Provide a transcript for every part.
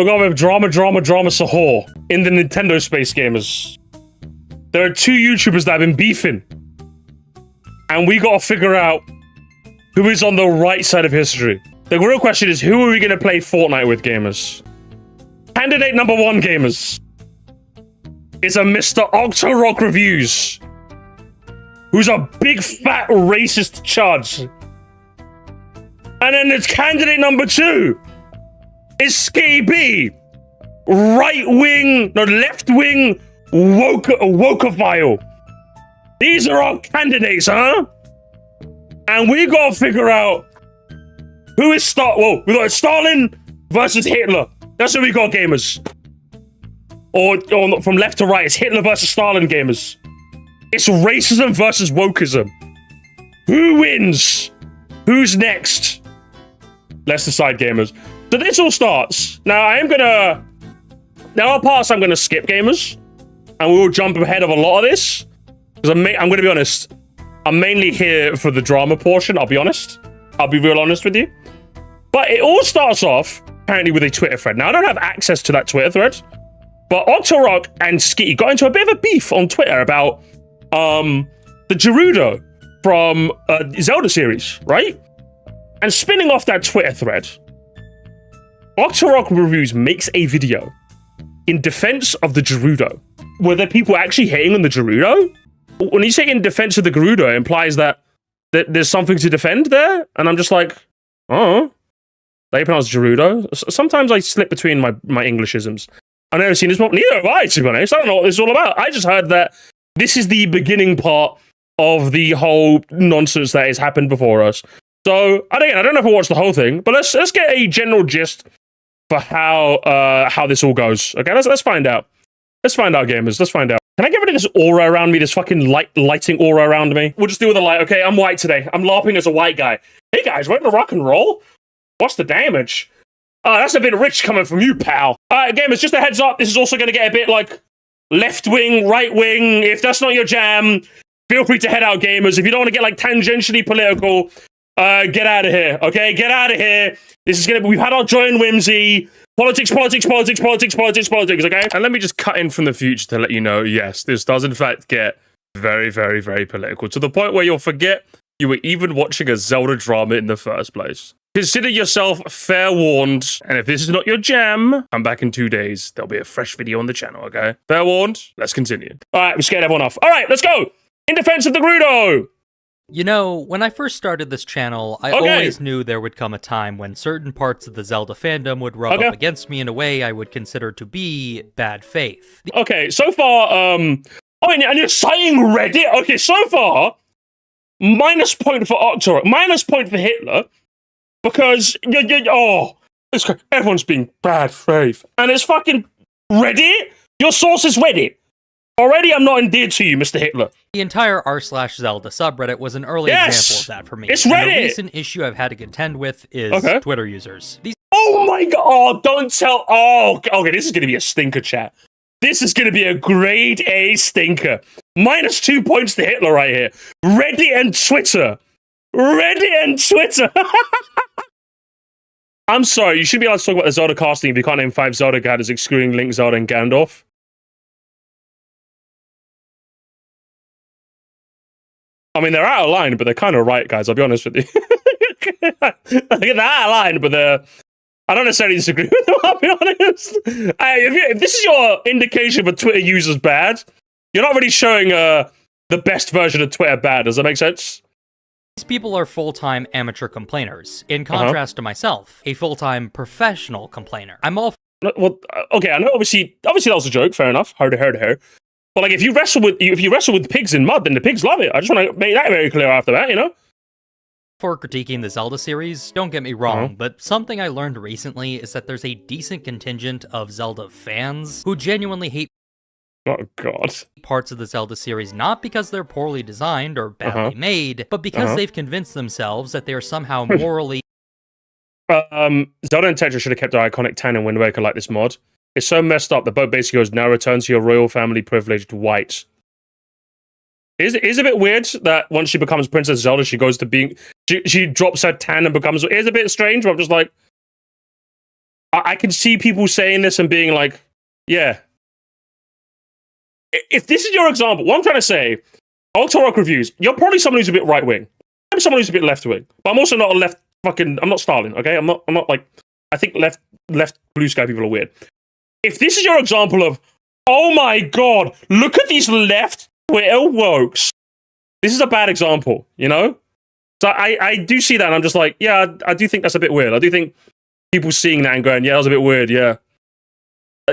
We're going with drama Sahor in the Nintendo space, gamers. There are two YouTubers that have been beefing. And we gotta figure out who is on the right side of history. The real question is, who are we gonna play Fortnite with, gamers? Candidate number one, gamers, is a Mr. Octo Rock Reviews, who's a big fat racist chudge. And then it's candidate number two is Skitty B, left-wing wokeophile. These are our candidates, huh? And we gotta figure out who is we got Stalin versus Hitler. That's what we got, gamers. Or from left to right, it's Hitler versus Stalin, gamers. It's racism versus wokeism. Who wins? Who's next? Let's decide, gamers. So this all starts. Now I'm gonna skip, gamers, and we will jump ahead of a lot of this. Because I'm gonna be honest, I'm mainly here for the drama portion, I'll be honest. I'll be real honest with you. But it all starts off, apparently, with a Twitter thread. Now, I don't have access to that Twitter thread, but Octorock and Skitty got into a bit of a beef on Twitter about the Gerudo from Zelda series, right? And spinning off that Twitter thread, Octorock Reviews makes a video in defense of the Gerudo. Were there people actually hating on the Gerudo? When you say in defense of the Gerudo, it implies that there's something to defend there? And I'm just like, oh, they pronounce Gerudo. Sometimes I slip between my Englishisms. I've never seen this one. Neither have I, to be honest. I don't know what this is all about. I just heard that this is the beginning part of the whole nonsense that has happened before us. So, I don't know if I watched the whole thing, but let's get a general gist for how this all goes. Okay, let's find out. Let's find out, gamers. Let's find out. Can I get rid of this aura around me? This fucking lighting aura around me? We'll just deal with the light. Okay, I'm white today. I'm LARPing as a white guy. Hey guys, ready to rock and roll? What's the damage? That's a bit rich coming from you, pal. Alright, gamers, just a heads up. This is also going to get a bit like left wing, right wing. If that's not your jam, feel free to head out, gamers. If you don't want to get like tangentially political, get out of here. Okay, get out of here. This is gonna. We've had our joy and whimsy. Politics, okay? And let me just cut in from the future to let you know, yes, this does in fact get very, very, very political, to the point where you'll forget you were even watching a Zelda drama in the first place. Consider yourself fair warned, and if this is not your jam, come back in 2 days. There'll be a fresh video on the channel, okay? Fair warned, let's continue. Alright, we scared everyone off. Alright, let's go! In defense of the Gerudo! You know, when I first started this channel, I always knew there would come a time when certain parts of the Zelda fandom would rub up against me in a way I would consider to be bad faith. Okay, so far, and you're citing Reddit? Okay, so far, minus point for Octo, minus point for Hitler, because, everyone's being bad faith. And it's fucking Reddit? Your source is Reddit. Already I'm not endeared to you, Mr. Hitler. The entire r/Zelda subreddit was an early example of that for me. It's Reddit! And the recent issue I've had to contend with is Twitter users. Oh my god, don't tell, okay, this is gonna be a stinker, chat. This is gonna be a grade A stinker. Minus 2 points to Hitler right here. Reddit and Twitter. I'm sorry, you shouldn't be allowed to talk about the Zelda casting if you can't name 5 Zelda characters excluding Link, Zelda, and Gandalf. I mean, they're out of line, but they're kind of right, guys. I'll be honest with you. They're out of line, but I don't necessarily disagree with them, I'll be honest. If this is your indication for Twitter users bad, you're not really showing the best version of Twitter bad. Does that make sense? These people are full-time amateur complainers, in contrast to myself, a full-time professional complainer. I'm all... Well, okay, I know obviously that was a joke, fair enough. Heard. But like, if you wrestle with pigs in mud, then the pigs love it. I just want to make that very clear after that, you know? For critiquing the Zelda series, don't get me wrong, but something I learned recently is that there's a decent contingent of Zelda fans who genuinely hate parts of the Zelda series, not because they're poorly designed or badly made, but because they've convinced themselves that they are somehow morally... Zelda and Tetra should have kept their iconic tan and Wind Waker like this mod. It's so messed up that boat basically goes, now return to your royal family privileged white. It is a bit weird that once she becomes Princess Zelda, she goes to being... She drops her tan and becomes... It is a bit strange, but I'm just like... I can see people saying this and being like, yeah. If this is your example, what I'm trying to say, Octo Rock Reviews, you're probably someone who's a bit right-wing. I'm someone who's a bit left-wing. But I'm also not a left fucking... I'm not Stalin, okay? I'm not like... I think left blue sky people are weird. If this is your example of, oh my god, look at these left Twitter wokes. This is a bad example, you know? So I do see that and I'm just like, yeah, I do think that's a bit weird. I do think people seeing that and going, yeah, that was a bit weird, yeah.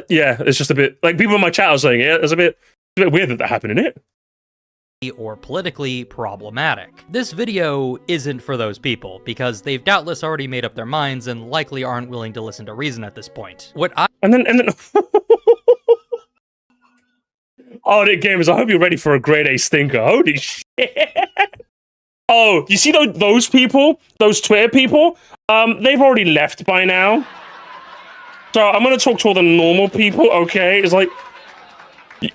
Yeah, it's just a bit... Like, people in my chat are saying, yeah, it's a bit weird that happened, isn't it? Or politically problematic. This video isn't for those people, because they've doubtless already made up their minds and likely aren't willing to listen to reason at this point. And then... Oh, Nick Gamers, I hope you're ready for a grade A stinker. Holy shit. Oh, you see those people? Those Twitter people? They've already left by now. So I'm going to talk to all the normal people, okay? It's like...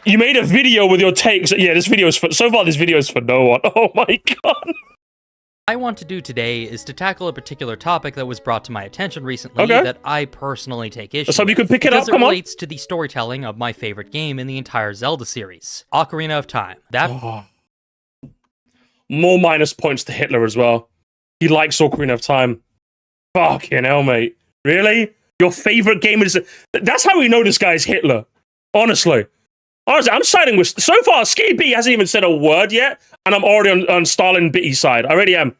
You made a video with your takes. Yeah, this video is for... So far, this video is for no one. Oh my god. What I want to do today is to tackle a particular topic that was brought to my attention recently that I personally take issue with. So you can pick it up, come on. It relates to the storytelling of my favorite game in the entire Zelda series, Ocarina of Time. More minus points to Hitler as well. He likes Ocarina of Time. Fucking hell, mate. Really? Your favorite game is... That's how we know this guy's Hitler. Honestly. I'm siding with... So far, Skitty B hasn't even said a word yet, and I'm already on Stalin Bitty's side. I already am.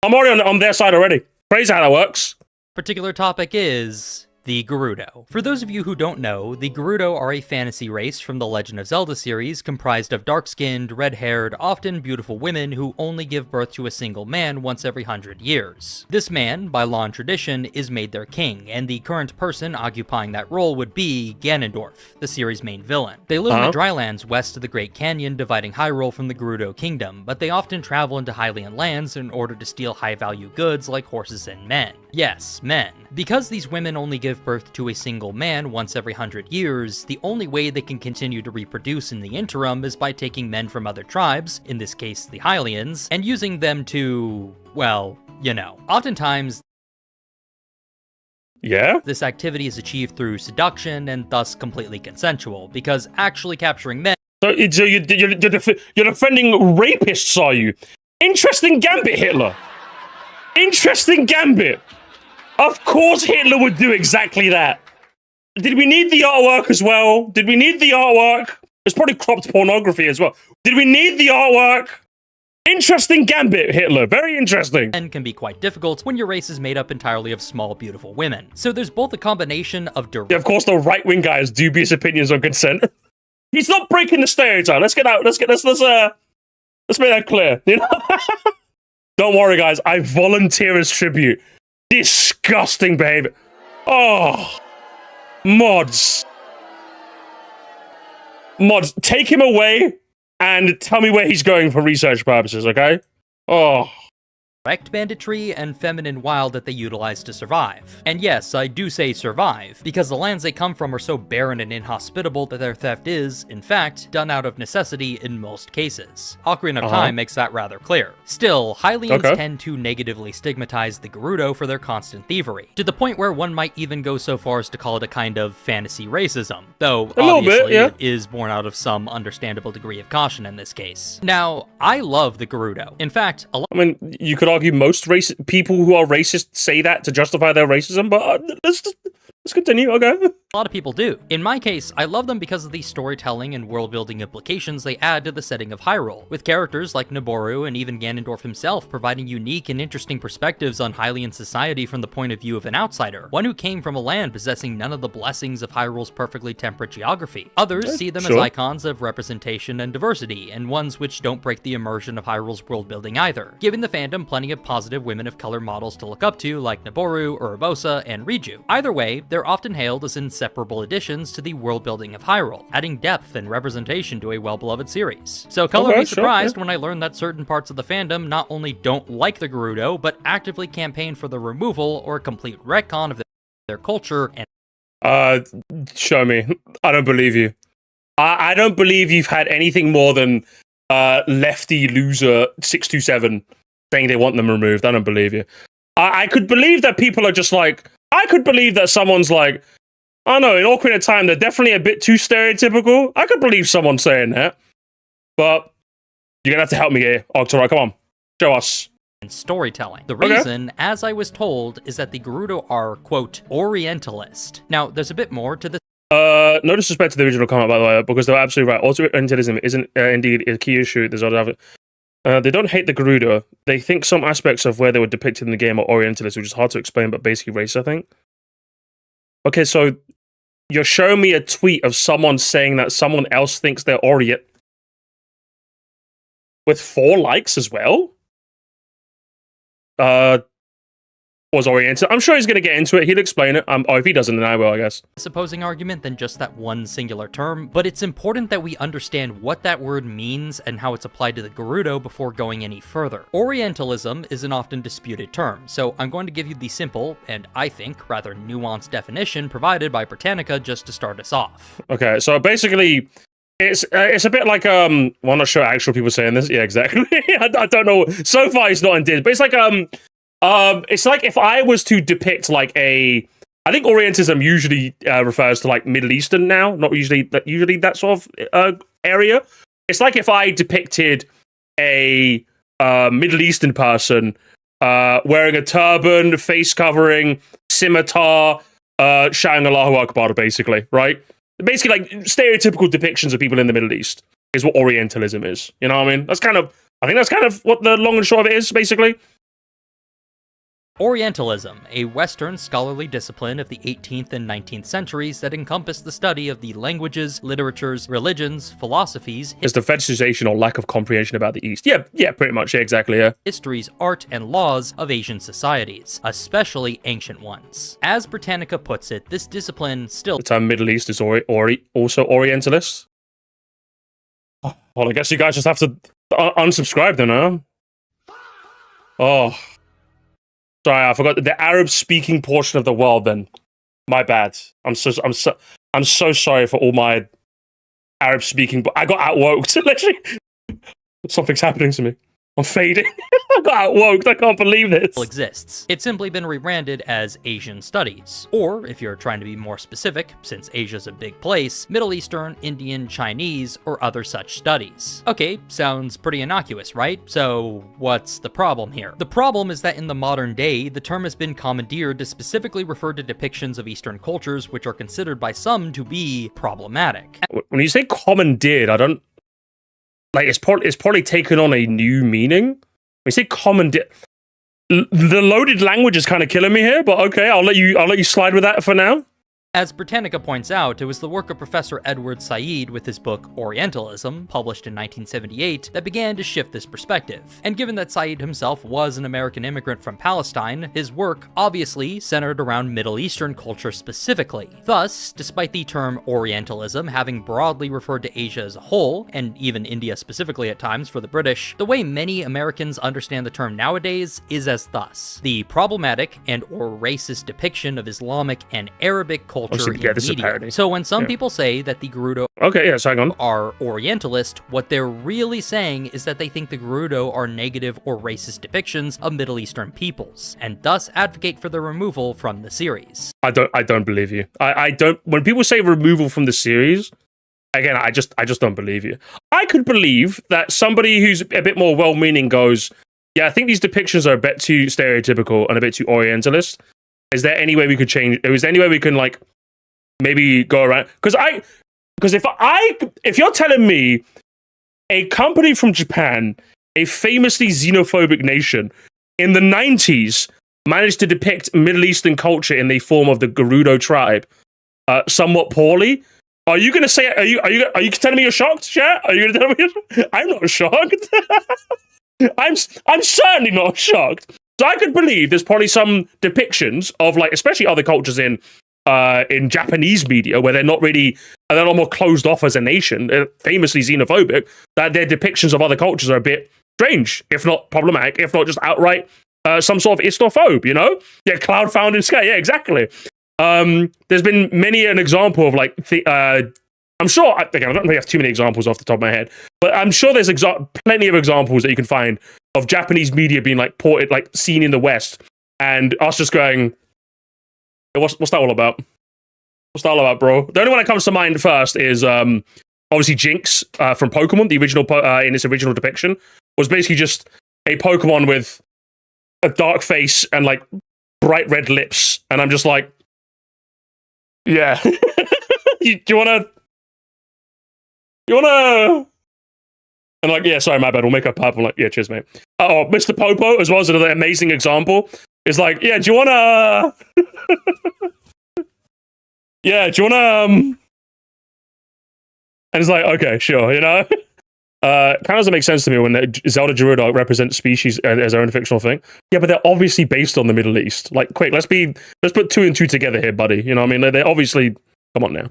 I'm already on their side already. Crazy how that works. Particular topic is... the Gerudo. For those of you who don't know, the Gerudo are a fantasy race from the Legend of Zelda series comprised of dark-skinned, red-haired, often beautiful women who only give birth to a single man once every 100 years. This man, by law and tradition, is made their king, and the current person occupying that role would be Ganondorf, the series' main villain. They live in the drylands west of the Great Canyon dividing Hyrule from the Gerudo Kingdom, but they often travel into Hylian lands in order to steal high-value goods like horses and men. Yes, men. Because these women only give birth to a single man once every 100 years, the only way they can continue to reproduce in the interim is by taking men from other tribes, in this case the Hylians, and using them to, well, you know. Oftentimes, this activity is achieved through seduction and thus completely consensual, because actually capturing men... So you're defending rapists, are you? Interesting gambit, Hitler. Interesting gambit. Of course Hitler would do exactly that. Did we need the artwork as well? Did we need the artwork? It's probably cropped pornography as well. Did we need the artwork? Interesting gambit, Hitler. Very interesting. Men can be quite difficult when your race is made up entirely of small, beautiful women. So there's both a combination of... Yeah, of course, the right-wing guy has dubious opinions on consent. He's not breaking the stereotype. Let's make that clear. You know? Don't worry, guys. I volunteer as tribute. Disgusting behavior. Oh. Mods, take him away and tell me where he's going for research purposes, okay? Oh. Direct banditry and feminine wild that they utilize to survive. And yes, I do say survive, because the lands they come from are so barren and inhospitable that their theft is, in fact, done out of necessity in most cases. Ocarina of Time makes that rather clear. Still, Hylians tend to negatively stigmatize the Gerudo for their constant thievery, to the point where one might even go so far as to call it a kind of fantasy racism, though obviously it is born out of some understandable degree of caution in this case. Now, I love the Gerudo. In fact, you could argue most people who are racist say that to justify their racism, but let's continue, okay? A lot of people do. In my case, I love them because of the storytelling and world-building implications they add to the setting of Hyrule, with characters like Naboru and even Ganondorf himself providing unique and interesting perspectives on Hylian society from the point of view of an outsider, one who came from a land possessing none of the blessings of Hyrule's perfectly temperate geography. Others see them as icons of representation and diversity, and ones which don't break the immersion of Hyrule's world-building either, giving the fandom plenty of positive women of color models to look up to like Naboru, Urbosa, and Riju. Either way, they're often hailed as inseparable additions to the world-building of Hyrule, adding depth and representation to a well-beloved series. So color me surprised when I learned that certain parts of the fandom not only don't like the Gerudo, but actively campaign for the removal or complete retcon of their culture and... show me. I don't believe you. I don't believe you've had anything more than lefty loser 627 saying they want them removed. I don't believe you. I could believe that people are just like, I could believe that someone's like, I don't know, in Ocarina of Time, they're definitely a bit too stereotypical. I could believe someone saying that. But you're going to have to help me here. Octo, right, come on. Show us. And storytelling. The reason, as I was told, is that the Gerudo are, quote, Orientalist. Now, there's a bit more to this. No disrespect to the original comment, by the way, because they're absolutely right. Orientalism isn't indeed a key issue. There's other. They don't hate the Gerudo. They think some aspects of where they were depicted in the game are Orientalist, which is hard to explain, but basically race, I think. Okay, so you're showing me a tweet of someone saying that someone else thinks they're Orient with 4 likes as well. Was oriented. I'm sure he's going to get into it. He'll explain it. Or if he doesn't, then I will, I guess. Opposing argument than just that one singular term, but it's important that we understand what that word means and how it's applied to the Gerudo before going any further. Orientalism is an often disputed term, so I'm going to give you the simple, and I think, rather nuanced definition provided by Britannica just to start us off. Okay, so basically, it's a bit like, well, I'm not sure actual people saying this. Yeah, exactly. I don't know. So far, it's not indeed, but it's like if I was to depict like I think Orientalism usually refers to like Middle Eastern now, not usually that sort of area. It's like if I depicted a Middle Eastern person wearing a turban, face covering, scimitar, shouting Allahu Akbar, basically, right? Basically, like stereotypical depictions of people in the Middle East is what Orientalism is. You know what I mean? I think that's kind of what the long and short of it is, basically. Orientalism, a Western scholarly discipline of the 18th and 19th centuries that encompassed the study of the languages, literatures, religions, philosophies... It's the fetishization or lack of comprehension about the East. Yeah, pretty much, yeah, exactly, yeah. ...histories, art, and laws of Asian societies, especially ancient ones. As Britannica puts it, this discipline still... The term Middle East is also Orientalist. Well, I guess you guys just have to unsubscribe then, huh? Oh... Sorry, I forgot the Arab-speaking portion of the world. Then, my bad. I'm so sorry for all my Arab-speaking. But I got outwoked. Literally, something's happening to me. I'm fading. I got outwoked. I can't believe this. Exists. It's simply been rebranded as Asian Studies. Or, if you're trying to be more specific, since Asia's a big place, Middle Eastern, Indian, Chinese, or other such studies. Okay, sounds pretty innocuous, right? So, what's the problem here? The problem is that in the modern day, the term has been commandeered to specifically refer to depictions of Eastern cultures which are considered by some to be problematic. When you say commandeered, I don't... Like, it's probably taken on a new meaning. When you say commandeered... The loaded language is kind of killing me here, but okay, I'll let you slide with that for now. As Britannica points out, it was the work of Professor Edward Said with his book Orientalism, published in 1978, that began to shift this perspective. And given that Said himself was an American immigrant from Palestine, his work obviously centered around Middle Eastern culture specifically. Thus, despite the term Orientalism having broadly referred to Asia as a whole, and even India specifically at times for the British, the way many Americans understand the term nowadays is as thus: the problematic and or racist depiction of Islamic and Arabic culture in media. So when some people say that the Gerudo are Orientalist, what they're really saying is that they think the Gerudo are negative or racist depictions of Middle Eastern peoples, and thus advocate for their removal from the series. I don't believe you. I don't. When people say removal from the series, again, I just don't believe you. I could believe that somebody who's a bit more well-meaning goes, yeah, I think these depictions are a bit too stereotypical and a bit too Orientalist. Is there any way we could change? Is there any way we can like maybe go around? Because if you're telling me a company from Japan, a famously xenophobic nation, in the 90s managed to depict Middle Eastern culture in the form of the Gerudo tribe somewhat poorly, are you going to say? Are you telling me you're shocked? Yeah, are you going to tell me? I'm not shocked. I'm certainly not shocked. So I could believe there's probably some depictions of, like, especially other cultures in Japanese media where they're not more closed off as a nation, famously xenophobic, that their depictions of other cultures are a bit strange, if not problematic, if not just outright some sort of istophobe, you know? Yeah, cloud found in sky. Yeah, exactly. There's been many an example of, like, I'm sure, again, I don't really have too many examples off the top of my head, but I'm sure there's plenty of examples that you can find of Japanese media being, like, ported, like, seen in the West, and us just going, What's that all about? What's that all about, bro? The only one that comes to mind first is obviously Jinx from Pokemon. The original in its original depiction was basically just a Pokemon with a dark face and like bright red lips, and I'm just like, yeah. You wanna? And like, yeah, sorry, my bad. We'll make her purple. Like, yeah, cheers, mate. Oh, Mr. Popo as well is another amazing example. It's like, yeah, do you wanna? Yeah, do you wanna? And it's like, okay, sure, you know. Kind of doesn't make sense to me when the Zelda Gerudo represent species as their own fictional thing. Yeah, but they're obviously based on the Middle East. Like, quick, let's put 2 and 2 together here, buddy. You know what I mean? They're obviously. Come on now.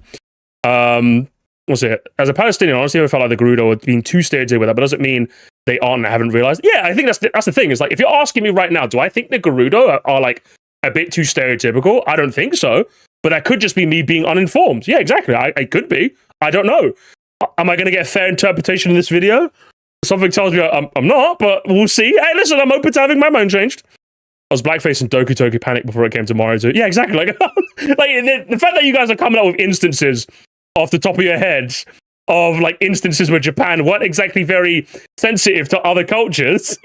What's it? As a Palestinian, honestly, I felt like the Gerudo were being too stereotypical with that, but doesn't mean they aren't. I haven't realized. Yeah, I think that's the thing. It's like if you're asking me right now, do I think the Gerudo are like a bit too stereotypical? I don't think so. But that could just be me being uninformed. Yeah, exactly. I could be. I don't know. Am I going to get a fair interpretation in this video? Something tells me I'm not, but we'll see. Hey, listen, I'm open to having my mind changed. I was blackface in Doki Doki Panic before it came to Mario 2. Yeah, exactly. Like the fact that you guys are coming up with instances off the top of your heads of like instances where Japan weren't exactly very sensitive to other cultures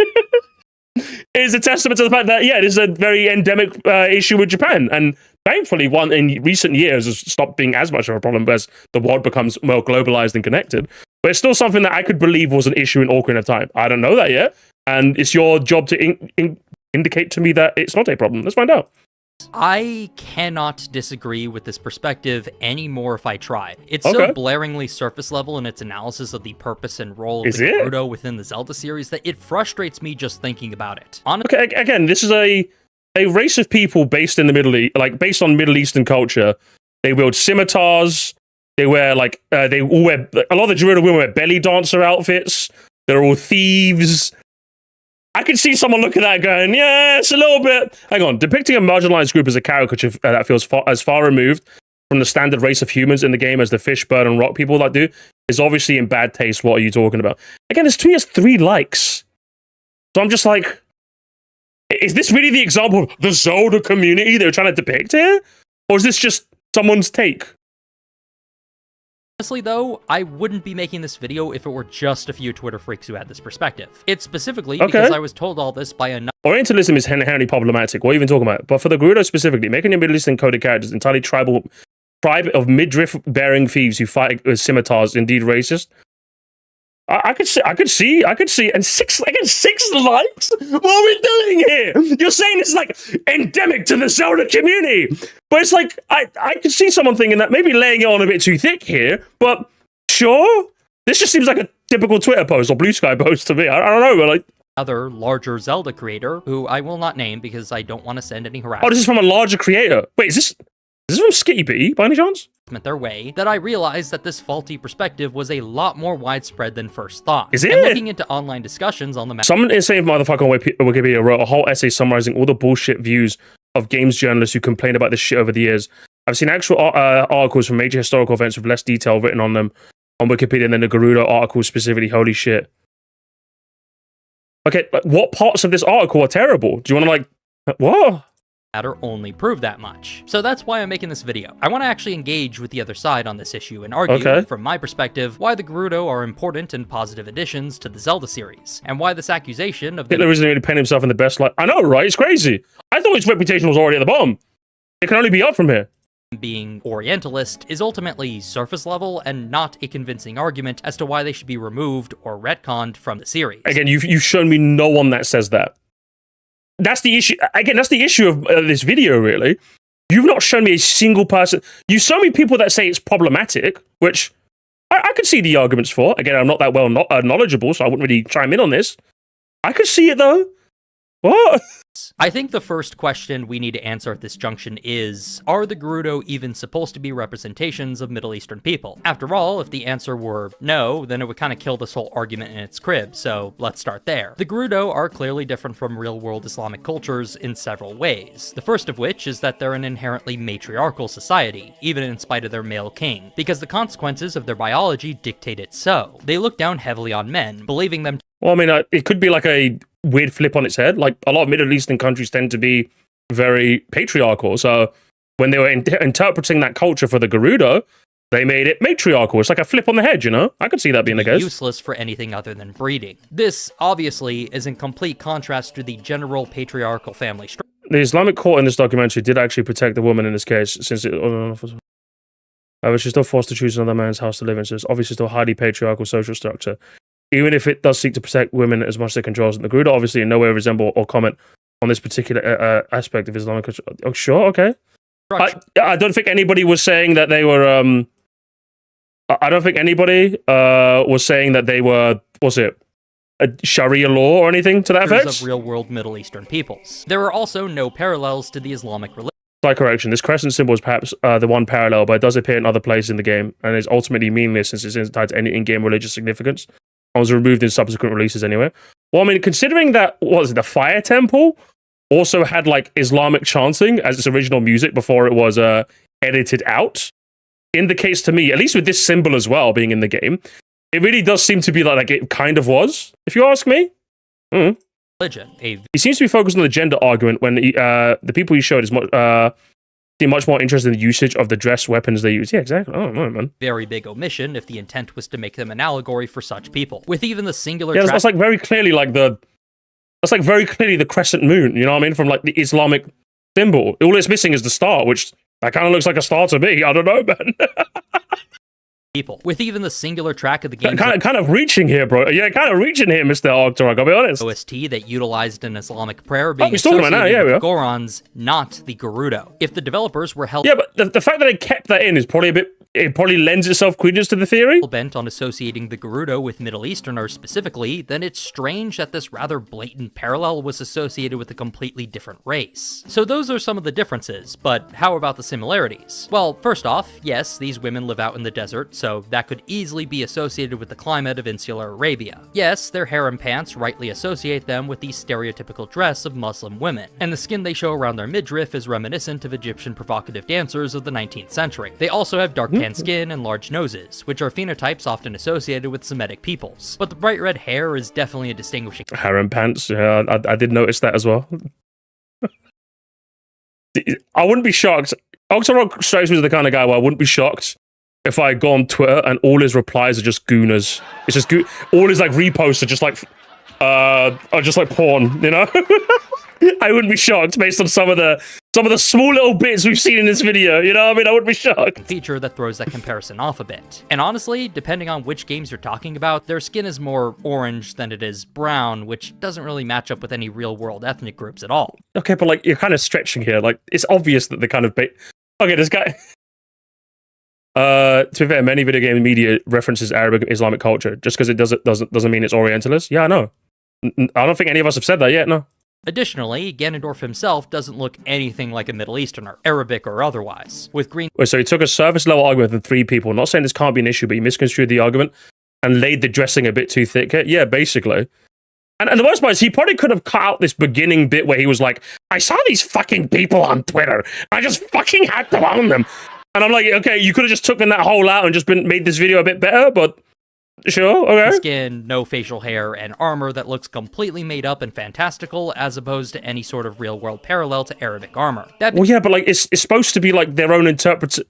is a testament to the fact that, yeah, it is a very endemic issue with Japan. And thankfully, one in recent years has stopped being as much of a problem as the world becomes more globalized and connected. But it's still something that I could believe was an issue in Ocarina of Time. I don't know that yet. And it's your job to indicate to me that it's not a problem. Let's find out. I cannot disagree with this perspective anymore if I try. It's so blaringly surface level in its analysis of the purpose and role of the Gerudo within the Zelda series that it frustrates me just thinking about it. Okay, again, this is a race of people based in the Middle East, like based on Middle Eastern culture. They wield scimitars. They wear like they all wear a lot of the Gerudo women wear belly dancer outfits. They're all thieves. I could see someone looking at that going, yeah, it's a little bit. Hang on, depicting a marginalized group as a caricature that feels as far removed from the standard race of humans in the game as the fish, bird, and rock people that do is obviously in bad taste. What are you talking about? Again, this tweet has 3 likes. So I'm just like, is this really the example of the Zelda community they're trying to depict here? Or is this just someone's take? Honestly, though, I wouldn't be making this video if it were just a few Twitter freaks who had this perspective. It's specifically because I was told all this by a... Orientalism is inherently problematic. What are you even talking about? But for the Gerudo specifically, making your Middle Eastern coded characters entirely tribal tribe of midriff-bearing thieves who fight with scimitars indeed racist. I could see, and 6 likes? What are we doing here? You're saying it's like endemic to the Zelda community, but it's like I could see someone thinking that maybe laying it on a bit too thick here. But sure, this just seems like a typical Twitter post or Blue Sky post to me. I don't know, but like other larger Zelda creator who I will not name because I don't want to send any harassment. Oh, this is from a larger creator. Wait, is this from Skitty B by any chance? Their way, that I realized that this faulty perspective was a lot more widespread than first thought. Is it? And looking into online discussions on the matter. Someone insane motherfucker on Wikipedia wrote a whole essay summarizing all the bullshit views of games journalists who complain about this shit over the years. I've seen actual articles from major historical events with less detail written on them on Wikipedia than the Gerudo article specifically. Holy shit. Okay, what parts of this article are terrible? Do you want to like... What? Matter only prove that much. So that's why I'm making this video. I want to actually engage with the other side on this issue and argue, from my perspective, why the Gerudo are important and positive additions to the Zelda series, and why this accusation of Hitler isn't really painting himself in the best light. I know, right? It's crazy. I thought his reputation was already at the bottom. It can only be up from here. Being Orientalist is ultimately surface level and not a convincing argument as to why they should be removed or retconned from the series. Again, you've shown me no one that says that. That's the issue. Again, that's the issue of this video, really. You've not shown me a single person. You show me people that say it's problematic, which I could see the arguments for. Again, I'm not that well knowledgeable, so I wouldn't really chime in on this. I could see it, though. What? I think the first question we need to answer at this junction is, are the Gerudo even supposed to be representations of Middle Eastern people? After all, if the answer were no, then it would kind of kill this whole argument in its crib, so let's start there. The Gerudo are clearly different from real-world Islamic cultures in several ways. The first of which is that they're an inherently matriarchal society, even in spite of their male king, because the consequences of their biology dictate it so. They look down heavily on men, believing them to... Well, I mean, it could be like a weird flip on its head. Like, a lot of Middle Eastern countries tend to be very patriarchal, so when they were interpreting that culture for the Gerudo, they made it matriarchal. It's like a flip on the head, you know? I could see that being the case. Useless for anything other than breeding. This, obviously, is in complete contrast to the general patriarchal family structure. The Islamic court in this documentary did actually protect the woman in this case, since it... but she's still forced to choose another man's house to live in, so it's obviously still a highly patriarchal social structure. Even if it does seek to protect women as much as it controls them. The Gerudo obviously in no way resemble or comment on this particular aspect of Islamic culture. Oh, sure, okay. I don't think anybody was saying that they were... I don't think anybody was saying that they were, was it, a Sharia law or anything to that effect? Of real-world Middle Eastern peoples. There are also no parallels to the Islamic religion. Slight correction, this crescent symbol is perhaps the one parallel, but it does appear in other places in the game, and is ultimately meaningless since it's tied to any in-game religious significance, and was removed in subsequent releases anyway. Well, I mean, considering that, what was it, the Fire Temple also had, like, Islamic chanting as its original music before it was edited out, indicates to me, at least with this symbol as well being in the game, it really does seem to be like it kind of was, if you ask me. Religion. He seems to be focused on the gender argument when the people he showed is much more interested in the usage of the dress weapons they use. Yeah, exactly. Oh, no, man. Very big omission if the intent was to make them an allegory for such people. With even the singular... Yeah, that's like very clearly like the... That's like very clearly the crescent moon, you know what I mean? From like the Islamic symbol. All it's missing is the star, which... That kind of looks like a star to me. I don't know, man. People. With even the singular track of the game... Kind of reaching here, bro. Yeah, kind of reaching here, Mr. Octo, I'll be honest. OST that utilized an Islamic prayer being associated with Gorons, not the Gerudo. If the developers were held... Yeah, but the fact that they kept that in is probably a bit... It probably lends itself credence to the theory. Bent on associating the Gerudo with Middle Easterners specifically, then it's strange that this rather blatant parallel was associated with a completely different race. So those are some of the differences, but how about the similarities? Well, first off, yes, these women live out in the desert, so that could easily be associated with the climate of insular Arabia. Yes, their harem pants rightly associate them with the stereotypical dress of Muslim women, and the skin they show around their midriff is reminiscent of Egyptian provocative dancers of the 19th century. They also have dark tan skin and large noses, which are phenotypes often associated with Semitic peoples. But the bright red hair is definitely a distinguishing... Harem pants, yeah, I did notice that as well. I wouldn't be shocked. Octo strikes me as the kind of guy where I wouldn't be shocked if I go on Twitter and all his replies are just gooners. It's just all his like reposts are just like porn, you know? I wouldn't be shocked based on some of the small little bits we've seen in this video, you know what I mean? I wouldn't be shocked. Feature that throws that comparison off a bit. And honestly, depending on which games you're talking about, their skin is more orange than it is brown, which doesn't really match up with any real-world ethnic groups at all. Okay, but like, you're kind of stretching here. Like, it's obvious that they're kind of... Okay, this guy... to be fair, many video game media references Arabic Islamic culture. Just because it doesn't mean it's Orientalist. Yeah, I know. I don't think any of us have said that yet, no. Additionally, Ganondorf himself doesn't look anything like a Middle Easterner, Arabic or otherwise, with green... Wait, so he took a surface-level argument with 3 people, not saying this can't be an issue, but he misconstrued the argument and laid the dressing a bit too thick. Yeah, basically. And the worst part is, he probably could have cut out this beginning bit where he was like, I saw these fucking people on Twitter, I just fucking had to own them. And I'm like, okay, you could have just taken that whole out and just made this video a bit better, but... Sure, okay. Skin, no facial hair, and armor that looks completely made up and fantastical as opposed to any sort of real-world parallel to Arabic armor. Well, yeah, but like it's supposed to be like their own interpretation.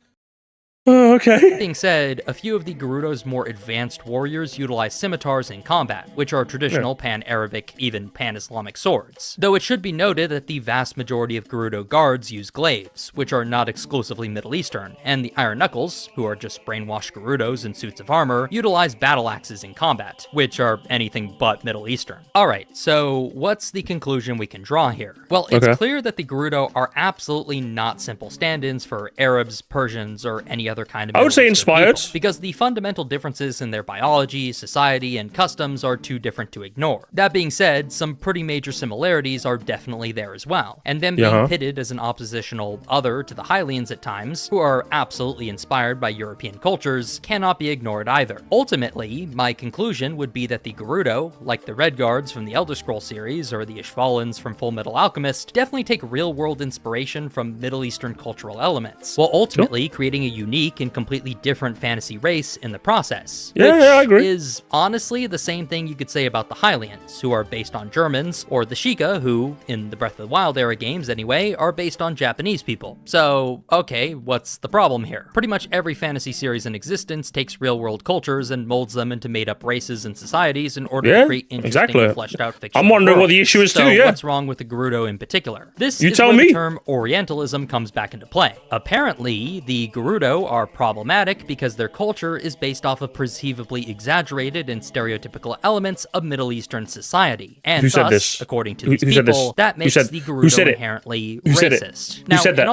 Oh, okay. That being said, a few of the Gerudo's more advanced warriors utilize scimitars in combat, which are traditional pan-Arabic, even pan-Islamic swords. Though it should be noted that the vast majority of Gerudo guards use glaives, which are not exclusively Middle Eastern, and the Iron Knuckles, who are just brainwashed Gerudos in suits of armor, utilize battle axes in combat, which are anything but Middle Eastern. Alright, so what's the conclusion we can draw here? Well, it's clear that the Gerudo are absolutely not simple stand-ins for Arabs, Persians, or any other kind of I would say inspired people, because the fundamental differences in their biology, society, and customs are too different to ignore. That being said, some pretty major similarities are definitely there as well, and them being pitted as an oppositional other to the Hylians at times, who are absolutely inspired by European cultures, cannot be ignored either. Ultimately, my conclusion would be that the Gerudo, like the Red Guards from the Elder Scrolls series or the Ishvalans from Full Metal Alchemist, definitely take real-world inspiration from Middle Eastern cultural elements, while ultimately creating a unique unique and completely different fantasy race in the process. Yeah, which I agree. Is honestly the same thing you could say about the Hylians, who are based on Germans, or the Sheikah, who, in the Breath of the Wild era games anyway, are based on Japanese people. So, okay, what's the problem here? Pretty much every fantasy series in existence takes real-world cultures and molds them into made-up races and societies in order to create interesting and fleshed-out fiction. I'm wondering what the issue is too, yeah. What's wrong with the Gerudo in particular? This is where the term Orientalism comes back into play. Apparently, the Gerudo are problematic because their culture is based off of perceivably exaggerated and stereotypical elements of Middle Eastern society. And thus, according to these people, that makes the Gerudo inherently racist. Who said that?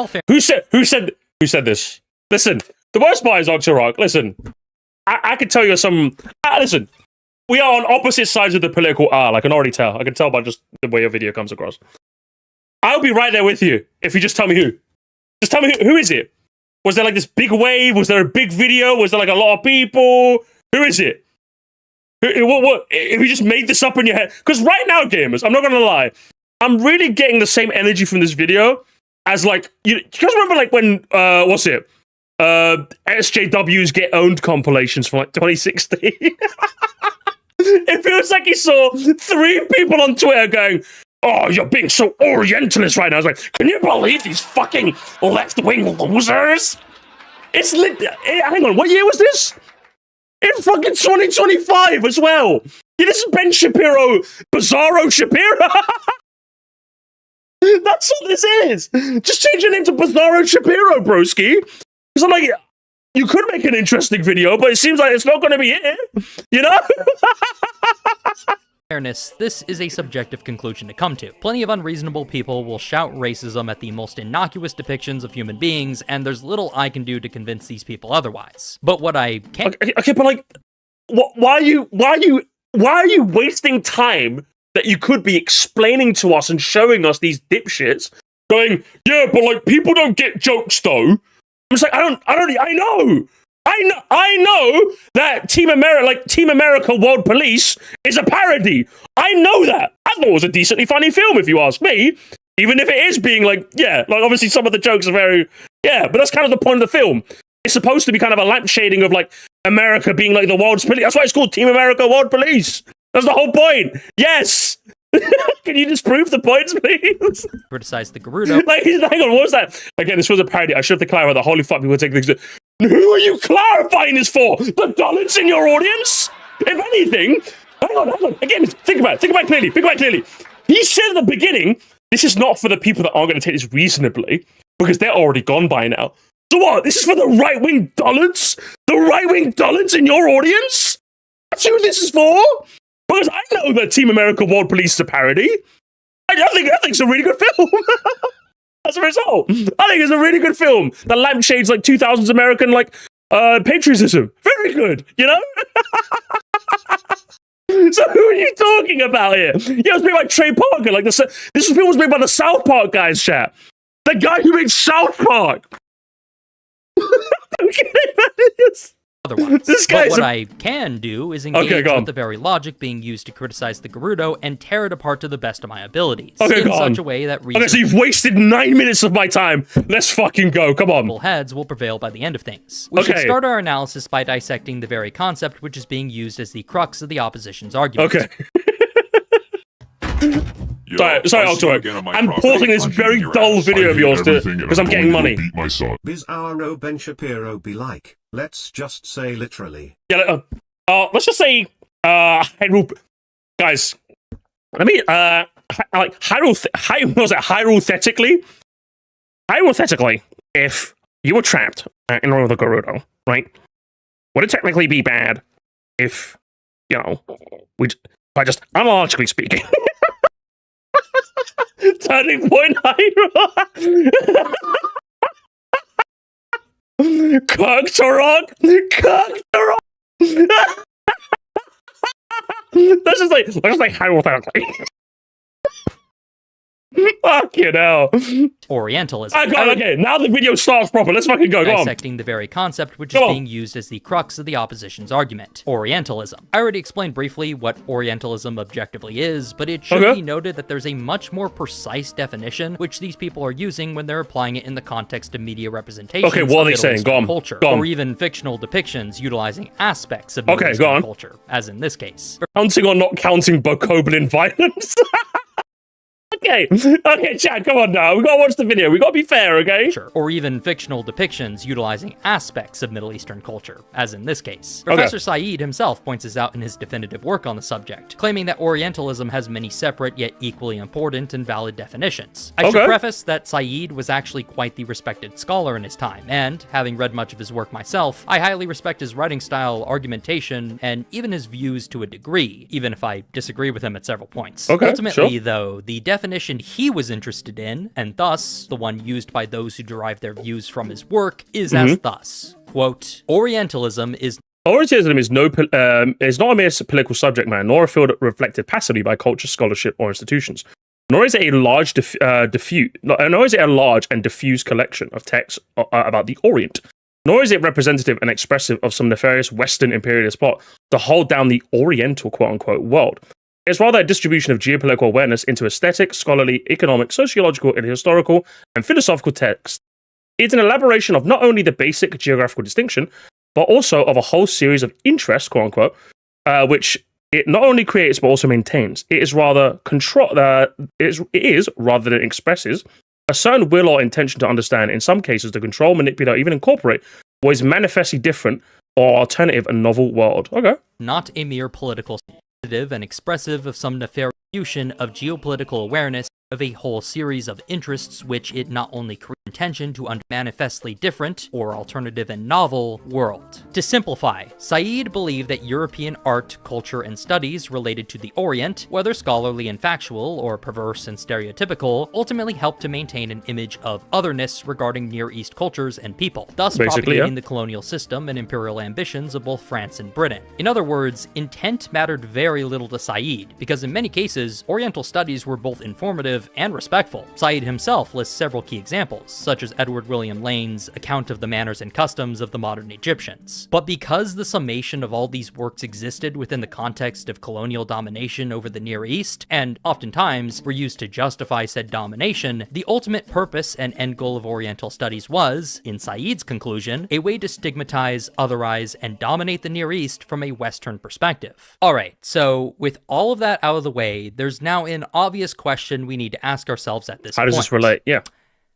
Who said this? Listen, the worst part is Octo. Listen, I can tell you some. Listen, we are on opposite sides of the political aisle. I can already tell. I can tell by just the way your video comes across. I'll be right there with you if you just tell me who. Just tell me who is it? Was there like this big wave? Was there a big video? Was there like a lot of people? Who is it? What? If you just made this up in your head? Because right now, gamers, I'm not gonna lie, I'm really getting the same energy from this video as like you guys remember like when what's it? SJWs Get Owned compilations from like 2016. It feels like he saw 3 people on Twitter going, "Oh, you're being so Orientalist right now." I was like, can you believe these fucking left-wing losers? It's lit. Hang on, what year was this? It's fucking 2025 as well. Yeah, this is Ben Shapiro, Bizarro Shapiro. That's what this is. Just change your name to Bizarro Shapiro, broski. Because I'm like, you could make an interesting video, but it seems like it's not going to be it. You know? Fairness, this is a subjective conclusion to come to. Plenty of unreasonable people will shout racism at the most innocuous depictions of human beings, and there's little I can do to convince these people otherwise. But what I can't— Okay, but like, why are you wasting time that you could be explaining to us and showing us these dipshits going, yeah, but like people don't get jokes though. I'm just like, I know that Team America World Police is a parody. I know that. I thought it was a decently funny film, if you ask me. Even if it is being like, yeah, like obviously some of the jokes are very, yeah, but that's kind of the point of the film. It's supposed to be kind of a lampshading of like America being like the world's police. That's why it's called Team America World Police. That's the whole point. Yes. Can you disprove the points, please? Criticize the Gerudo. Like, hang on, what was that? Again, this was a parody. I should have to clarify that. Holy fuck, people take things. Who are you clarifying this for? The dullets in your audience? If anything, hang on. Again, think about it clearly. He said at the beginning, this is not for the people that aren't going to take this reasonably, because they're already gone by now. So what? This is for the right-wing dullets? The right-wing dullets in your audience? That's who this is for? Because I know that Team America World Police is a parody. I think it's a really good film. As a result, I think it's a really good film that lampshades like 2000s American like patriotism. Very good, you know. So who are you talking about here? Yeah, it's made by Trey Parker. Like this film was made by the South Park guys, chat. The guy who made South Park. Okay, that is. Otherwise. But what I can do is engage with the very logic being used to criticize the Gerudo and tear it apart to the best of my abilities. In such a way that so you've wasted 9 minutes of my time. Let's fucking go. Come on. Heads will prevail by the end of things. We should start our analysis by dissecting the very concept which is being used as the crux of the opposition's argument. Okay. Sorry, Octo. I'm pausing this very dull video of yours because I'm getting money. Bizarro Ben Shapiro be like, let's just say literally. Yeah, let's just say, guys, let me, hypothetically, if you were trapped in one of the Gerudo, right, would it technically be bad if, you know, analogically speaking, turning point Hyrule. Kirk-Turok. Let's just like hypothetically. Fucking hell. Orientalism. Okay, now the video starts proper. Let's fucking go. Go on. Dissecting the very concept which is being used as the crux of the opposition's argument. Orientalism. I already explained briefly what Orientalism objectively is, but it should be noted that there's a much more precise definition which these people are using when they're applying it in the context of media representation. Okay, what are they saying? Go on. Culture, go on. or even fictional depictions utilizing aspects of Middle Eastern culture, as in this case. Counting or not counting Bokoblin violence? Okay, Chad, come on now. We gotta watch the video. We gotta be fair, okay? Sure. Or even fictional depictions utilizing aspects of Middle Eastern culture, as in this case. Professor Said himself points this out in his definitive work on the subject, claiming that Orientalism has many separate yet equally important and valid definitions. I should preface that Said was actually quite the respected scholar in his time, and, having read much of his work myself, I highly respect his writing style, argumentation, and even his views to a degree, even if I disagree with him at several points. Ultimately, though, the definition he was interested in, and thus the one used by those who derive their views from his work, is as thus, quote, Orientalism is not a mere political subject matter, nor a field reflected passively by culture, scholarship, or institutions. Nor is it a large and diffuse collection of texts about the Orient. Nor is it representative and expressive of some nefarious Western imperialist plot to hold down the Oriental quote-unquote world. It's rather a distribution of geopolitical awareness into aesthetic, scholarly, economic, sociological, and historical and philosophical texts. It's an elaboration of not only the basic geographical distinction, but also of a whole series of interests, quote-unquote, which it not only creates but also maintains. It is rather rather than expresses a certain will or intention to understand, in some cases, to control, manipulate, or even incorporate what is manifestly different or alternative and novel world. Okay. Not a mere political and expressive of some nefarious fusion of geopolitical awareness of a whole series of interests which it not only creates intention to manifestly different, or alternative and novel, world. To simplify, Said believed that European art, culture, and studies related to the Orient, whether scholarly and factual, or perverse and stereotypical, ultimately helped to maintain an image of otherness regarding Near East cultures and people, thus propagating the colonial system and imperial ambitions of both France and Britain. In other words, intent mattered very little to Said, because in many cases, Oriental studies were both informative and respectful. Said himself lists several key examples, such as Edward William Lane's account of the manners and customs of the modern Egyptians. But because the summation of all these works existed within the context of colonial domination over the Near East, and oftentimes were used to justify said domination, the ultimate purpose and end goal of Oriental studies was, in Said's conclusion, a way to stigmatize, otherize, and dominate the Near East from a Western perspective. Alright, so with all of that out of the way, there's now an obvious question we need to ask ourselves at this point. How does this relate? Yeah.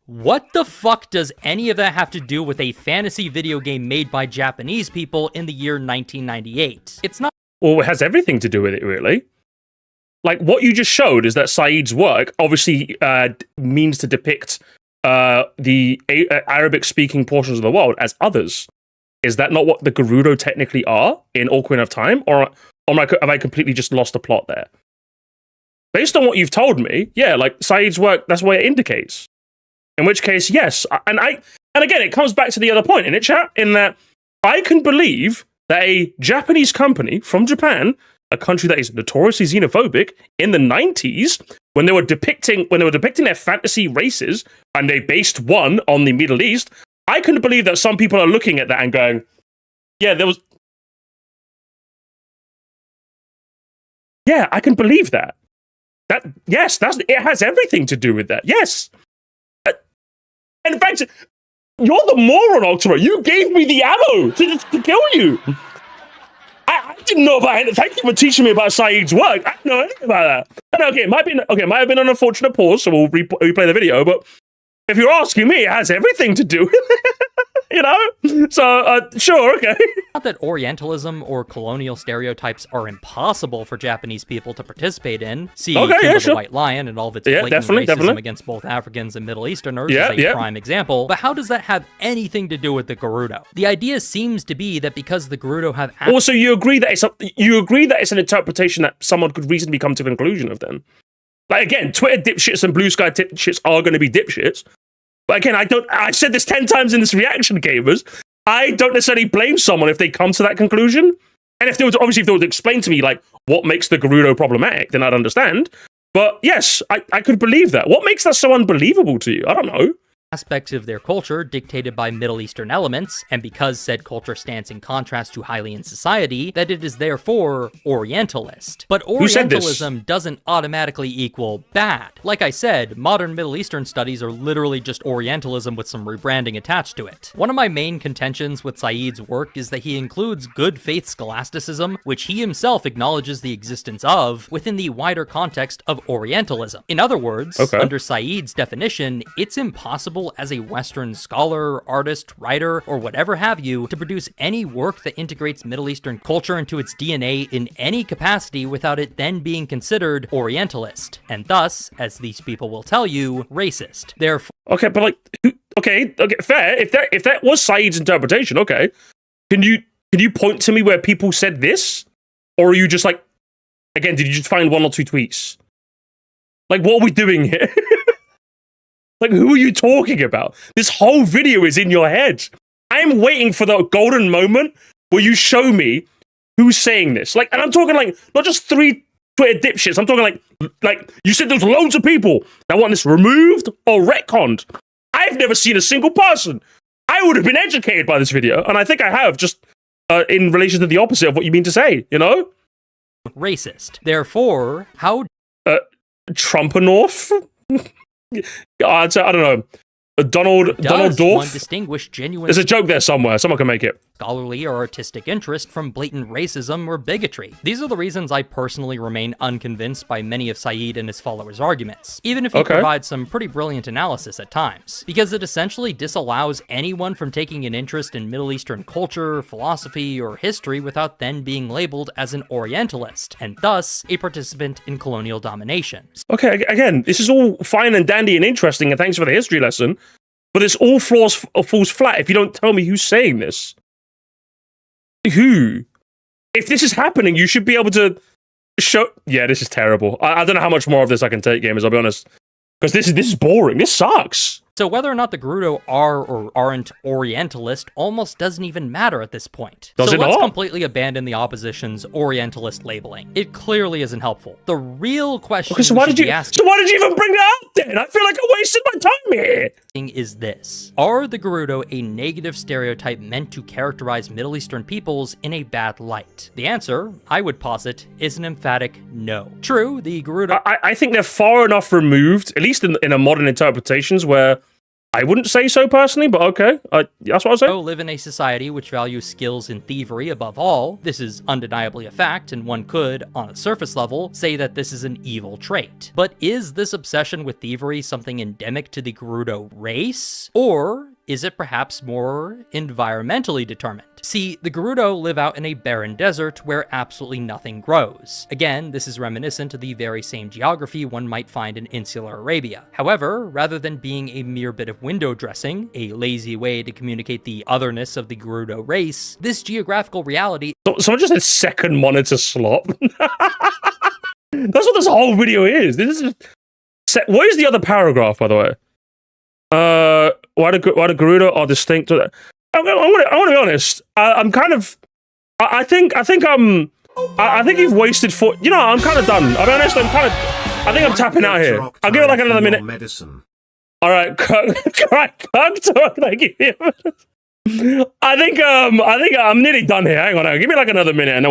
What the fuck does any of that have to do with a fantasy video game made by Japanese people in the year 1998? It's not. Well, it has everything to do with it, really. Like, what you just showed is that Said's work obviously means to depict the Arabic-speaking portions of the world as others. Is that not what the Gerudo technically are in Ocarina of Time? Or have I completely just lost the plot there? Based on what you've told me, yeah, like, Said's work, that's what it indicates. In which case, yes. And again, it comes back to the other point, in it, chat, in that I can believe that a Japanese company from Japan, a country that is notoriously xenophobic, in the 90s, when they were depicting their fantasy races, and they based one on the Middle East, I can believe that some people are looking at that and going, yeah, there was... Yeah, I can believe that. Yes, it has everything to do with that. Yes. And in fact, you're the moron, Octo. You gave me the ammo to kill you. I didn't know about it. Thank you for teaching me about Said's work. I didn't know anything about that. And okay, it might have been an unfortunate pause, so we'll replay the video. But if you're asking me, it has everything to do with it. You know? So, sure, okay. Not that Orientalism or colonial stereotypes are impossible for Japanese people to participate in. See the White Lion and all of its blatant racism against both Africans and Middle Easterners is a prime example. But how does that have anything to do with the Gerudo? The idea seems to be that because the Gerudo have... Also, you agree that it's an interpretation that someone could reasonably come to a conclusion of then? Like, again, Twitter dipshits and Blue Sky dipshits are going to be dipshits. But again, I've said this 10 times in this reaction, gamers. I don't necessarily blame someone if they come to that conclusion. And if they were to explain to me, like, what makes the Gerudo problematic, then I'd understand. But yes, I could believe that. What makes that so unbelievable to you? I don't know. Aspects of their culture dictated by Middle Eastern elements, and because said culture stands in contrast to Hylian society, that it is therefore Orientalist. But Orientalism doesn't automatically equal bad. Like I said, modern Middle Eastern studies are literally just Orientalism with some rebranding attached to it. One of my main contentions with Said's work is that he includes good faith scholasticism, which he himself acknowledges the existence of, within the wider context of Orientalism. In other words, under Said's definition, it's impossible as a Western scholar, artist, writer, or whatever have you, to produce any work that integrates Middle Eastern culture into its DNA in any capacity without it then being considered Orientalist, and thus, as these people will tell you, racist. Therefore, okay, but like, okay, fair. If that was Said's interpretation, okay, can you point to me where people said this, or are you just like, again, did you just find one or two tweets? Like, what are we doing here? Like, who are you talking about? This whole video is in your head. I'm waiting for the golden moment where you show me who's saying this. Like, and I'm talking like, not just 3 Twitter dipshits. I'm talking like you said there's loads of people that want this removed or retconned. I've never seen a single person. I would have been educated by this video, and I think I have, just in relation to the opposite of what you mean to say, you know? Racist. Therefore, how... Trump-a-north? I don't know. Donald Dorff? One distinguish genuine... There's a joke there somewhere. Someone can make it. ...scholarly or artistic interest from blatant racism or bigotry. These are the reasons I personally remain unconvinced by many of Said and his followers' arguments, even if he provides some pretty brilliant analysis at times, because it essentially disallows anyone from taking an interest in Middle Eastern culture, philosophy, or history without then being labeled as an Orientalist, and thus a participant in colonial domination. Okay, again, this is all fine and dandy and interesting, and thanks for the history lesson. But this all falls flat if you don't tell me who's saying this. Who? If this is happening, you should be able to show... Yeah, this is terrible. I don't know how much more of this I can take, gamers, I'll be honest. Because this is boring. This sucks. So whether or not the Gerudo are or aren't Orientalist almost doesn't even matter at this point. Does it not? Let's completely abandon the opposition's Orientalist labeling. It clearly isn't helpful. The real question so why did you even bring that up then? I feel like I wasted my time here. Is this: are the Gerudo a negative stereotype meant to characterize Middle Eastern peoples in a bad light? The answer, I would posit, is an emphatic no. True, the Gerudo... I think they're far enough removed, at least in a modern interpretations, where I wouldn't say so personally, but okay. That's what I'll say. Live in a society which values skills and thievery above all. This is undeniably a fact, and one could, on a surface level, say that this is an evil trait. But is this obsession with thievery something endemic to the Gerudo race? Or is it perhaps more environmentally determined? See, the Gerudo live out in a barren desert where absolutely nothing grows. Again, this is reminiscent of the very same geography one might find in insular Arabia. However, rather than being a mere bit of window dressing, a lazy way to communicate the otherness of the Gerudo race, this geographical reality... Someone just said second monitor slop. That's what this whole video is. This is what is the other paragraph, by the way? Why the Gerudo are distinct? I'm gonna be honest. I'm kind of. I think you've wasted I'm kind of done. I'll be honest. I think I'm tapping out here. I'll give it like another minute. All right, talk. Thank you. I think I'm nearly done here. Hang on, give me like another minute,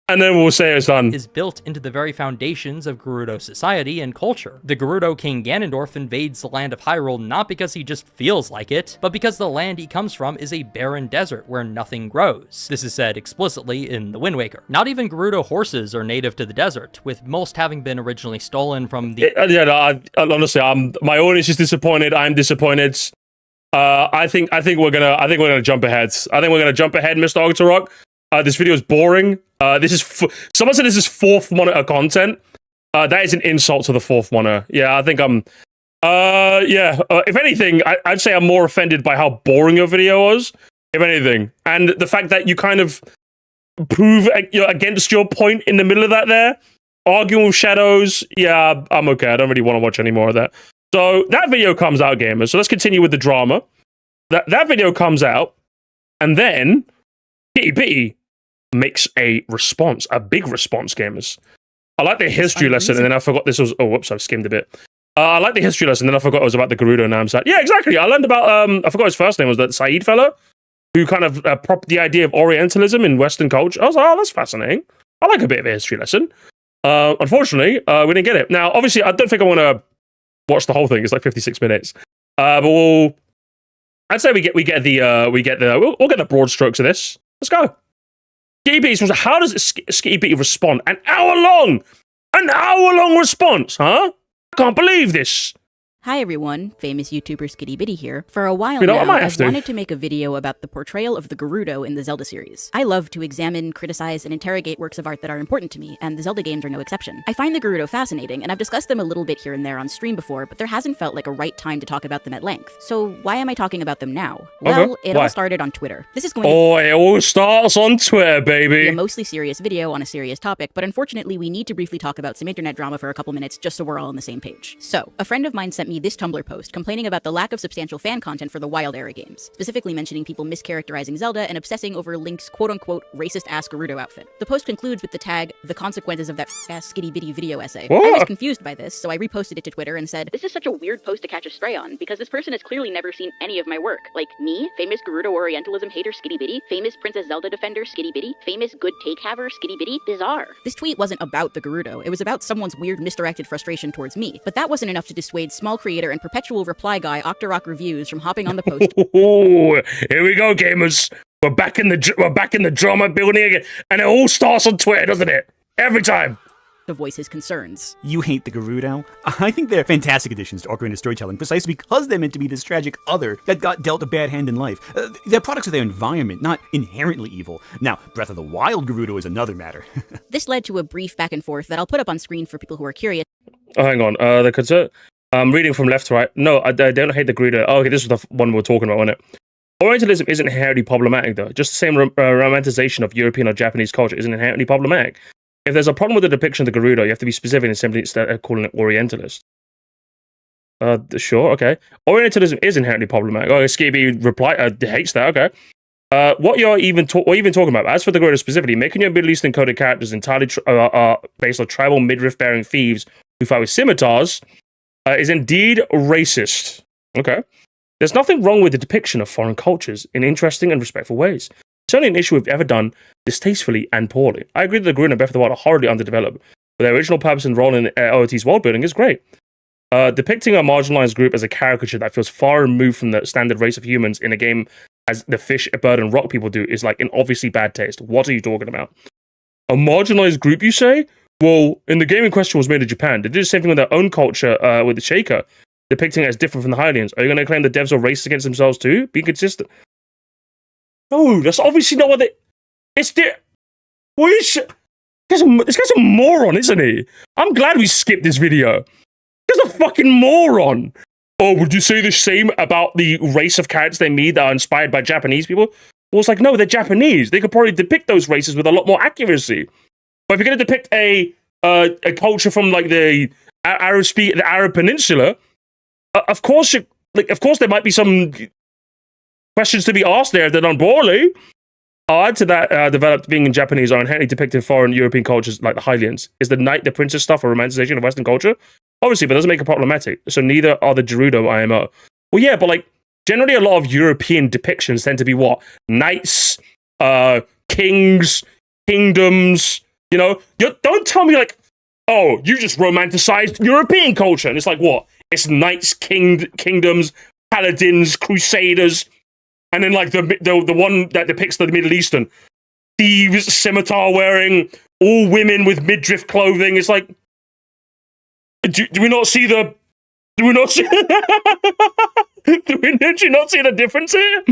and then we'll say it's done. Is built into the very foundations of Gerudo society and culture. The Gerudo king Ganondorf invades the land of Hyrule not because he just feels like it, but because the land he comes from is a barren desert where nothing grows. This is said explicitly in the Wind Waker. Not even Gerudo horses are native to the desert, with most having been originally stolen from the... Honestly, my audience is disappointed. I'm disappointed. I think we're gonna jump ahead. I think we're gonna jump ahead, Mr. Octorok. This video is boring. Someone said this is fourth monitor content. That is an insult to the fourth monitor. Yeah, I think I'm... if anything, I'd say I'm more offended by how boring your video was, if anything. And the fact that you kind of prove against your point in the middle of that there, arguing with shadows, yeah, I'm okay. I don't really want to watch any more of that. So that video comes out, gamers. So let's continue with the drama. That video comes out, and then Skitty makes a response, a big response, gamers. I like the history lesson, and then I forgot this was. Oh, whoops! I skimmed a bit. I like the history lesson, and then I forgot it was about the Gerudo. Now I'm sad. Yeah, exactly. I learned about. I forgot his first name was that Saeed fellow, who kind of propped the idea of Orientalism in Western culture. I was like, oh, that's fascinating. I like a bit of a history lesson. Unfortunately, we didn't get it. Now, obviously, I don't think I want to watch the whole thing. It's like 56 minutes. But I'd say we'll get the broad strokes of this. Let's go. Skitty Bitty, how does Skitty Bitty respond? An hour long response, huh? I can't believe this. Hi everyone, famous YouTuber Skitty Bitty here. For a while now, I've wanted to make a video about the portrayal of the Gerudo in the Zelda series. I love to examine, criticize, and interrogate works of art that are important to me, and the Zelda games are no exception. I find the Gerudo fascinating, and I've discussed them a little bit here and there on stream before, but there hasn't felt like a right time to talk about them at length. So why am I talking about them now? Well, it all started on Twitter. This is going to it all starts on Twitter, baby. Be a mostly serious video on a serious topic, but unfortunately we need to briefly talk about some internet drama for a couple minutes just so we're all on the same page. So, a friend of mine sent me this Tumblr post complaining about the lack of substantial fan content for the Wild era games, specifically mentioning people mischaracterizing Zelda and obsessing over Link's quote-unquote racist-ass Gerudo outfit. The post concludes with the tag, "The consequences of that ass Skitty Bitty video essay." I was confused by this, so I reposted it to Twitter and said, "This is such a weird post to catch a stray on, because this person has clearly never seen any of my work. Like me, famous Gerudo Orientalism hater Skitty Bitty, famous Princess Zelda defender Skitty Bitty, famous good take-haver Skitty Bitty, bizarre." This tweet wasn't about the Gerudo, it was about someone's weird misdirected frustration towards me, but that wasn't enough to dissuade small creator and perpetual reply guy Octo Reviews from hopping on the post. Here we go, gamers. We're back in the drama building again, and it all starts on Twitter, doesn't it? Every time. To voice his concerns. You hate the Gerudo? I think they're fantastic additions to ocarina storytelling, precisely because they're meant to be this tragic other that got dealt a bad hand in life. They're products of their environment, not inherently evil. Now, Breath of the Wild Gerudo is another matter. This led to a brief back and forth that I'll put up on screen for people who are curious. Oh, hang on. The concern. I'm reading from left to right. No, I don't hate the Gerudo. Oh, okay, this was the one we were talking about, wasn't it? Orientalism isn't inherently problematic, though. Just the same romanticization of European or Japanese culture isn't inherently problematic. If there's a problem with the depiction of the Gerudo, you have to be specific and simply instead of calling it Orientalist. Sure, okay. Orientalism is inherently problematic. Oh, Skibby hates that, okay. What you're even talking about, as for the Gerudo specifically, making your Middle Eastern coded characters entirely based on tribal midriff-bearing thieves who fight with scimitars is indeed racist. Okay. There's nothing wrong with the depiction of foreign cultures in interesting and respectful ways. It's only an issue we've ever done distastefully and poorly. I agree that the Gerudo and Breath of the Wild are horribly underdeveloped, but their original purpose and role in OOT's world building is great. Depicting a marginalized group as a caricature that feels far removed from the standard race of humans in a game as the fish, bird, and rock people do is like an obviously bad taste. What are you talking about? A marginalized group, you say? Well, in the game in question was made in Japan. They did the same thing with their own culture with the Shaker, depicting it as different from the Hylians. Are you going to claim the devs are racist against themselves too? Be consistent. No, that's obviously not what they... It's this guy's a moron, isn't he? I'm glad we skipped this video. This guy's a fucking moron. Oh, would you say the same about the race of characters they made that are inspired by Japanese people? Well, it's like, no, they're Japanese. They could probably depict those races with a lot more accuracy. But if you're going to depict a culture from like the Arab Peninsula, of course there might be some questions to be asked there if they're done poorly. I'll add to that, developed being in Japanese or inherently depicting foreign European cultures like the Hylians. Is the knight, the princess stuff a romanticization of Western culture? Obviously, but it doesn't make it problematic. So neither are the Gerudo IMO. Well, yeah, but like generally a lot of European depictions tend to be what? Knights, kings, kingdoms. You know, don't tell me like, oh, you just romanticized European culture. And it's like, what? It's knights, kingdoms, paladins, crusaders. And then like the one that depicts the Middle Eastern. Thieves, scimitar wearing, all women with midriff clothing. It's like, do we not see the... Do we not see... Did you not see the difference here?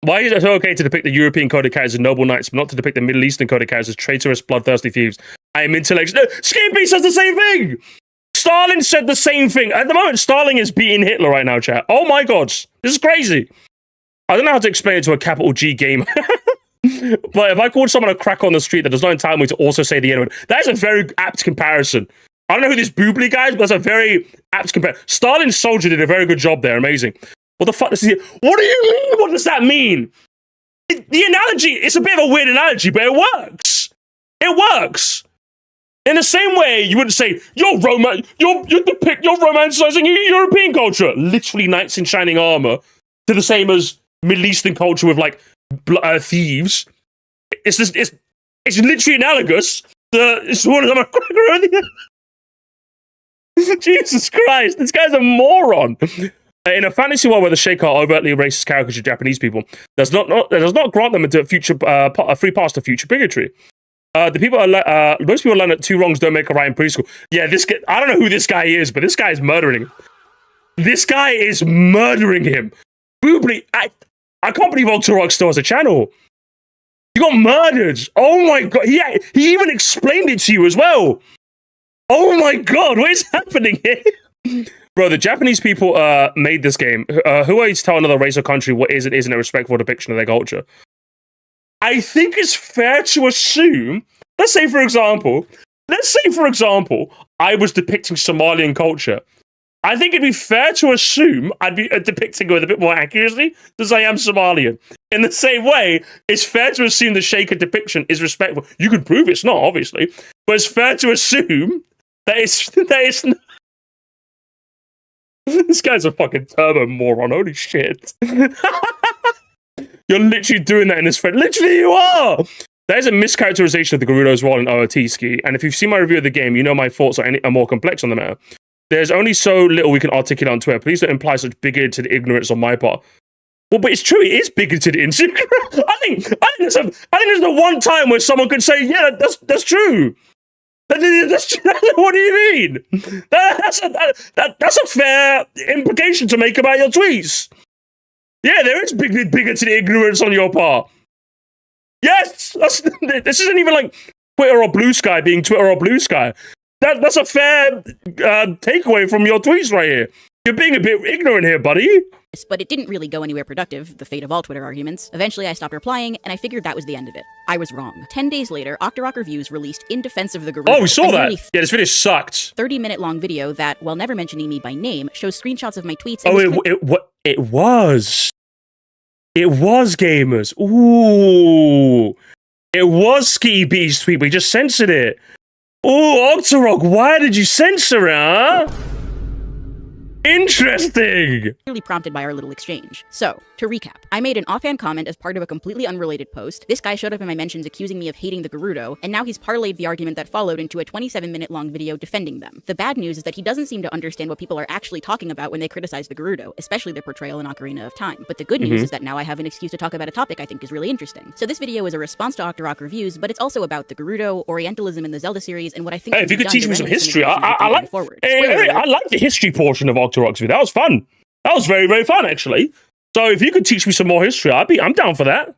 Why is it okay to depict the European coded characters as noble knights, but not to depict the Middle Eastern coded characters as traitorous, bloodthirsty thieves? I am intellectual. No, Skippy says the same thing! Stalin said the same thing. At the moment, Stalin is beating Hitler right now, chat. Oh my god. This is crazy. I don't know how to explain it to a capital G gamer. But if I called someone a crack on the street, that does not entitle me to also say the N-word. That is a very apt comparison. I don't know who this boobly guy is, but that's a very apt comparison. Stalin's soldier did a very good job there. Amazing. What the fuck does he... What do you mean? What does that mean? The analogy, it's a bit of a weird analogy, but it works. It works. In the same way, you wouldn't say, you're romanticizing European culture. Literally knights in shining armor. To the same as Middle Eastern culture with, like, thieves. It's literally analogous. It's one of them. Jesus Christ, this guy's a moron. In a fantasy world where the Sheikah are overtly racist caricatures of Japanese people, does not grant them a free pass to future bigotry. Most people learn that two wrongs don't make a right in preschool. Yeah, I don't know who this guy is, but this guy is murdering him. This guy is murdering him. Boobly, I can't believe Octo still has a channel. You got murdered. Oh my god. He even explained it to you as well. Oh my god, what is happening here? Bro, the Japanese people made this game. Who are you to tell another race or country what is and isn't a respectful depiction of their culture? I think it's fair to assume, let's say for example, I was depicting Somalian culture. I think it'd be fair to assume I'd be depicting it with a bit more accuracy because I am Somalian. In the same way, it's fair to assume the Shaker depiction is respectful. You can prove it's not, obviously, but it's fair to assume that it's not. This guy's a fucking turbo moron. Holy shit. You're literally doing that in this thread. Literally, you are! There's a mischaracterization of the Gerudo's role in OOT Ski, and if you've seen my review of the game, you know my thoughts are more complex on the matter. There's only so little we can articulate on Twitter. Please don't imply such bigoted ignorance on my part. Well, but it's true, it is bigoted in secret. I think there's the one time where someone could say, yeah, that's true. What do you mean? That's a fair implication to make about your tweets. Yeah, there is bigoted ignorance on your part. Yes, this isn't even like Twitter or Blue Sky being Twitter or Blue Sky. That's a fair takeaway from your tweets right here. You're being a bit ignorant here, buddy. But it didn't really go anywhere productive, the fate of all Twitter arguments. Eventually I stopped replying, and I figured that was the end of it. I was wrong. 10 days later, Octo Reviews released In Defense of the Gerudo. Oh, we saw that! Yeah, this video sucked. 30-minute long video that, while never mentioning me by name, shows screenshots of my tweets. Oh, it was. It was, gamers. Ooh. It was Skitty B's tweet, but he just censored it. Ooh, Octorok, why did you censor it, huh? Interesting! Clearly prompted by our little exchange. So, to recap, I made an offhand comment as part of a completely unrelated post. This guy showed up in my mentions accusing me of hating the Gerudo, and now he's parlayed the argument that followed into a 27-minute long video defending them. The bad news is that he doesn't seem to understand what people are actually talking about when they criticize the Gerudo, especially their portrayal in Ocarina of Time. But the good news is that now I have an excuse to talk about a topic I think is really interesting. So this video is a response to Octorok Reviews, but it's also about the Gerudo, Orientalism in the Zelda series, and what I think. Hey, if you could teach me some history, I like the history portion of Octorok's video. That was fun. That was very, very fun, actually. So if you could teach me some more history, I'm down for that.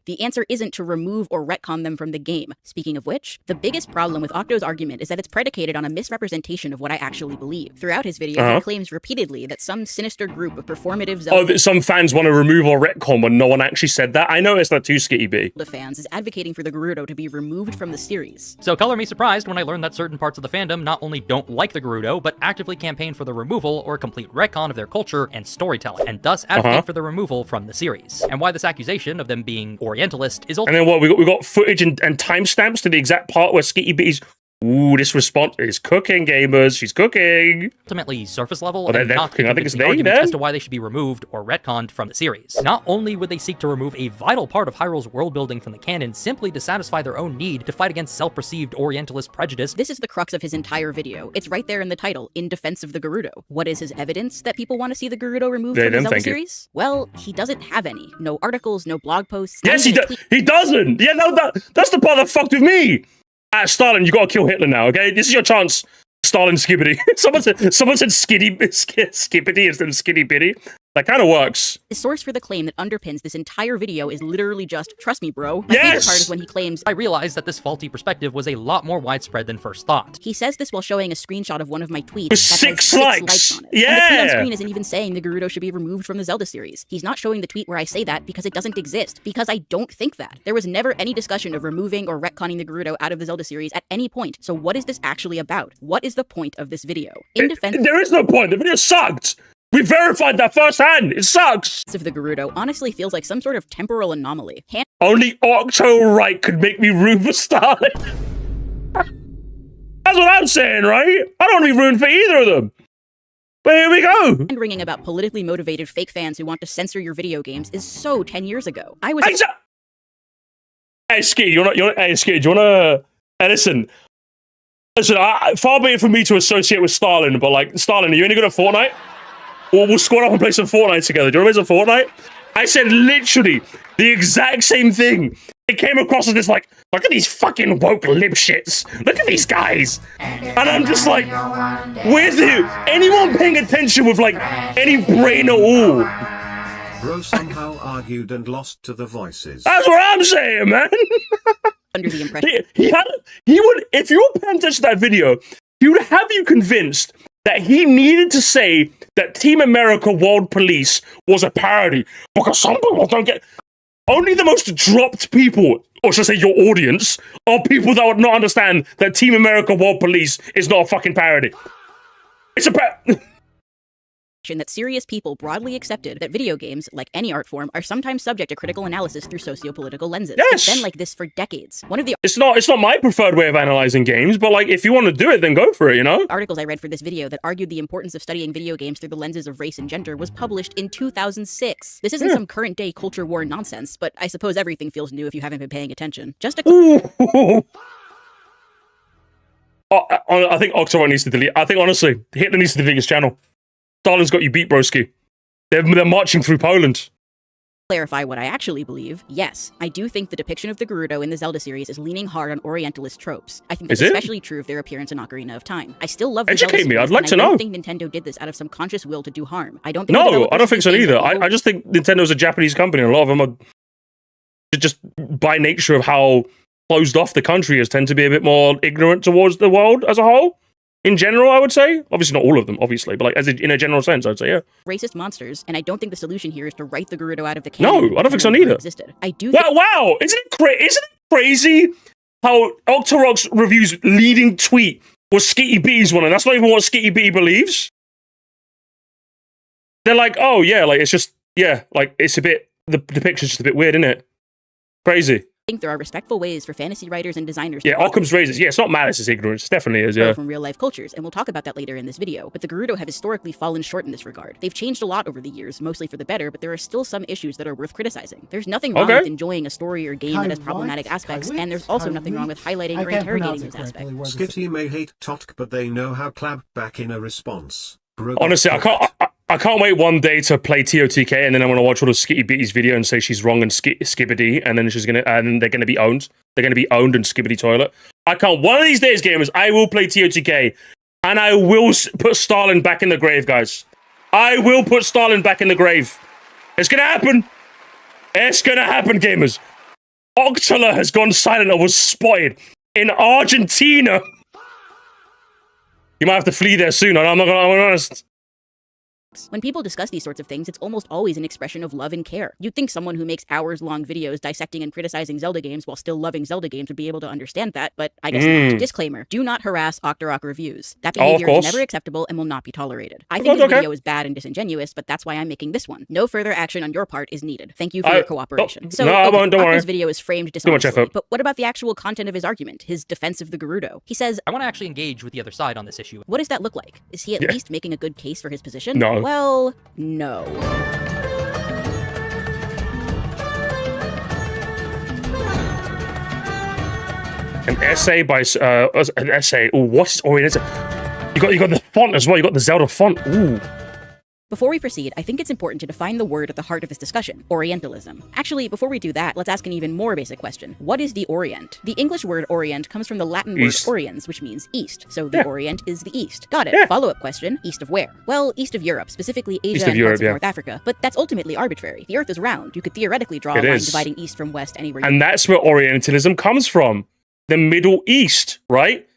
The answer isn't to remove or retcon them from the game. Speaking of which, the biggest problem with Octo's argument is that it's predicated on a misrepresentation of what I actually believe. Throughout his video, he claims repeatedly that some sinister group of performative Zelda that some fans want to remove or retcon when no one actually said that. I noticed that too, Skitty B. fans is advocating for the Gerudo to be removed from the series. So color me surprised when I learned that certain parts of the fandom not only don't like the Gerudo, but actively campaign for the removal or complete retcon of their culture and storytelling, and thus advocate for the removal from the series. And why this accusation of them being Orientalist is ultimately— And then what, we got footage and timestamps to the exact part where Skitty B's, ooh, this response is cooking, gamers. She's cooking. Ultimately surface level, and not cooking. I think it's argument as to why they should be removed or retconned from the series. Not only would they seek to remove a vital part of Hyrule's world building from the canon simply to satisfy their own need to fight against self-perceived Orientalist prejudice— This is the crux of his entire video. It's right there in the title, In Defense of the Gerudo. What is his evidence that people want to see the Gerudo removed from the Zelda series? Well, he doesn't have any. No articles, no blog posts. Yes, he doesn't. Yeah, no, that's the part that fucked with me. Stalin, you gotta kill Hitler now, okay? This is your chance, Stalin Skibbity. someone said Skippity instead of Skitty Bitty. That kind of works. The source for the claim that underpins this entire video is literally just, trust me, bro. My favorite part is when he claims, I realized that this faulty perspective was a lot more widespread than first thought. He says this while showing a screenshot of one of my tweets with that six has likes on it. Yeah! And the tweet on screen isn't even saying the Gerudo should be removed from the Zelda series. He's not showing the tweet where I say that because it doesn't exist. Because I don't think that. There was never any discussion of removing or retconning the Gerudo out of the Zelda series at any point. So what is this actually about? What is the point of this video? In defense— There is no point. The video sucked. We verified that firsthand. It sucks. Of the Gerudo honestly feels like some sort of temporal anomaly. Only Octo right could make me root for Stalin. That's what I'm saying, right? I don't want to be ruined for either of them. But here we go. And ringing about politically motivated fake fans who want to censor your video games is so 10 years ago. I was. Hey, Skitty, Skitty, do you wanna? Hey, listen, far be it from me to associate with Stalin, but like, Stalin, are you any good at Fortnite? We'll squad up and play some Fortnite together. Do you want to play some Fortnite? I said literally the exact same thing. It came across as this like, look at these fucking woke lipshits. Look at these guys. And I'm just like, where's anyone paying attention with like any brain at all? Bro somehow argued and lost to the voices. That's what I'm saying, man. Under the impression he would, if you were paying attention to that video, he would have you convinced that he needed to say that Team America World Police was a parody, because some people don't get. Only the most dropped people, or should I say your audience, are people that would not understand that Team America World Police is not a fucking parody. It's a that serious people broadly accepted that video games, like any art form, are sometimes subject to critical analysis through socio-political lenses. Yes. It's been like this for decades. One of the It's not my preferred way of analyzing games, but like if you want to do it, then go for it, you know? Articles I read for this video that argued the importance of studying video games through the lenses of race and gender was published in 2006. This isn't some current day culture war nonsense, but I suppose everything feels new if you haven't been paying attention. Just a I think Octo needs to delete. I think honestly, Hitler needs to delete his channel. Stalin's got you beat, broski. They're marching through Poland. Clarify what I actually believe. Yes, I do think the depiction of the Gerudo in the Zelda series is leaning hard on Orientalist tropes. I think that's especially true of their appearance in Ocarina of Time. I still love the Zelda series, I'd like to know. I don't think Nintendo did this out of some conscious will to do harm. I don't think. No, I don't think so either. I just think Nintendo's a Japanese company, and a lot of them are just by nature of how closed off the country is, tend to be a bit more ignorant towards the world as a whole. In general, I would say. Obviously not all of them, obviously, but like in a general sense, I'd say, yeah. Racist monsters, and I don't think the solution here is to write the Gerudo out of the canon. No, I don't think so neither. Existed. I do wow, isn't it crazy how Octorok's review's leading tweet was Skitty B's one, and that's not even what Skitty B believes? They're like, oh yeah, like it's just, yeah, like it's a bit, the depiction's just a bit weird, isn't it? Crazy. I think there are respectful ways for fantasy writers and designers to Occam's razors. Yeah, it's not malice, it's ignorance. It definitely is, yeah. From real life cultures, and we'll talk about that later in this video. But the Gerudo have historically fallen short in this regard. They've changed a lot over the years, mostly for the better, but there are still some issues that are worth criticizing. There's nothing wrong with enjoying a story or game that has problematic aspects, and there's also nothing wrong with highlighting or interrogating those aspects. Skitty may hate Totk, but they know how clap back in a response. Honestly, I can't wait one day to play TOTK, and then I want to watch all of Skitty Beatty's video and say she's wrong and Skibbity, and then they're gonna be owned. They're gonna be owned in Skibbity toilet. I can't. One of these days, gamers, I will play TOTK, and I will put Stalin back in the grave, guys. I will put Stalin back in the grave. It's gonna happen. It's gonna happen, gamers. Octola has gone silent and was spotted in Argentina. You might have to flee there soon. I'm not honest. When people discuss these sorts of things, it's almost always an expression of love and care. You'd think someone who makes hours-long videos dissecting and criticizing Zelda games while still loving Zelda games would be able to understand that, but I guess not. Disclaimer, do not harass Octorok reviews. That behavior is never acceptable and will not be tolerated. I think this video is bad and disingenuous, but that's why I'm making this one. No further action on your part is needed. Thank you for your cooperation. Don't worry. This video is framed dishonestly, but what about the actual content of his argument, his defense of the Gerudo? He says, I want to actually engage with the other side on this issue. What does that look like? Is he at least making a good case for his position? No. Well, no. An essay by an essay. Oh, what's oriented? You got the font as well. You got the Zelda font. Ooh. Before we proceed, I think it's important to define the word at the heart of this discussion, Orientalism. Actually, before we do that, let's ask an even more basic question. What is the Orient? The English word Orient comes from the Latin word oriens, which means east. So the Orient is the east. Got it. Follow-up question, east of where? Well, east of Europe, specifically Asia and parts of North Africa. But that's ultimately arbitrary. The Earth is round. You could theoretically draw a line dividing east from west anywhere you want. And that's where Orientalism comes from. The Middle East, right?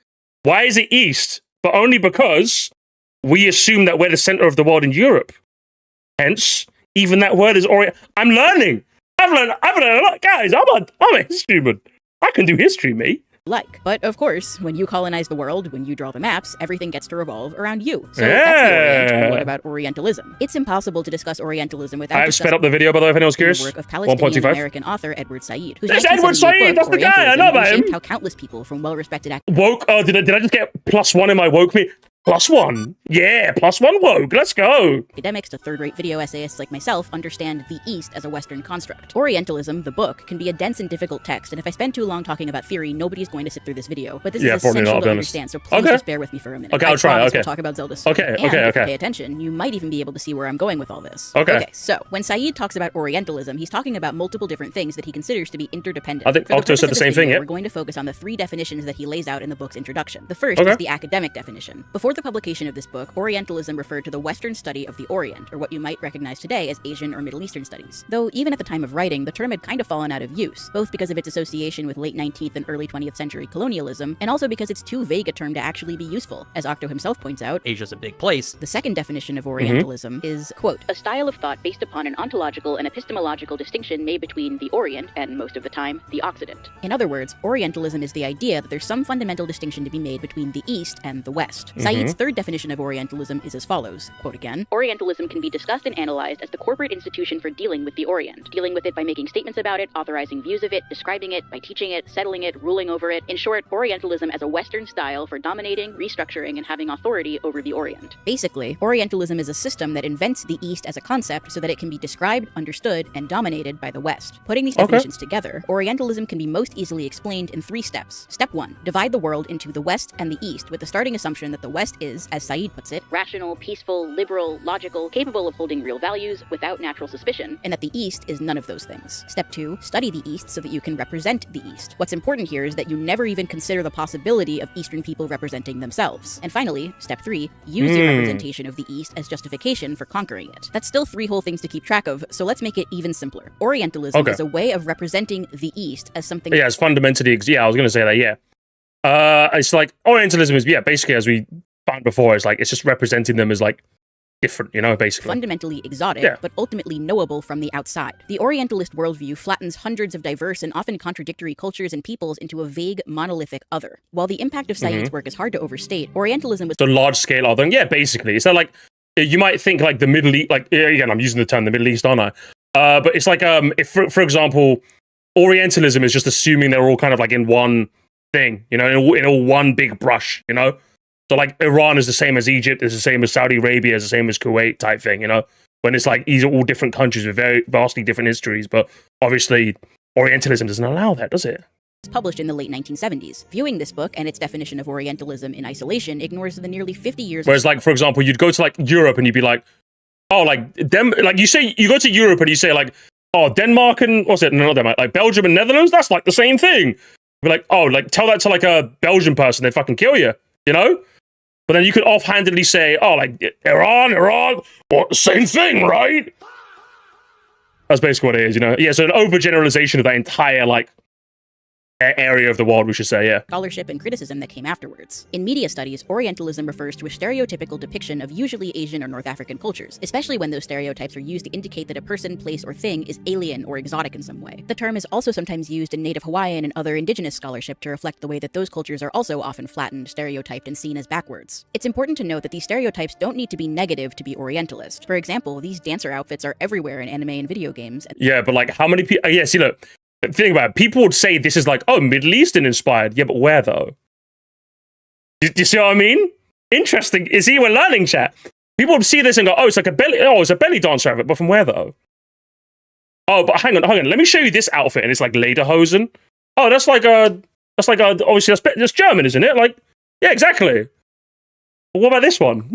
Why is it east? But only because we assume that we're the center of the world in Europe. Hence, even that word is Orient. I'm learning. I've learned a lot, guys. I'm a history man. I can do history, mate. like. But of course, when you colonize the world, when you draw the maps, everything gets to revolve around you. So that's the Orient. What about Orientalism? It's impossible to discuss Orientalism without I've sped up the video, by the way, if anyone's curious. The work of Palestinian-American author Edward Said. There's Edward Said! That's the guy! I know about him! How countless people from well-respected woke. Oh, did I just get +1 in my woke me? +1. Yeah, +1 woke. Let's go. Academics to third-rate video essayists like myself understand the East as a Western construct. Orientalism, the book, can be a dense and difficult text, and if I spend too long talking about theory, nobody's going to sit through this video. But this is essential to understand, so please just bear with me for a minute. Okay, I'll try. Okay. We'll talk about Zelda soon. Okay. If you pay attention, you might even be able to see where I'm going with all this. Okay. So when Said talks about Orientalism, he's talking about multiple different things that he considers to be interdependent. I think Octo said the same thing, yeah. We're going to focus on the 3 definitions that he lays out in the book's introduction. The first is the academic definition. Before the publication of this book, Orientalism referred to the Western study of the Orient, or what you might recognize today as Asian or Middle Eastern studies. Though even at the time of writing, the term had kind of fallen out of use, both because of its association with late 19th and early 20th century colonialism, and also because it's too vague a term to actually be useful. As Octo himself points out, Asia's a big place. The second definition of Orientalism is, quote, a style of thought based upon an ontological and epistemological distinction made between the Orient, and most of the time, the Occident. In other words, Orientalism is the idea that there's some fundamental distinction to be made between the East and the West. Said's third definition of Orientalism is as follows, quote again, Orientalism can be discussed and analyzed as the corporate institution for dealing with the Orient, dealing with it by making statements about it, authorizing views of it, describing it, by teaching it, settling it, ruling over it. In short, Orientalism as a Western style for dominating, restructuring, and having authority over the Orient. Basically, Orientalism is a system that invents the East as a concept so that it can be described, understood, and dominated by the West. Putting these definitions together, Orientalism can be most easily explained in 3 steps. Step 1, divide the world into the West and the East, with the starting assumption that the West is, as Said puts it, rational, peaceful, liberal, logical, capable of holding real values without natural suspicion, and that the East is none of those things. Step 2, study the East so that you can represent the East. What's important here is that you never even consider the possibility of Eastern people representing themselves. And finally, step 3, use your representation of the East as justification for conquering it. That's still 3 whole things to keep track of, so let's make it even simpler. Orientalism is a way of representing the East as something... Yeah, it's fundamentally... Yeah, I was going to say that, yeah. It's like, Orientalism is, basically, as we found before, it's just representing them as, different, basically. Fundamentally exotic, but ultimately knowable from the outside. The Orientalist worldview flattens hundreds of diverse and often contradictory cultures and peoples into a vague, monolithic other. While the impact of Said's work is hard to overstate, Orientalism was... The large-scale othering, yeah, basically. It's not you might think, the Middle East, again, I'm using the term the Middle East, aren't I? But it's if, for example, Orientalism is just assuming they're all kind of, in one thing, in all one big brush, So Iran is the same as Egypt, is the same as Saudi Arabia, is the same as Kuwait type thing, When it's these are all different countries with very vastly different histories, but obviously Orientalism doesn't allow that, does it? Published in the late 1970s. Viewing this book and its definition of Orientalism in isolation ignores the nearly 50 years... Whereas for example, you'd go to Europe and you'd be you say, you go to Europe and you say Denmark and, what's it, not Denmark, Belgium and Netherlands, that's the same thing. You'd be tell that to a Belgian person, they'd fucking kill you, But then you could offhandedly say, Iran, same thing, right? That's basically what it is, Yeah, so an overgeneralization of that entire, area of the world, we should say, yeah. Scholarship and criticism that came afterwards. In media studies, Orientalism refers to a stereotypical depiction of usually Asian or North African cultures, especially when those stereotypes are used to indicate that a person, place, or thing is alien or exotic in some way. The term is also sometimes used in Native Hawaiian and other indigenous scholarship to reflect the way that those cultures are also often flattened, stereotyped, and seen as backwards. It's important to note that these stereotypes don't need to be negative to be Orientalist. For example, these dancer outfits are everywhere in anime and video games. Yeah, but how many people... Yeah, see, look, think about it. People would say this is Middle Eastern inspired. Yeah, but where though? Do you see what I mean? Interesting. You see, we're learning, chat. People would see this and go, it's a belly dancer outfit, but from where though? Oh, but hang on. Let me show you this outfit, and it's lederhosen. Oh, that's obviously that's German, isn't it? Yeah, exactly. But what about this one?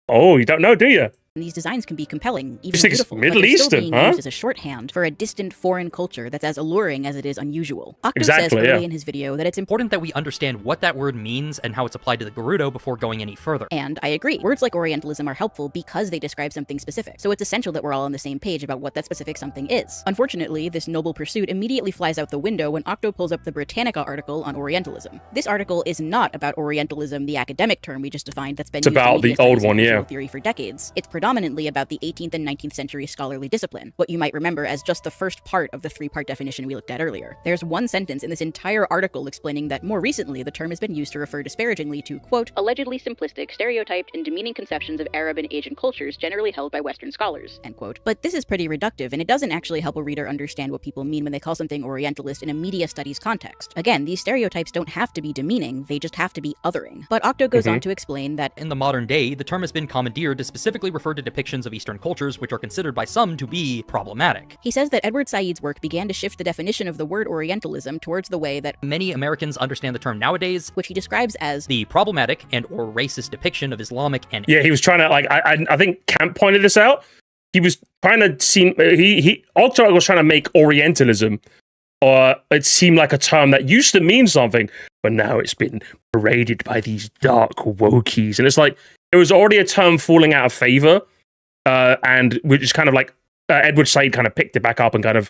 Oh, you don't know, do you? These designs can be compelling, even beautiful, Middle Eastern, being used as a shorthand for a distant foreign culture that's as alluring as it is unusual. Octo says early in his video that it's important that we understand what that word means and how it's applied to the Gerudo before going any further. And I agree. Words like Orientalism are helpful because they describe something specific, so it's essential that we're all on the same page about what that specific something is. Unfortunately, this noble pursuit immediately flies out the window when Octo pulls up the Britannica article on Orientalism. This article is not about Orientalism, the academic term we just defined that's been used in about the old one, theory for decades. It's predominantly about the 18th and 19th century scholarly discipline, what you might remember as just the first part of the three-part definition we looked at earlier. There's one sentence in this entire article explaining that more recently the term has been used to refer disparagingly to, quote, allegedly simplistic, stereotyped, and demeaning conceptions of Arab and Asian cultures generally held by Western scholars, end quote. But this is pretty reductive, and it doesn't actually help a reader understand what people mean when they call something Orientalist in a media studies context. Again, these stereotypes don't have to be demeaning, they just have to be othering. But Octo goes on to explain that in the modern day, the term has been commandeered to specifically refer to depictions of Eastern cultures which are considered by some to be problematic. He says that Edward Said's work began to shift the definition of the word Orientalism towards the way that many Americans understand the term nowadays, which he describes as the problematic and or racist depiction of Islamic and... Yeah, he was trying to, like, I think Camp pointed this out. He was trying to seem, Octo was trying to make Orientalism, or it seemed like a term that used to mean something, but now it's been paraded by these dark wokies. And it's like, it was already a term falling out of favor, and which is kind of like, Edward Said kind of picked it back up and kind of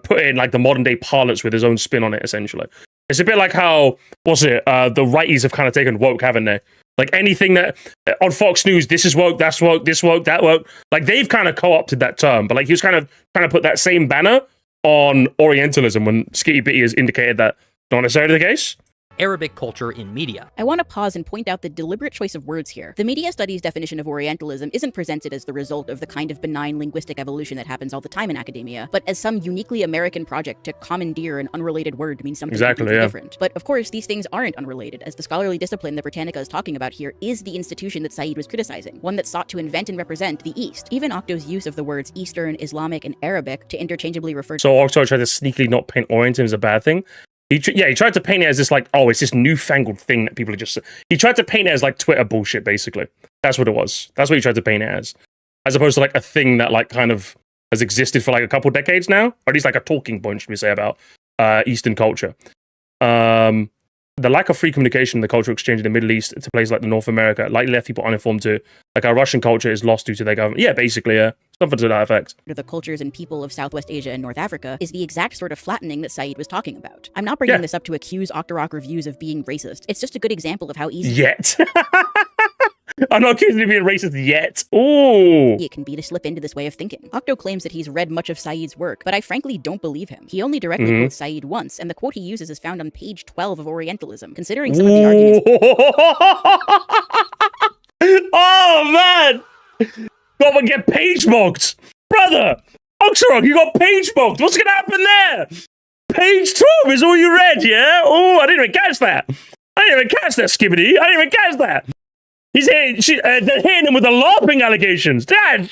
put it in like the modern day parlance with his own spin on it, essentially. It's a bit like how, the righties have kind of taken woke, haven't they? Like anything that on Fox News, this is woke, that's woke, this woke, that woke. Like they've kind of co-opted that term, but like he was kind of trying to put that same banner on Orientalism when Skitty Bitty has indicated that not necessarily the case. Arabic culture in media. I want to pause and point out the deliberate choice of words here. The media studies definition of Orientalism isn't presented as the result of the kind of benign linguistic evolution that happens all the time in academia, but as some uniquely American project to commandeer an unrelated word to mean something completely different. But of course, these things aren't unrelated, as the scholarly discipline that Britannica is talking about here is the institution that Said was criticizing, one that sought to invent and represent the East. Even Octo's use of the words Eastern, Islamic, and Arabic to interchangeably refer to... So Octo tried to sneakily not paint Orientalism as a bad thing. He tried to paint it as this like, oh, it's this newfangled thing that people are just... He tried to paint it as like Twitter bullshit, basically. That's what it was. That's what he tried to paint it as opposed to like a thing that like kind of has existed for like a couple decades now, or at least like a talking point, should we say, about Eastern culture. The lack of free communication in the cultural exchange in the Middle East to places like the North America, like left people uninformed too. Like our Russian culture is lost due to their government. Yeah, basically, yeah. Something to that effect. The cultures and people of Southwest Asia and North Africa is the exact sort of flattening that Said was talking about. I'm not bringing this up to accuse Octorok reviews of being racist. It's just a good example of how easy... Yet. I'm not accusing of being racist yet. Ooh. It can be to slip into this way of thinking. Octo claims that he's read much of Said's work, but I frankly don't believe him. He only directly quotes Said once, and the quote he uses is found on page 12 of Orientalism, considering some of the arguments... Oh, man! Got to get page mocked! Brother! Octorok, you got page mocked! What's gonna happen there? Page 12 is all you read, yeah? Oh, I didn't even catch that! Skibbity! I didn't even catch that! They're hitting him with the LARPing allegations. Damn!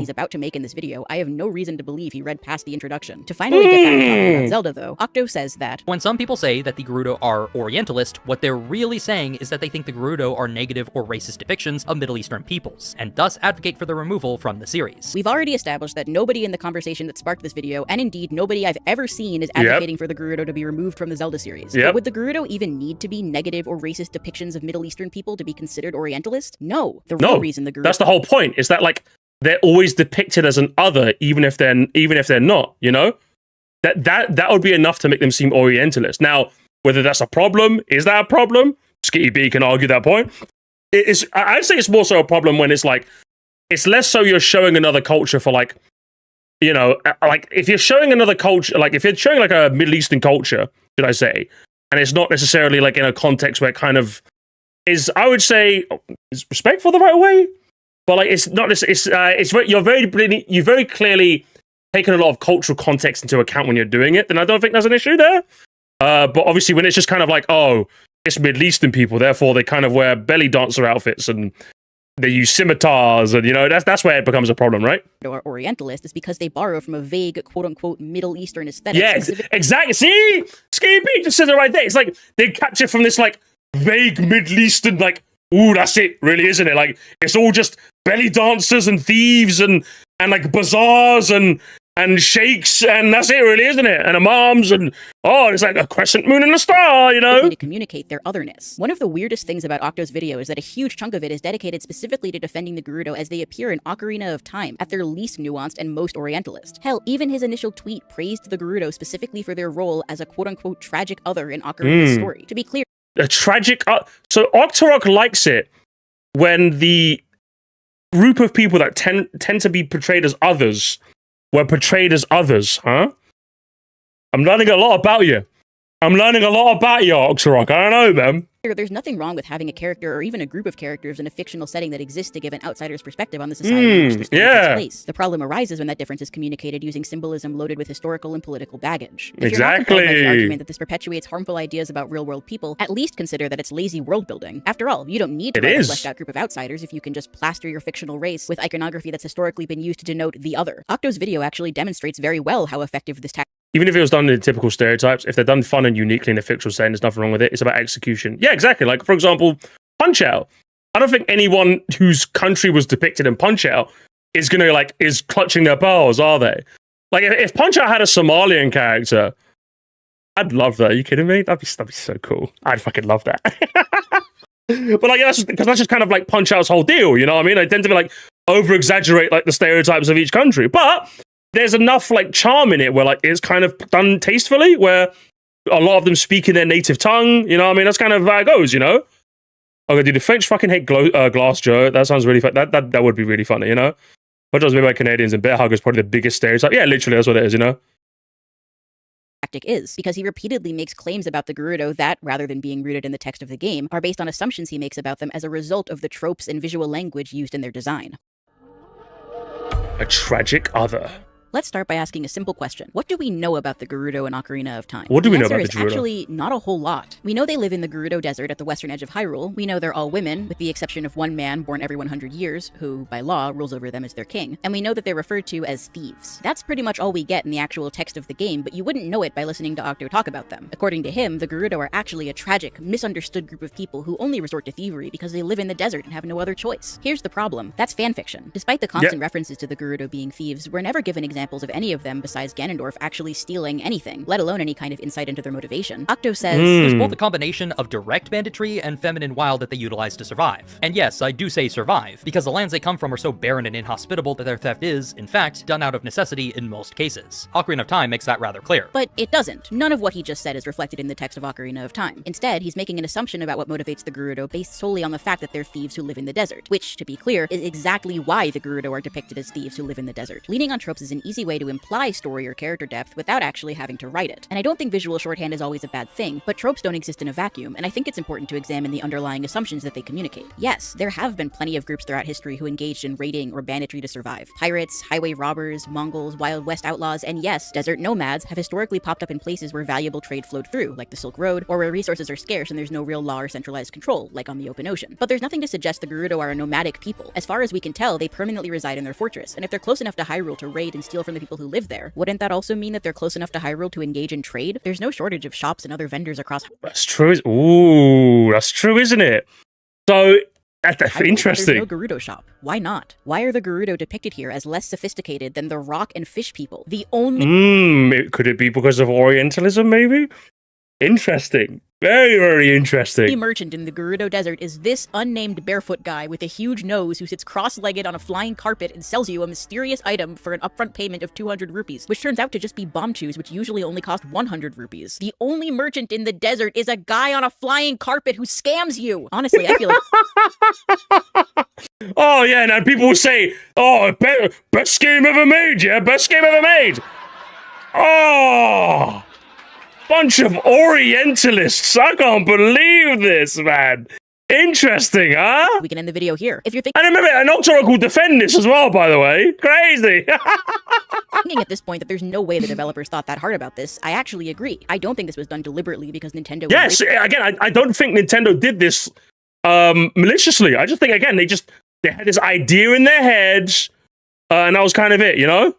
He's about to make in this video. I have no reason to believe he read past the introduction. To finally get back to talking about Zelda, though, Octo says that when some people say that the Gerudo are Orientalist, what they're really saying is that they think the Gerudo are negative or racist depictions of Middle Eastern peoples, and thus advocate for their removal from the series. We've already established that nobody in the conversation that sparked this video, and indeed nobody I've ever seen, is advocating for the Gerudo to be removed from the Zelda series. But would the Gerudo even need to be negative or racist depictions of Middle Eastern people to be considered Orientalist? No. The real reason the Gerudo... That's the whole point, is that like they're always depicted as an other, even if they're not, you know? That would be enough to make them seem Orientalist. Now, whether that's a problem, is that a problem? Skitty B can argue that point. I'd say it's more so a problem when it's like, it's less so you're showing another culture for like, you know, like if you're showing another culture, like if you're showing like a Middle Eastern culture, should I say, and it's not necessarily like in a context where it kind of is, I would say, is respectful the right way? But like, it's not. You're very clearly taking a lot of cultural context into account when you're doing it. Then I don't think there's an issue there. But obviously, when it's just kind of like, oh, it's Middle Eastern people, therefore they kind of wear belly dancer outfits and they use scimitars, and you know that's where it becomes a problem, right? Or Orientalist is because they borrow from a vague quote-unquote Middle Eastern aesthetic. Yeah, exactly. See, Skitty B just says it right there. It's like they capture from this like vague Middle Eastern like. Ooh, that's it, really, isn't it? Like, it's all just belly dancers and thieves and like bazaars and sheikhs, and that's it, really, isn't it? And imams, and it's like a crescent moon and a star, you know? To communicate their otherness. One of the weirdest things about Octo's video is that a huge chunk of it is dedicated specifically to defending the Gerudo as they appear in Ocarina of Time, at their least nuanced and most Orientalist. Hell, even his initial tweet praised the Gerudo specifically for their role as a quote-unquote tragic other in Ocarina's story. To be clear, a tragic... so Octorok likes it when the group of people that tend to be portrayed as others were portrayed as others, huh? I'm learning a lot about you. I'm learning a lot about you, Octo. I don't know, man. There's nothing wrong with having a character or even a group of characters in a fictional setting that exists to give an outsider's perspective on the society in which the story takes place. The problem arises when that difference is communicated using symbolism loaded with historical and political baggage. If you're not compelled by the argument that this perpetuates harmful ideas about real-world people, at least consider that it's lazy world-building. After all, you don't need to write a fleshed-out group of outsiders if you can just plaster your fictional race with iconography that's historically been used to denote the other. Octo's video actually demonstrates very well how effective this tactic. Even if it was done in typical stereotypes, if they're done fun and uniquely in a fictional setting, there's nothing wrong with it. It's about execution. Yeah, exactly. Like, for example, Punch-Out. I don't think anyone whose country was depicted in Punch-Out is gonna, like, is clutching their pearls, are they? Like, if Punch-Out had a Somalian character, I'd love that. Are you kidding me? That'd be so cool. I'd fucking love that. But, like, that's just kind of, like, Punch-Out's whole deal, you know what I mean? They tend to, like, over-exaggerate, like, the stereotypes of each country. But there's enough, like, charm in it where, like, it's kind of done tastefully, where a lot of them speak in their native tongue, you know what I mean? That's kind of how it goes, you know? Okay, dude, the French fucking hate Glass Joe. That sounds really fun. That would be really funny, you know? What was made by Canadians, and Bear Hug is probably the biggest stereotype. Yeah, literally, that's what it is, you know? Is because he repeatedly makes claims about the Gerudo that, rather than being rooted in the text of the game, are based on assumptions he makes about them as a result of the tropes and visual language used in their design. A tragic other. Let's start by asking a simple question. What do we know about the Gerudo in Ocarina of Time? What do we know about the Gerudo? The answer is actually not a whole lot. We know they live in the Gerudo Desert at the western edge of Hyrule. We know they're all women, with the exception of one man born every 100 years, who, by law, rules over them as their king. And we know that they're referred to as thieves. That's pretty much all we get in the actual text of the game, but you wouldn't know it by listening to Octo talk about them. According to him, the Gerudo are actually a tragic, misunderstood group of people who only resort to thievery because they live in the desert and have no other choice. Here's the problem. That's fanfiction. Despite the constant references to the Gerudo being thieves, we're never given examples of any of them besides Ganondorf actually stealing anything, let alone any kind of insight into their motivation. Octo says, there's both a combination of direct banditry and feminine wild that they utilize to survive. And yes, I do say survive, because the lands they come from are so barren and inhospitable that their theft is, in fact, done out of necessity in most cases. Ocarina of Time makes that rather clear. But it doesn't. None of what he just said is reflected in the text of Ocarina of Time. Instead, he's making an assumption about what motivates the Gerudo based solely on the fact that they're thieves who live in the desert, which, to be clear, is exactly why the Gerudo are depicted as thieves who live in the desert. Leaning on tropes is an easy way to imply story or character depth without actually having to write it. And I don't think visual shorthand is always a bad thing, but tropes don't exist in a vacuum, and I think it's important to examine the underlying assumptions that they communicate. Yes, there have been plenty of groups throughout history who engaged in raiding or banditry to survive. Pirates, highway robbers, Mongols, Wild West outlaws, and yes, desert nomads have historically popped up in places where valuable trade flowed through, like the Silk Road, or where resources are scarce and there's no real law or centralized control, like on the open ocean. But there's nothing to suggest the Gerudo are a nomadic people. As far as we can tell, they permanently reside in their fortress, and if they're close enough to Hyrule to raid and steal from the people who live there, wouldn't that also mean that they're close enough to Hyrule to engage in trade? There's no shortage of shops and other vendors across. That's true. Ooh, that's true, isn't it? So, that's interesting. There's no Gerudo shop. Why not? Why are the Gerudo depicted here as less sophisticated than the rock and fish people? The only. Could it be because of Orientalism, maybe? Interesting. Very, very interesting. The merchant in the Gerudo Desert is this unnamed barefoot guy with a huge nose who sits cross-legged on a flying carpet and sells you a mysterious item for an upfront payment of 200 rupees, which turns out to just be bomb chews, which usually only cost 100 rupees. The only merchant in the desert is a guy on a flying carpet who scams you. Honestly, I feel like... Oh, yeah, now people will say, oh, best game ever made, yeah? Best game ever made. Oh... Bunch of Orientalists. I can't believe this, man. Interesting, huh? We can end the video here. If you're thinking... And remember, an Octo will defend this as well, by the way. Crazy. Thinking at this point that there's no way the developers thought that hard about this, I actually agree. I don't think this was done deliberately because Nintendo... Yes, again, I don't think Nintendo did this maliciously. I just think, again, they had this idea in their heads, and that was kind of it, you know?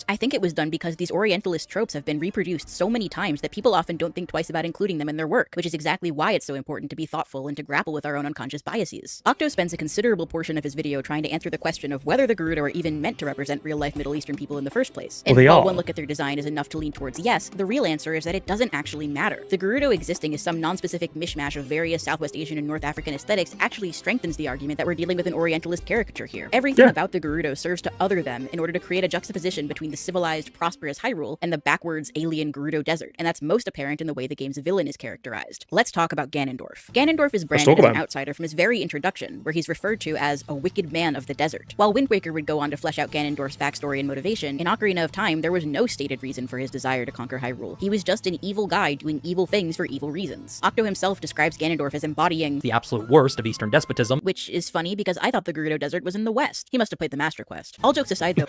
I think it was done because these Orientalist tropes have been reproduced so many times that people often don't think twice about including them in their work, which is exactly why it's so important to be thoughtful and to grapple with our own unconscious biases. Octo spends a considerable portion of his video trying to answer the question of whether the Gerudo are even meant to represent real-life Middle Eastern people in the first place. And while one look at their design is enough to lean towards yes, the real answer is that it doesn't actually matter. The Gerudo existing as some non-specific mishmash of various Southwest Asian and North African aesthetics actually strengthens the argument that we're dealing with an Orientalist caricature here. Everything about the Gerudo serves to other them in order to create a juxtaposition juxtaposition between the civilized, prosperous Hyrule and the backwards, alien Gerudo Desert, and that's most apparent in the way the game's villain is characterized. Let's talk about Ganondorf. Ganondorf is branded as an outsider from his very introduction, where he's referred to as a wicked man of the desert. While Wind Waker would go on to flesh out Ganondorf's backstory and motivation, in Ocarina of Time there was no stated reason for his desire to conquer Hyrule. He was just an evil guy doing evil things for evil reasons. Octo himself describes Ganondorf as embodying the absolute worst of Eastern despotism, which is funny because I thought the Gerudo Desert was in the West. He must have played the Master Quest. All jokes aside though,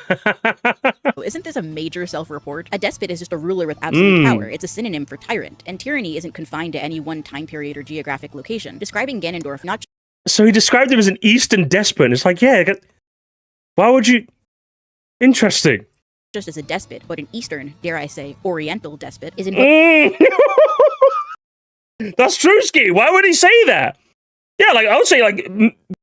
isn't this a major self-report? A despot is just a ruler with absolute power. It's a synonym for tyrant, and tyranny isn't confined to any one time period or geographic location. Describing Ganondorf not So he described him as an Eastern despot, and it's like, yeah, why would you... Interesting. just as a despot, but an Eastern, dare I say, Oriental despot is That's true, Skitty. Why would he say that? Yeah, like, I would say, like,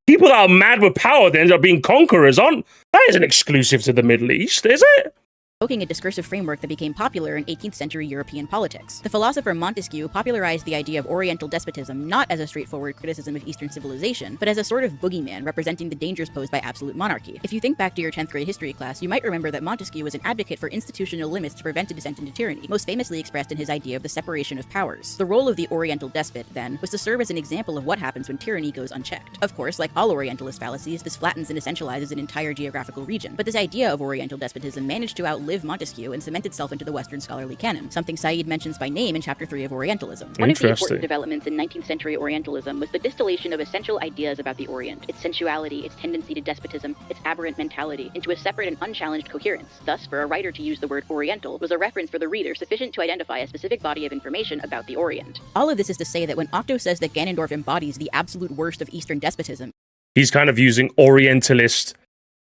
people that are mad with power that end up being conquerors aren't... That isn't exclusive to the Middle East, is it? invoking a discursive framework that became popular in 18th century European politics. The philosopher Montesquieu popularized the idea of Oriental despotism not as a straightforward criticism of Eastern civilization, but as a sort of boogeyman representing the dangers posed by absolute monarchy. If you think back to your 10th grade history class, you might remember that Montesquieu was an advocate for institutional limits to prevent a descent into tyranny, most famously expressed in his idea of the separation of powers. The role of the Oriental despot, then, was to serve as an example of what happens when tyranny goes unchecked. Of course, like all Orientalist fallacies, this flattens and essentializes an entire geographical region, but this idea of Oriental despotism managed to outlive Montesquieu and cement itself into the Western scholarly canon, something Said mentions by name in Chapter 3 of Orientalism. One of the important developments in 19th century Orientalism was the distillation of essential ideas about the Orient, its sensuality, its tendency to despotism, its aberrant mentality, into a separate and unchallenged coherence. Thus, for a writer to use the word Oriental was a reference for the reader sufficient to identify a specific body of information about the Orient. All of this is to say that when Octo says that Ganondorf embodies the absolute worst of Eastern despotism, he's kind of using Orientalist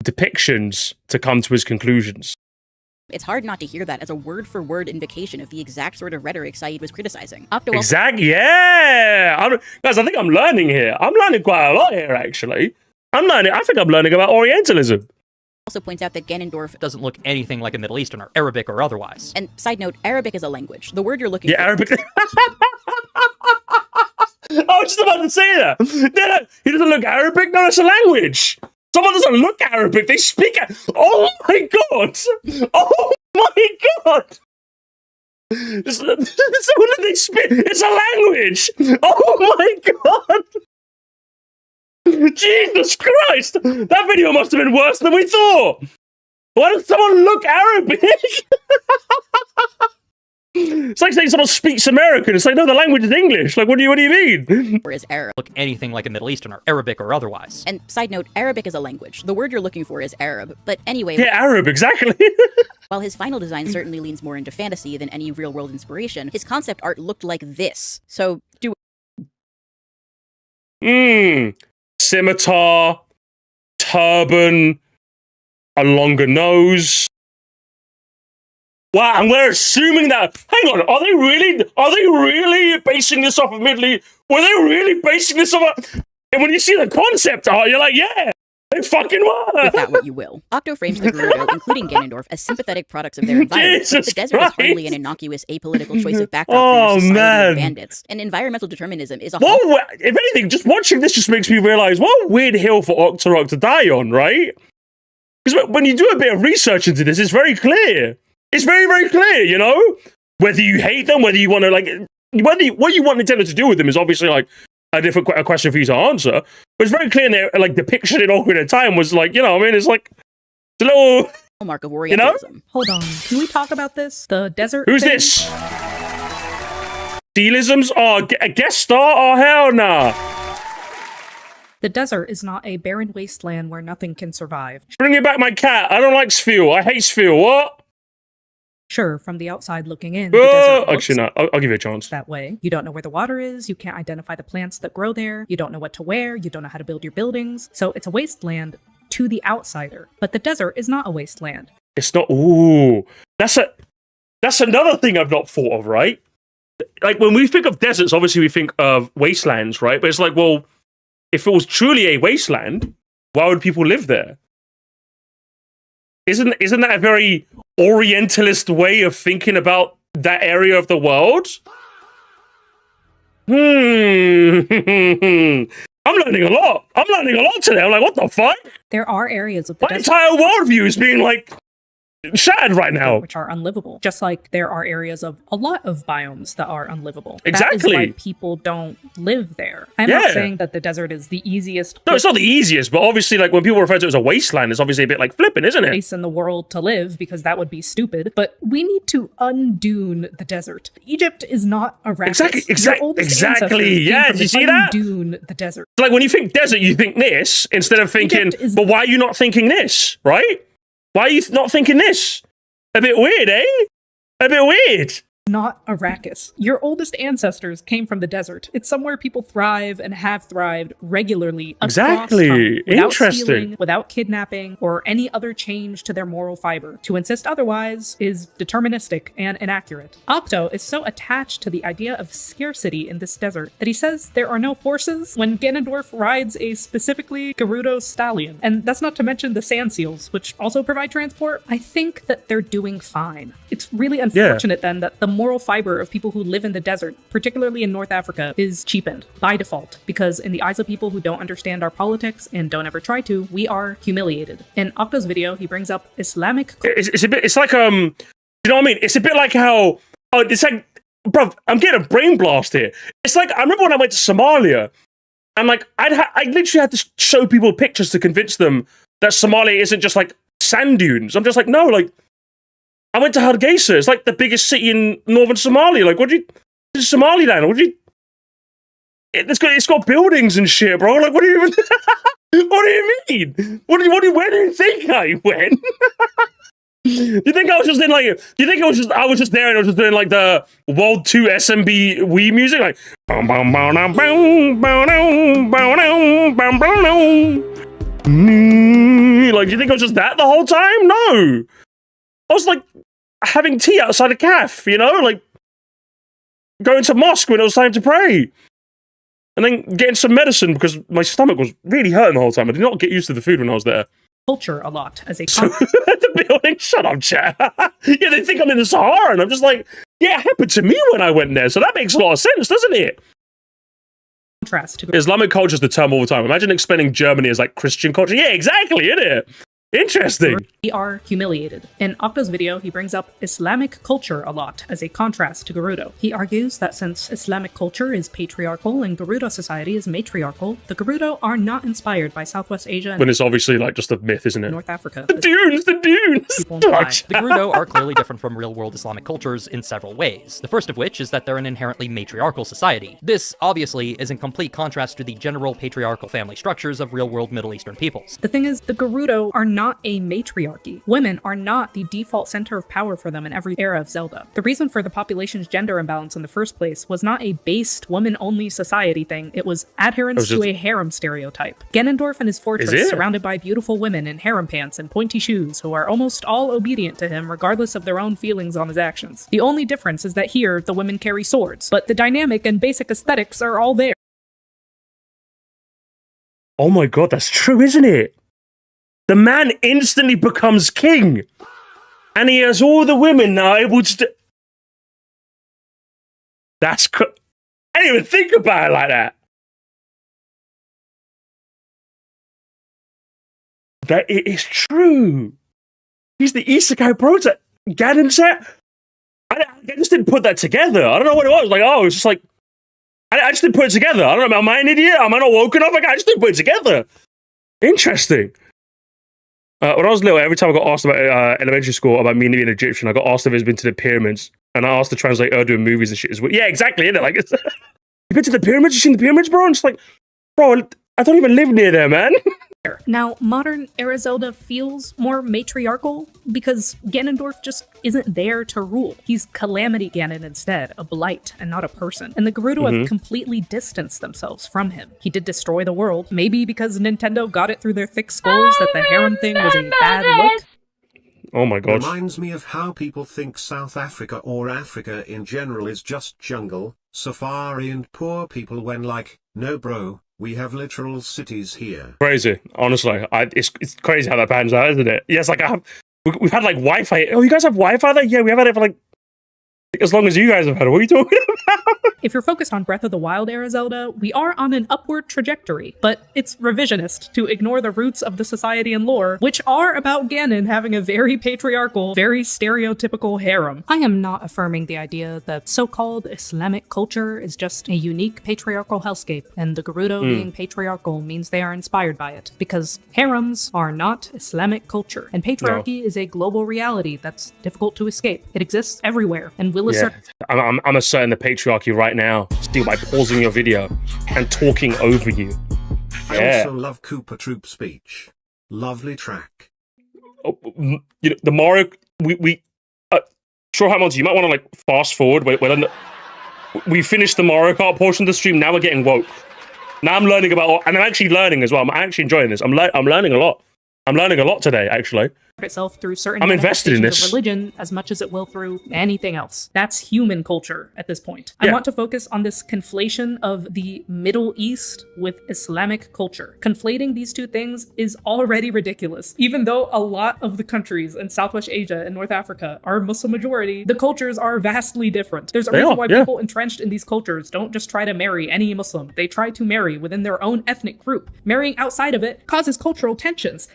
depictions to come to his conclusions. It's hard not to hear that as a word-for-word invocation of the exact sort of rhetoric Said was criticizing. Yeah! Guys, I think I'm learning here. I'm learning quite a lot here, actually. I think I'm learning about Orientalism. Also points out that Ganondorf doesn't look anything like a Middle Easterner, Arabic or otherwise. And side note, Arabic is a language. The word you're looking for... Yeah, Arabic... I was just about to say that. No, he doesn't look Arabic. No, it's a language. Someone doesn't look Arabic. They speak... Oh my god! Oh my god! What do they speak? It's a language! Oh my god! Jesus Christ! That video must have been worse than we thought! Why does someone look Arabic? It's like saying someone speaks American. It's like, no, the language is English. Like, what do you mean? Or is Arab. Look anything like a Middle Easterner, Arabic or otherwise. And side note, Arabic is a language. The word you're looking for is Arab. But anyway... Yeah, Arab, exactly. While his final design certainly leans more into fantasy than any real-world inspiration, his concept art looked like this. So, Scimitar, turban, a longer nose. Wow, and we're assuming that... Hang on, are they really basing this off of Middle East? Were they really basing this off of... And when you see the concept art, you're like, yeah, they fucking were. With that what you will. Octo frames the Gerudo, including Ganondorf, as sympathetic products of their environment. Jesus the desert Christ. is hardly an innocuous, apolitical choice of backdrop for your society of bandits. And environmental determinism is a... If anything, just watching this just makes me realize what a weird hill for Octorok to die on, right? Because when you do a bit of research into this, it's very clear. It's very, very clear, you know? Whether you hate them, whether you want to, like... what you want Nintendo to do with them is obviously, like, a question for you to answer. But it's very clear in their, like, depiction in Ocarina of Time was, like, you know, I mean, it's like... It's a little... Mark of Orientalism. You know? Hold on. Can we talk about this? The desert Who's thing? this? Steelisms? Oh, a guest star? Oh, hell nah. The desert is not a barren wasteland where nothing can survive. Bring back my cat. I don't like Sphere. I hate Sphere. What? Sure, from the outside looking in, the desert looks actually, no. I'll give you a chance. that way. You don't know where the water is, you can't identify the plants that grow there, you don't know what to wear, you don't know how to build your buildings. So it's a wasteland to the outsider. But the desert is not a wasteland. It's not... Ooh. That's another thing I've not thought of, right? Like, when we think of deserts, obviously we think of wastelands, right? But it's like, well, if it was truly a wasteland, why would people live there? Isn't that a very Orientalist way of thinking about that area of the world? I'm learning a lot. today. I'm like, what the fuck? There are areas of the My desert. entire worldview is being like, shattered right now. Which are unlivable. Just like there are areas of a lot of biomes that are unlivable. Exactly. That is why people don't live there. I'm not saying that the desert is the easiest. No, it's not the easiest, but obviously, like, when people refer to it as a wasteland, it's obviously a bit like flipping, isn't it? Place in the world to live, because that would be stupid. But we need to undune the desert. Egypt is not Arrakis. Exactly. Yeah, did you see that? Undune the desert. Like, when you think desert, you think this, instead of thinking, but why are you not thinking this, right? Why are you not thinking this? A bit weird, eh? A bit weird. Not Arrakis. Your oldest ancestors came from the desert. It's somewhere people thrive and have thrived regularly. Exactly. Without Interesting. Stealing, without kidnapping, or any other change to their moral fiber. To insist otherwise is deterministic and inaccurate. Octo is so attached to the idea of scarcity in this desert that he says there are no horses when Ganondorf rides a specifically Gerudo stallion. And that's not to mention the sand seals, which also provide transport. I think that they're doing fine. It's really unfortunate then that the moral fiber of people who live in the desert, particularly in North Africa, is cheapened by default, because in the eyes of people who don't understand our politics and don't ever try to, we are humiliated. In Octo's video, he brings up Islamic. It's like you know what I mean? It's a bit like how it's like, bro, I'm getting a brain blast here. It's like I remember when I went to Somalia, and like I literally had to show people pictures to convince them that Somalia isn't just like sand dunes. I'm just like, no, like. I went to Hargeisa. It's like the biggest city in northern Somalia. Like, it's Somaliland. It's got buildings and shit, bro. Like, what do you even, what do you mean? Where do you think I went? Do you think I was just in like, I was just there and I was just doing like the World 2 SMB Wii music? Like, like, do you think I was just that the whole time? No. I was like having tea outside a cafe, you know, like going to mosque when it was time to pray, and then getting some medicine because my stomach was really hurting the whole time. I did not get used to the food when I was there. Culture a lot as a the building. Shut up, chat. Yeah, they think I'm in the Sahara, and I'm just like, yeah, it happened to me when I went there, so that makes a lot of sense, doesn't it? Contrast to Islamic culture is the term all the time. Imagine explaining Germany as like Christian culture. Yeah, exactly, isn't it? Interesting. We are humiliated. In Octo's video, he brings up Islamic culture a lot as a contrast to Gerudo. He argues that since Islamic culture is patriarchal and Gerudo society is matriarchal, the Gerudo are not inspired by Southwest Asia and when it's obviously like just a myth, isn't it? North Africa. The dunes! The Gerudo are clearly different from real-world Islamic cultures in several ways. The first of which is that they're an inherently matriarchal society. This, obviously, is in complete contrast to the general patriarchal family structures of real-world Middle Eastern peoples. The thing is, the Gerudo are not a matriarchy. Women are not the default center of power for them in every era of Zelda. The reason for the population's gender imbalance in the first place was not a based woman-only society thing, it was adherence to a harem stereotype. Ganondorf and his fortress, surrounded by beautiful women in harem pants and pointy shoes who are almost all obedient to him regardless of their own feelings on his actions. The only difference is that here, the women carry swords, but the dynamic and basic aesthetics are all there. Oh my god, that's true, isn't it? The man instantly becomes king. And he has all the women now able to... That's... I didn't even think about it like that. That it is true. He's the isekai prototype. Ganon said... I just didn't put that together. I don't know what it was. Like, oh, it's just like... I just didn't put it together. I don't know. Am I an idiot? Am I not woken up? Like, I just didn't put it together. Interesting. When I was little, every time I got asked about elementary school about me being an Egyptian, I got asked if I've been to the pyramids, and I asked to translate Urdu in movies and shit as well. Yeah, exactly, innit? Like, you been to the pyramids? You seen the pyramids, bro? And it's like, bro, I don't even live near there, man. Now, modern era Zelda feels more matriarchal because Ganondorf just isn't there to rule. He's Calamity Ganon instead, a blight and not a person. And the Gerudo have completely distanced themselves from him. He did destroy the world, maybe because Nintendo got it through their thick skulls that the harem thing was a bad look. Oh my god. Reminds me of how people think South Africa or Africa in general is just jungle, safari and poor people when like, no bro, we have literal cities here. Crazy, honestly. It's crazy how that pans out, isn't it? Yes, like we've had like Wi-Fi. Oh, you guys have Wi-Fi there? Yeah, we have had it for like as long as you guys have had it. What are you talking about? If you're focused on Breath of the Wild era Zelda, we are on an upward trajectory, but it's revisionist to ignore the roots of the society and lore, which are about Ganon having a very patriarchal, very stereotypical harem. I am not affirming the idea that so-called Islamic culture is just a unique patriarchal hellscape, and the Gerudo being patriarchal means they are inspired by it, because harems are not Islamic culture, and patriarchy is a global reality that's difficult to escape. It exists everywhere, and will assert— I'm asserting the patriarchy right now, still by pausing your video and talking over you. I also love Koopa Troop speech. Lovely track. Oh, you know, the Mario, Sure Hamilton, you might want to like fast forward. We finished the Mario Kart portion of the stream. Now we're getting woke. Now I'm learning about, and I'm actually learning as well. I'm actually enjoying this. I'm learning a lot. I'm learning a lot today, actually. Itself through certain I'm invested in this of religion as much as it will through anything else. That's human culture at this point. I want to focus on this conflation of the Middle East with Islamic culture. Conflating these two things is already ridiculous. Even though a lot of the countries in Southwest Asia and North Africa are Muslim majority, the cultures are vastly different. There's a reason why people entrenched in these cultures don't just try to marry any Muslim. They try to marry within their own ethnic group. Marrying outside of it causes cultural tensions.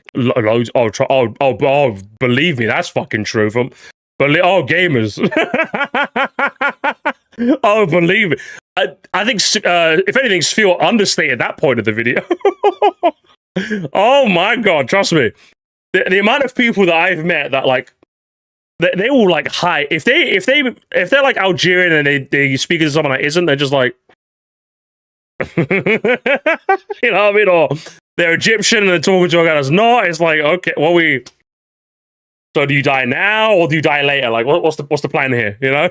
Oh, believe me, that's fucking true. Gamers. Oh, believe it. I think, if anything, Sphere understated that point of the video. Oh my god, trust me. The amount of people that I've met that like, they will like hide. If they're like Algerian and they speak to someone that isn't, they're just like, you know what I mean? Or they're Egyptian and they're talking to a guy that's not. It's like, okay, so do you die now or do you die later? Like, what's the plan here? You know?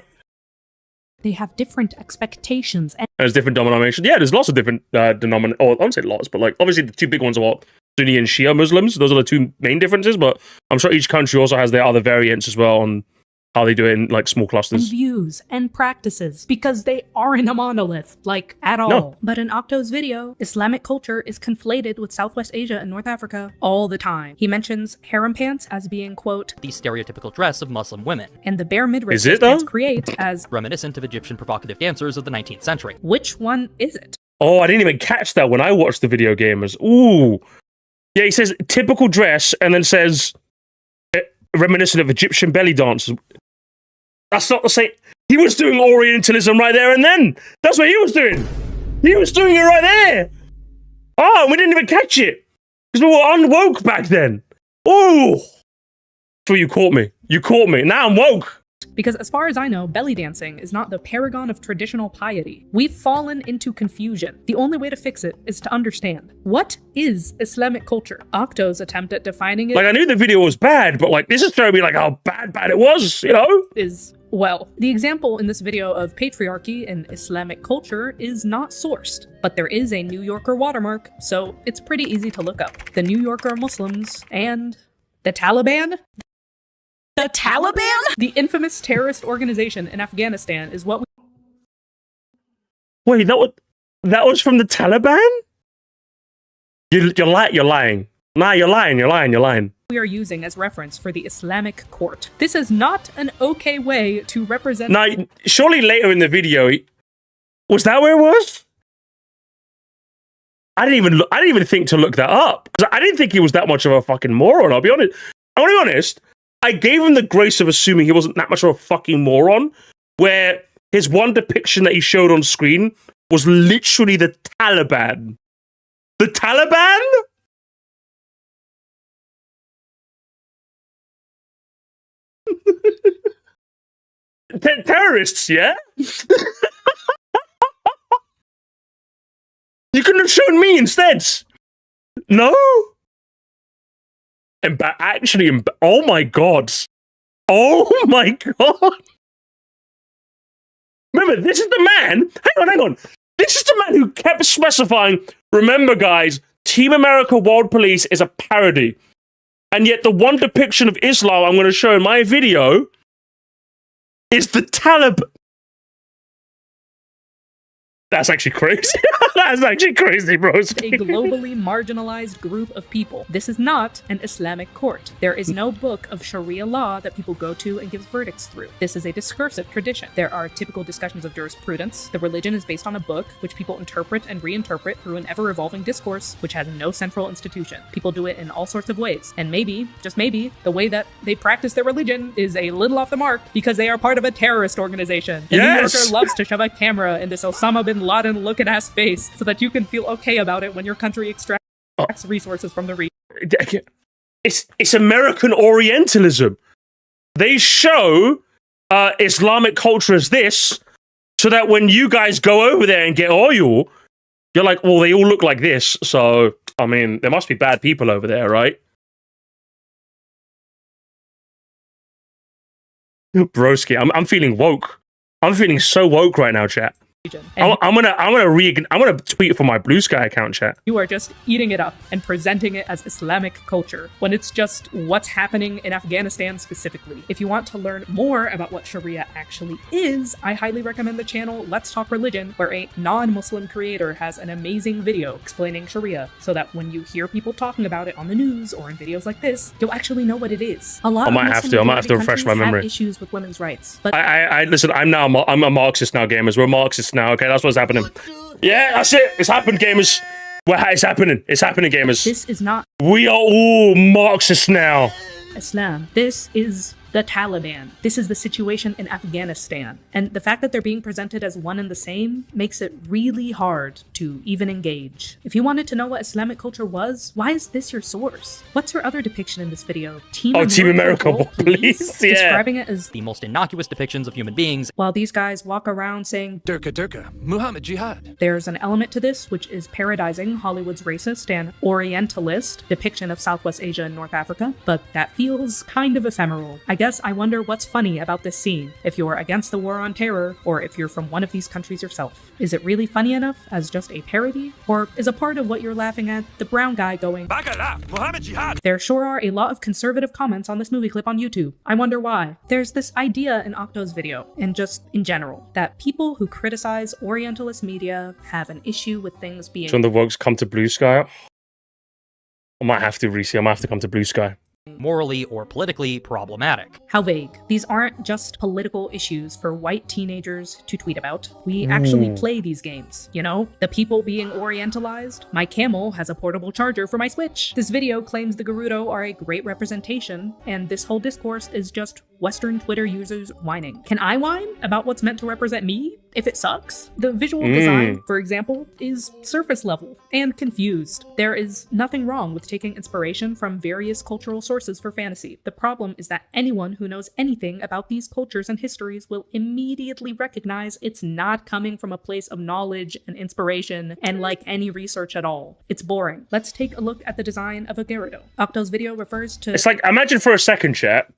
They have different expectations. And there's different denominations. Yeah, there's lots of different denominations. Or I don't say lots, but like obviously the two big ones are what? Sunni and Shia Muslims. Those are the two main differences. But I'm sure each country also has their other variants as well on how they do it in like small clusters. And views and practices, because they aren't a monolith, like at all. No. But in Octo's video, Islamic culture is conflated with Southwest Asia and North Africa all the time. He mentions harem pants as being, quote, the stereotypical dress of Muslim women. And the bare mid-range pants create as reminiscent of Egyptian provocative dancers of the 19th century. Which one is it? Oh, I didn't even catch that when I watched the video gamers. Ooh. Yeah, he says typical dress and then says reminiscent of Egyptian belly dancers. That's not the same. He was doing Orientalism right there and then. That's what he was doing. He was doing it right there. Oh, we didn't even catch it. Because we were unwoke back then. Ooh. So you caught me. You caught me. Now I'm woke. Because as far as I know, belly dancing is not the paragon of traditional piety. We've fallen into confusion. The only way to fix it is to understand. What is Islamic culture? Octo's attempt at defining it— like, I knew the video was bad, but like, this is showing me like how bad it was, you know? Is, well, the example in this video of patriarchy in Islamic culture is not sourced, but there is a New Yorker watermark, so it's pretty easy to look up. The New Yorker Muslims and the Taliban? The Taliban? The infamous terrorist organization in Afghanistan is what we— Wait, that was from the Taliban? You're lying. Nah, you're lying. We are using as reference for the Islamic court. This is not an okay way to represent— Now, surely later in the video, was that where it was? I didn't even think to look that up because I didn't think he was that much of a fucking moron. I'll be honest. I gave him the grace of assuming he wasn't that much of a fucking moron, where his one depiction that he showed on screen was literally the Taliban. The Taliban? Terrorists, yeah? You couldn't have shown me instead. No? Oh my god. Oh my god. Remember, this is the man. Hang on. This is the man who kept specifying, remember guys, Team America World Police is a parody. And yet the one depiction of Islam I'm going to show in my video is the Taliban. That's actually crazy. That's actually crazy, bro. A globally marginalized group of people. This is not an Islamic court. There is no book of Sharia law that people go to and give verdicts through. This is a discursive tradition. There are typical discussions of jurisprudence. The religion is based on a book, which people interpret and reinterpret through an ever-evolving discourse, which has no central institution. People do it in all sorts of ways. And maybe, just maybe, the way that they practice their religion is a little off the mark because they are part of a terrorist organization. The New Yorker loves to shove a camera in this Osama bin Laden looking ass face so that you can feel okay about it when your country extracts resources from the region. It's American Orientalism. They show Islamic culture as this, so that when you guys go over there and get oil, you're like, well, they all look like this. So, I mean, there must be bad people over there, right? Broski, I'm feeling woke. I'm feeling so woke right now, chat. I'm gonna tweet for my Blue Sky account, chat. You are just eating it up and presenting it as Islamic culture when it's just what's happening in Afghanistan specifically. If you want to learn more about what Sharia actually is, I highly recommend the channel Let's Talk Religion, where a non-Muslim creator has an amazing video explaining Sharia, so that when you hear people talking about it on the news or in videos like this, you'll actually know what it is. A lot I might have to refresh my memory. Have issues with women's rights, but I listen. I'm a Marxist now, gamers. We're Marxists now. Okay, that's what's happening. Yeah, that's it. It's happened, gamers. It's happening. It's happening, gamers. This is not. We are all Marxists now. Islam. This is the Taliban. This is the situation in Afghanistan. And the fact that they're being presented as one and the same makes it really hard to even engage. If you wanted to know what Islamic culture was, why is this your source? What's your other depiction in this video? Team America, please. Yeah. Describing it as the most innocuous depictions of human beings. While these guys walk around saying Durka Durka, Muhammad Jihad. There's an element to this which is parodizing Hollywood's racist and orientalist depiction of Southwest Asia and North Africa, but that feels kind of ephemeral. I guess I wonder what's funny about this scene, if you're against the war on terror, or if you're from one of these countries yourself. Is it really funny enough as just a parody? Or is a part of what you're laughing at the brown guy going, Bagala, Muhammad Jihad? There sure are a lot of conservative comments on this movie clip on YouTube. I wonder why. There's this idea in Octo's video, and just in general, that people who criticize Orientalist media have an issue with things being— So when the Wokes come to Blue Sky, I might have to come to Blue Sky. Morally or politically problematic. How vague. These aren't just political issues for white teenagers to tweet about. We actually play these games, you know? The people being orientalized. My camel has a portable charger for my Switch. This video claims the Gerudo are a great representation, and this whole discourse is just Western Twitter users whining. Can I whine about what's meant to represent me if it sucks? The visual design, for example, is surface level and confused. There is nothing wrong with taking inspiration from various cultural sources for fantasy. The problem is that anyone who knows anything about these cultures and histories will immediately recognize it's not coming from a place of knowledge and inspiration and like any research at all. It's boring. Let's take a look at the design of a Gerudo. Octo's video refers to— It's like, imagine for a second, chat,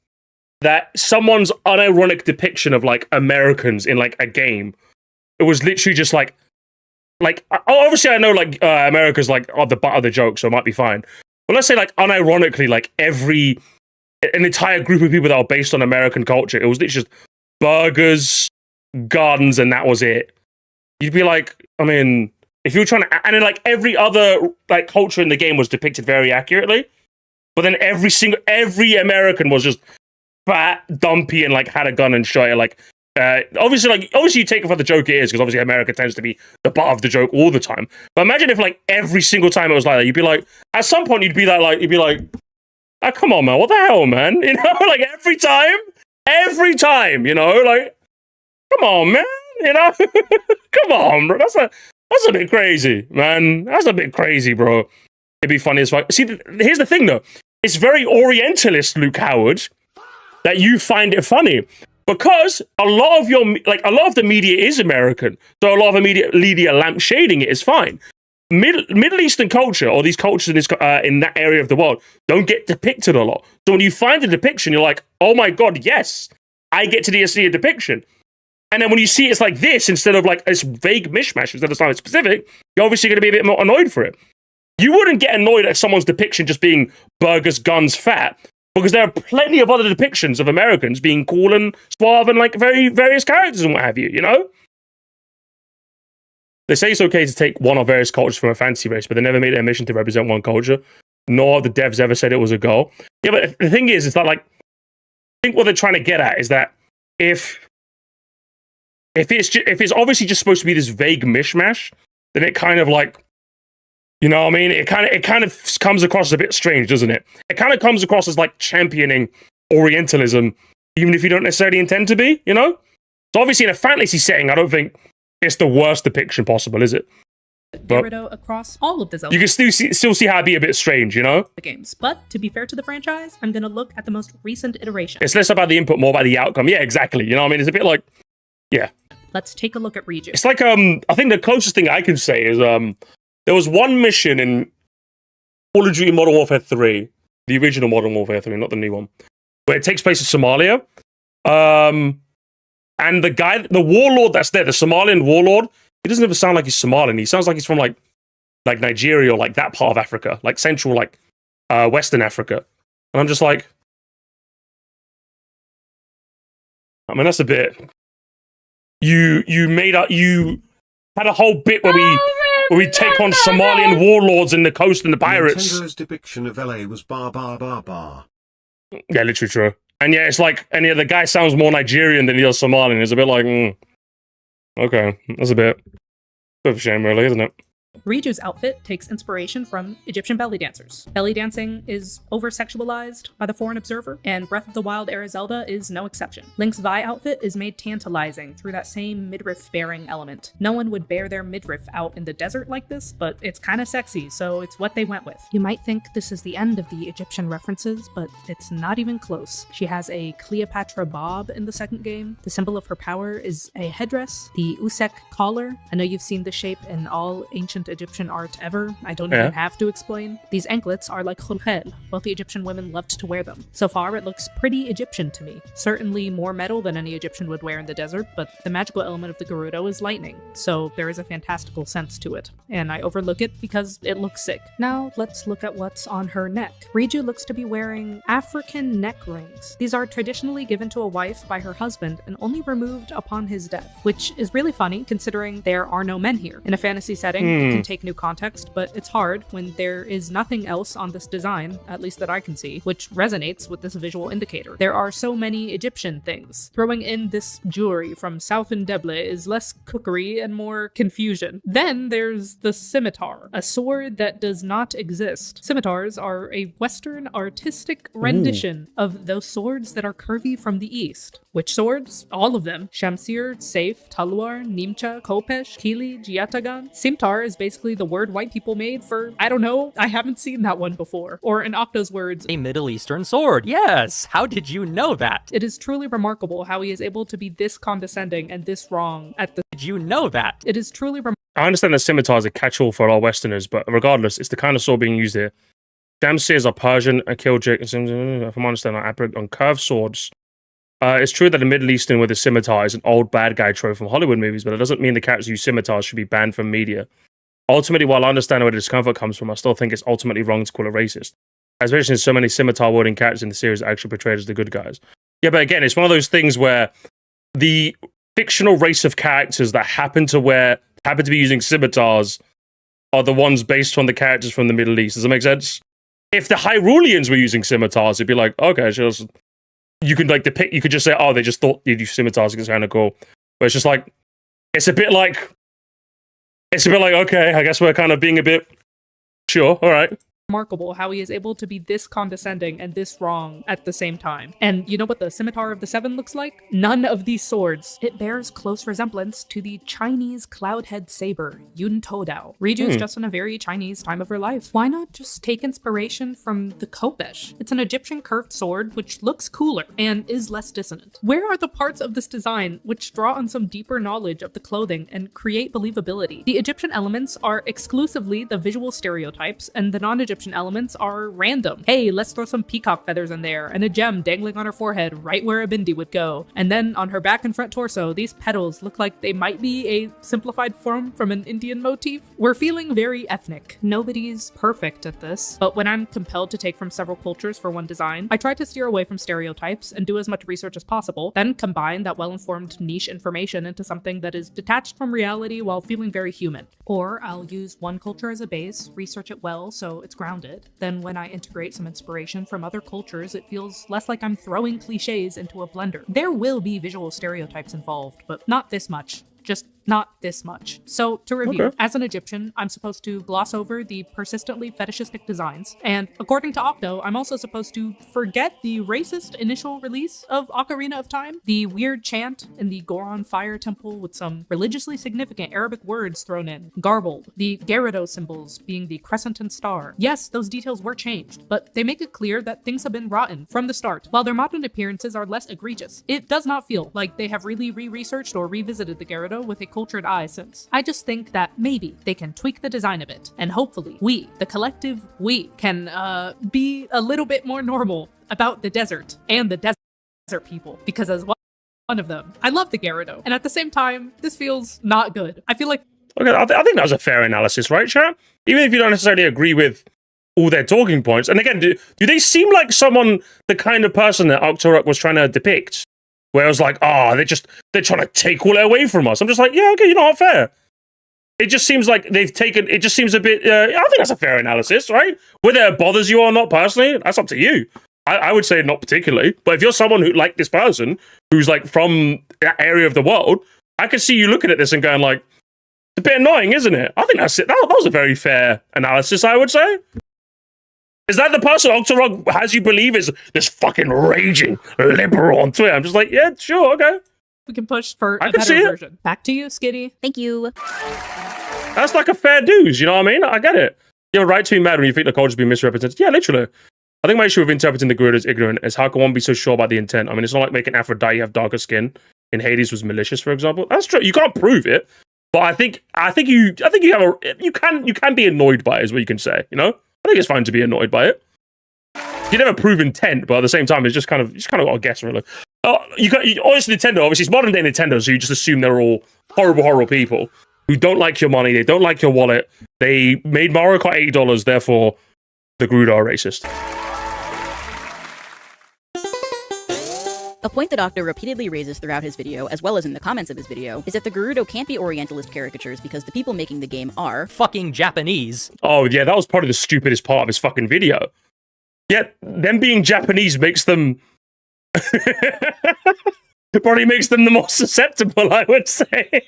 that someone's unironic depiction of like Americans in like a game, it was literally just like obviously I know like America's like the butt of the joke, so it might be fine. But let's say like unironically, like an entire group of people that are based on American culture, it was literally just burgers, guns, and that was it. You'd be like, I mean, if you were trying to, and then like every other like culture in the game was depicted very accurately, but then every American was just fat, dumpy, and like had a gun and shot it. Like obviously you take it for the joke it is, because obviously America tends to be the butt of the joke all the time. But imagine if like every single time it was like that, you'd be like, at some point you'd be like, oh, come on, man, what the hell, man? You know, like every time, you know, like, come on, man, you know, come on, bro. That's a bit crazy, man. That's a bit crazy, bro. It'd be funny as fuck. See, here's the thing though. It's very Orientalist, Luke Howard, that you find it funny. Because a lot of the media is American, so a lot of the media lampshading it is fine. Middle Eastern culture, or these cultures in that area of the world, don't get depicted a lot. So when you find a depiction, you're like, oh my god, yes, I get to see a depiction. And then when you see it's like this, instead of like this vague mishmash, instead of something specific, you're obviously going to be a bit more annoyed for it. You wouldn't get annoyed at someone's depiction just being burgers, guns, fat. Because there are plenty of other depictions of Americans being cool and suave and like very various characters and what have you, you know? They say it's okay to take one or various cultures from a fantasy race, but they never made it a mission to represent one culture. Nor have the devs ever said it was a goal. Yeah, but the thing is, it's not like, I think what they're trying to get at is that if it's obviously just supposed to be this vague mishmash, then it kind of like, you know what I mean? It kind of comes across as a bit strange, doesn't it? It kind of comes across as like championing Orientalism, even if you don't necessarily intend to be, you know? So obviously in a fantasy setting, I don't think it's the worst depiction possible, is it? Gyarados across all of the Zelda. You can still see how it'd be a bit strange, you know? The games. But to be fair to the franchise, I'm going to look at the most recent iteration. It's less about the input, more about the outcome. Yeah, exactly. You know what I mean? It's a bit like, yeah. Let's take a look at Riju. It's like, I think the closest thing I can say is, there was one mission in Call of Duty Modern Warfare 3, the original Modern Warfare 3, not the new one, where it takes place in Somalia. And the warlord that's there, the Somalian warlord, he doesn't ever sound like he's Somalian. He sounds like he's from like Nigeria or like that part of Africa, like central, like Western Africa. And I'm just like, I mean, that's a bit. You had a whole bit where we take on Somalian warlords in the coast and the pirates. Nintendo's depiction of LA was bar bar bar bar. Yeah, literally true. And yeah, it's like, and yeah, the guy sounds more Nigerian than he does Somalian. It's a bit like, okay, that's a bit of a shame, really, isn't it? Riju's outfit takes inspiration from Egyptian belly dancers. Belly dancing is over-sexualized by the foreign observer, and Breath of the Wild era Zelda is no exception. Link's Vi outfit is made tantalizing through that same midriff-bearing element. No one would bear their midriff out in the desert like this, but it's kinda sexy, so it's what they went with. You might think this is the end of the Egyptian references, but it's not even close. She has a Cleopatra bob in the second game. The symbol of her power is a headdress, the Usek collar. I know you've seen the shape in all ancient Egyptian art ever. I don't even have to explain. These anklets are like khulkhel. Both the Egyptian women loved to wear them. So far, it looks pretty Egyptian to me. Certainly more metal than any Egyptian would wear in the desert, but the magical element of the Gerudo is lightning, so there is a fantastical sense to it. And I overlook it because it looks sick. Now, let's look at what's on her neck. Riju looks to be wearing African neck rings. These are traditionally given to a wife by her husband and only removed upon his death, which is really funny considering there are no men here. In a fantasy setting, you can take new context, but it's hard when there is nothing else on this design, at least that I can see, which resonates with this visual indicator. There are so many Egyptian things. Throwing in this jewelry from South Ndeble is less cookery and more confusion. Then there's the scimitar, a sword that does not exist. Scimitars are a Western artistic rendition of those swords that are curvy from the East. Which swords? All of them. Shamsir, Seif, Talwar, Nimcha, Kopesh, Kili, Jiatagan. Scimitar is basically the word white people made for, I don't know, I haven't seen that one before. Or in Octo's words, a Middle Eastern sword. Yes, how did you know that? It is truly remarkable how he is able to be this condescending and this wrong at the— Did you know that? It is truly remarkable. I understand that scimitar is a catch-all for our Westerners, but regardless, it's the kind of sword being used here. Shamsirs are Persian, a Kiljik, if I'm understanding, on curved swords. It's true that the Middle Eastern with a scimitar is an old bad guy trope from Hollywood movies, but it doesn't mean the characters who use scimitars should be banned from media. Ultimately, while I understand where the discomfort comes from, I still think it's ultimately wrong to call it racist. Especially since so many scimitar-wielding characters in the series are actually portrayed as the good guys. Yeah, but again, it's one of those things where the fictional race of characters that happen to be using scimitars are the ones based on the characters from the Middle East. Does that make sense? If the Hyruleans were using scimitars, it'd be like, okay, you could like depict. You could just say, oh, they just thought you'd use scimitars because it's kind of cool. But it's just like, it's a bit like, okay, I guess we're kind of being a bit sure. All right. Remarkable how he is able to be this condescending and this wrong at the same time. And you know what the Scimitar of the Seven looks like? None of these swords. It bears close resemblance to the Chinese cloudhead saber, Yun Todao. Riju's just in a very Chinese time of her life. Why not just take inspiration from the Kopesh? It's an Egyptian curved sword which looks cooler and is less dissonant. Where are the parts of this design which draw on some deeper knowledge of the clothing and create believability? The Egyptian elements are exclusively the visual stereotypes, and the non-Egyptian Egyptian elements are random. Hey, let's throw some peacock feathers in there, and a gem dangling on her forehead right where a bindi would go. And then on her back and front torso, these petals look like they might be a simplified form from an Indian motif. We're feeling very ethnic. Nobody's perfect at this, but when I'm compelled to take from several cultures for one design, I try to steer away from stereotypes and do as much research as possible, then combine that well-informed niche information into something that is detached from reality while feeling very human. Or I'll use one culture as a base, research it well so it's grounded. Then when I integrate some inspiration from other cultures, it feels less like I'm throwing cliches into a blender. There will be visual stereotypes involved, but not this much. Just not this much. So to review, as an Egyptian, I'm supposed to gloss over the persistently fetishistic designs, and according to Octo, I'm also supposed to forget the racist initial release of Ocarina of Time, the weird chant in the Goron Fire Temple with some religiously significant Arabic words thrown in, garbled, the Gyarados symbols being the crescent and star. Yes, those details were changed, but they make it clear that things have been rotten from the start. While their modern appearances are less egregious, it does not feel like they have really re-researched or revisited the Gyarados with a cultured eye since. I just think that maybe they can tweak the design a bit, and hopefully we, the collective we, can be a little bit more normal about the desert and the desert people, because as one of them, I love the Gyarados, and at the same time, this feels not good. I feel like... Okay, I think that was a fair analysis, right, chat? Even if you don't necessarily agree with all their talking points, and again, do they seem like someone, the kind of person that Octorok was trying to depict? Where I was like, they're trying to take all that away from us. I'm just like, yeah, okay, you know what, fair. It just seems like they've taken, it just seems a bit, I think that's a fair analysis, right? Whether it bothers you or not personally, that's up to you. I would say not particularly, but if you're someone who, like this person, who's like from that area of the world, I could see you looking at this and going like, it's a bit annoying, isn't it? I think that's it. That was a very fair analysis, I would say. Is that the person Octorok has you believe is this fucking raging liberal on Twitter? I'm just like, yeah, sure, okay. We can push for a better version. Back to you, Skitty. Thank you. That's like a fair dues, you know what I mean? I get it. You have a right to be mad when you think the culture's been misrepresented. Yeah, literally. I think my issue with interpreting the Gerudo as ignorant is how can one be so sure about the intent? I mean, it's not like making Aphrodite have darker skin in Hades was malicious, for example. That's true. You can't prove it, but I think you can be annoyed by it, is what you can say, you know? I think it's fine to be annoyed by it. You never prove intent, but at the same time, it's just kind of got to guess, really. Honestly, Nintendo, obviously, it's modern day Nintendo, so you just assume they're all horrible, horrible people who don't like your money, they don't like your wallet, they made Mario Kart $80, therefore the Gerudo are racist. A point that Octo repeatedly raises throughout his video, as well as in the comments of his video, is that the Gerudo can't be Orientalist caricatures because the people making the game are fucking Japanese. Oh yeah, that was probably the stupidest part of his fucking video. Yet, them being Japanese makes them... It probably makes them the more susceptible, I would say.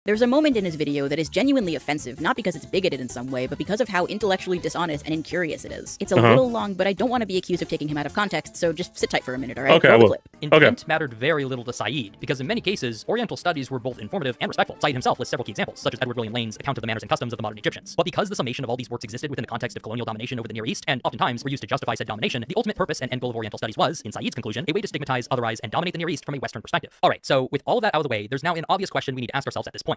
There's a moment in his video that is genuinely offensive, not because it's bigoted in some way, but because of how intellectually dishonest and incurious it is. It's a little long, but I don't want to be accused of taking him out of context, so just sit tight for a minute, alright? Okay, well. Intent mattered very little to Said, because in many cases, Oriental studies were both informative and respectful. Said himself lists several key examples, such as Edward William Lane's account of the manners and customs of the modern Egyptians. But because the summation of all these works existed within the context of colonial domination over the Near East, and oftentimes were used to justify said domination, the ultimate purpose and end goal of Oriental studies was, in Said's conclusion, a way to stigmatize, otherize, and dominate the Near East from a Western perspective. Alright, so with all of that out of the way, there's now an obvious question we need to ask ourselves at this point.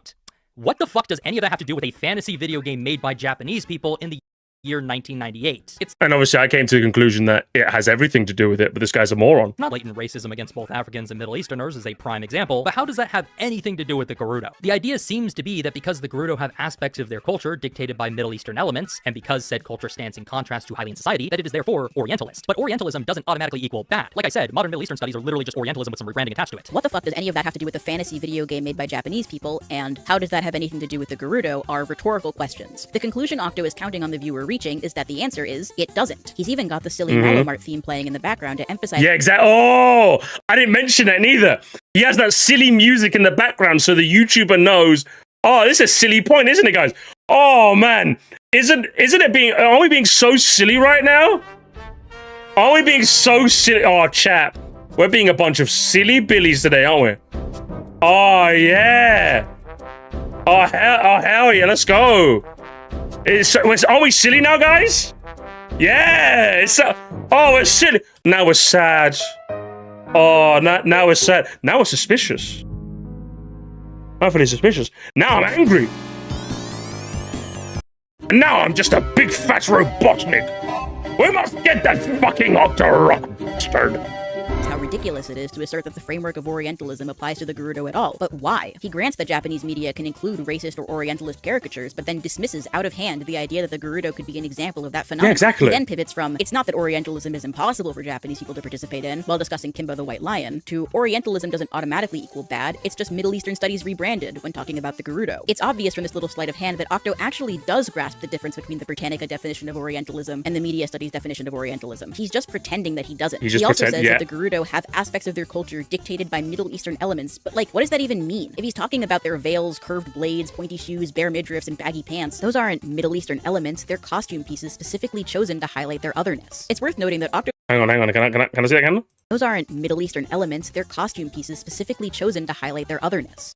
What the fuck does any of that have to do with a fantasy video game made by Japanese people in the year 1998? And obviously I came to the conclusion that it has everything to do with it, but this guy's a moron. Not blatant racism against both Africans and Middle Easterners is a prime example, but how does that have anything to do with the Gerudo? The idea seems to be that because the Gerudo have aspects of their culture dictated by Middle Eastern elements, and because said culture stands in contrast to Hylian society, that it is therefore Orientalist. But Orientalism doesn't automatically equal bad. Like I said, modern Middle Eastern studies are literally just Orientalism with some rebranding attached to it. What the fuck does any of that have to do with the fantasy video game made by Japanese people, and how does that have anything to do with the Gerudo are rhetorical questions. The conclusion Octo is counting on the viewer reaching is that the answer is, it doesn't. He's even got the silly Malomart theme playing in the background to emphasize... Yeah, exactly. Oh, I didn't mention that neither. He has that silly music in the background so the YouTuber knows, oh, this is a silly point, isn't it, guys? Oh, man. Isn't it being... Are we being so silly right now? Are we being so silly? Oh, chat. We're being a bunch of silly billies today, aren't we? Oh, yeah. Oh, hell yeah. Let's go. Are we silly now, guys? Yeah! We're silly. Now we're sad. Oh, now we're sad. Now we're suspicious. I'm feeling suspicious. Now I'm angry. and now I'm just a big fat robotnik. We must get that fucking Octo rock bastard. How ridiculous it is to assert that the framework of Orientalism applies to the Gerudo at all. But why? He grants that Japanese media can include racist or Orientalist caricatures, but then dismisses out of hand the idea that the Gerudo could be an example of that phenomenon. Yeah, exactly. He then pivots from, it's not that Orientalism is impossible for Japanese people to participate in, while discussing Kimba the White Lion, to Orientalism doesn't automatically equal bad, it's just Middle Eastern studies rebranded when talking about the Gerudo. It's obvious from this little sleight of hand that Octo actually does grasp the difference between the Britannica definition of Orientalism and the media studies definition of Orientalism. He's just pretending that he doesn't. He also says that the Gerudo have aspects of their culture dictated by Middle Eastern elements, but like, what does that even mean? If he's talking about their veils, curved blades, pointy shoes, bare midriffs, and baggy pants, those aren't Middle Eastern elements, they're costume pieces specifically chosen to highlight their otherness. It's worth noting that Octo— Hang on, can I see that again? Those aren't Middle Eastern elements, they're costume pieces specifically chosen to highlight their otherness.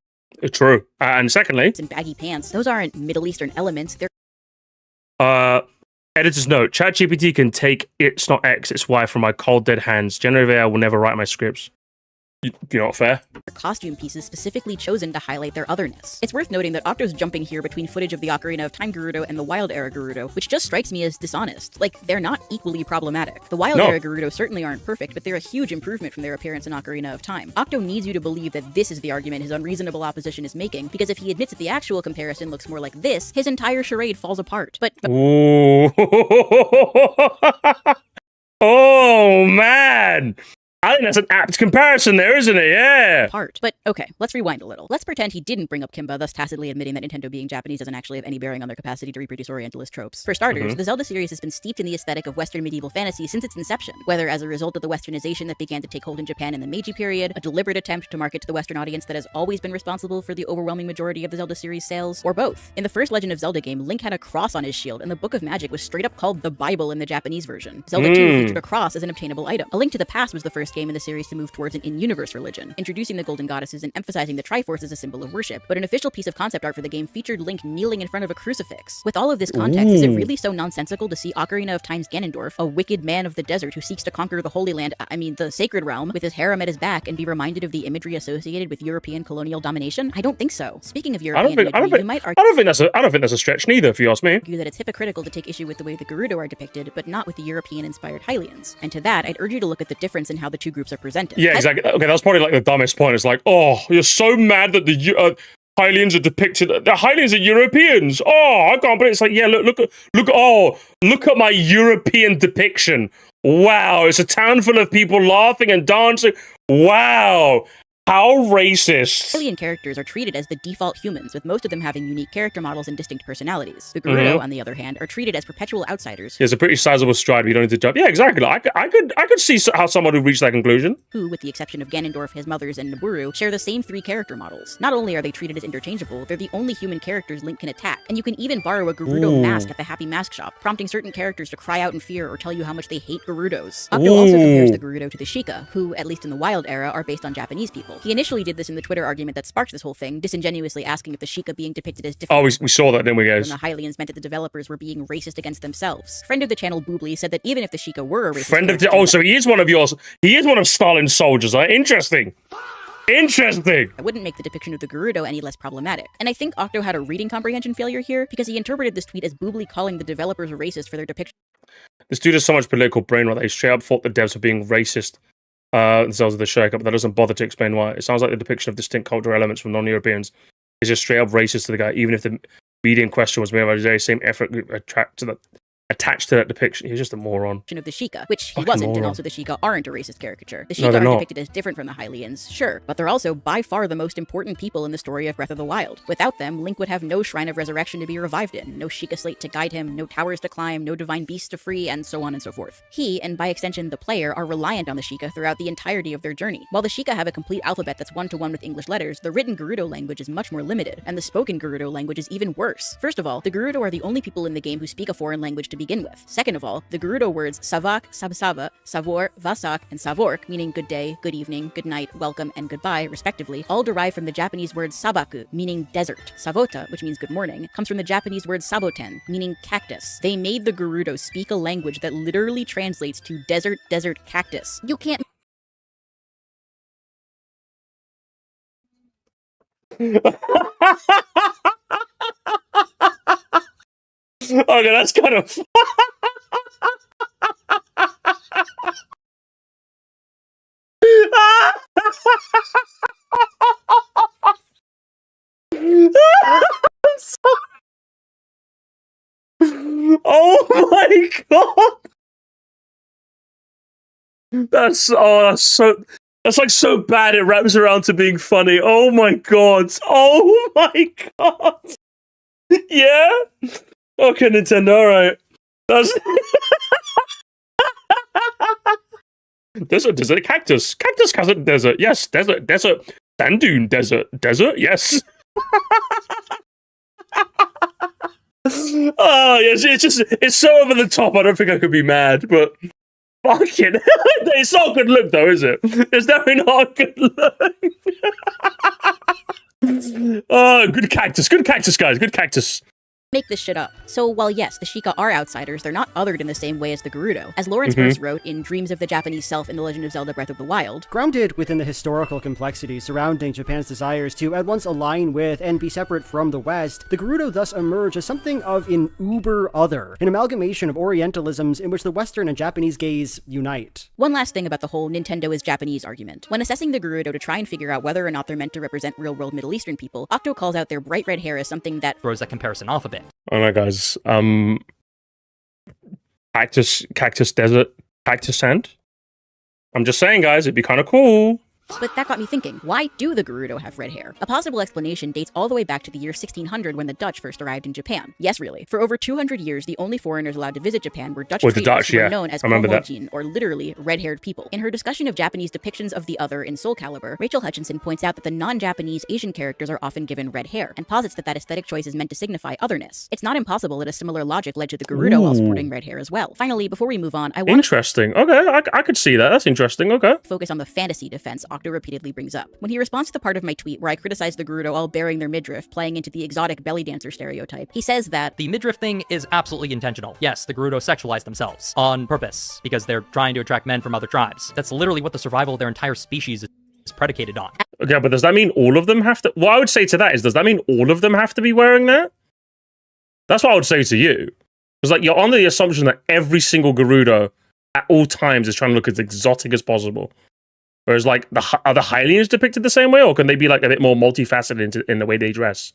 True. And secondly— And baggy pants, those aren't Middle Eastern elements, they're— Editor's note, ChatGPT can take it's not X, it's Y from my cold dead hands. Generative AI will never write my scripts. You're not fair. Costume pieces specifically chosen to highlight their otherness. It's worth noting that Octo's jumping here between footage of the Ocarina of Time Gerudo and the Wild Era Gerudo, which just strikes me as dishonest. Like, they're not equally problematic. The Wild Era Gerudo certainly aren't perfect, but they're a huge improvement from their appearance in Ocarina of Time. Octo needs you to believe that this is the argument his unreasonable opposition is making, because if he admits that the actual comparison looks more like this, his entire charade falls apart. But Ooh. Oh, man. I think that's an apt comparison there, isn't it? Yeah. But okay, let's rewind a little. Let's pretend he didn't bring up Kimba, thus tacitly admitting that Nintendo being Japanese doesn't actually have any bearing on their capacity to reproduce Orientalist tropes. For starters, the Zelda series has been steeped in the aesthetic of Western medieval fantasy since its inception, whether as a result of the Westernization that began to take hold in Japan in the Meiji period, a deliberate attempt to market to the Western audience that has always been responsible for the overwhelming majority of the Zelda series sales, or both. In the first Legend of Zelda game, Link had a cross on his shield, and the Book of Magic was straight up called the Bible in the Japanese version. Zelda 2 featured a cross as an obtainable item. A Link to the Past was the first game in the series to move towards an in-universe religion, introducing the Golden Goddesses and emphasizing the Triforce as a symbol of worship, but an official piece of concept art for the game featured Link kneeling in front of a crucifix. With all of this context, is it really so nonsensical to see Ocarina of Time's Ganondorf, a wicked man of the desert who seeks to conquer the Holy Land, the Sacred Realm, with his harem at his back, and be reminded of the imagery associated with European colonial domination? I don't think so. Speaking of European imagery, you might argue— I don't think that's a stretch neither, if you ask me. That it's hypocritical to take issue with the way the Gerudo are depicted, but not with the European-inspired Hylians. And to that, I'd urge you to look at the difference in how the two groups are presented. Yeah, exactly. Okay, that's probably like the dumbest point. It's like, oh, you're so mad that the Hylians are depicted. The Hylians are Europeans. Oh, I can't believe it. It's like, yeah, look at my European depiction. Wow, it's a town full of people laughing and dancing. Wow. How racist. Hylian characters are treated as the default humans, with most of them having unique character models and distinct personalities. The Gerudo, on the other hand, are treated as perpetual outsiders. It's a pretty sizable stride, but you don't need to jump. Yeah, exactly. I could see how someone would reach that conclusion. Who, with the exception of Ganondorf, his mothers, and Nabooru, share the same three character models. Not only are they treated as interchangeable, they're the only human characters Link can attack, and you can even borrow a Gerudo mask at the Happy Mask Shop, prompting certain characters to cry out in fear or tell you how much they hate Gerudos. Octo also compares the Gerudo to the Sheikah, who, at least in the Wild Era, are based on Japanese people. He initially did this in the Twitter argument that sparked this whole thing, disingenuously asking if the Sheikah being depicted as different we saw that, didn't we, guys? from the Hylians meant that the developers were being racist against themselves. Friend of the channel Boobly said that even if the Sheikah were a racist so he is one of Stalin's soldiers, right? Interesting. I wouldn't make the depiction of the Gerudo any less problematic. And I think Octo had a reading comprehension failure here, because he interpreted this tweet as Boobly calling the developers racist for their depiction. This dude has so much political brain rot that he straight up thought the devs were being racist. Themselves of the shake-up, but that doesn't bother to explain why. It sounds like the depiction of distinct cultural elements from non-Europeans is just straight up racist to the guy, even if the media in question was made by the very same effort group attached to that depiction. He's just a moron. Of the Sheikah, which he wasn't, and also the Sheikah aren't a racist caricature. The Sheikah are depicted as different from the Hylians, sure, but they're also by far the most important people in the story of Breath of the Wild. Without them, Link would have no Shrine of Resurrection to be revived in, no Sheikah Slate to guide him, no towers to climb, no divine beasts to free, and so on and so forth. He, and by extension the player, are reliant on the Sheikah throughout the entirety of their journey. While the Sheikah have a complete alphabet that's one-to-one with English letters, the written Gerudo language is much more limited, and the spoken Gerudo language is even worse. First of all, the Gerudo are the only people in the game who speak a foreign language to begin with. Second of all, the Gerudo words savak, sabsava, savor, vasak, and savork, meaning good day, good evening, good night, welcome, and goodbye, respectively, all derive from the Japanese word sabaku, meaning desert. Savota, which means good morning, comes from the Japanese word saboten, meaning cactus. They made the Gerudo speak a language that literally translates to desert, desert, cactus. You can't Okay, that's kind of... Oh my god! That's like so bad it wraps around to being funny. Oh my god! Oh my god! Yeah? Okay, Nintendo, alright. That's desert, cactus. Cactus, desert. Yes, desert. Sand dune, desert. Yes. Oh, yes, it's so over the top, I don't think I could be mad, but fucking it's not a good look though, is it? It's definitely not a good look. Oh, good cactus, guys, good cactus. Make this shit up. So while yes, the Sheikah are outsiders, they're not othered in the same way as the Gerudo. As Lawrence Burns wrote in Dreams of the Japanese Self in The Legend of Zelda Breath of the Wild, grounded within the historical complexity surrounding Japan's desires to at once align with and be separate from the West, the Gerudo thus emerge as something of an uber-other, an amalgamation of Orientalisms in which the Western and Japanese gaze unite. One last thing about the whole Nintendo is Japanese argument. When assessing the Gerudo to try and figure out whether or not they're meant to represent real-world Middle Eastern people, Octo calls out their bright red hair as something that throws that comparison off a bit. Oh no, guys. Cactus desert, cactus sand. I'm just saying, guys, it'd be kind of cool. But that got me thinking, why do the Gerudo have red hair? A possible explanation dates all the way back to the year 1600 when the Dutch first arrived in Japan. Yes, really. For over 200 years, the only foreigners allowed to visit Japan were Dutch traders who were known as Komojin, or literally red-haired people. In her discussion of Japanese depictions of the other in Soul Calibur, Rachel Hutchinson points out that the non-Japanese Asian characters are often given red hair, and posits that aesthetic choice is meant to signify otherness. It's not impossible that a similar logic led to the Gerudo while sporting red hair as well. Finally, before we move on, I want Interesting. Okay, I could see that. That's interesting. Okay. Focus on the fantasy defense Octo repeatedly brings up. When he responds to the part of my tweet where I criticized the Gerudo all bearing their midriff, playing into the exotic belly dancer stereotype, he says that the midriff thing is absolutely intentional. Yes, the Gerudo sexualize themselves on purpose because they're trying to attract men from other tribes. That's literally what the survival of their entire species is predicated on. Okay, but does that mean all of them have to? What I would say to that is, does that mean all of them have to be wearing that? That's what I would say to you. Because like you're under the assumption that every single Gerudo at all times is trying to look as exotic as possible. Whereas, like, are the Hylians depicted the same way, or can they be, like, a bit more multifaceted in the way they dress?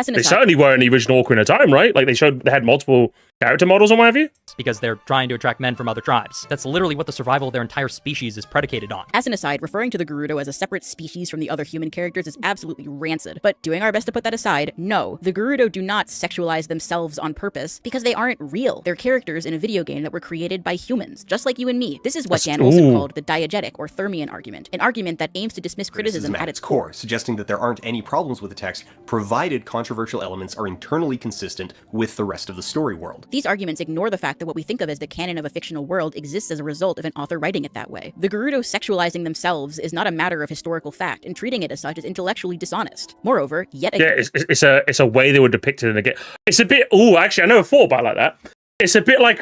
They certainly were in the original Ocarina of Time, right? Like, they had multiple character models and what have you? Because they're trying to attract men from other tribes. That's literally what the survival of their entire species is predicated on. As an aside, referring to the Gerudo as a separate species from the other human characters is absolutely rancid. But doing our best to put that aside, no, the Gerudo do not sexualize themselves on purpose because they aren't real. They're characters in a video game that were created by humans, just like you and me. This is what Dan Olson called the diegetic or Thermian argument, an argument that aims to dismiss criticism at its core, suggesting that there aren't any problems with the text, provided controversial elements are internally consistent with the rest of the story world. These arguments ignore the fact that what we think of as the canon of a fictional world exists as a result of an author writing it that way. The Gerudo sexualizing themselves is not a matter of historical fact, and treating it as such is intellectually dishonest. Moreover, yet again... Yeah, it's a way they were depicted in a game. It's a bit... Oh, actually, I never thought about it like that. It's a bit like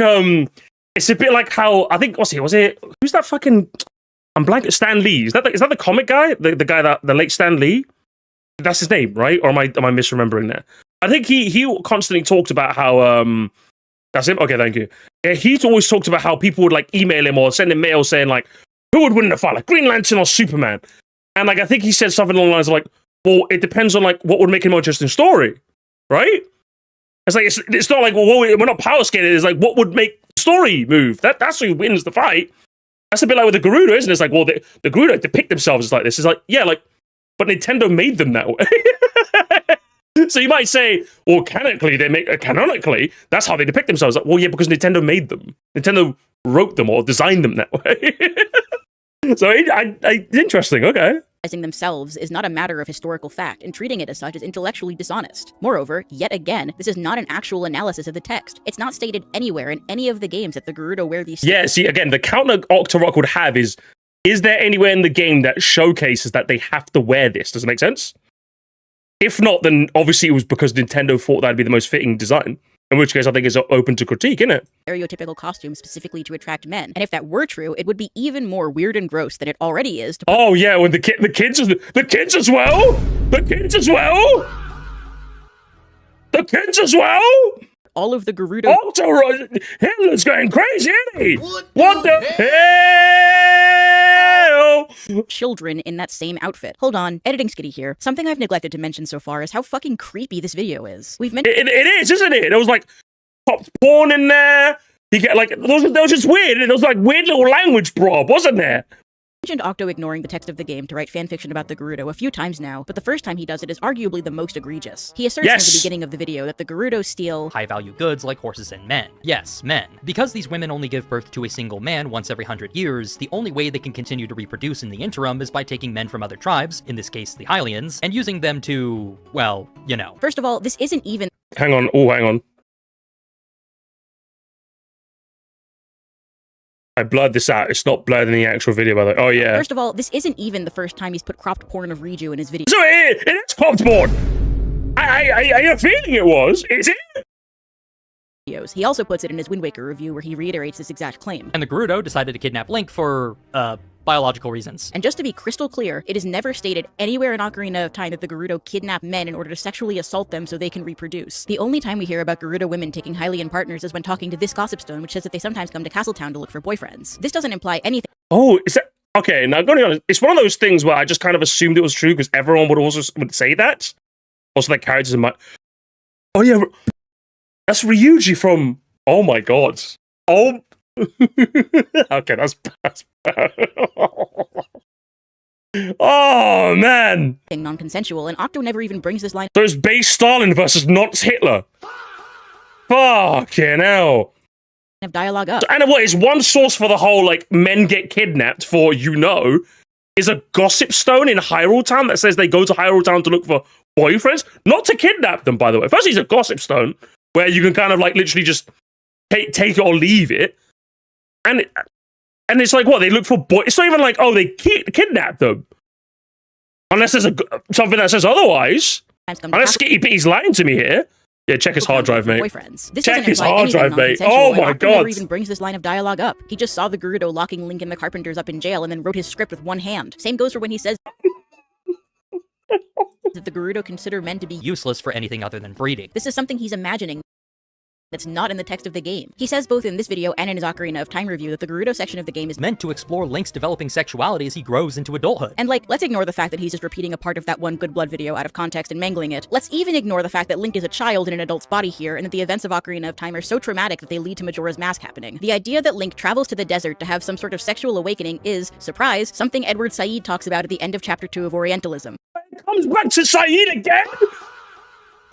how... I think... Was it... Who's that fucking... I'm blank... Stan Lee. Is that the comic guy? The guy that... The late Stan Lee? That's his name, right? Or am I misremembering that? I think he constantly talked about how... That's him? Okay, thank you. Yeah, he's always talked about how people would like email him or send him mail saying like, who would win in a fight, like Green Lantern or Superman? And like, I think he said something along the lines of like, well, it depends on like what would make a more interesting story, right? It's like, it's not like, well, we're not power skating. It's like, what would make the story move? That's who wins the fight. That's a bit like with the Gerudo, isn't it? It's like, well, the Gerudo depict themselves as like this. It's like, yeah, like, but Nintendo made them that way. So you might say, well, canonically, that's how they depict themselves. Like, well, yeah, because Nintendo made them. Nintendo wrote them or designed them that way. So interesting, okay. Themselves is not a matter of historical fact, and treating it as such is intellectually dishonest. Moreover, yet again, this is not an actual analysis of the text. It's not stated anywhere in any of the games that the Gerudo wear these... Yeah, see, again, the counter Octorok would have is there anywhere in the game that showcases that they have to wear this? Does it make sense? If not, then obviously it was because Nintendo thought that'd be the most fitting design. In which case, I think it's open to critique, isn't it? Stereotypical costume specifically to attract men. And if that were true, it would be even more weird and gross than it already is. Oh yeah, when the kids as well. The kids as well. all of the Gerudo... Octo! Hitler's going crazy, isn't he? What the hell? Children in that same outfit. Hold on, editing Skitty here. Something I've neglected to mention so far is how fucking creepy this video is. We've mentioned... It is, isn't it? There was like popped porn in there. You get like, that was just weird. There was like weird little language brought up, wasn't there? Mentioned Octo ignoring the text of the game to write fanfiction about the Gerudo a few times now, but the first time he does it is arguably the most egregious. He asserts at the beginning of the video that the Gerudo steal high-value goods like horses and men. Yes, men. Because these women only give birth to a single man once every 100 years, the only way they can continue to reproduce in the interim is by taking men from other tribes, in this case the Hylians, and using them to, well, you know. First of all, this isn't even... Hang on. Oh, hang on. I blurred this out. It's not blurred in the actual video, by the way. Oh, yeah. First of all, this isn't even the first time he's put cropped porn of Riju in his video. So it is cropped porn! I have a feeling it was. Is it? He also puts it in his Wind Waker review where he reiterates this exact claim. And the Gerudo decided to kidnap Link for, biological reasons. And just to be crystal clear, it is never stated anywhere in Ocarina of Time that the Gerudo kidnap men in order to sexually assault them so they can reproduce. The only time we hear about Gerudo women taking Hylian partners is when talking to this Gossipstone, which says that they sometimes come to Castletown to look for boyfriends. This doesn't imply anything. Oh, is that... Okay, now, I'm going to be honest, it's one of those things where I just kind of assumed it was true because everyone would say that. Also, the characters in my... Oh, yeah. That's Ryuji from... Oh, my God. Oh... Okay, that's bad. Oh, man. Non-consensual, and Octo never even brings this line. So it's base Stalin versus not Hitler. Fucking hell. Of dialogue up. And what is one source for the whole, like, men get kidnapped for, is a gossip stone in Hyrule Town that says they go to Hyrule Town to look for boyfriends? Not to kidnap them, by the way. First, it's a gossip stone where you can kind of, like, literally just take it or leave it. And it's like, what, they look for boys? It's not even like, oh, they kidnap them. Unless there's something that says otherwise. Unless Skitty P's lying to me here. Yeah, check his hard drive, mate. Check his hard drive, mate. Oh my God. Never even brings this line of dialogue up. He just saw the Gerudo locking Link and the Carpenters up in jail and then wrote his script with one hand. Same goes for when he says that the Gerudo consider men to be useless for anything other than breeding. This is something he's imagining that's not in the text of the game. He says both in this video and in his Ocarina of Time review that the Gerudo section of the game is meant to explore Link's developing sexuality as he grows into adulthood. And like, let's ignore the fact that he's just repeating a part of that one Good Blood video out of context and mangling it. Let's even ignore the fact that Link is a child in an adult's body here and that the events of Ocarina of Time are so traumatic that they lead to Majora's Mask happening. The idea that Link travels to the desert to have some sort of sexual awakening is, surprise, something Edward Said talks about at the end of Chapter 2 of Orientalism. It comes back to Said again?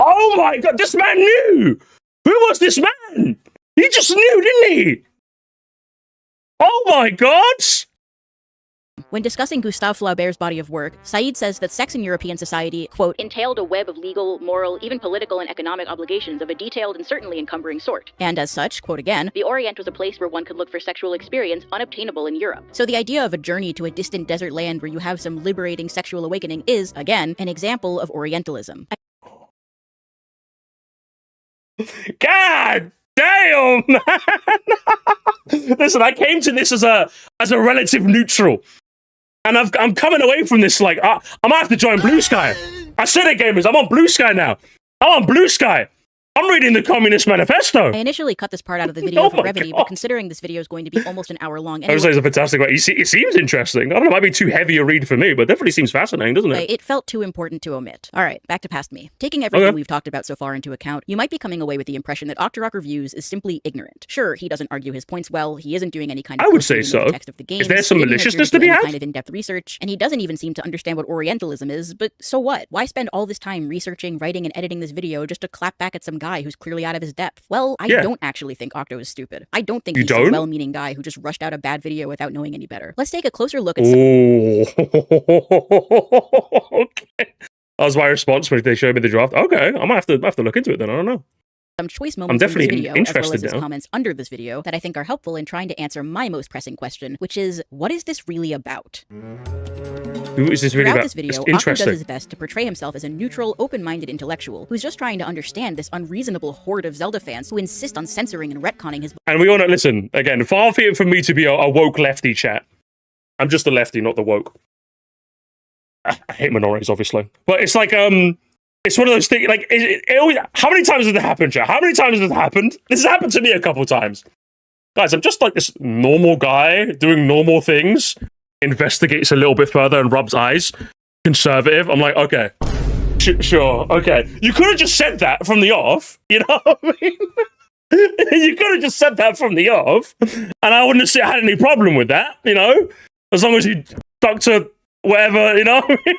Oh my God, this man knew! Who was this man? He just knew, didn't he? Oh my God! When discussing Gustave Flaubert's body of work, Said says that sex in European society, quote, entailed a web of legal, moral, even political and economic obligations of a detailed and certainly encumbering sort. And as such, quote again, the Orient was a place where one could look for sexual experience unobtainable in Europe. So the idea of a journey to a distant desert land where you have some liberating sexual awakening is, again, an example of Orientalism. God damn, man! Listen, I came to this as a relative neutral, and I'm coming away from this like I'm gonna have to join Blue Sky. I said it, gamers. I'm on Blue Sky now. I'm on Blue Sky. I'm reading the Communist Manifesto. I initially cut this part out of the video for brevity, but considering this video is going to be almost an hour long anyway, I would say it's a fantastic way. It seems interesting. I don't know, it might be too heavy a read for me, but definitely seems fascinating, doesn't it? It felt too important to omit. All right, back to past me. Taking everything we've talked about so far into account, you might be coming away with the impression that Octorok Reviews is simply ignorant. Sure, he doesn't argue his points well, he isn't doing any kind of the text of the game. Is there some maliciousness to be had? Kind of in-depth research, and he doesn't even seem to understand what Orientalism is, but so what? Why spend all this time researching, writing, and editing this video just to clap back at some guy who's clearly out of his depth? Well, I don't actually think Octo is stupid. I don't think he's a well-meaning guy who just rushed out a bad video without knowing any better. Let's take a closer look at okay. That was my response when they showed me the draft. Okay, I might have to look into it then. I don't know. Some choice moments in this video, as well as his comments under this video, that I think are helpful in trying to answer my most pressing question, which is, what is this really about? Who is this really about? Throughout this video, Octo does his best to portray himself as a neutral, open-minded intellectual who's just trying to understand this unreasonable horde of Zelda fans who insist on censoring and retconning his... And we all know, listen, again, far be it from me to be a woke lefty chat. I'm just a lefty, not the woke. I hate minorities, obviously. But it's like, it's one of those things, like, it always, how many times has it happened, Joe? How many times has it happened? This has happened to me a couple times. Guys, I'm just like this normal guy doing normal things, investigates a little bit further and rubs eyes. Conservative. I'm like, okay, sure, okay. You could have just said that from the off, you know what I mean? You could have just said that from the off, and I wouldn't have had any problem with that, you know? As long as you stuck to whatever, you know what I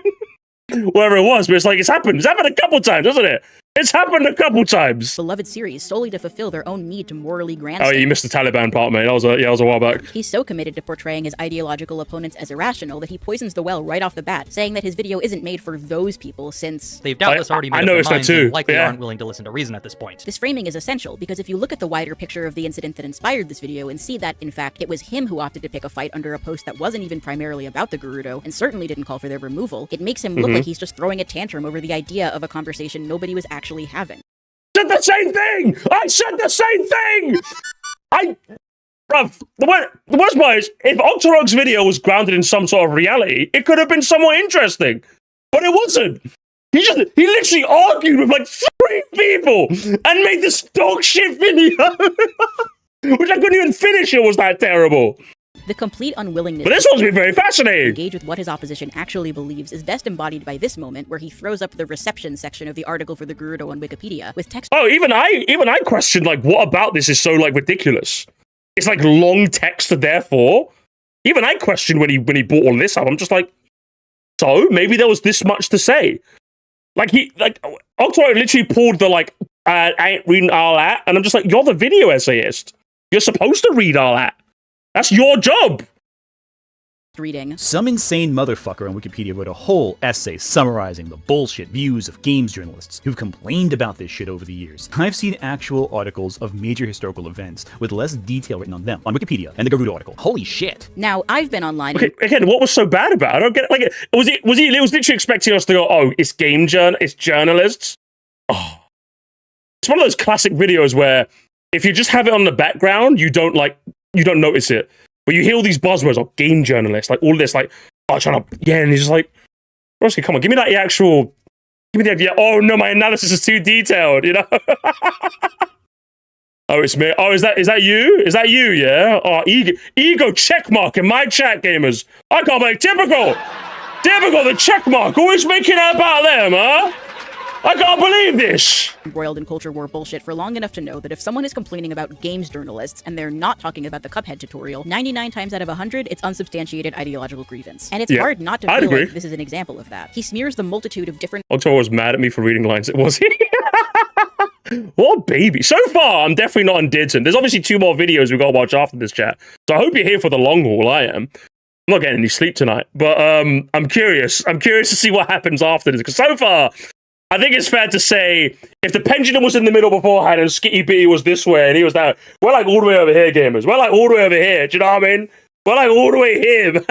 mean? Whatever it was, but it's like, it's happened a couple times, hasn't it? It's happened a couple times. Beloved series solely to fulfill their own need to morally grandstand. Oh, you missed the Taliban part, mate. That was a while back. He's so committed to portraying his ideological opponents as irrational that he poisons the well right off the bat, saying that his video isn't made for those people since they've doubtless already made up their minds and likely aren't willing to listen to reason at this point. This framing is essential because if you look at the wider picture of the incident that inspired this video and see that, in fact, it was him who opted to pick a fight under a post that wasn't even primarily about the Gerudo and certainly didn't call for their removal, it makes him look like he's just throwing a tantrum over the idea of a conversation nobody was actually having. Said the same thing! I said the same thing! Bruv, the worst part is, if Octorog's video was grounded in some sort of reality, it could have been somewhat interesting. But it wasn't. He literally argued with like 3 people and made this dog shit video. Which I couldn't even finish, it was that terrible. The complete unwillingness but this one's been very fascinating. to engage with what his opposition actually believes is best embodied by this moment where he throws up the reception section of the article for the Gerudo on Wikipedia with text. Oh, even I questioned, like, what about this is so, like, ridiculous? It's like long text, therefore. Even I questioned when he brought all this up. I'm just like, so maybe there was this much to say. Like Octo literally pulled the like, I ain't reading all that, and I'm just like, you're the video essayist. You're supposed to read all that. That's your job. Reading. Some insane motherfucker on Wikipedia wrote a whole essay summarizing the bullshit views of games journalists who've complained about this shit over the years. I've seen actual articles of major historical events with less detail written on them on Wikipedia and the Gerudo article. Holy shit. Now, I've been online. Okay, again, what was so bad about it? I don't get it. Like, was literally expecting us to go, oh, it's it's journalists? Oh. It's one of those classic videos where if you just have it on the background, you don't notice it. But you hear all these buzzwords, like game journalists, like all this, like, oh, trying to, yeah, and he's just like, Moresty, come on, give me the actual, oh no, my analysis is too detailed, you know? Oh, it's me. Oh, is that you? Is that you, yeah? Oh, ego checkmark in my chat, gamers. I can't believe, typical, the checkmark, always making it about them, huh? I can't believe this! Embroiled in culture war bullshit for long enough to know that if someone is complaining about games journalists and they're not talking about the Cuphead tutorial, 99 times out of 100, it's unsubstantiated ideological grievance. And it's hard not to feel like this is an example of that. He smears the multitude of different— Octo was mad at me for reading lines, was he? What a baby. So far, I'm definitely not undead. There's obviously 2 more videos we've got to watch after this chat. So I hope you're here for the long haul, I am. I'm not getting any sleep tonight, but I'm curious. I'm curious to see what happens after this, because so far, I think it's fair to say, if the pendulum was in the middle beforehand and Skitty Bitty was this way and he was that, we're like all the way over here, gamers. We're like all the way over here. Do you know what I mean? We're like all the way here, man.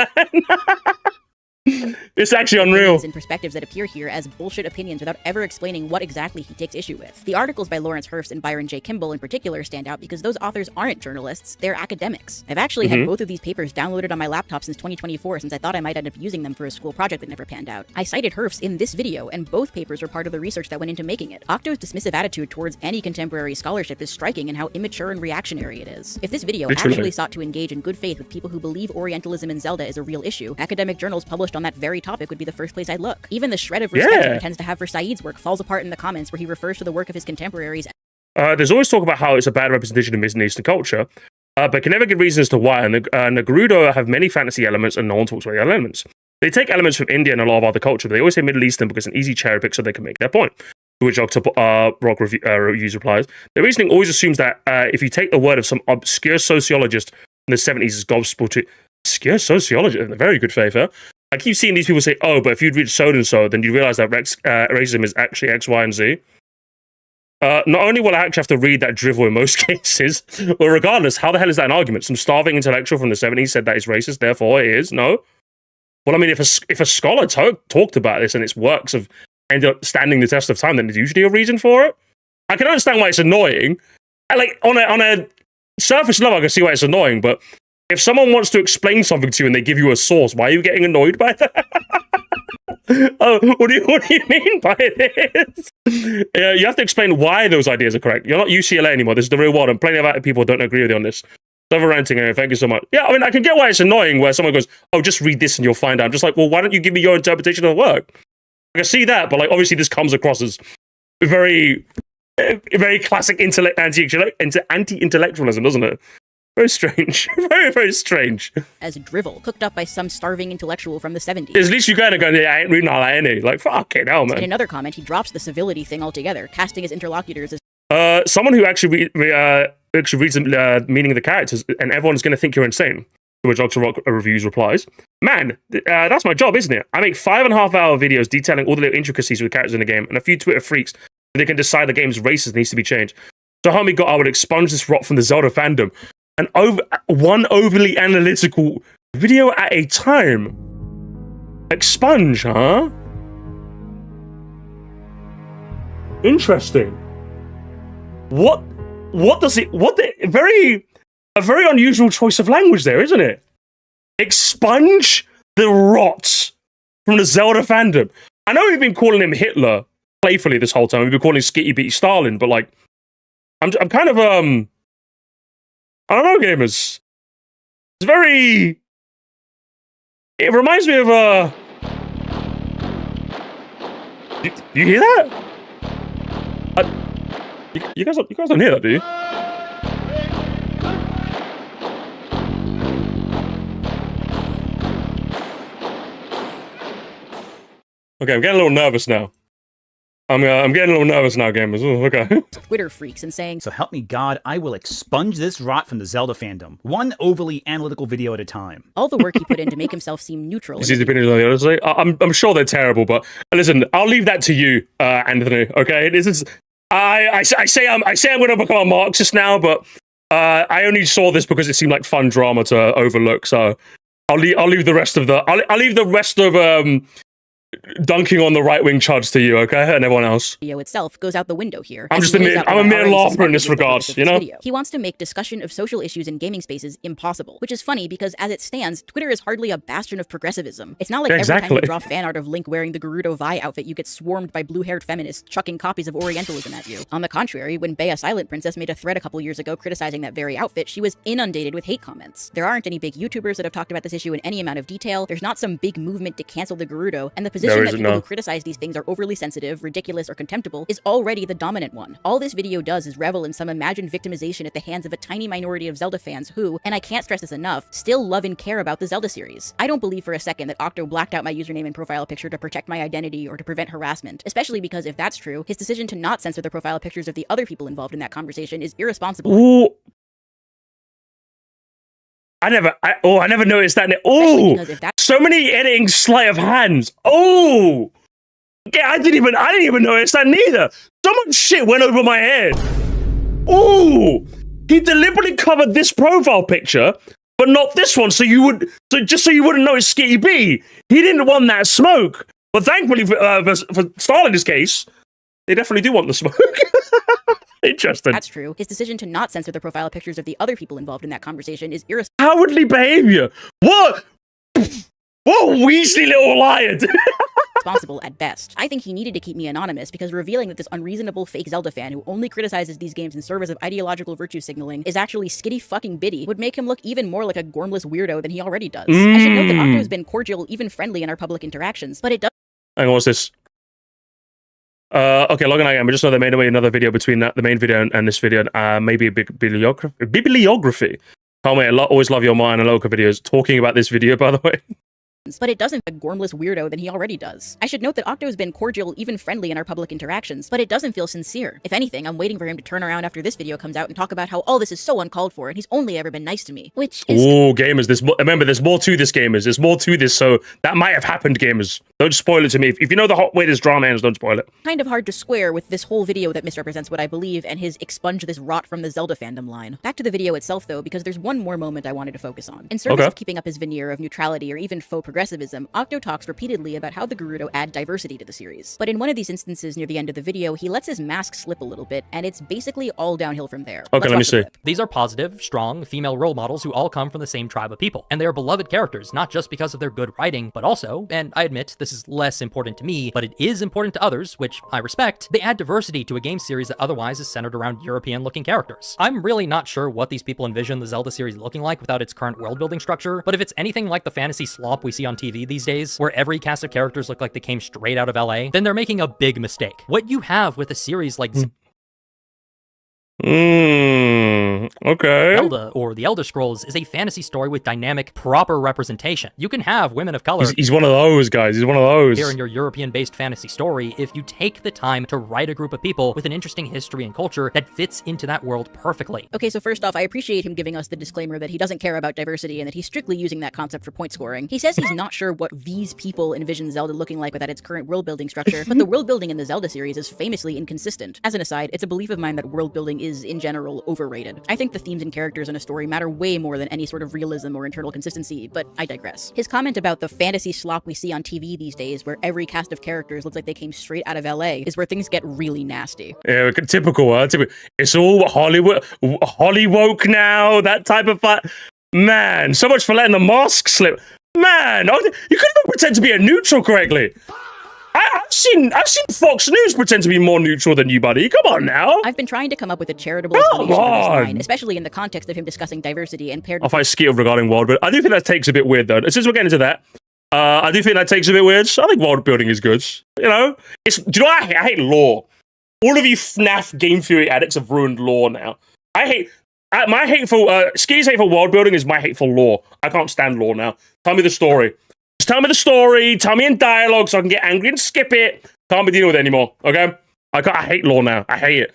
It's actually unreal. And perspectives that appear here as bullshit opinions without ever explaining what exactly he takes issue with. The articles by Lawrence Hurst and Byron J. Kimball in particular stand out because those authors aren't journalists, they're academics. I've actually had both of these papers downloaded on my laptop since 2024 since I thought I might end up using them for a school project that never panned out. I cited Hurst in this video, and both papers were part of the research that went into making it. Octo's dismissive attitude towards any contemporary scholarship is striking in how immature and reactionary it is. If this video actually sought to engage in good faith with people who believe Orientalism in Zelda is a real issue, academic journals published on that very topic would be the first place I'd look. Even the shred of respect he pretends to have for Saeed's work falls apart in the comments where he refers to the work of his contemporaries. There's always talk about how it's a bad representation of Middle Eastern culture, but can never give reason as to why. And the Gerudo have many fantasy elements, and no one talks about the elements. They take elements from India and a lot of other culture, but they always say Middle Eastern because it's an easy cherry pick so they can make their point. To which Octo Rock Reviews replies, the reasoning always assumes that if you take the word of some obscure sociologist in the 70s as gospel to obscure sociologist, in a very good favor. I keep seeing these people say, oh, but if you'd read so-and-so, then you realize that racism is actually X, Y, and Z. Not only will I actually have to read that drivel in most cases, but regardless, how the hell is that an argument? Some starving intellectual from the 70s said that it's racist, therefore it is. No. Well, I mean, if a scholar talked about this and its works have ended up standing the test of time, then there's usually a reason for it. I can understand why it's annoying. Like, on a surface level, I can see why it's annoying, but if someone wants to explain something to you and they give you a source, why are you getting annoyed by that? Oh, what do you mean by this? Yeah, you have to explain why those ideas are correct. You're not UCLA anymore. This is the real world, and plenty of other people don't agree with you on this. Over ranting anyway. Thank you so much. Yeah, I mean, I can get why it's annoying where someone goes, "Oh, just read this and you'll find out." I'm just like, well, why don't you give me your interpretation of the work? I can see that, but like, obviously, this comes across as very classic anti-intellectualism, doesn't it? Very strange. Very strange. As drivel, cooked up by some starving intellectual from the 70s. At least you kind of go, yeah, I ain't reading all that, any. Like, fucking hell, man. In another comment, he drops the civility thing altogether, casting his interlocutors as someone who actually reads the meaning of the characters, and everyone's going to think you're insane. To which Octo Rock Reviews replies, man, that's my job, isn't it? I make 5.5-hour videos detailing all the little intricacies of the characters in the game, and a few Twitter freaks, so they can decide the game's racist needs to be changed. So homie got, I would expunge this rot from the Zelda fandom. And one overly analytical video at a time. Expunge, huh? Interesting. A very unusual choice of language there, isn't it? Expunge the rot from the Zelda fandom. I know we've been calling him Hitler playfully this whole time. We've been calling Skitty beat Stalin, but like, I'm kind of I don't know, gamers. It's very. It reminds me of Do you hear that? You guys don't hear that, do you? Okay, I'm getting a little nervous now. I'm getting a little nervous now, gamers. Ooh, okay. Twitter freaks and saying, so help me God, I will expunge this rot from the Zelda fandom. One overly analytical video at a time. All the work he put in to make himself seem neutral. This is the opinions on the other side. I'm sure they're terrible, but listen, I'll leave that to you, Anthony. Okay, this is. I say I'm going to become a Marxist now, but I only saw this because it seemed like fun drama to overlook. So I'll leave the rest of dunking on the right-wing chuds to you, okay? And everyone else. Video itself goes out the window here. I'm a mere laugher in this regard, you know? He wants to make discussion of social issues in gaming spaces impossible, which is funny because as it stands, Twitter is hardly a bastion of progressivism. It's not like every time you draw fan art of Link wearing the Gerudo Vi outfit, you get swarmed by blue-haired feminists chucking copies of Orientalism at you. On the contrary, when Bea Silent Princess made a thread a couple years ago criticizing that very outfit, she was inundated with hate comments. There aren't any big YouTubers that have talked about this issue in any amount of detail. There's not some big movement to cancel the Gerudo, and the position that people who criticize these things are overly sensitive, ridiculous, or contemptible is already the dominant one. All this video does is revel in some imagined victimization at the hands of a tiny minority of Zelda fans who, and I can't stress this enough, still love and care about the Zelda series. I don't believe for a second that Octo blacked out my username and profile picture to protect my identity or to prevent harassment, especially because if that's true, his decision to not censor the profile pictures of the other people involved in that conversation is irresponsible. Ooh. I never noticed that. Oh, so many editing sleight of hands. Oh, yeah, I didn't even notice that neither. So much shit went over my head. Oh, he deliberately covered this profile picture, but not this one. So you wouldn't notice Skitty B. He didn't want that smoke. But thankfully for Stalin's case, they definitely do want the smoke. Interesting. That's true. His decision to not censor the profile pictures of the other people involved in that conversation is irresponsible. Cowardly behavior. What? What Weasley little lion. Responsible at best. I think he needed to keep me anonymous because revealing that this unreasonable fake Zelda fan who only criticizes these games in service of ideological virtue signaling is actually Skitty fucking Biddy would make him look even more like a gormless weirdo than he already does. I should note that Octo has been cordial, even friendly in our public interactions, but it does. Hang on, what's this? Okay, log in again. We just know they made away another video between the main video and this video. Maybe a bibliography. Can't wait. Always love your Maya and Loka videos. Talking about this video, by the way. But it doesn't a gormless weirdo than he already does. I should note that Octo has been cordial, even friendly in our public interactions, but it doesn't feel sincere. If anything, I'm waiting for him to turn around after this video comes out and talk about how all this is so uncalled for and he's only ever been nice to me, which is— Oh, gamers, remember, there's more to this, gamers. There's more to this, so that might have happened, gamers. Don't spoil it to me. If you know the hot way this drama ends, don't spoil it. Kind of hard to square with this whole video that misrepresents what I believe and his expunge this rot from the Zelda fandom line. Back to the video itself, though, because there's one more moment I wanted to focus on. In service of keeping up his veneer of neutrality or even faux progressivism, Octo talks repeatedly about how the Gerudo add diversity to the series. But in one of these instances near the end of the video, he lets his mask slip a little bit, and it's basically all downhill from there. Okay, let me see. These are positive, strong, female role models who all come from the same tribe of people. And they are beloved characters, not just because of their good writing, but also, and I admit this is less important to me, but it is important to others, which I respect, they add diversity to a game series that otherwise is centered around European-looking characters. I'm really not sure what these people envision the Zelda series looking like without its current world-building structure, but if it's anything like the fantasy slop we see on TV these days, where every cast of characters look like they came straight out of LA, then they're making a big mistake. What you have with a series like okay. Zelda or The Elder Scrolls is a fantasy story with dynamic, proper representation. You can have women of color. He's one of those guys. He's one of those. Here in your European-based fantasy story, if you take the time to write a group of people with an interesting history and culture that fits into that world perfectly. Okay, so first off, I appreciate him giving us the disclaimer that he doesn't care about diversity and that he's strictly using that concept for point scoring. He says he's not sure what these people envision Zelda looking like without its current world-building structure, but the world-building in the Zelda series is famously inconsistent. As an aside, it's a belief of mine that world-building is, in general, overrated. I think the themes and characters in a story matter way more than any sort of realism or internal consistency, but I digress. His comment about the fantasy slop we see on TV these days, where every cast of characters looks like they came straight out of LA, is where things get really nasty. Yeah, typical. It's all Hollywood, Hollywoke now, that type of fight. Man, so much for letting the mask slip. Man, you couldn't even pretend to be a neutral correctly. I've seen Fox News pretend to be more neutral than you, buddy. Come on now. I've been trying to come up with a charitable explanation for this line, especially in the context of him discussing diversity and paired. I'll fight Skitty regarding world, but I do think that takes a bit weird though. Since we're getting into that, I do think that takes a bit weird. I think world building is good. You know, do you know what I hate lore. All of you FNAF game theory addicts have ruined lore now. My hateful Skitty's hateful world building is my hateful lore. I can't stand lore now. Tell me the story. Just tell me the story, tell me in dialogue so I can get angry and skip it. Can't be dealing with it anymore, okay? I hate lore now. I hate it.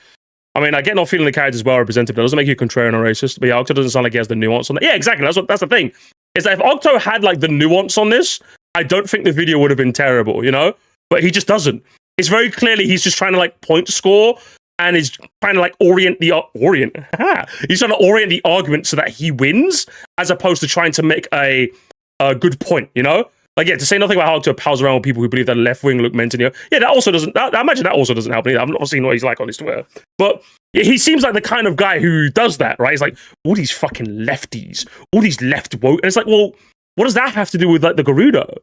I mean, I get not feeling the character's well represented. That doesn't make you contrarian or racist. But yeah, Octo doesn't sound like he has the nuance on that. Yeah, exactly. That's the thing. Is that if Octo had like the nuance on this, I don't think the video would have been terrible, you know? But he just doesn't. It's very clearly he's just trying to like point score and is trying to like orient. He's trying to orient the argument so that he wins, as opposed to trying to make a good point, you know? Like, yeah, to say nothing about how Octo pals around with people who believe that left wing look meant to, you know, yeah, that also doesn't, I imagine that also doesn't help either. I've not seen what he's like on his Twitter. But yeah, he seems like the kind of guy who does that, right? He's like, all these fucking lefties, all these left woke. And it's like, well, what does that have to do with like the Gerudo?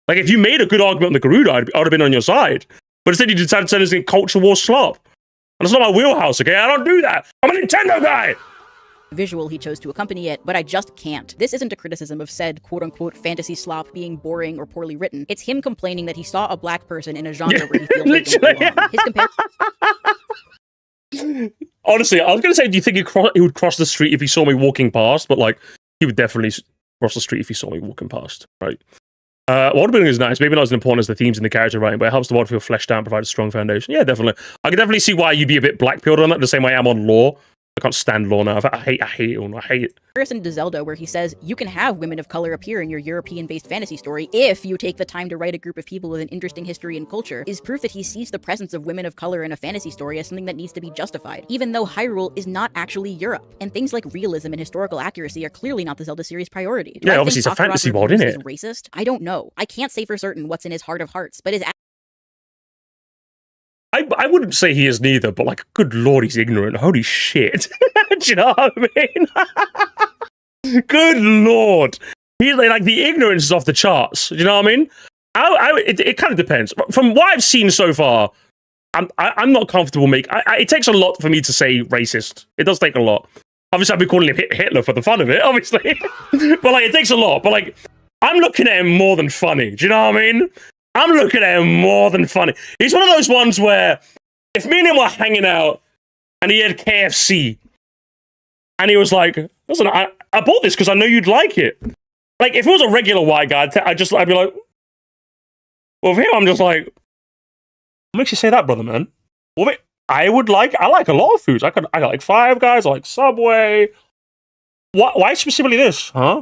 Like, if you made a good argument on the Gerudo, I'd have been on your side. But instead you decided to turn this into culture war slop. And it's not my wheelhouse, okay? I don't do that. I'm a Nintendo guy. Visual he chose to accompany it, but I just can't. This isn't a criticism of said quote-unquote fantasy slop being boring or poorly written. It's him complaining that he saw a black person in a genre where he feels like they belong. His Honestly, I was going to say, do you think he would cross the street if he saw me walking past? But like, he would definitely cross the street if he saw me walking past, right? World building is nice. Maybe not as important as the themes and the character writing, but it helps the world feel fleshed out and provide a strong foundation. Yeah, definitely. I can definitely see why you'd be a bit black-pilled on that, the same way I'm on lore. I can't stand lore now. I hate it all. I hate it. Comparison to Zelda, where he says you can have women of color appear in your European-based fantasy story if you take the time to write a group of people with an interesting history and culture, is proof that he sees the presence of women of color in a fantasy story as something that needs to be justified, even though Hyrule is not actually Europe. And things like realism and historical accuracy are clearly not the Zelda series' priority. Yeah, obviously it's a fantasy world, isn't it? Racist? I don't know. I can't say for certain what's in his heart of hearts, but his I wouldn't say he is neither, but like, good lord, he's ignorant. Holy shit. Do you know what I mean? Good lord. He's like the ignorance is off the charts. Do you know what I mean? It kind of depends. From what I've seen so far, I'm not comfortable making... it takes a lot for me to say racist. It does take a lot. Obviously, I've been calling him Hitler for the fun of it, obviously. But like, it takes a lot. But like, I'm looking at him more than funny. Do you know what I mean? I'm looking at him more than funny. He's one of those ones where if me and him were hanging out and he had KFC and he was like, listen, I bought this because I know you'd like it. Like, if it was a regular white guy, I'd be like, well, for him, I'm just like, what makes you say that, brother, man? Well, I like a lot of foods. I like Five Guys, I like Subway. Why specifically this, huh?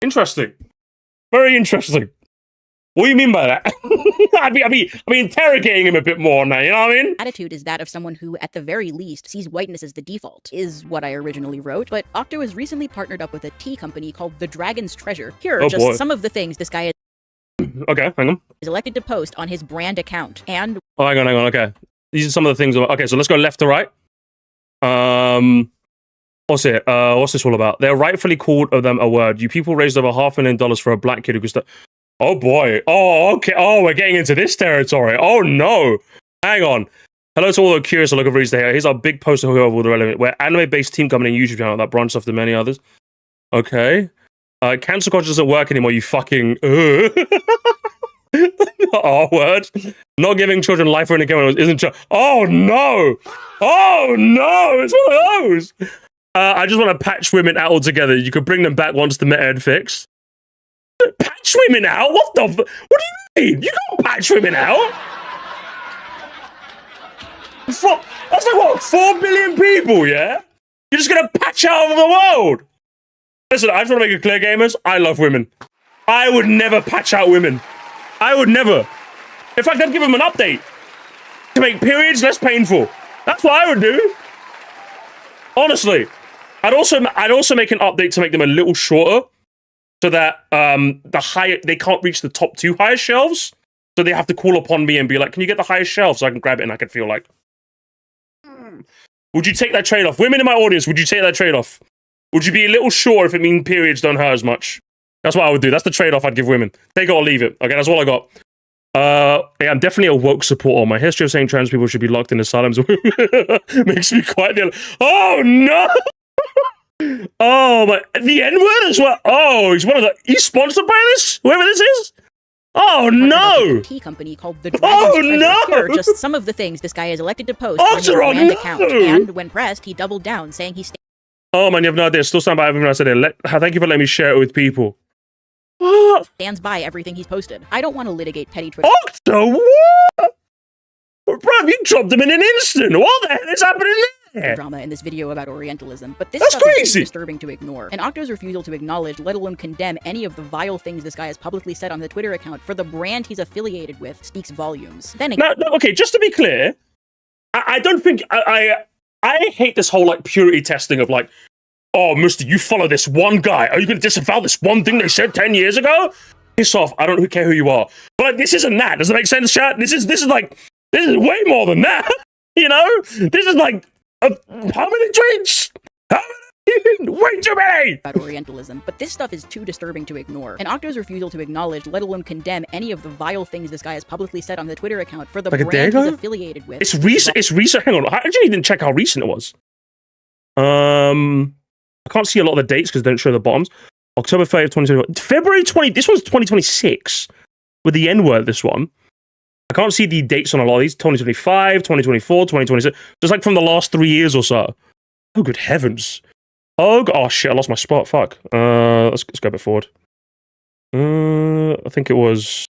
Interesting. Very interesting. What do you mean by that? I'd be interrogating him a bit more now, you know what I mean? Attitude is that of someone who, at the very least, sees whiteness as the default, is what I originally wrote, but Octo has recently partnered up with a tea company called The Dragon's Treasure. Here are just some of the things this guy Okay, hang on. is elected to post on his brand account, and... Oh, hang on, okay. These are some of the things. Okay, so let's go left to right. What's it? What's this all about? They're rightfully called of them a word. You people raised over $500,000 for a black kid who could start... Oh boy. Oh, okay. Oh, we're getting into this territory. Oh no. Hang on. Hello to all the curious looking for these here. Here's our big poster of all the relevant. We're anime-based team company and YouTube channel that branched off to many others. Okay. Cancel culture doesn't work anymore, you fucking... R word. Not giving children life or any camera isn't... Oh no. Oh no. It's one of those. I just want to patch women out altogether. You could bring them back once the meta had fixed. Patch women out? What the... What do you mean? You can't patch women out? That's like, what, 4 billion people, yeah? You're just gonna patch out of the world? Listen, I just want to make it clear, gamers. I love women. I would never patch out women. I would never. In fact, I'd give them an update to make periods less painful. That's what I would do. Honestly. I'd also make an update to make them a little shorter, so that they can't reach the top 2 highest shelves, so they have to call upon me and be like, "Can you get the highest shelf so I can grab it?" And I can feel like, would you take that trade-off? Women in my audience, would you take that trade-off? Would you be a little sure if it means periods don't hurt as much? That's what I would do. That's the trade-off I'd give women. Take it or leave it. Okay, that's all I got. Yeah, I'm definitely a woke supporter. My history of saying trans people should be locked in asylums makes me quite... Oh, no! Oh, my... The N-word as well? Oh, he's sponsored by this? Whoever this is? Oh, no! A tea company called The Dragon's Treasure. No! Here are just some of the things this guy is elected to post on his brand account. And when pressed, he doubled down, saying he... Oh, man, you have no idea. Still stand by everything I said there. Thank you for letting me share it with people. What? Stands by everything he's posted. I don't want to litigate petty Twitter. Octo, what? Bro, you dropped him in an instant. What the hell is happening there? Drama in this video about Orientalism, but this That's stuff crazy. is disturbing to ignore. And Octo's refusal to acknowledge, let alone condemn, any of the vile things this guy has publicly said on the Twitter account for the brand he's affiliated with speaks volumes. Then again, no, okay, just to be clear, I don't think I hate this whole like purity testing of like, oh, mister, you follow this one guy. Are you going to disavow this one thing they said 10 years ago? Piss off. I don't care who you are. But like, this isn't that. Does that make sense, chat? This is way more than that. You know? This is like, how many tweets? How many? Way too many! About Orientalism, but this stuff is too disturbing to ignore. And Octo's refusal to acknowledge, let alone condemn, any of the vile things this guy has publicly said on the Twitter account for the like brand he's affiliated with. It's recent. Hang on. I actually didn't check how recent it was. I can't see a lot of the dates because they don't show the bottoms. October 30th, 2021. February 20... This one's 2026. With the N-word, this one. I can't see the dates on a lot of these. 2025, 2024, 2026. Just like from the last 3 years or so. Oh, good heavens. Oh, shit, I lost my spot. Fuck. Let's go a bit forward. I think it was...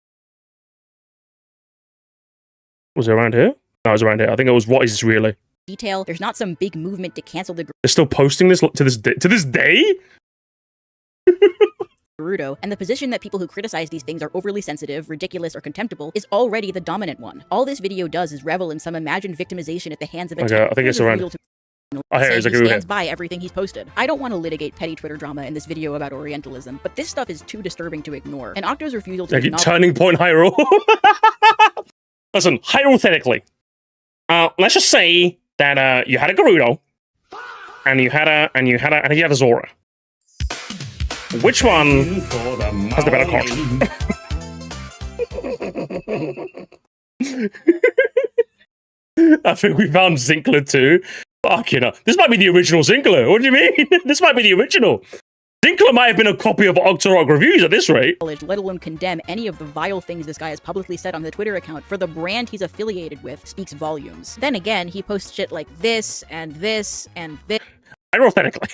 Was it around here? No, it was around here. I think it was What Is This Really? Detail, there's not some big movement to cancel the They're still posting this to this day? Naruto, and the position that people who criticize these things are overly sensitive, ridiculous, or contemptible is already the dominant one. All this video does is revel in some imagined victimization at the hands of a I think it's around. He stands by everything he's posted. I don't want to litigate petty Twitter drama in this video about Orientalism, but this stuff is too disturbing to ignore. And Octo's refusal to acknowledge... Turning point Hyrule. Listen, hypothetically, let's just say that you had a Gerudo, and you had a Zora. Which one has the better card? I think we found Zinkler too. Fuck, you know. This might be the original Zinkler. What do you mean? This might be the original. Zinkler might have been a copy of Octo reviews at this rate. Let alone condemn any of the vile things this guy has publicly said on the Twitter account for the brand he's affiliated with speaks volumes. Then again, he posts shit like this, and this, and this. Hypothetically.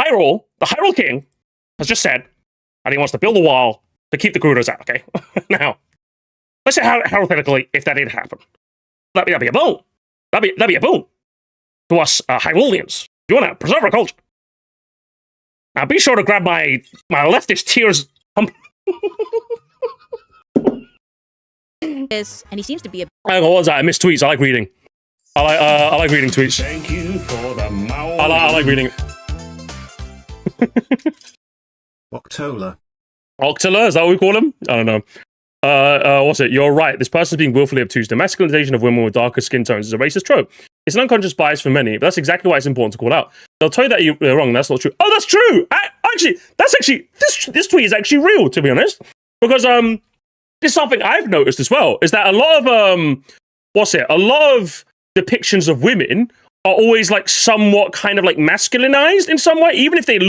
Hyrule, the Hyrule King, has just said that he wants to build a wall to keep the Gerudos out, okay? Now, let's say hypothetically, if that did happen. That'd be a boon. That'd be a boon to us Hyruleans. You want to preserve our culture. Now, be sure to grab my leftist tears. this, and he seems to be a Hang on, what was that? I missed tweets. I like reading. I like reading tweets. Thank you for the mouth. I like reading. Octola. Octola, is that what we call him? I don't know. What's it? You're right. This person is being willfully obtuse. The masculinization of women with darker skin tones is a racist trope. It's an unconscious bias for many, but that's exactly why it's important to call out. They'll tell you that you're wrong. That's not true. Oh, that's true. This tweet is actually real, to be honest, because this is something I've noticed as well. Is that a lot of a lot of depictions of women are always like somewhat kind of like masculinized in some way, even if they're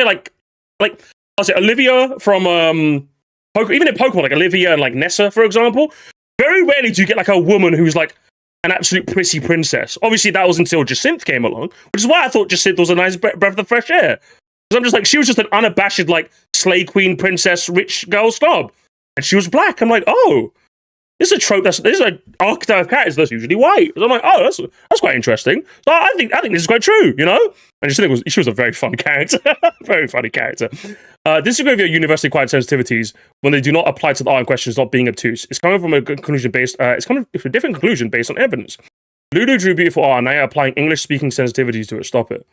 like I'll say Olivia from even in Pokemon, like Olivia and like Nessa, for example. Very rarely do you get like a woman who's like an absolute prissy princess. Obviously, that was until Jacinth came along, which is why I thought Jacinth was a nice breath of the fresh air. Because I'm just like, she was just an unabashed like slay queen, princess, rich girl snob, and she was black. I'm like, oh, this is a trope. This is an archetype of characters that's usually white. So I'm like, oh, that's quite interesting. So I think this is quite true, you know. And she was a very fun character, very funny character. Disagree with your universally acquired sensitivities when they do not apply to the art in question is not being obtuse. It's coming from a conclusion based. It's coming from a different conclusion based on evidence. Ludo drew beautiful art, and now you're applying English-speaking sensitivities to it. Stop it.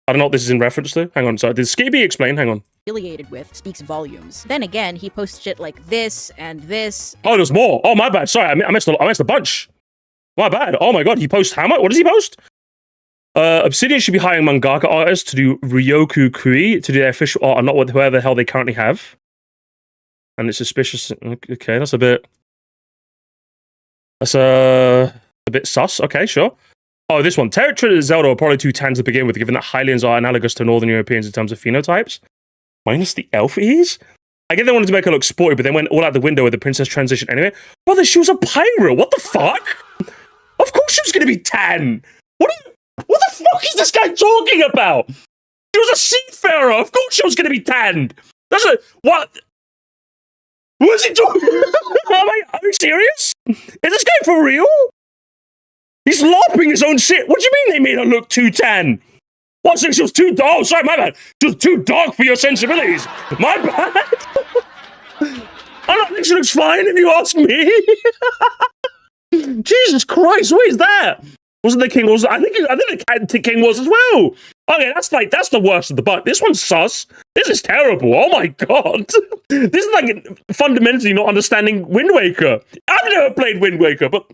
I don't know what this is in reference to. Hang on. So did Skitty explain? Hang on. affiliated with speaks volumes. Then again, he posts shit like this and this. Oh, there's more. Oh, my bad. Sorry, I missed a bunch. My bad. Oh my god, he posts how much? What does he post? Obsidian should be hiring mangaka artists to do Ryoku Kui to do their official art and not whoever the hell they currently have. And it's suspicious. Okay, that's a bit sus. Okay, sure. Oh, this one. Territory of Zelda are probably too tan to begin with, given that Highlands are analogous to Northern Europeans in terms of phenotypes. Minus the elfies? I get they wanted to make her look sporty, but they went all out the window with the princess transition anyway. Brother, she was a pirate. What the fuck? Of course she was going to be tan. What the fuck is this guy talking about? She was a seafarer. Of course she was going to be tanned. What? What is he talking Are you serious? Is this guy for real? He's LOPing his own shit. What do you mean they made her look too tan? What, so she was too dark? Oh, sorry, my bad. She was too dark for your sensibilities. My bad. I don't think she looks fine if you ask me. Jesus Christ, what is that? Wasn't the king also? I think the king was as well. Okay, that's the worst of the bunch. This one's sus. This is terrible. Oh my god. This is like fundamentally not understanding Wind Waker. I've never played Wind Waker, but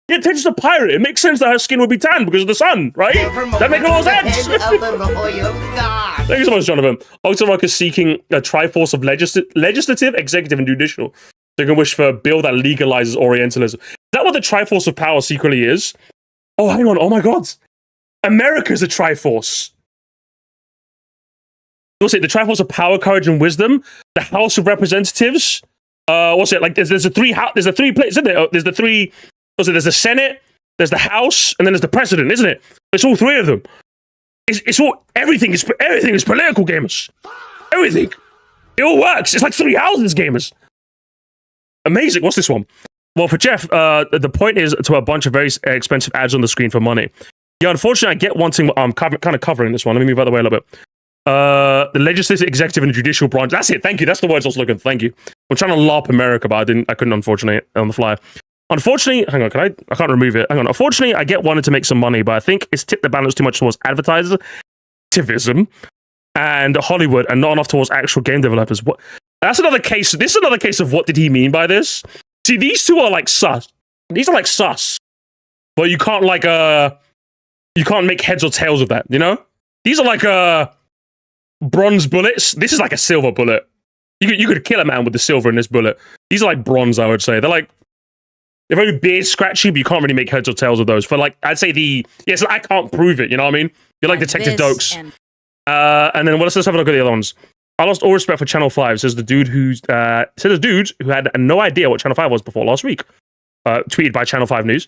yeah, Tenchi's a pirate. It makes sense that her skin would be tan because of the sun, right? That makes a lot of sense. Thank you so much, Jonathan. Octo is seeking a triforce of legislative, executive, and judicial. They can wish for a bill that legalizes Orientalism. Is that what the triforce of power secretly is? Oh, hang on. Oh my god. America's a triforce. What's it? The triforce of power, courage, and wisdom. The House of Representatives. What's it? Like, there's the three places, isn't it? There's the three. What's it? There's the Senate, there's the House, and then there's the President, isn't it? It's all three of them. It's all everything is political, gamers. Everything. It all works. It's like three houses, gamers. Amazing. What's this one? Well, for Jeff, the point is to a bunch of very expensive ads on the screen for money. Yeah, unfortunately, I get wanting. I'm kind of covering this one. Let me move out of the way a little bit. The legislative, executive, and judicial branch. That's it. Thank you. That's the words I was looking for. Thank you. I'm trying to LARP America, but I couldn't, unfortunately, on the fly. Unfortunately, hang on, I can't remove it. Hang on. Unfortunately, I get wanted to make some money, but I think it's tipped the balance too much towards advertising and Hollywood and not enough towards actual game developers. What? That's another case. This is another case of what did he mean by this? See, these two are like sus. These are like sus. But you can't you can't make heads or tails of that, you know? These are like bronze bullets. This is like a silver bullet. You could kill a man with the silver in this bullet. These are like bronze, I would say. They're very beard scratchy, but you can't really make heads or tails of those. For like, I'd say so I can't prove it, you know what I mean? You're like Detective Dokes. And then let's have a look at the other ones. I lost all respect for Channel 5, says the dude who had no idea what Channel 5 was before last week. Tweeted by Channel 5 News.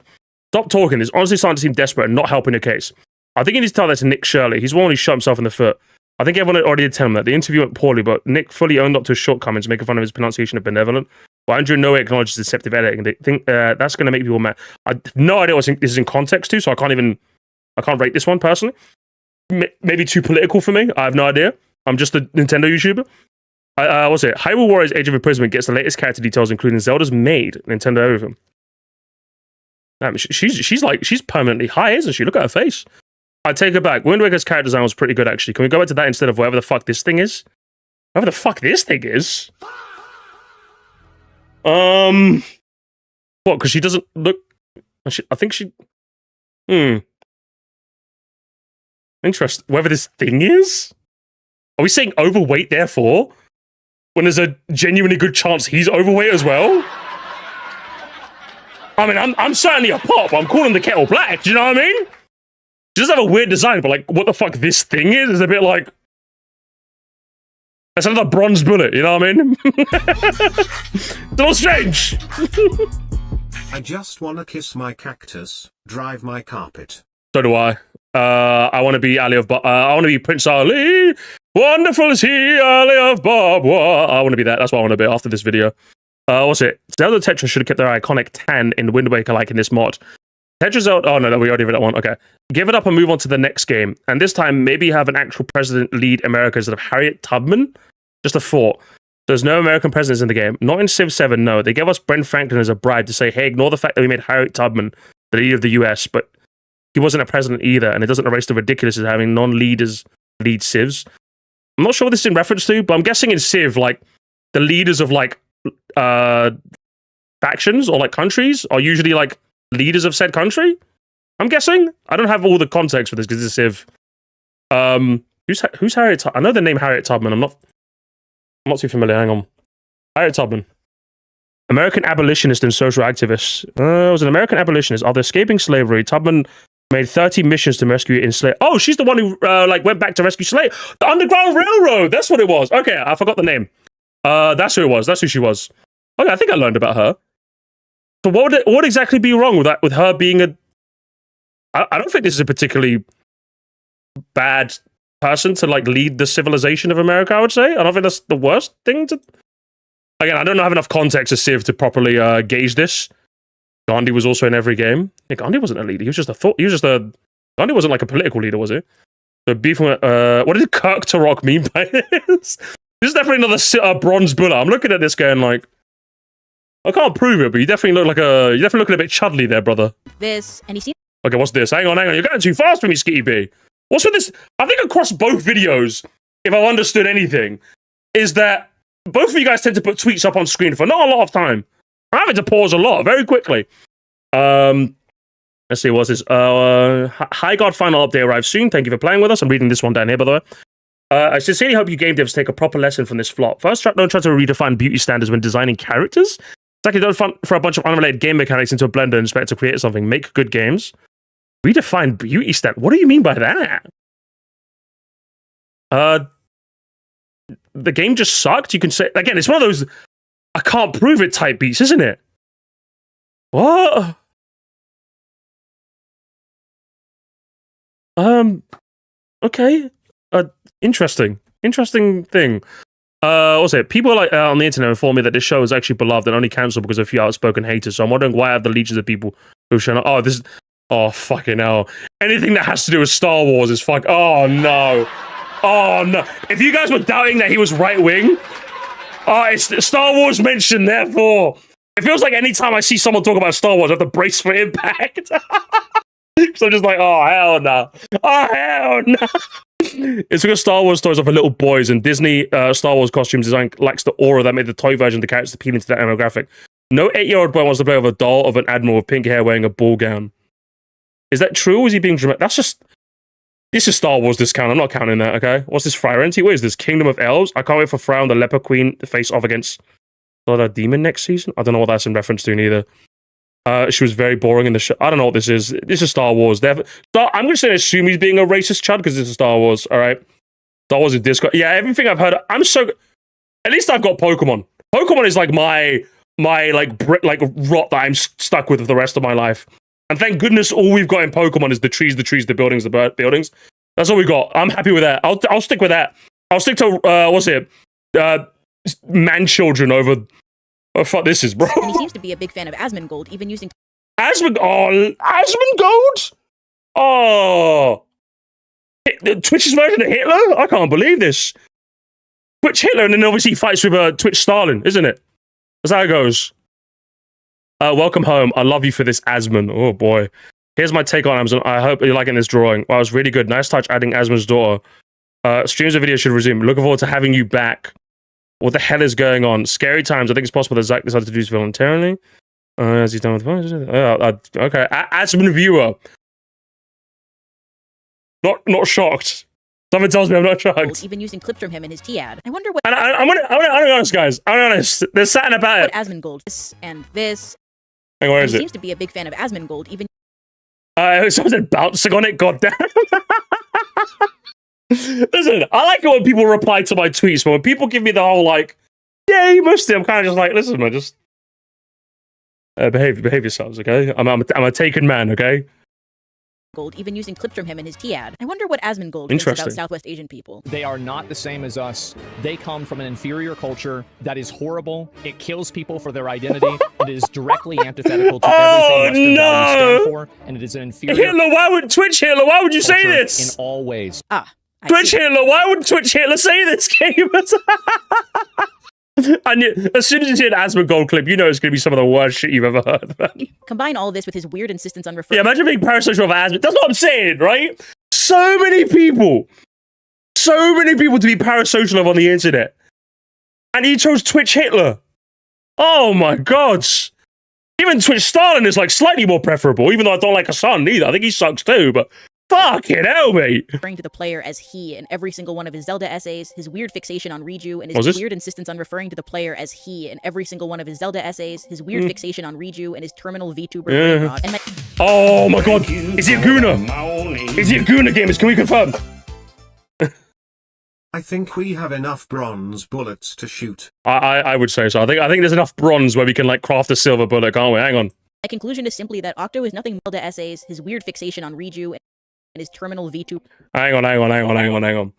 Stop talking. It's honestly starting to seem desperate and not helping the case. I think you need to tell that to Nick Shirley. He's the one who shot himself in the foot. I think everyone already did tell him that. The interview went poorly, but Nick fully owned up to his shortcomings, making fun of his pronunciation of benevolent. But Andrew no way acknowledges deceptive editing. They think that's going to make people mad. I have no idea what this is in context to, so I can't rate this one personally. Maybe too political for me. I have no idea. I'm just a Nintendo YouTuber. What's it? Hyrule Warriors Age of Imprisonment gets the latest character details, including Zelda's maid, Nintendo everything. She's permanently high, isn't she? Look at her face. I take it back. Wind Waker's character design was pretty good, actually. Can we go back to that instead of whatever the fuck this thing is? Whatever the fuck this thing is? What? Because she doesn't look... I think she... Interesting. Whatever this thing is? Are we saying overweight, therefore? When there's a genuinely good chance he's overweight as well? I mean, I'm certainly a pop. I'm calling the kettle black. Do you know what I mean? She does have a weird design, but like, what the fuck this thing is a bit like... That's another bronze bullet, you know what I mean? It's a little strange. I just wanna kiss my cactus, drive my carpet. So do I. I want to be Ali of I want to be Prince Ali. Wonderful is he, Ali of Babwa. I want to be that. That's what I want to be after this video. What's it? Zelda Tetra should have kept their iconic tan in Wind Waker like in this mod. Tetra Zelda... Oh, no, we already read that one. Okay. Give it up and move on to the next game. And this time, maybe have an actual president lead America instead of Harriet Tubman. Just a thought. There's no American presidents in the game. Not in Civ 7, no. They gave us Ben Franklin as a bribe to say, hey, ignore the fact that we made Harriet Tubman the leader of the US, but he wasn't a president either, and it doesn't erase the ridiculousness of having non-leaders lead civs. I'm not sure what this is in reference to, but I'm guessing in Civ, like, the leaders of, like, factions or, like, countries are usually, like, leaders of said country? I'm guessing? I don't have all the context for this because it's Civ. Who's Harriet Tubman? I know the name Harriet Tubman. I'm not too familiar. Hang on. Harriet Tubman. American abolitionist and social activist. Was an American abolitionist. After escaping slavery, Tubman made 30 missions to rescue enslaved. Oh, she's the one who like went back to rescue slaves. The Underground Railroad. That's what it was. Okay, I forgot the name. That's who it was. That's who she was. Okay, I think I learned about her. So what would exactly be wrong with that? With her being a... I don't think this is a particularly bad person to like lead the civilization of America, I would say. I don't think that's the worst thing to... Again, I don't have enough context as Civ to properly gauge this. Gandhi was also in every game. Yeah, Gandhi wasn't a leader. He was just a thought. He was just a... Gandhi wasn't like a political leader, was he? So beef with... what did Kirk Turok mean by this? This is definitely another bronze bullet. I'm looking at this going like... I can't prove it, but you definitely look like a... You're definitely looking a bit chudley there, brother. This, and he seems... Okay, what's this? Hang on. You're going too fast for me, Skitty B. What's with this? I think across both videos, if I've understood anything, is that both of you guys tend to put tweets up on screen for not a lot of time. I'm having to pause a lot very quickly. Let's see, what's this? High God final update arrives soon. Thank you for playing with us. I'm reading this one down here, by the way. I sincerely hope you game devs take a proper lesson from this flop. First, don't try to redefine beauty standards when designing characters. Second, don't throw a bunch of unrelated game mechanics into a blender and expect to create something. Make good games. Redefine beauty standards. What do you mean by that? The game just sucked. You can say again. It's one of those I can't prove it type beats, isn't it? What? Okay. Interesting thing. What's it? People like on the internet inform me that this show is actually beloved and only cancelled because of a few outspoken haters. So I'm wondering why I have the legions of people who've shown up. Oh, this is... Oh, fucking hell. Anything that has to do with Star Wars is fuck... Oh, no. Oh, no. If you guys were doubting that he was right-wing, it's Star Wars mentioned, therefore. It feels like anytime I see someone talk about Star Wars, I have to brace for impact. So I'm just like, oh, hell no. Oh, hell no. It's because Star Wars stories are for little boys, and Disney Star Wars costume design lacks the aura that made the toy version of the characters appealing to that demographic. No 8-year-old boy wants to play with a doll of an admiral with pink hair wearing a ball gown. Is that true, or is he being dramatic? That's just... This is Star Wars discount. I'm not counting that, okay? What's this, Friarenti? What is this? Kingdom of Elves? I can't wait for Frown, the Leper Queen, to face off against the Demon next season? I don't know what that's in reference to, neither. She was very boring in the show. I don't know what this is. This is Star Wars. I'm just going to assume he's being a racist chud because this is Star Wars, all right? Star Wars is Discord. Yeah, everything I've heard... I'm so... At least I've got Pokemon. Pokemon is like my rot that I'm stuck with for the rest of my life. And thank goodness all we've got in Pokemon is the trees, the buildings, the buildings. That's all we got. I'm happy with that. I'll stick with that. I'll stick to, what's it? Man-children over... Oh, fuck this is, bro. And he seems to be a big fan of Asmongold, even using... Asmongold? Oh! Twitch's version of Hitler? I can't believe this. Twitch Hitler, and then obviously he fights with Twitch Stalin, isn't it? That's how it goes. Welcome home. I love you for this, Asmon. Oh boy. Here's my take on Amazon. I hope you're liking this drawing. Wow, it was really good. Nice touch adding Asmon's daughter. Streams and video should resume. Looking forward to having you back. What the hell is going on? Scary times. I think it's possible that Zach decided to do this voluntarily. As he's done with okay. Asmon viewer. Not shocked. Something tells me I'm not shocked. Even using clips from him in his T-ad. I wonder what... I'm gonna be honest, guys. I'm gonna be honest. There's something about it. Asmongold. This and this. Hang on, where is it? He seems to be a big fan of Asmongold, even... Someone said bouncing on it, goddamn. Listen, I like it when people reply to my tweets, but when people give me the whole, like, yeah, you must it, I'm kind of just like, listen, man, just... behave yourselves, okay? I'm a taken man, okay? Even using clips from him in his T-ad. I wonder what Asmongold thinks about Southwest Asian people. They are not the same as us. They come from an inferior culture that is horrible. It kills people for their identity. It is directly antithetical to everything Western values stand for, and it is an inferior... Hitler, Twitch Hitler, why would you say this? In all ways. Twitch Hitler, why would Twitch Hitler say this, gamers? I knew, as soon as you see an Asmongold clip, you know it's going to be some of the worst shit you've ever heard. Man. Combine all this with his weird insistence on referring... Yeah, imagine being parasocial of Asmon. That's what I'm saying, right? So many people to be parasocial of on the internet. And he chose Twitch Hitler. Oh my god. Even Twitch Stalin is like slightly more preferable, even though I don't like Hassan either. I think he sucks too, but... Fucking hell, mate. Referring to the player as he in every single one of his Zelda essays, his weird fixation on Riju, and his weird insistence on referring to the player as he in every single one of his Zelda essays, his weird fixation on Riju, and his terminal VTuber. And oh my god, is he a Gooner? Is he a Gooner, gamers? Can we confirm? I think we have enough bronze bullets to shoot. I would say so. I think there's enough bronze where we can like craft a silver bullet, can't we? Hang on. My conclusion is simply that Octo is nothing but Zelda essays, his weird fixation on Riju, and his terminal V2. Hang on.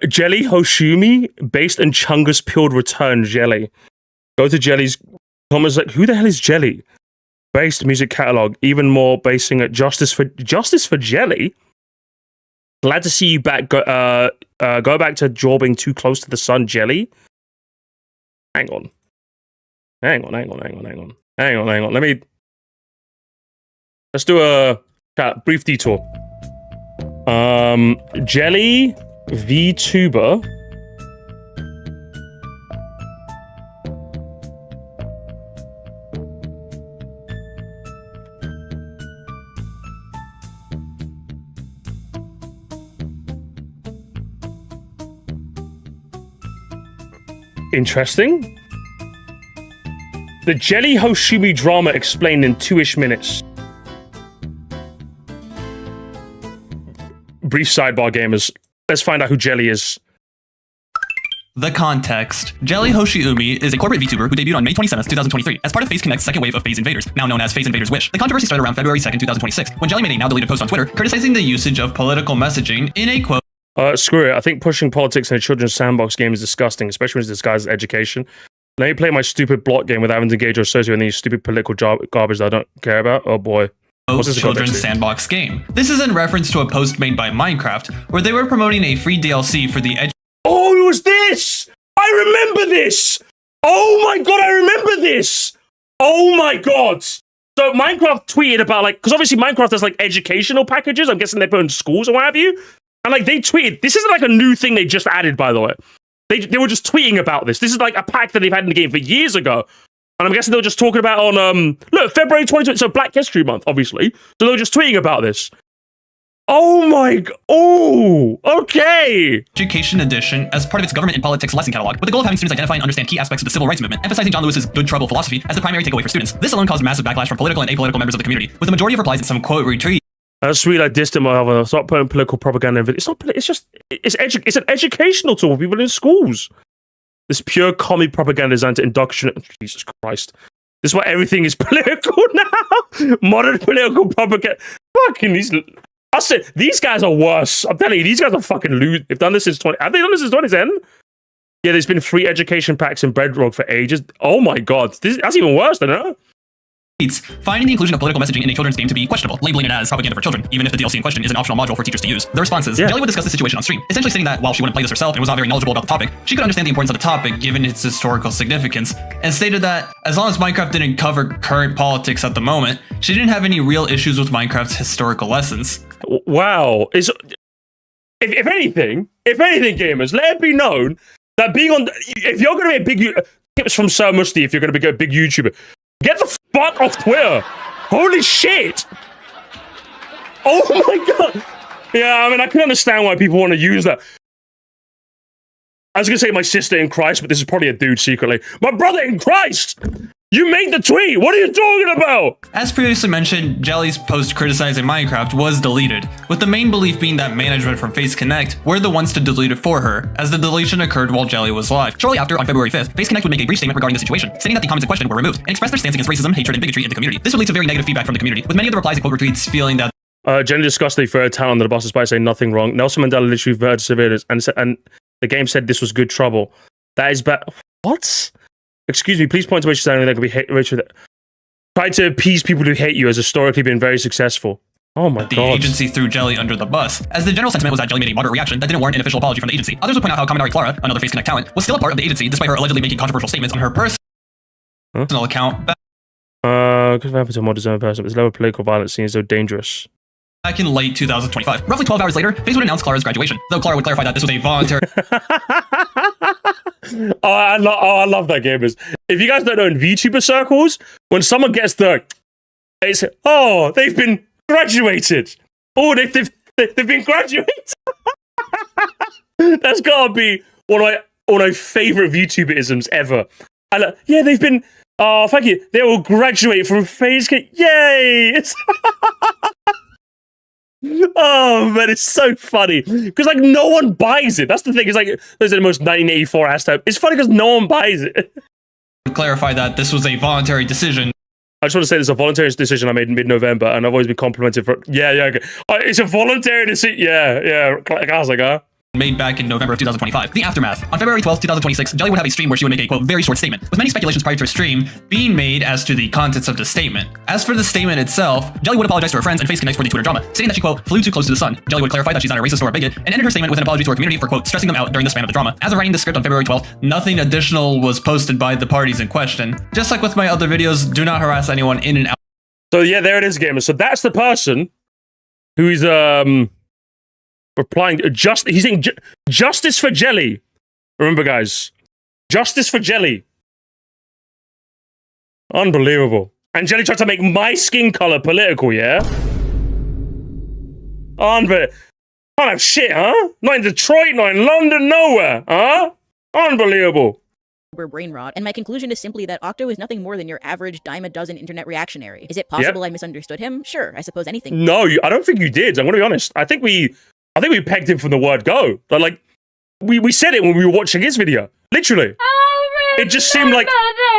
Jelly Hoshumi, based on Chungus Peeled Return Jelly. Go to Jelly's comments like, who the hell is Jelly? Based music catalog, even more basing at Justice for Jelly. Glad to see you back. Go back to jobbing too close to the sun, Jelly. Hang on. Let's do a brief detour. Jelly VTuber. Interesting. The Jelly Hoshimi drama explained in 2-ish minutes. Brief sidebar, gamers. Let's find out who Jelly is. The context. Jelly Hoshimi is a corporate VTuber who debuted on May 27, 2023, as part of FaZe Connect's second wave of FaZe Invaders, now known as FaZe Invaders Wish. The controversy started around February 2nd, 2026, when Jelly made a now deleted post on Twitter criticizing the usage of political messaging in a quote. Screw it. I think pushing politics in a children's sandbox game is disgusting, especially when it's disguised as education. Let me play my stupid block game without having to engage or associate with any stupid political garbage that I don't care about. Oh boy. Children's sandbox game. This is in reference to a post made by Minecraft, where they were promoting a free DLC for the Oh, it was this! I remember this! Oh my god, I remember this! Oh my god! So Minecraft tweeted about, like, because obviously Minecraft has, like, educational packages. I'm guessing they put in schools or what have you. And, like, they tweeted, this isn't, like, a new thing they just added, by the way. They were just tweeting about this. This is, like, a pack that they've had in the game for years ago. And I'm guessing they were just talking about on, look, February 2020, so Black History Month, obviously. So they were just tweeting about this. Oh my god. Oh, okay. Education Edition as part of its government and politics lesson catalog, with the goal of having students identify and understand key aspects of the civil rights movement, emphasizing John Lewis's good trouble philosophy as the primary takeaway for students. This alone caused massive backlash from political and apolitical members of the community, with the majority of replies and some quote retweets. That's sweet, like distant mother. Stop putting political propaganda in it. It's not. It's just. It's an educational tool for people in schools. This pure commie propaganda designed to indoctrinate. Jesus Christ. This is why everything is political now. Modern political propaganda. Fucking these. I said these guys are worse. I'm telling you, these guys are fucking lose. They've done this since 20. Have they done this since 2010? Yeah, there's been free education packs in Bedrock for ages. Oh my god, that's even worse than that. finding the inclusion of political messaging in a children's game to be questionable, labeling it as propaganda for children, even if the DLC in question is an optional module for teachers to use. The response is, Jelly would discuss the situation on stream, essentially saying that while she wouldn't play this herself and was not very knowledgeable about the topic, she could understand the importance of the topic given its historical significance, and stated that as long as Minecraft didn't cover current politics at the moment, she didn't have any real issues with Minecraft's historical lessons. Wow. If anything, gamers, let it be known that being on, if you're going to be a big, tips from Sir Musty, if you're going to be a big YouTuber, get the fuck off Twitter. Holy shit. Oh my god. Yeah, I mean, I can understand why people want to use that. I was going to say my sister in Christ, but this is probably a dude secretly. My brother in Christ! You made the tweet! What are you talking about? As previously mentioned, Jelly's post criticizing Minecraft was deleted, with the main belief being that management from Face Connect were the ones to delete it for her, as the deletion occurred while Jelly was live. Shortly after, on February 5th, Face Connect would make a brief statement regarding the situation, stating that the comments in question were removed, and express their stance against racism, hatred, and bigotry in the community. This would lead to very negative feedback from the community, with many of the replies and quote retweets feeling that Jenny discussed the third town under the bus by saying nothing wrong. Nelson Mandela literally reverted to civilians and the game said this was good trouble. That is bad. What? Excuse me, please point to which saying that could be hate. Try to appease people who hate you has historically been very successful. Oh my god. The agency threw Jelly under the bus, as the general sentiment was that Jelly made a moderate reaction that didn't warrant an official apology from the agency. Others would point out how Kaminari Clara, another Face Connect talent, was still a part of the agency despite her allegedly making controversial statements on her personal account. Could have happened to a more deserving person, but this level of political violence seems so dangerous. Back in late 2025. Roughly 12 hours later, FaZe would announce Clara's graduation, though Clara would clarify that this was a voluntary... I love that, gamers. If you guys don't know, in VTuber circles, when someone gets it's, oh, they've been graduated. Oh, they've been graduated. That's gotta be one of my favorite VTuberisms ever. Yeah, they've been... Oh, thank you. They will graduate from FaZe. Yay! Oh man, it's so funny because like no one buys it. That's the thing. It's like there's the most 1984 hashtag. It's funny because no one buys it. Clarify that this was a voluntary decision. I just want to say this is a voluntary decision I made in mid-November, and I've always been complimented for. Yeah, okay. It's a voluntary decision. Yeah. Classic, Made back in November of 2025. The aftermath. On February 12th, 2026, Jelly would have a stream where she would make a, quote, very short statement, with many speculations prior to her stream being made as to the contents of the statement. As for the statement itself, Jelly would apologize to her friends and Face Connect for the Twitter drama, stating that she, quote, flew too close to the sun. Jelly would clarify that she's not a racist or a bigot, and ended her statement with an apology to her community for, quote, stressing them out during the span of the drama. As of writing the script on February 12th, nothing additional was posted by the parties in question. Just like with my other videos, do not harass anyone in and out. So yeah, there it is, gamers. So that's the person who's replying. He's saying justice for Jelly. Remember, guys, justice for Jelly. Unbelievable. And Jelly tried to make my skin color political. Yeah. Unbelievable. Can't have shit, huh? Not in Detroit, not in London, nowhere, huh? Unbelievable. Brain rot, and my conclusion is simply that Octo is nothing more than your average dime a dozen internet reactionary. Is it possible I misunderstood him? Sure, I suppose anything. No, I don't think you did. I'm gonna be honest. I think we pegged him from the word go. But like, we said it when we were watching his video. Literally, it just seemed like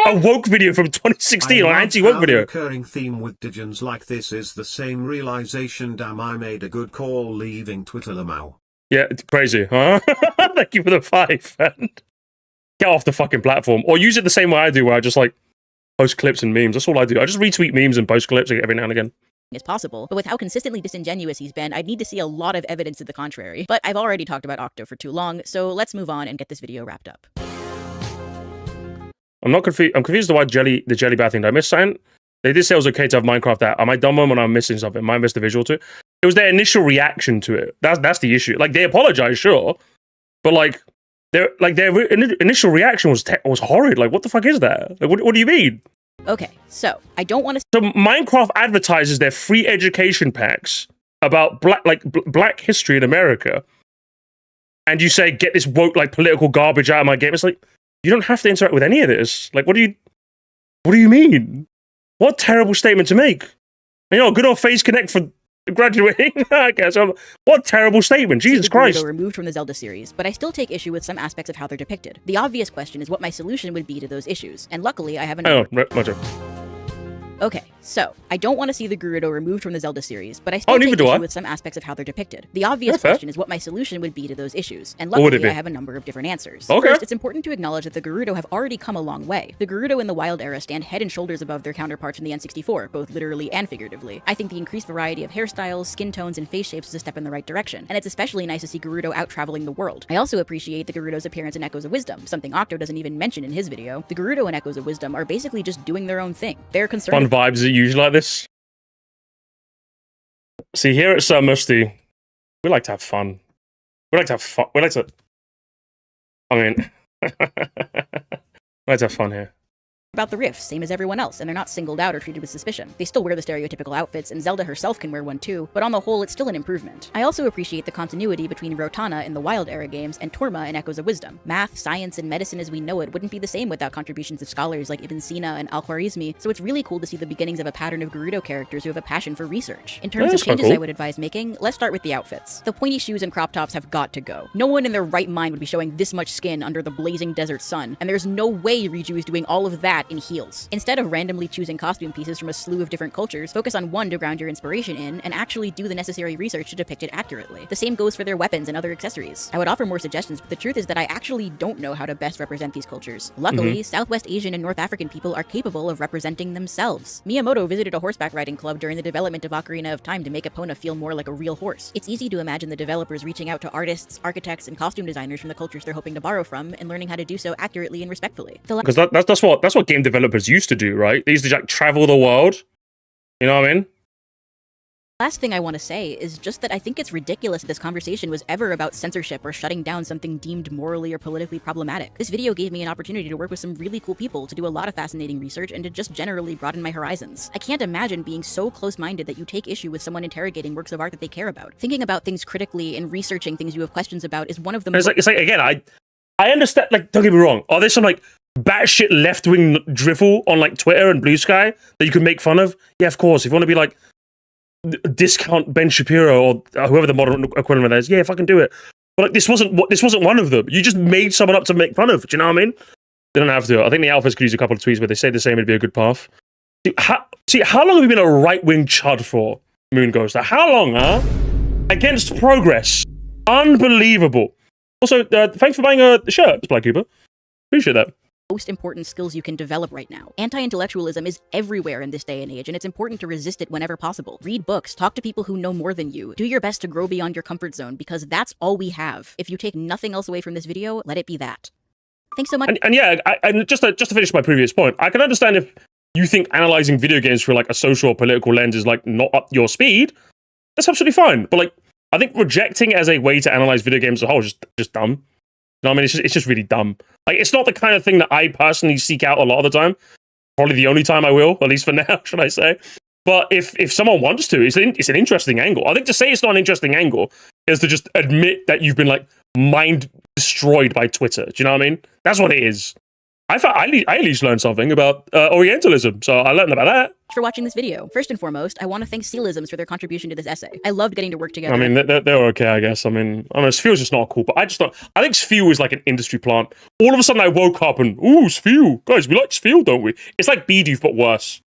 a woke video from 2016 or an anti-woke video. The recurring theme with Digens like this is the same realization. Damn, I made a good call leaving Twitter. Lamau. Yeah, it's crazy, huh? Thank you for the 5, man. Get off the fucking platform. Or use it the same way I do, where I just like post clips and memes. That's all I do. I just retweet memes and post clips every now and again. Is possible, but with how consistently disingenuous he's been, I'd need to see a lot of evidence to the contrary. But I've already talked about Octo for too long, so let's move on and get this video wrapped up. I'm not confused. I'm confused why the jelly bad thing. Did I miss something? They did say it was okay to have Minecraft out. Am I dumb when I'm missing something? Am I missed the visual to it? It was their initial reaction to it. That's the issue. Like, they apologized, sure, but like their initial reaction was horrid. Like, what the fuck is that? Like, what do you mean? Okay, so I don't want to. So Minecraft advertises their free education packs about black history in America, and you say, get this woke like political garbage out of my game. It's like, you don't have to interact with any of this. Like, what do you mean? What terrible statement to make. And, you know, good old FaZe Connect for graduating. I guess. What terrible statement. Jesus Christ. Removed from the Zelda series, but I still take issue with some aspects of how they're depicted. The obvious question is what my solution would be to those issues, and luckily I have an Okay, so I don't want to see the Gerudo removed from the Zelda series, but I still neither take do I. issue with some aspects of how they're depicted. The obvious That's fair. question is what my solution would be to those issues, and What would it luckily be? I have a number of different answers. Okay. First, it's important to acknowledge that the Gerudo have already come a long way. The Gerudo in the Wild Era stand head and shoulders above their counterparts in the N64, both literally and figuratively. I think the increased variety of hairstyles, skin tones, and face shapes is a step in the right direction, and it's especially nice to see Gerudo out traveling the world. I also appreciate the Gerudo's appearance in Echoes of Wisdom, something Octo doesn't even mention in his video. The Gerudo in Echoes of Wisdom are basically just doing their own thing. They're concerned Fun vibes are usually like this. See, here at Sir Musty, we like to have fun. We like to have fun. We like to... I mean... we like to have fun here. about the rifts, same as everyone else, and they're not singled out or treated with suspicion. They still wear the stereotypical outfits, and Zelda herself can wear one too, but on the whole, it's still an improvement. I also appreciate the continuity between Rotana in the Wild Era games and Torma in Echoes of Wisdom. Math, science, and medicine as we know it wouldn't be the same without contributions of scholars like Ibn Sina and Al-Khwarizmi, so it's really cool to see the beginnings of a pattern of Gerudo characters who have a passion for research. In terms of changes cool. I would advise making, let's start with the outfits. The pointy shoes and crop tops have got to go. No one in their right mind would be showing this much skin under the blazing desert sun, and there's no way Riju is doing all of that in heels. Instead of randomly choosing costume pieces from a slew of different cultures, focus on one to ground your inspiration in, and actually do the necessary research to depict it accurately. The same goes for their weapons and other accessories. I would offer more suggestions, but the truth is that I actually don't know how to best represent these cultures. Luckily, Southwest Asian and North African people are capable of representing themselves. Miyamoto visited a horseback riding club during the development of Ocarina of Time to make Epona feel more like a real horse. It's easy to imagine the developers reaching out to artists, architects, and costume designers from the cultures they're hoping to borrow from, and learning how to do so accurately and respectfully. Because that's what game developers used to do, right? They used to like travel the world. You know what I mean? Last thing I want to say is just that I think it's ridiculous that this conversation was ever about censorship or shutting down something deemed morally or politically problematic. This video gave me an opportunity to work with some really cool people, to do a lot of fascinating research, and to just generally broaden my horizons. I can't imagine being so close-minded that you take issue with someone interrogating works of art that they care about. Thinking about things critically and researching things you have questions about is one of the It's like again, I understand, like, don't get me wrong, are there some like batshit left-wing drivel on like Twitter and Blue Sky that you can make fun of? Yeah, of course. If you want to be like discount Ben Shapiro or whoever the modern equivalent is, yeah, fucking do it. But like, this wasn't one of them. You just made someone up to make fun of. Do you know what I mean? They don't have to. I think the Alphas could use a couple of tweets where they say the same would be a good path. How long have you been a right-wing chud for, Moon Ghoster? How long, huh? Against progress. Unbelievable. Also, thanks for buying a shirt, Black Cooper. Appreciate that. Most important skills you can develop right now. Anti-intellectualism is everywhere in this day and age, and it's important to resist it whenever possible. Read books, talk to people who know more than you. Do your best to grow beyond your comfort zone, because that's all we have. If you take nothing else away from this video, let it be that. Thanks so much. And yeah, and just to finish my previous point, I can understand if you think analyzing video games through like a social or political lens is like not up your speed. That's absolutely fine. But like, I think rejecting it as a way to analyze video games as a whole is just dumb. You know what I mean? It's just really dumb. Like, it's not the kind of thing that I personally seek out a lot of the time. Probably the only time I will, at least for now, should I say. But if someone wants to, it's an interesting angle. I think to say it's not an interesting angle is to just admit that you've been, like, mind destroyed by Twitter. Do you know what I mean? That's what it is. I at least learned something about Orientalism, so I learned about that. For watching this video. First and foremost, I want to thank Sealisms for their contribution to this essay. I loved getting to work together. I mean, they're okay, I guess. I mean, Spheel's just not cool, but I think Spheal is like an industry plant. All of a sudden I woke up and, ooh, Spheal. Guys, we like Spheal, don't we? It's like Bidoof, but worse.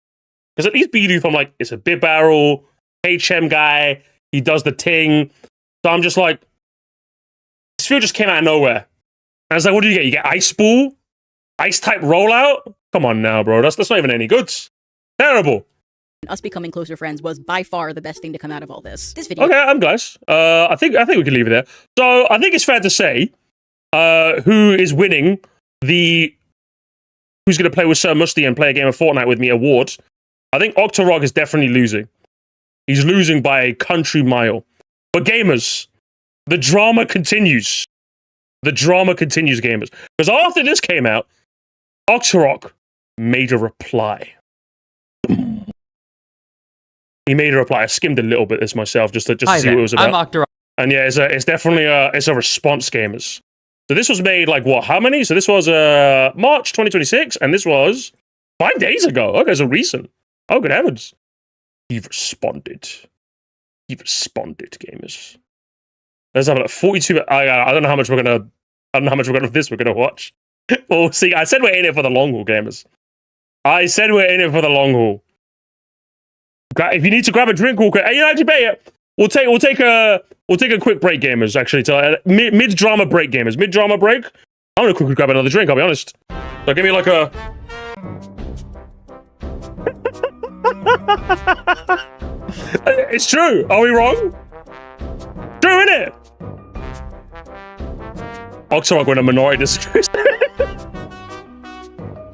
Because at least Bidoof, I'm like, it's a bib barrel, HM guy, he does the ting. So I'm just like, Spheal just came out of nowhere. And I was like, what do you get? You get Ice Ball? Ice type rollout? Come on now, bro. That's not even any goods. Terrible. Us becoming closer friends was by far the best thing to come out of all this. This video. Okay, I'm glad. I think we can leave it there. So I think it's fair to say who is winning the who's going to play with Sir Musty and play a game of Fortnite with me award. I think Octorog is definitely losing. He's losing by a country mile. But gamers, the drama continues. The drama continues, gamers. Because after this came out, Octorog made a reply. He made a reply. I skimmed a little bit this myself just to see what it was about. I'm Octorog. And yeah, it's definitely a response, gamers. So this was made like what? How many? So this was March 2026, and this was 5 days ago. Okay, so recent. Oh, good heavens! He responded. He responded, gamers. Let's have a look. 42. I don't know how much we're gonna. I don't know how much of this we're gonna watch. Well, see, I said we're in it for the long haul, gamers. I said we're in it for the long haul. If you need to grab a drink, we'll debate it. We'll take a quick break, gamers. Actually, mid drama break, gamers. Mid drama break. I'm gonna quickly grab another drink. I'll be honest. So give me like a. It's true. Are we wrong? True, innit? Octorok when a minority disagrees.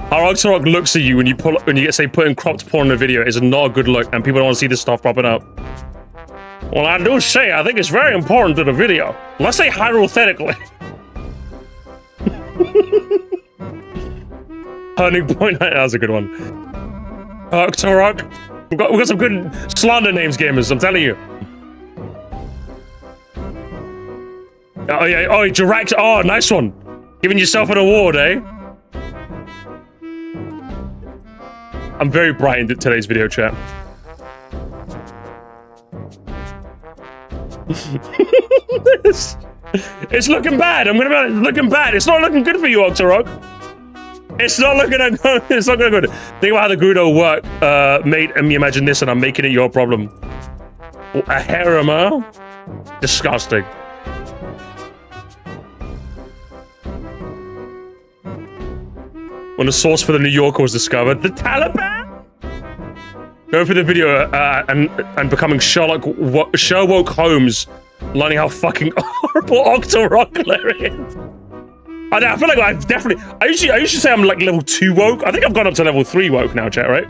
How Octorok looks at you when you get putting cropped porn in a video is not a good look, and people don't want to see this stuff popping up. Well, I do say I think it's very important to the video. Let's say hypothetically. Turning point. That was a good one. Octorok. We've got some good slander names, gamers. I'm telling you. Oh yeah. Oh, Jirax. Oh, nice one. Giving yourself an award, eh? I'm very bright in today's video chat. It's looking bad. I'm gonna be honest, it's looking bad. It's not looking good for you, Octorok. It's not looking good. It's not looking good. Think about how the Gerudo work made me imagine this, and I'm making it your problem. A harem, disgusting. When the source for the New Yorker was discovered, the Taliban. Going through the video and becoming Sherlock Holmes, learning how fucking horrible Octorok is. I feel like I've definitely. I usually say I'm like level 2 woke. I think I've gone up to level 3 woke now, chat. Right?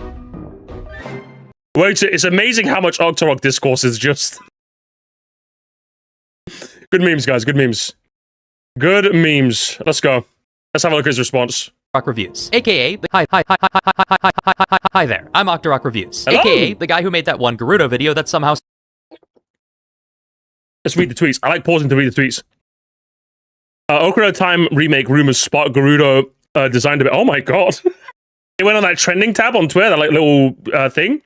Wait, it's amazing how much Octorok discourse is just. Good memes, guys. Good memes. Good memes. Let's go. Let's have a look at his response. Reviews, aka hi there, I'm Octorok Reviews, Hello? aka the guy who made that one Gerudo video that somehow. Let's read the tweets. I like pausing to read the tweets. Ocarina of Time remake rumors spot Gerudo designed a bit. Oh my god! It went on that trending tab on Twitter, that like little thing.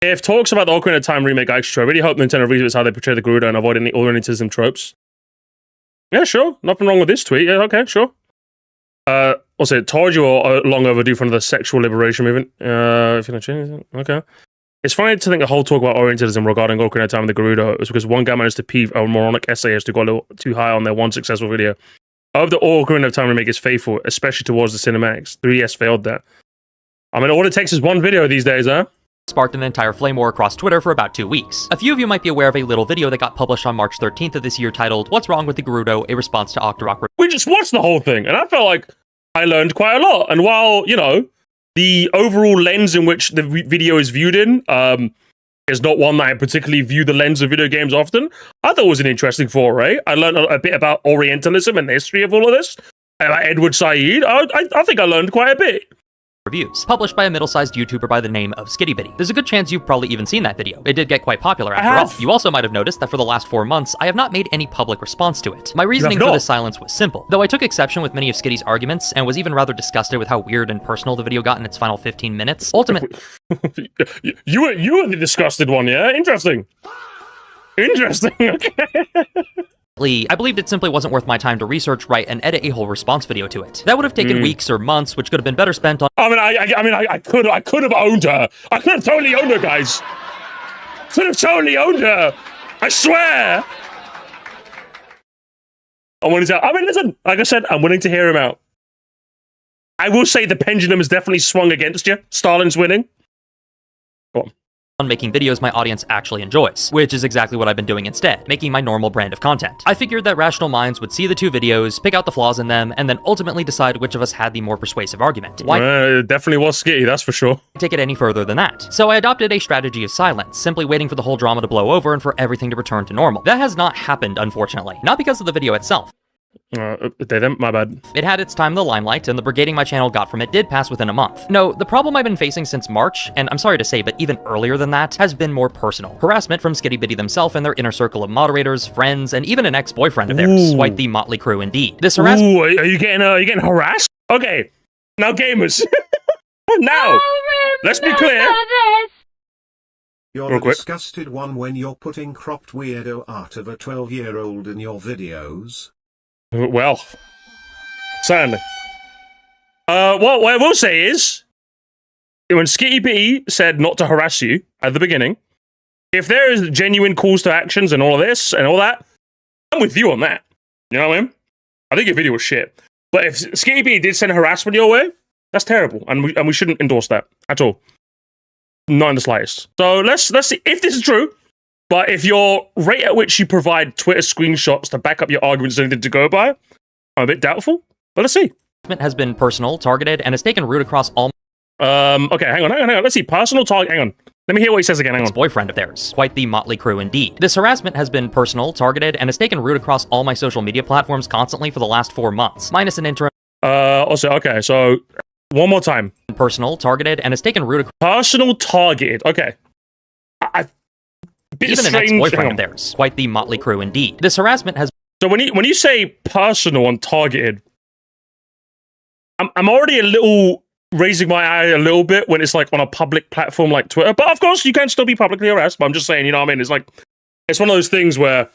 If talks about the Ocarina of Time remake are actually true, I really hope Nintendo revisits how they portray the Gerudo and avoid any orientalism tropes. Yeah, sure. Nothing wrong with this tweet. Yeah, okay, sure. Also, told you are long overdue for another sexual liberation movement. If you're not changing, okay. It's funny to think the whole talk about Orientalism regarding Ocarina of Time and the Gerudo is because one guy managed to peeve a moronic essayist who got a little too high on their one successful video. I hope the Ocarina of Time remake is faithful, especially towards the cinematics. 3DS failed that. I mean, all it takes is one video these days, huh? Sparked an entire flame war across Twitter for about 2 weeks. A few of you might be aware of a little video that got published on March 13th of this year titled, "What's Wrong with the Gerudo? A Response to Octorok." We just watched the whole thing, and I felt like I learned quite a lot. And while, you know, the overall lens in which the video is viewed in is not one that I particularly view the lens of video games often, I thought it was an interesting foray. I learned a bit about Orientalism and the history of all of this. About Edward Said. I think I learned quite a bit. Reviews, published by a middle-sized YouTuber by the name of Skitty. There's a good chance you've probably even seen that video. It did get quite popular after all. You also might have noticed that for the last 4 months, I have not made any public response to it. My reasoning for this silence was simple. Though I took exception with many of Skitty's arguments, and was even rather disgusted with how weird and personal the video got in its final 15 minutes, ultimately... you were the disgusted one, yeah? Interesting. Interesting, okay. I believed it simply wasn't worth my time to research, write, and edit a whole response video to it. That would have taken weeks or months, which could have been better spent on— I could have owned her. I could have totally owned her, guys. Could have totally owned her. I swear. Listen, like I said, I'm willing to hear him out. I will say the pendulum has definitely swung against you. Stalin's winning. Go on. Making videos my audience actually enjoys, which is exactly what I've been doing instead, making my normal brand of content. I figured that rational minds would see the two videos, pick out the flaws in them, and then ultimately decide which of us had the more persuasive argument. Why it definitely was Skitty, that's for sure. Take it any further than that? So I adopted a strategy of silence, simply waiting for the whole drama to blow over and for everything to return to normal. That has not happened, unfortunately. Not because of the video itself. My bad. It had its time in the limelight, and the brigading my channel got from it did pass within a month. No, the problem I've been facing since March, and I'm sorry to say, but even earlier than that, has been more personal. Harassment from Skitty themselves and their inner circle of moderators, friends, and even an ex-boyfriend of theirs. Quite the motley crew indeed. This harassment— Ooh, are you getting harassed? Okay, now gamers. Now, let's be clear. You're a disgusted one when you're putting cropped weirdo art of a 12-year-old in your videos. Well, certainly. What I will say is, Skitty B said not to harass you at the beginning, if there is genuine calls to actions and all of this and all that, I'm with you on that. You know what I mean? I think your video was shit. But if Skitty B did send harassment your way, that's terrible, and we shouldn't endorse that at all. Not in the slightest. So let's see if this is true. But if your rate at which you provide Twitter screenshots to back up your arguments is anything to go by, I'm a bit doubtful. But let's see. Has been personal, targeted, and has taken root across all. Okay, hang on. Let's see. Personal target. Hang on. Let me hear what he says again. Hang on. Boyfriend of theirs. Quite the motley crew indeed. This harassment has been personal, targeted, and has taken root across all my social media platforms constantly for the last 4 months, minus an interim. Also, okay, so one more time. Personal, targeted, and has taken root. Personal, targeted. Okay. Even an ex-boyfriend of theirs. Quite the motley crew indeed. This harassment has. So when you say personal and targeted, I'm already a little raising my eye a little bit when it's like on a public platform like Twitter. But of course, you can still be publicly harassed. But I'm just saying, you know what I mean? It's like, it's one of those things where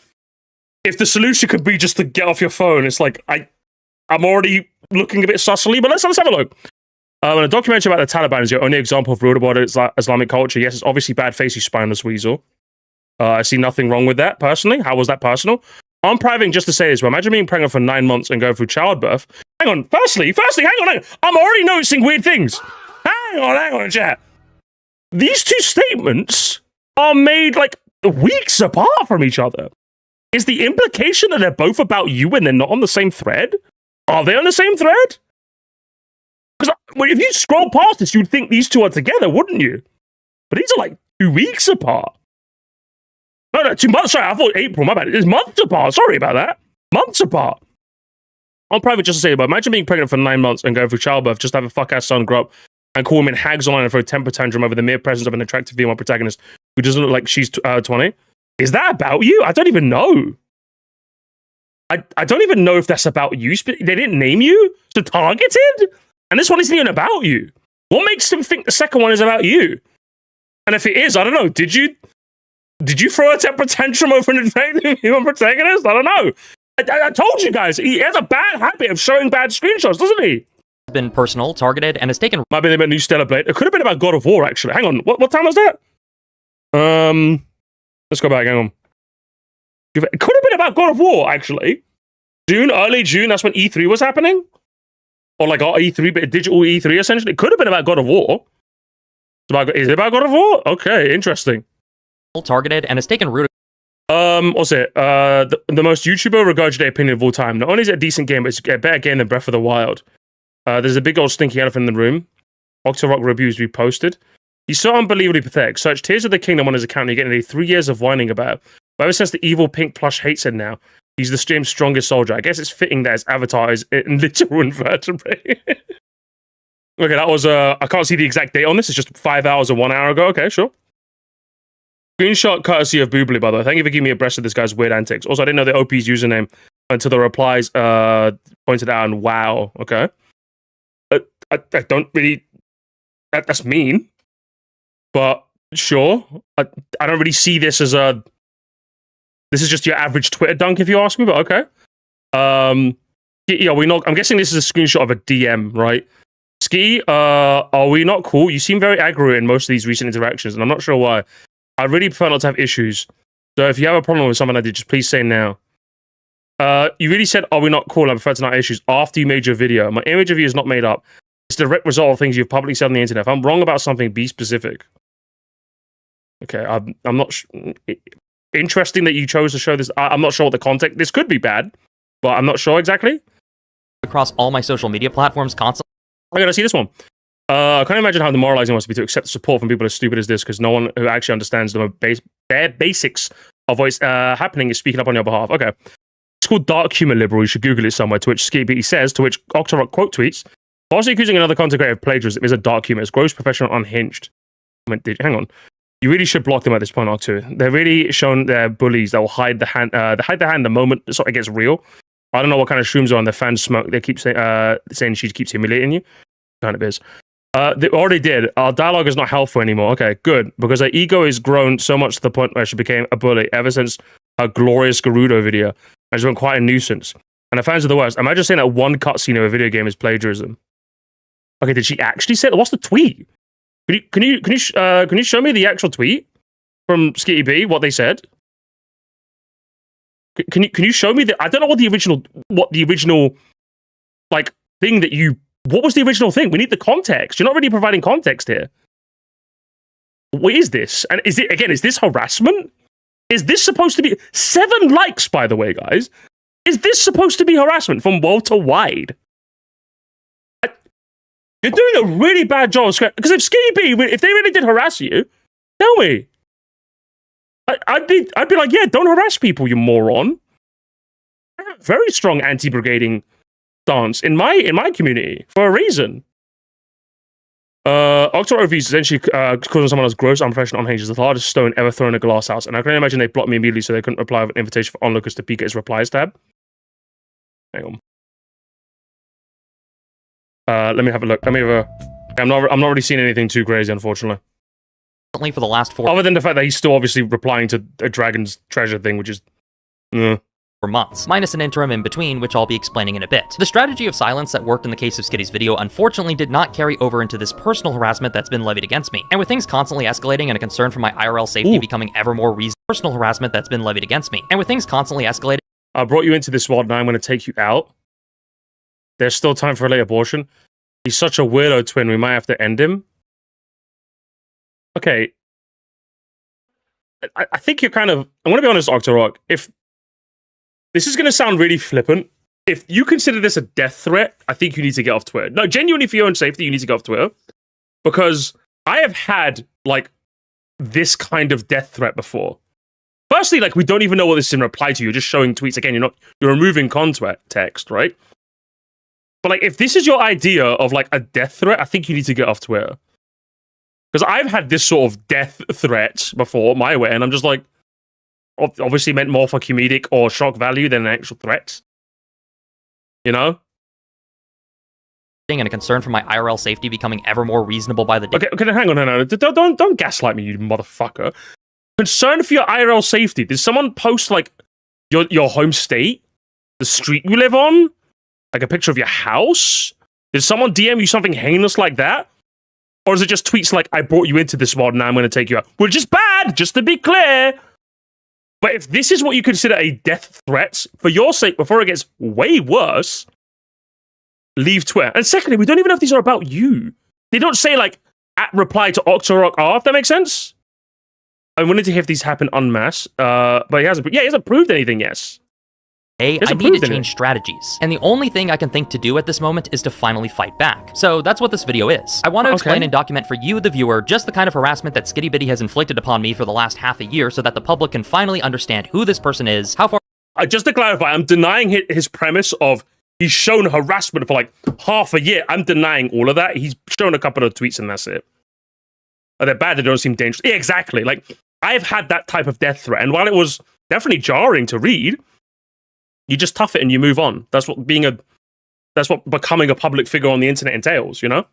if the solution could be just to get off your phone, it's like I'm already looking a bit sussily. But let's have a look. A documentary about the Taliban is your only example of rude about Islamic culture. Yes, it's obviously bad face, you spineless weasel. I see nothing wrong with that, personally. How was that personal? I'm private just to say this, but imagine being pregnant for 9 months and going through childbirth. Hang on, firstly, hang on. I'm already noticing weird things. Hang on, chat. These two statements are made like weeks apart from each other. Is the implication that they're both about you and they're not on the same thread? Are they on the same thread? Because if you scroll past this, you'd think these two are together, wouldn't you? But these are like 2 weeks apart. No, 2 months. Sorry, I thought April. My bad. It's months apart. Sorry about that. Months apart. I'm private just to say, but imagine being pregnant for 9 months and going through childbirth, just to have a fuck ass son grow up and call women hags online and throw a temper tantrum over the mere presence of an attractive female protagonist who doesn't look like she's 20. Is that about you? I don't even know. I don't even know if that's about you. They didn't name you, so targeted. And this one isn't even about you. What makes them think the second one is about you? And if it is, I don't know. Did you throw a temper tantrum over an attractive human protagonist? I don't know. I told you guys, he has a bad habit of showing bad screenshots, doesn't he? Been personal, targeted, and has taken. Might be about new Stellar Blade. It could have been about God of War, actually. Hang on, what time was that? Let's go back. Hang on. It could have been about God of War, actually. Early June. That's when E3 was happening, or like E3, but digital E3 essentially. It could have been about God of War. Is it about God of War? Okay, interesting. Targeted and has taken root. What's it? The most YouTuber regurgitated opinion of all time. Not only is it a decent game, but it's a better game than Breath of the Wild. There's a big old stinky elephant in the room. Octo reviews we posted. He's so unbelievably pathetic. Search Tears of the Kingdom on his account and you get nearly 3 years of whining about. But ever since the evil pink plush hates him now, he's the stream's strongest soldier. I guess it's fitting that his avatar is in literal invertebrate. Okay, that was, I can't see the exact date on this. It's just 5 hours or 1 hour ago. Okay, sure. Screenshot courtesy of Boobly, by the way. Thank you for giving me a breast of this guy's weird antics. Also, I didn't know the OP's username until the replies pointed out, and wow, okay. I don't really... That's mean. But, sure. I don't really see this as a... This is just your average Twitter dunk, if you ask me, but okay. Yeah, I'm guessing this is a screenshot of a DM, right? Ski, are we not cool? You seem very aggro in most of these recent interactions, and I'm not sure why. I really prefer not to have issues. So if you have a problem with something I did, just please say now. You really said, are we not cool? I prefer to not have issues after you made your video. My image of you is not made up. It's the direct result of things you've publicly said on the internet. If I'm wrong about something, be specific. Okay, I'm not... Interesting that you chose to show this. I'm not sure what the context... This could be bad, but I'm not sure exactly. Across all my social media platforms constantly. I gotta see this one. I can't imagine how demoralizing it must be to accept support from people as stupid as this, because no one who actually understands the bare basics of what's happening is speaking up on your behalf. Okay. It's called Dark Humor Liberal. You should Google it somewhere, to which Skitty says, to which Octo quote tweets, falsely accusing another content creator of plagiarism is a dark humor. It's gross, professional, unhinged. Hang on. You really should block them at this point, Octo. They're really showing their bullies that will hide the hand. They hide the hand the moment it gets real. I don't know what kind of shrooms are on. Their fans smoke. They keep saying she keeps humiliating you. Kind of is. They already did. Our dialogue is not helpful anymore. Okay, good. Because her ego has grown so much to the point where she became a bully ever since her glorious Gerudo video. And she's been quite a nuisance. And the fans are the worst. Imagine saying that one cutscene of a video game is plagiarism. Okay, did she actually say that? What's the tweet? Can you show me the actual tweet from Skitty B? What they said? Can you show me the? I don't know what the original like thing that you. What was the original thing? We need the context. You're not really providing context here. What is this? And is this harassment? Is this supposed to be 7 likes, by the way, guys? Is this supposed to be harassment from Walter Wide? You're doing a really bad job. Because if Skitty B, if they really did harass you, tell me. I'd be like, yeah, don't harass people, you moron. I have a very strong anti-brigading stance in my community for a reason. Octo reviews essentially causing someone else gross, unprofessional, unhinged is the hardest stone ever thrown in a glass house. And I can imagine they blocked me immediately so they couldn't reply with an invitation for onlookers to peek at his replies tab. Hang on. Let me have a look. I'm not really seeing anything too crazy, unfortunately. For the last 4 other than the fact that he's still obviously replying to a dragon's treasure thing, which is for months, minus an interim in between, which I'll be explaining in a bit. The strategy of silence that worked in the case of Skitty's video unfortunately did not carry over into this personal harassment that's been levied against me. And with things constantly escalating and a concern for my IRL safety becoming ever more personal harassment that's been levied against me. And with things constantly escalating, I brought you into this world, now I'm going to take you out. There's still time for a late abortion. He's such a weirdo twin, we might have to end him. Okay. I think you're kind of... I want to be honest, Octorok. If... This is going to sound really flippant. If you consider this a death threat, I think you need to get off Twitter. No, genuinely for your own safety, you need to get off Twitter. Because I have had, like, this kind of death threat before. Firstly, like, we don't even know what this is in reply to. You're just showing tweets. Again, you're removing context, right? But, like, if this is your idea of, like, a death threat, I think you need to get off Twitter. Because I've had this sort of death threat before, my way, and I'm just like, obviously meant more for comedic or shock value than an actual threat. You know? And a concern for my IRL safety becoming ever more reasonable by the day. Okay, hang on, no. Don't gaslight me, you motherfucker. Concern for your IRL safety. Did someone post, like, your home state? The street you live on? Like a picture of your house? Did someone DM you something heinous like that? Or is it just tweets like, I brought you into this world and now I'm going to take you out? Which is bad, just to be clear. But if this is what you consider a death threat, for your sake, before it gets way worse, leave Twitter. And secondly, we don't even know if these are about you. They don't say, like, at reply to Octorok if that makes sense? I wanted to hear if these happen en masse, but he hasn't proved anything, yes. I need to change strategies, and the only thing I can think to do at this moment is to finally fight back. So that's what this video is. I want to explain and document for you, the viewer, just the kind of harassment that Skitty Bitty has inflicted upon me for the last half a year so that the public can finally understand who this person is, how far... Just to clarify, I'm denying his premise of he's shown harassment for like half a year. I'm denying all of that. He's shown a couple of tweets and that's it. They're bad, they don't seem dangerous. Yeah, exactly. Like, I've had that type of death threat, and while it was definitely jarring to read, you just tough it and you move on. That's what becoming a public figure on the internet entails, you know?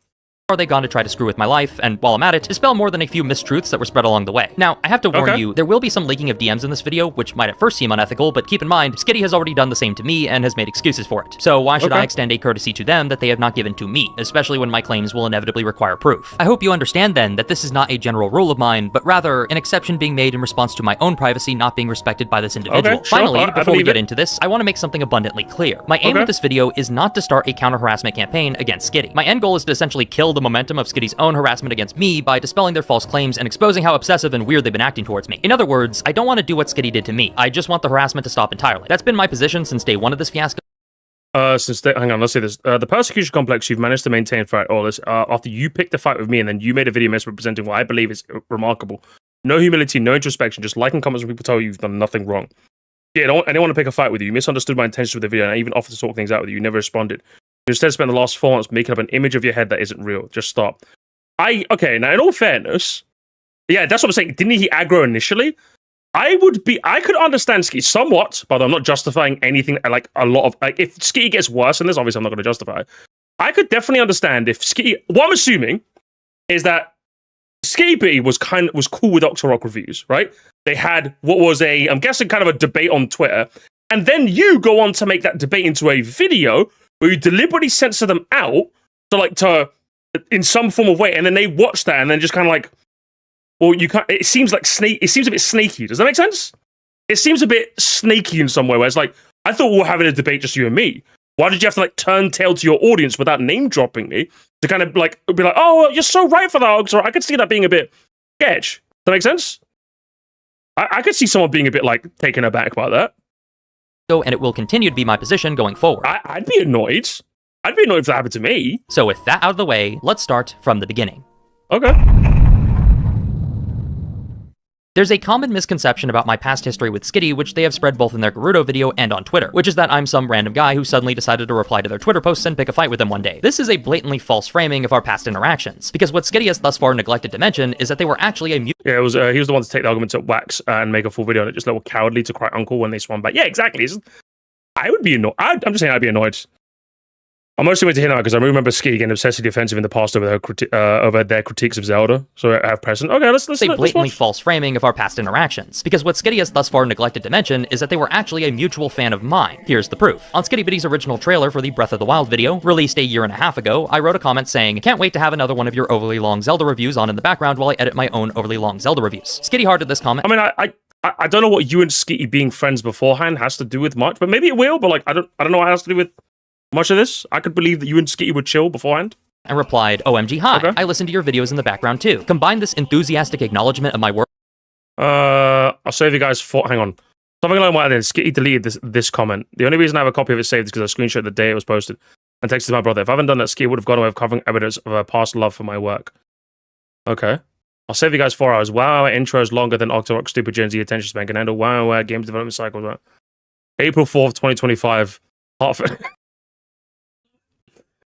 Are they gone to try to screw with my life, and while I'm at it, dispel more than a few mistruths that were spread along the way. Now, I have to warn you, there will be some leaking of DMs in this video, which might at first seem unethical, but keep in mind, Skitty has already done the same to me and has made excuses for it. So why should I extend a courtesy to them that they have not given to me, especially when my claims will inevitably require proof? I hope you understand then that this is not a general rule of mine, but rather an exception being made in response to my own privacy not being respected by this individual. Finally, before we get into this, I want to make something abundantly clear. My aim with this video is not to start a counter-harassment campaign against Skitty. My end goal is to essentially kill the momentum of Skitty's own harassment against me by dispelling their false claims and exposing how obsessive and weird they've been acting towards me. In other words, I don't want to do what Skitty did to me. I just want the harassment to stop entirely. That's been my position since day one of this fiasco. Hang on, let's say this. The persecution complex you've managed to maintain throughout all this, after you picked a fight with me and then you made a video misrepresenting what I believe is remarkable. No humility, no introspection, just liking comments when people tell you you've done nothing wrong. Yeah, I didn't want to pick a fight with you. You misunderstood my intentions with the video and I even offered to sort things out with you. You never responded. You instead spent the last 4 months making up an image of your head that isn't real. Just stop. Okay, now in all fairness, yeah, that's what I'm saying. Didn't he aggro initially? I could understand Skitty somewhat, but I'm not justifying anything, like a lot of, like, if Skitty gets worse than this, obviously I'm not going to justify it. I could definitely understand if Skitty, what I'm assuming is that Skitty B was cool with Octorok reviews, right? They had what was I'm guessing kind of a debate on Twitter, and then you go on to make that debate into a video where you deliberately censor them out to in some form of way, and then they watch that and then just kind of like, well, you can't. It seems like it seems a bit snaky. Does that make sense? It seems a bit snaky in some way. Where it's like, I thought we were having a debate, just you and me. Why did you have to like turn tail to your audience without name dropping me to kind of like be like, oh, you're so right for that, Octo. I could see that being a bit sketch. Does that make sense? I could see someone being a bit like taken aback by that. And it will continue to be my position going forward. I'd be annoyed. I'd be annoyed if that happened to me. So with that out of the way, let's start from the beginning. Okay. There's a common misconception about my past history with Skitty, which they have spread both in their Gerudo video and on Twitter, which is that I'm some random guy who suddenly decided to reply to their Twitter posts and pick a fight with them one day. This is a blatantly false framing of our past interactions, because what Skitty has thus far neglected to mention is that they were actually a Yeah, he was the one to take the argument to wax and make a full video on it, just a little cowardly to cry uncle when they swam back. Yeah, exactly. I would be annoyed. I'm just saying I'd be annoyed. I'm mostly waiting to hear now because I remember Skitty getting obsessively offensive in the past over their critiques of Zelda. So I have present. Okay, let's a blatantly false framing of our past interactions, because what Skitty has thus far neglected to mention is that they were actually a mutual fan of mine. Here's the proof. On Skitty Bitty's original trailer for the Breath of the Wild video, released a year and a half ago, I wrote a comment saying, "Can't wait to have another one of your overly long Zelda reviews on in the background while I edit my own overly long Zelda reviews." Skitty hearted this comment. I mean, I don't know what you and Skitty being friends beforehand has to do with much, but maybe it will. But like, I don't know what it has to do with much of this. I could believe that you and Skitty would chill beforehand. And replied, "OMG, hi, okay. I listen to your videos in the background too. Combine this enthusiastic acknowledgement of my work." I'll save you guys for. Hang on. Something along my lines. Skitty deleted this comment. The only reason I have a copy of it saved is because I screenshot the day it was posted and texted my brother. If I haven't done that, Skitty would have gone away with covering evidence of a past love for my work. Okay. I'll save you guys 4 hours. Wow, our intro is longer than Octo stupid Gen Z attention span can handle. Wow, games development cycles. Wow. April 4th, 2025.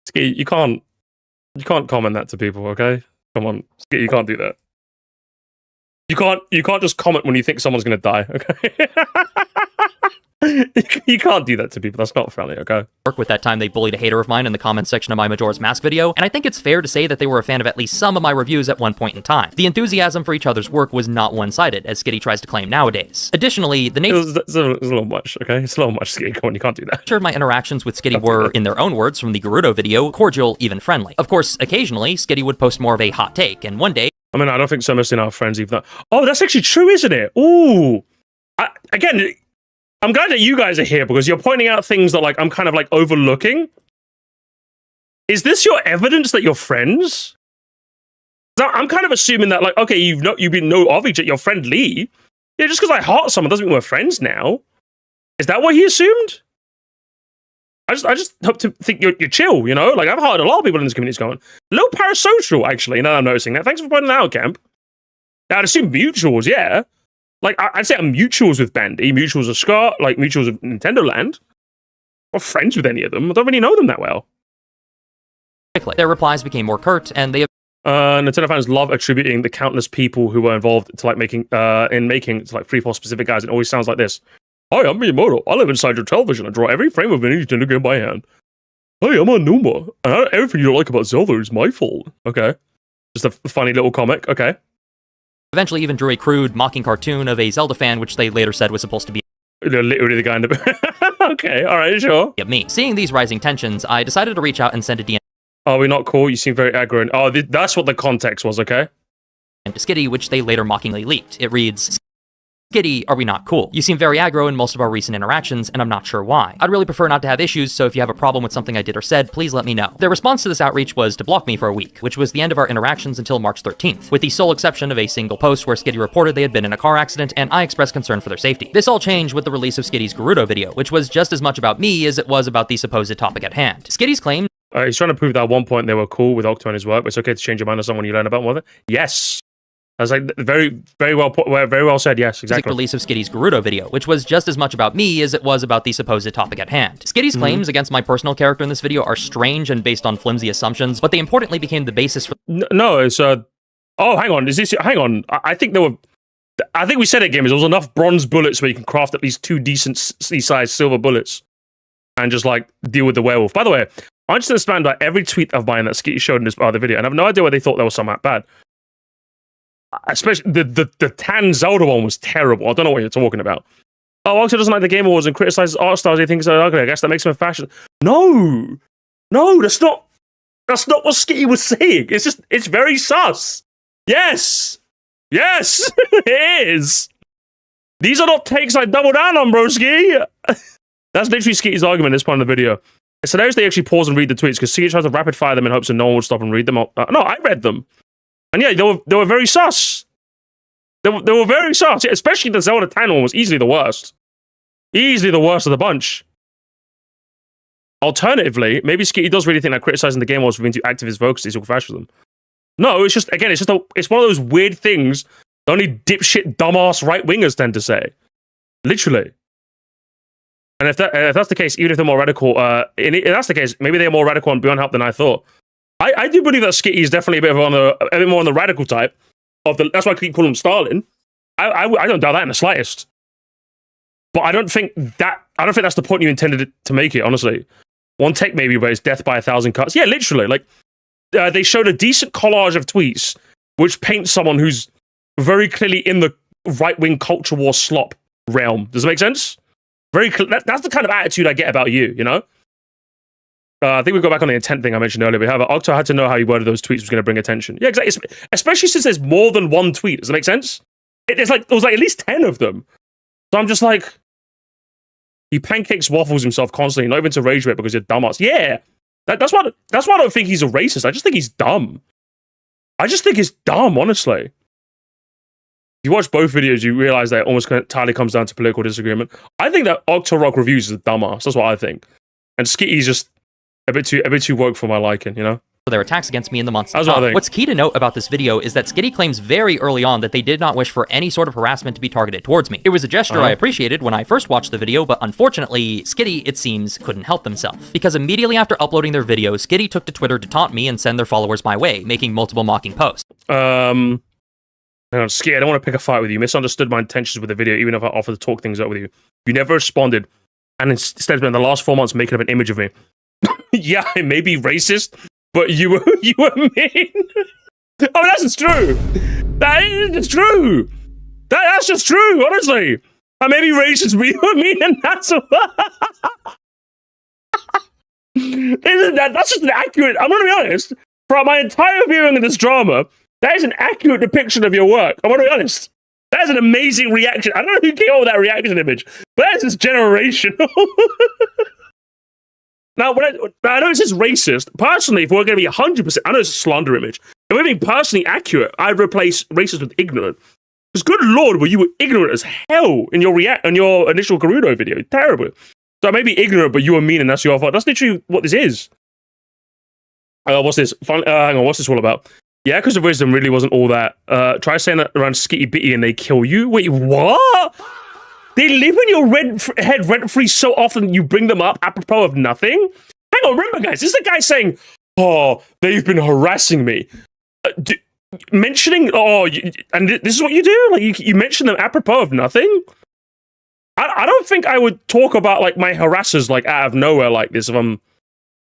Skitty, you can't comment that to people, okay? Come on, Skitty, you can't do that. You can't just comment when you think someone's gonna die, okay? You can't do that to people. That's not funny, okay? With that time, they bullied a hater of mine in the comments section of my Majora's Mask video, and I think it's fair to say that they were a fan of at least some of my reviews at one point in time. The enthusiasm for each other's work was not one-sided, as Skitty tries to claim nowadays. Additionally, the nature... It's a little much, okay? It's a little much, Skitty. Come on, you can't do that. Sure, my interactions with Skitty were, in their own words from the Gerudo video, cordial, even friendly. Of course, occasionally, Skitty would post more of a hot take, and one day... I mean, I don't think so much in our friends even though... Oh, that's actually true, isn't it? Ooh! Again... I'm glad that you guys are here because you're pointing out things that like I'm kind of like overlooking. Is this your evidence that you're friends? I'm kind of assuming that like, okay, you've been know of each other, you're friendly. Yeah, just because I heart someone doesn't mean we're friends now. Is that what he assumed? I just hope to think you're chill, you know? Like I've heard a lot of people in this community going, a little parasocial actually, now that I'm noticing that. Thanks for pointing that out, Camp. I'd assume mutuals, yeah. Like, I'd say I'm mutuals with Bandy, mutuals with Scott, like mutuals with Nintendo Land. I'm not friends with any of them. I don't really know them that well. Their replies became more curt, and they... Nintendo fans love attributing the countless people who were involved to like making free for specific guys. It always sounds like this. Hi, I'm Miyamoto. I live inside your television. I draw every frame of any Nintendo game by hand. Hey, I'm Anuma. Everything you don't like about Zelda is my fault. Okay. Just a funny little comic. Okay. Eventually even drew a crude, mocking cartoon of a Zelda fan, which they later said was supposed to be literally the guy in the... Okay, alright, sure. Me. Seeing these rising tensions, I decided to reach out and send a DM. Oh, we're not cool? You seem very aggro. And... Oh, that's what the context was, okay? To Skitty, which they later mockingly leaked. It reads... Skitty, are we not cool? You seem very aggro in most of our recent interactions, and I'm not sure why. I'd really prefer not to have issues, so if you have a problem with something I did or said, please let me know. Their response to this outreach was to block me for a week, which was the end of our interactions until March 13th, with the sole exception of a single post where Skitty reported they had been in a car accident, and I expressed concern for their safety. This all changed with the release of Skitty's Gerudo video, which was just as much about me as it was about the supposed topic at hand. Skitty's claim... he's trying to prove that at one point they were cool with Octo and his work, but it's okay to change your mind on someone you learn about more than... Yes! I was like, very well said, yes, exactly. Release of Skitty's Gerudo video, which was just as much about me as it was about the supposed topic at hand. Skitty's claims against my personal character in this video are strange and based on flimsy assumptions, but they importantly became the basis for... No, it's... Oh, hang on, hang on. I think we said it, gamers. There was enough bronze bullets where you can craft at least 2 decently sized silver bullets and just, like, deal with the werewolf. By the way, I just understand that every tweet of mine that Skitty showed in this part of the video, and I have no idea why they thought that was somewhat bad. Especially the tan Zelda one was terrible. I don't know what you're talking about. Oh, Octo doesn't like the Game Awards and criticizes art styles. He thinks they're ugly. I guess that makes him a fashion. No, that's not. That's not what Skitty was saying. It's very sus. Yes, it is. These are not takes I double down on, broski. That's literally Skitty's argument at this point in the video. It's hilarious they actually pause and read the tweets because Skitty tries to rapid fire them in hopes that no one would stop and read them. No, I read them. And yeah, they were very sus. They were very sus, especially the Zelda 10 one was easily the worst. Easily the worst of the bunch. Alternatively, maybe Skitty does really think that criticizing the game was for being too activist focused is all fascism. No, it's just, again, it's one of those weird things that only dipshit, dumbass right-wingers tend to say. Literally. And if that's the case, even if they're more radical, if that's the case, maybe they're more radical and beyond help than I thought. I do believe that Skitty is definitely a bit more on the radical type. That's why I keep calling him Stalin. I don't doubt that in the slightest. But I don't think that's the point you intended to make it, honestly. One take maybe, but it's death by 1,000 cuts. Yeah, literally. Like, they showed a decent collage of tweets which paints someone who's very clearly in the right-wing culture war SLOP realm. Does it make sense? That's the kind of attitude I get about you, you know? I think we go back on the intent thing I mentioned earlier. However, Octo had to know how he worded those tweets was going to bring attention. Yeah, exactly. Especially since there's more than one tweet. Does it make sense? There was at least 10 of them. So I'm just like, he pancakes waffles himself constantly, not even to rage bait because you're dumbass. Yeah, that's why I don't think he's a racist. I just think he's dumb. I just think he's dumb, honestly. If you watch both videos, you realize that it almost entirely comes down to political disagreement. I think that Octo Rock Reviews is a dumbass. That's what I think. And Skitty's just a bit too woke for my liking, you know? For their attacks against me in the months to come. What's key to note about this video is that Skitty claims very early on that they did not wish for any sort of harassment to be targeted towards me. It was a gesture I appreciated when I first watched the video, but unfortunately, Skitty, it seems, couldn't help themselves. Because immediately after uploading their video, Skitty took to Twitter to taunt me and send their followers my way, making multiple mocking posts. Hang on, Skitty, I don't want to pick a fight with you. You misunderstood my intentions with the video, even if I offered to talk things up with you. You never responded, and instead spent the last 4 months making up an image of me. Yeah, I may be racist, but you were mean. Oh, that's just true. That is just true. That's just true, honestly. I may be racist, but you were mean, and that's that's just an accurate, I'm going to be honest, throughout my entire viewing of this drama, that is an accurate depiction of your work. I'm going to be honest. That is an amazing reaction. I don't know who came up with that reaction image, but that's just generational. Now, I know it says racist. Personally, if we're going to be 100%, I know it's a slander image. If we're being personally accurate, I'd replace racist with ignorant. Because good lord, were you ignorant as hell in your initial Gerudo video. Terrible. So I may be ignorant, but you were mean and that's your fault. That's literally what this is. What's this? Hang on, what's this all about? Yeah, because of wisdom really wasn't all that. Try saying that around Skitty Bitty and they kill you. Wait, what? They live in your head rent-free so often you bring them up apropos of nothing? Hang on, remember guys, this is the guy saying, oh, they've been harassing me. Mentioning, and this is what you do? Like you mention them apropos of nothing? I don't think I would talk about like my harassers like out of nowhere like this if I'm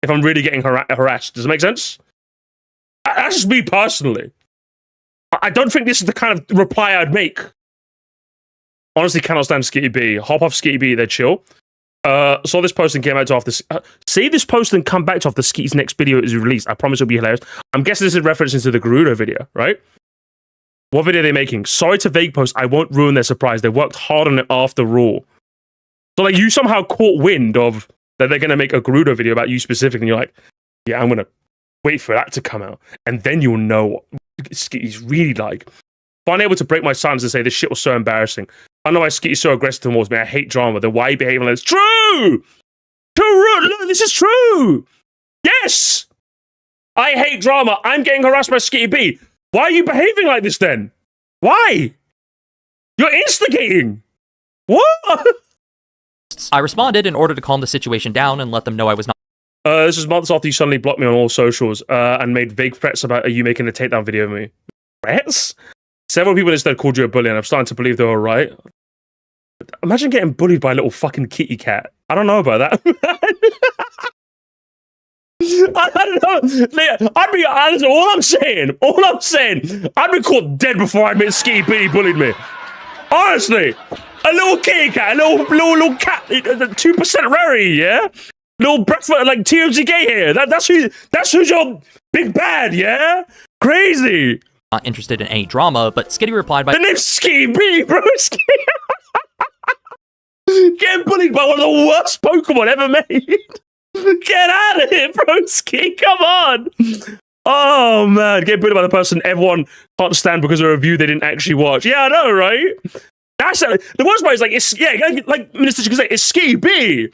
really getting harassed. Does it make sense? That's just me personally. I don't think this is the kind of reply I'd make. Honestly, cannot stand Skitty B. Hop off Skitty B, they're chill. Saw this post and came out to after. Save this post and come back to after Skitty's next video is released. I promise it'll be hilarious. I'm guessing this is reference to the Gerudo video, right? What video are they making? Sorry to vague post. I won't ruin their surprise. They worked hard on it after Raw. So like you somehow caught wind of that they're gonna make a Gerudo video about you specifically. And you're like, yeah, I'm gonna wait for that to come out, and then you'll know what Skitty's really like. Finally able to break my silence and say this shit was so embarrassing. I know why Skitty's so aggressive towards me. I hate drama. Then why are you behaving like this? True! True! Look, this is true! Yes! I hate drama. I'm getting harassed by Skitty B. Why are you behaving like this then? Why? You're instigating! What? I responded in order to calm the situation down and let them know I was not. This was months after you suddenly blocked me on all socials and made vague threats about you making a takedown video of me. Threats? Several people instead called you a bully, and I'm starting to believe they were right. Imagine getting bullied by a little fucking kitty cat. I don't know about that. I don't know. I'd be honest. All I'm saying, I'd be caught dead before I admit Skitty Bitty bullied me. Honestly, a little kitty cat, a little cat, 2% rarity, yeah. little breakfast, like TMZ gay here. That's who's your big bad, yeah? Crazy. Not interested in any drama, but Skitty replied by... The name's Skitty B, bro. Getting bullied by one of the worst Pokemon ever made. Get out of here, broski. Come on. Oh, man. Getting bullied by the person everyone can't stand because of a review they didn't actually watch. Yeah, I know, right? That's the worst part is like, like Minister Chicken said, it's Skitty B.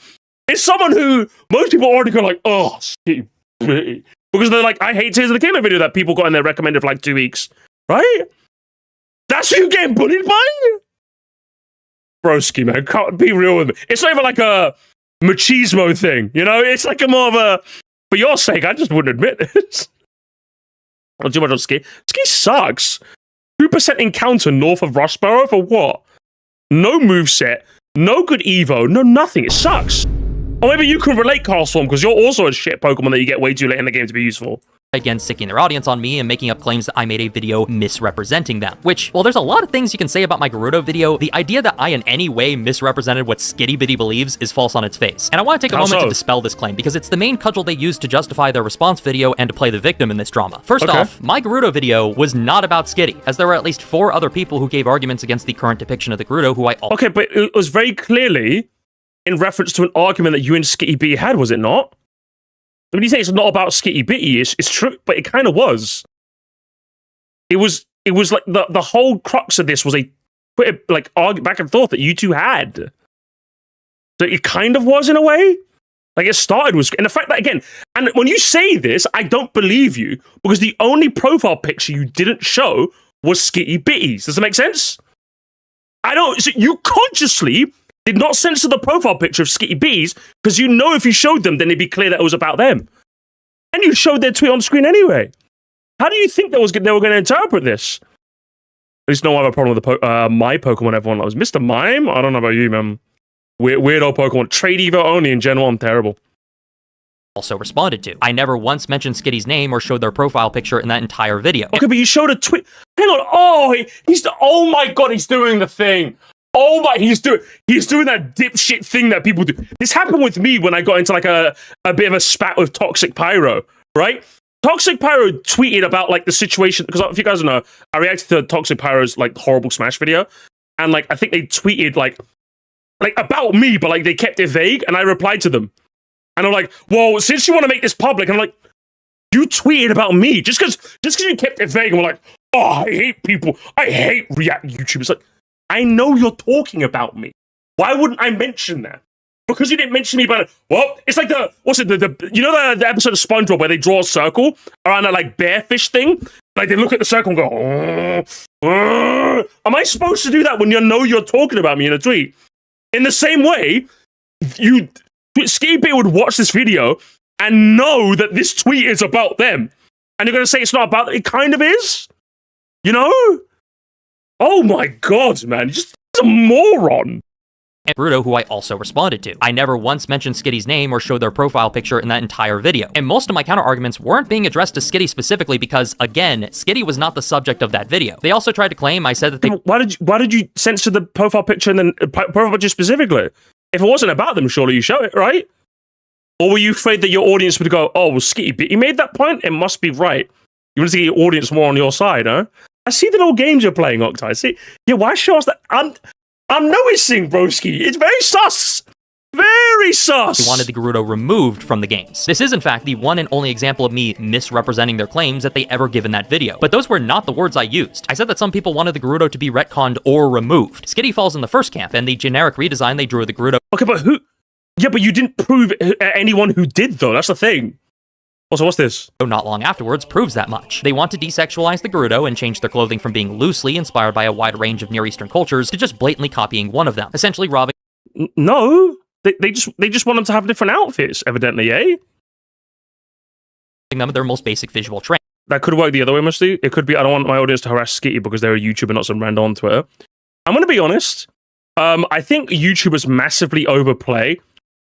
It's someone who most people already go like, oh, Skitty B. Because they're like, I hate Tears of the Kingdom video that people got in there recommended for like 2 weeks. Right? That's who you're getting bullied by? Broski, man. Can't be real with me. It's not even like a machismo thing, you know? It's like a more of a, for your sake, I just wouldn't admit this. Not too much on Ski. Ski sucks. 2% encounter north of Rustboro for what? No moveset, no good Evo, no nothing. It sucks. Or maybe you can relate, Carlstorm, because you're also a shit Pokemon that you get way too late in the game to be useful. Again, sticking their audience on me and making up claims that I made a video misrepresenting them. Which, well, there's a lot of things you can say about my Gerudo video. The idea that I in any way misrepresented what Skitty Bitty believes is false on its face. And I want to take a moment to dispel this claim, because it's the main cudgel they use to justify their response video and to play the victim in this drama. First off, my Gerudo video was not about Skitty, as there were at least 4 other people who gave arguments against the current depiction of the Gerudo who I... Okay, but it was very clearly in reference to an argument that you and Skitty Bitty had, was it not? When you say it's not about Skitty Bitty, it's true, but it kind of was. It was like the whole crux of this was a like back and forth that you two had. So it kind of was in a way. Like it started with, and the fact that again, and when you say this, I don't believe you because the only profile picture you didn't show was Skitty Bitty's. Does that make sense? I don't. So you consciously did not censor the profile picture of Skitty Bees because you know if you showed them, then it'd be clear that it was about them. And you showed their tweet on screen anyway. How do you think they were going to interpret this? At least no one have a problem with my Pokemon, everyone loves. Mr. Mime? I don't know about you, man. Weirdo Pokemon. Trade Evo only in Gen 1, terrible. Also responded to. I never once mentioned Skitty's name or showed their profile picture in that entire video. Okay, but you showed a tweet. Hang on. Oh my God, he's doing the thing. Oh my, he's doing that dipshit thing that people do. This happened with me when I got into like a bit of a spat with Toxic Pyro, right? Toxic Pyro tweeted about like the situation, because if you guys don't know, I reacted to Toxic Pyro's like horrible Smash video, and like I think they tweeted like about me, but like they kept it vague, and I replied to them. And I'm like, well, since you want to make this public, I'm like, you tweeted about me just because you kept it vague, and we're like, oh, I hate people. I hate React YouTubers. Like, I know you're talking about me. Why wouldn't I mention that? Because you didn't mention me, but well, it's like the episode of SpongeBob where they draw a circle around that like bearfish thing. Like they look at the circle and go, oh. Am I supposed to do that when you know you're talking about me in a tweet? In the same way, Skitty Bitty would watch this video and know that this tweet is about them, and you're gonna say it's not about them. It kind of is, you know. Oh my God, man, just a moron. And Gerudo, who I also responded to. I never once mentioned Skitty's name or showed their profile picture in that entire video. And most of my counter-arguments weren't being addressed to Skitty specifically because, again, Skitty was not the subject of that video. They also tried to claim I said that they... Why did you censor the profile picture and then profile picture specifically? If it wasn't about them, surely you show it, right? Or were you afraid that your audience would go, oh, well, Skitty Bitty made that point? It must be right. You want to see your audience more on your side, huh? I see the little games you're playing, Octo. I see. Yeah, why show us that? I'm noticing, broski. It's very sus. Very sus. They wanted the Gerudo removed from the games. This is, in fact, the one and only example of me misrepresenting their claims that they ever give in that video. But those were not the words I used. I said that some people wanted the Gerudo to be retconned or removed. Skitty falls in the first camp, and the generic redesign they drew of the Gerudo... Okay, but who... Yeah, but you didn't prove anyone who did, though. That's the thing. Also, what's this? Not long afterwards proves that much. They want to desexualize the Gerudo and change their clothing from being loosely inspired by a wide range of Near Eastern cultures to just blatantly copying one of them, essentially robbing... No, they just want them to have different outfits, evidently, eh? Them their most basic visual trait. That could work the other way, Moresty. It could be, I don't want my audience to harass Skitty because they're a YouTuber, not some random on Twitter. I'm going to be honest. I think YouTubers massively overplay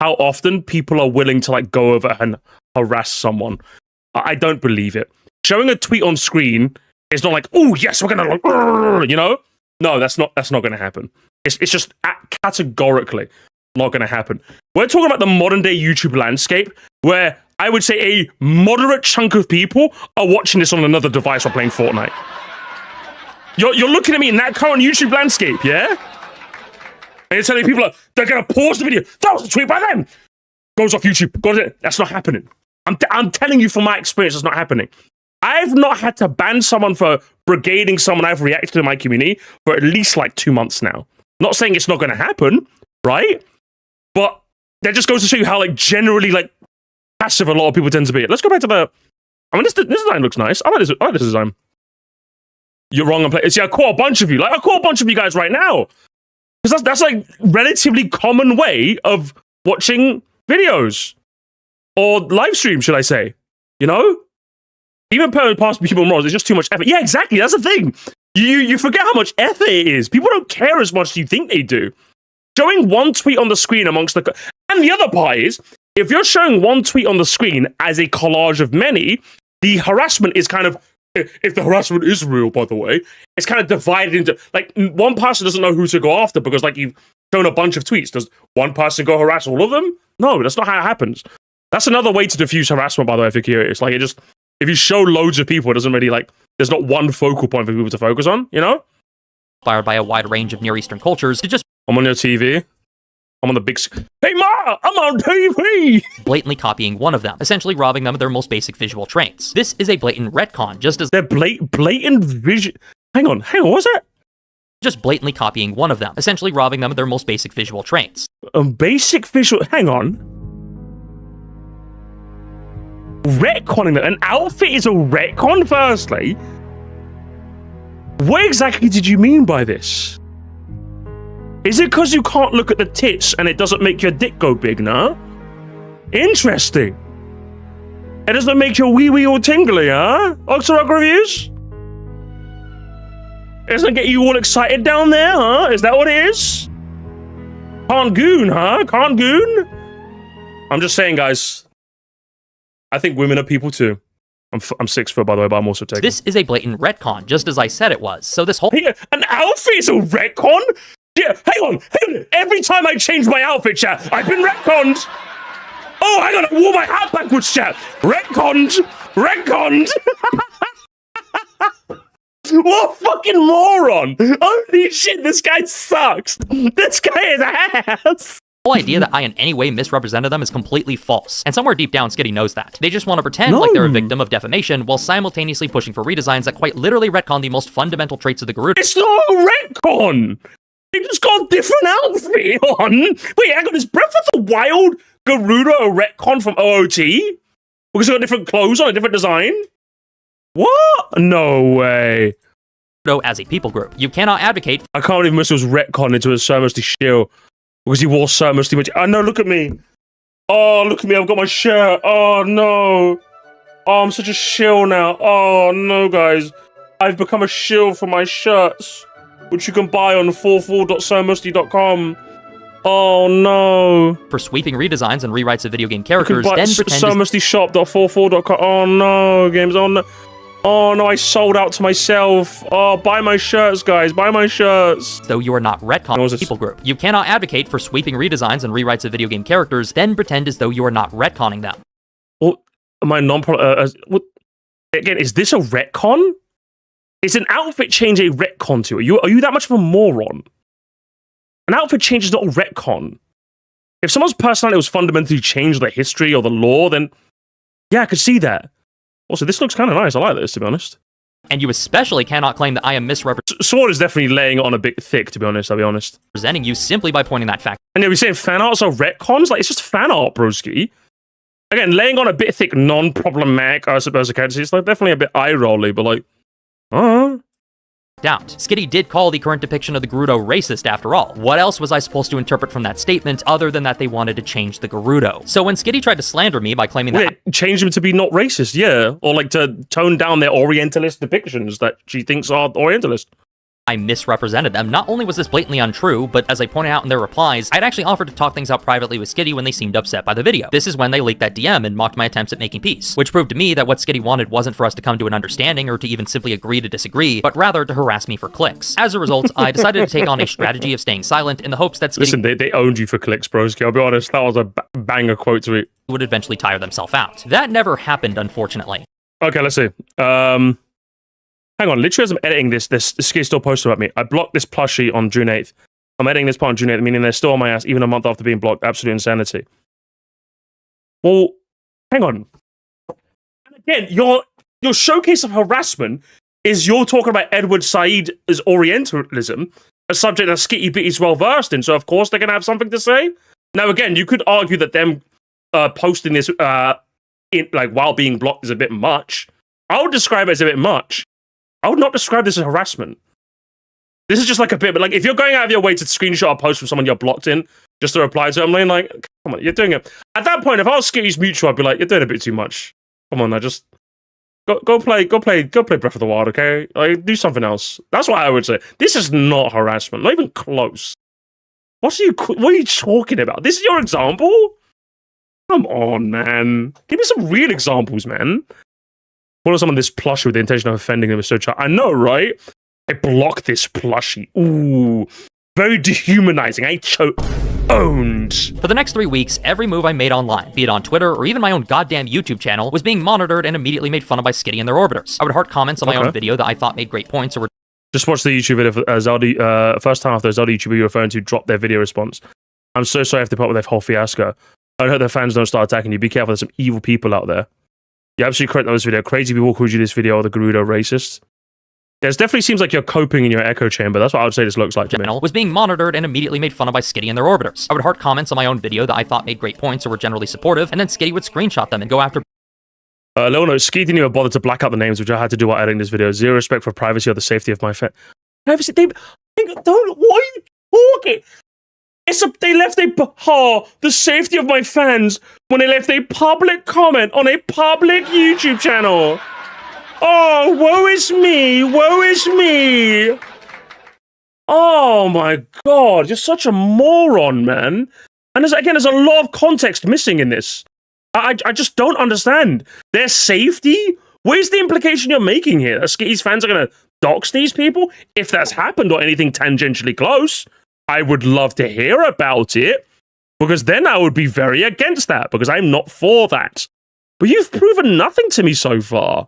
how often people are willing to like go over and harass someone. I don't believe it. Showing a tweet on screen is not like, oh yes, we're gonna like, you know? No, that's not gonna happen. It's just categorically. not going to happen. We're talking about the modern day YouTube landscape where I would say a moderate chunk of people are watching this on another device while playing Fortnite. You're looking at me in that current YouTube landscape, yeah? And you're telling people they're going to pause the video. That was a tweet by them. Goes off YouTube. That's not happening. I'm telling you from my experience, it's not happening. I've not had to ban someone for brigading someone I've reacted to in my community for at least like 2 months now. Not saying it's not going to happen, right? But that just goes to show you how like generally like passive a lot of people tend to be. Let's go back to the. I mean, this design looks nice. I like this design. You're wrong. See, I caught a bunch of you. Like I caught a bunch of you guys right now, because that's like relatively common way of watching videos or live stream, should I say? You know, even past people morals, it's just too much effort. Yeah, exactly. That's the thing. You forget how much effort it is. People don't care as much as you think they do. Showing one tweet on the screen amongst the... And the other part is, if you're showing one tweet on the screen as a collage of many, the harassment is kind of... If the harassment is real, by the way, it's kind of divided into... Like, one person doesn't know who to go after because, like, you've shown a bunch of tweets. Does one person go harass all of them? No, that's not how it happens. That's another way to diffuse harassment, by the way, if you're curious. Like, it just... If you show loads of people, it doesn't really, like... There's not one focal point for people to focus on, you know? Inspired by a wide range of Near Eastern cultures to just... I'm on your TV. I'm on the big... Hey, Ma! I'm on TV! Blatantly copying one of them, essentially robbing them of their most basic visual traits. This is a blatant retcon, just as... They're blatant vision... Hang on, what was that? Just blatantly copying one of them, essentially robbing them of their most basic visual traits. Basic visual... Hang on. Retconning that. An outfit is a retcon, firstly? What exactly did you mean by this? Is it because you can't look at the tits and it doesn't make your dick go big, nah? Interesting. It doesn't make your wee-wee all tingly, huh? Octo reviews? It doesn't get you all excited down there, huh? Is that what it is? Can't goon, huh? Can't goon? I'm just saying, guys. I think women are people too. I'm 6 foot, by the way, but I'm also taken. This is a blatant retcon, just as I said it was. So this whole... Hey, an outfit is a retcon? Yeah, hang on. Every time I change my outfit, chat, I've been retconned. Oh, hang on, I wore my hat backwards, chat. Retconned. What a fucking moron. Holy shit, this guy sucks. This guy is ass. The whole idea that I in any way misrepresented them is completely false, and somewhere deep down Skitty knows that. They just want to pretend like they're a victim of defamation while simultaneously pushing for redesigns that quite literally retcon the most fundamental traits of the Gerudo. It's not a retcon! They just got a different outfit on! Wait, hang on, is Breath of the Wild Gerudo a retcon from OOT? Because they got different clothes on, a different design? What? No way. As a people group, you cannot advocate... I can't believe Mr. was retconned into a Sir Musty shield. Because he wore Sir Musty much. Oh no, look at me. Oh, look at me, I've got my shirt. Oh no. Oh, I'm such a shill now. Oh no, guys. I've become a shill for my shirts, which you can buy on 44.sirmusty.com. Oh no. For sweeping redesigns and rewrites of video game characters, then pretend... sirmustyshop.44.com. Oh no, games. Oh no. Oh no, I sold out to myself. Oh, buy my shirts, guys. Buy my shirts. Though you are not retconning the people group. You cannot advocate for sweeping redesigns and rewrites of video game characters, then pretend as though you are not retconning them. Well, am I again, is this a retcon? Is an outfit change a retcon to it? Are you that much of a moron? An outfit change is not a retcon. If someone's personality was fundamentally changed, the history or the lore, then yeah, I could see that. Also, this looks kind of nice. I like this, to be honest. And you especially cannot claim that I am misrepresenting... Sword is definitely laying it on a bit thick, to be honest, I'll be honest. ...presenting you simply by pointing that fact. And you're saying fan arts are retcons? Like, it's just fan art, broski. Again, laying on a bit thick, non-problematic, I suppose, occasionally. It's like definitely a bit eye-rolly, but like... Doubt. Skitty did call the current depiction of the Gerudo racist after all. What else was I supposed to interpret from that statement other than that they wanted to change the Gerudo? So when Skitty tried to slander me by claiming that... change them to be not racist, yeah. Or like to tone down their Orientalist depictions that she thinks are Orientalist. I misrepresented them. Not only was this blatantly untrue, but as I pointed out in their replies, I'd actually offered to talk things out privately with Skitty when they seemed upset by the video. This is when they leaked that DM and mocked my attempts at making peace, which proved to me that what Skitty wanted wasn't for us to come to an understanding or to even simply agree to disagree, but rather to harass me for clicks. As a result, I decided to take on a strategy of staying silent in the hopes that Skitty— Listen, they owned you for clicks, broski. I'll be honest, that was a banger quote tweet. Would eventually tire themselves out. That never happened, unfortunately. Okay, let's see. Hang on, literally as I'm editing this Skitty still posted about me. I blocked this plushie on June 8th. I'm editing this part on June 8th, meaning they're still on my ass even a month after being blocked. Absolute insanity. Well, hang on. And again, your showcase of harassment is you're talking about Edward Said as Orientalism, a subject that Skitty Bitty is well versed in, so of course they're going to have something to say. Now, again, you could argue that them posting this while being blocked is a bit much. I would describe it as a bit much. I would not describe this as harassment. This is just like a bit, but like if you're going out of your way to screenshot a post from someone you're blocked in just to reply to, I'm like, come on, you're doing it. At that point, if I was Skitty's mutual, I'd be like, you're doing a bit too much. Come on, now, just go play Breath of the Wild, okay? Like, do something else. That's what I would say. This is not harassment, not even close. What are you talking about? This is your example? Come on, man. Give me some real examples, man. What are some of this plushie with the intention of offending them is so I know, right? I blocked this plushie. Ooh. Very dehumanizing. I owned. For the next 3 weeks, every move I made online, be it on Twitter or even my own goddamn YouTube channel, was being monitored and immediately made fun of by Skitty and their orbiters. I would heart comments on my own video that I thought made great points or were— Just watch the YouTube video for Zelda, first time after Zelda YouTuber you're referring to dropped their video response. I'm so sorry if they put up with their whole fiasco. I hope their fans don't start attacking you. Be careful, there's some evil people out there. You're absolutely correct on this video. Crazy people called you this video or the Gerudo racist. Yeah, it definitely seems like you're coping in your echo chamber. That's what I would say this looks like to me. Was being monitored and immediately made fun of by Skitty and their orbiters. I would heart comments on my own video that I thought made great points or were generally supportive, and then Skitty would screenshot them and go after— little note, Skitty didn't even bother to black out the names, which I had to do while editing this video. Zero respect for privacy or the safety of my privacy. What are you talking? They left the safety of my fans when they left a public comment on a public YouTube channel. Oh, woe is me. Woe is me. Oh my God. You're such a moron, man. And there's a lot of context missing in this. I just don't understand. Their safety? Where's the implication you're making here? That Skitty's fans are going to dox these people? If that's happened or anything tangentially close, I would love to hear about it, because then I would be very against that, because I'm not for that. But you've proven nothing to me so far.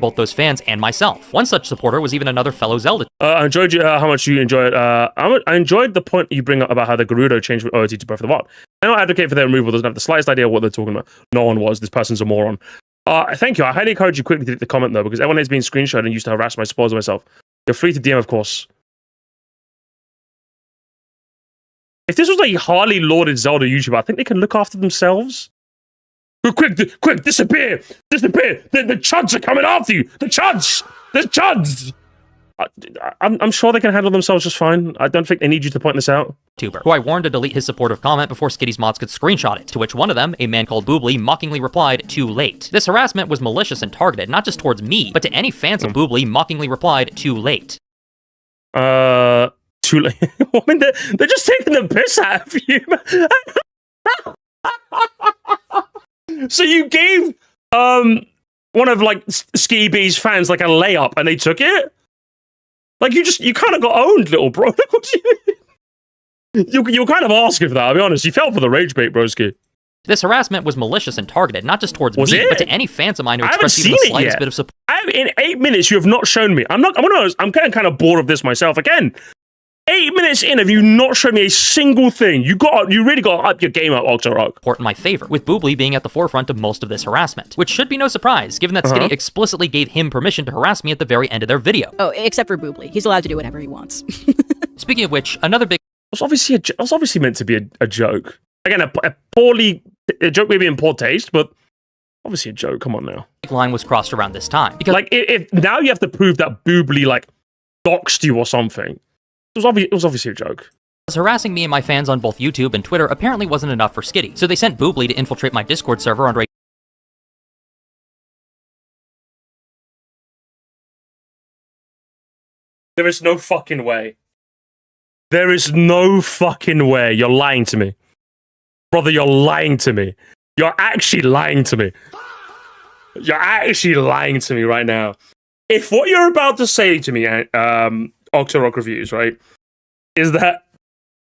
Both those fans and myself. One such supporter was even another fellow Zelda. I enjoyed how much you enjoyed. I enjoyed the point you bring up about how the Gerudo changed from OOT to Breath of the Wild. I don't advocate for their removal. Doesn't have the slightest idea what they're talking about. No one was. This person's a moron. Thank you. I highly encourage you quickly to delete the comment though, because everyone has been screenshot and used to harass my supporters and myself. You're free to DM, of course. If this was a highly lauded Zelda YouTuber, I think they can look after themselves. Quick, disappear! Disappear! The chuds are coming after you! The chuds! The chuds! I'm sure they can handle themselves just fine. I don't think they need you to point this out. Tuber, who I warned to delete his supportive comment before Skitty's mods could screenshot it, to which one of them, a man called Boobly, mockingly replied, "Too late." This harassment was malicious and targeted, not just towards me, but to any fans of Boobly, mockingly replied, "Too late." Too late. I mean, they're just taking the piss out of you. So you gave one of like Skitty B's fans like a layup and they took it? Like you kind of got owned, little bro. you were kind of asking for that, I'll be honest. You fell for the rage bait, broski. This harassment was malicious and targeted, not just towards me, but to any fans of mine who expressed even the slightest bit of support. In 8 minutes, you have not shown me. I'm getting kind of bored of this myself again. 8 minutes in, have you not shown me a single thing? You really got to up your game up, Octo. In my favor, with Boobly being at the forefront of most of this harassment, which should be no surprise, given that Skitty explicitly gave him permission to harass me at the very end of their video. Oh, except for Boobly. He's allowed to do whatever he wants. Speaking of which, another big— It was obviously meant to be a joke. Again, a joke maybe in poor taste, but obviously a joke. Come on now. Line was crossed around this time. Because like, if now you have to prove that Boobly like doxed you or something. It was obviously a joke. Harassing me and my fans on both YouTube and Twitter apparently wasn't enough for Skitty, so they sent Boobly to infiltrate my Discord server under a There is no fucking way. There is no fucking way. You're lying to me. Brother, you're lying to me. You're actually lying to me. You're actually lying to me right now. If what you're about to say to me, Octo Rock Reviews, right, is that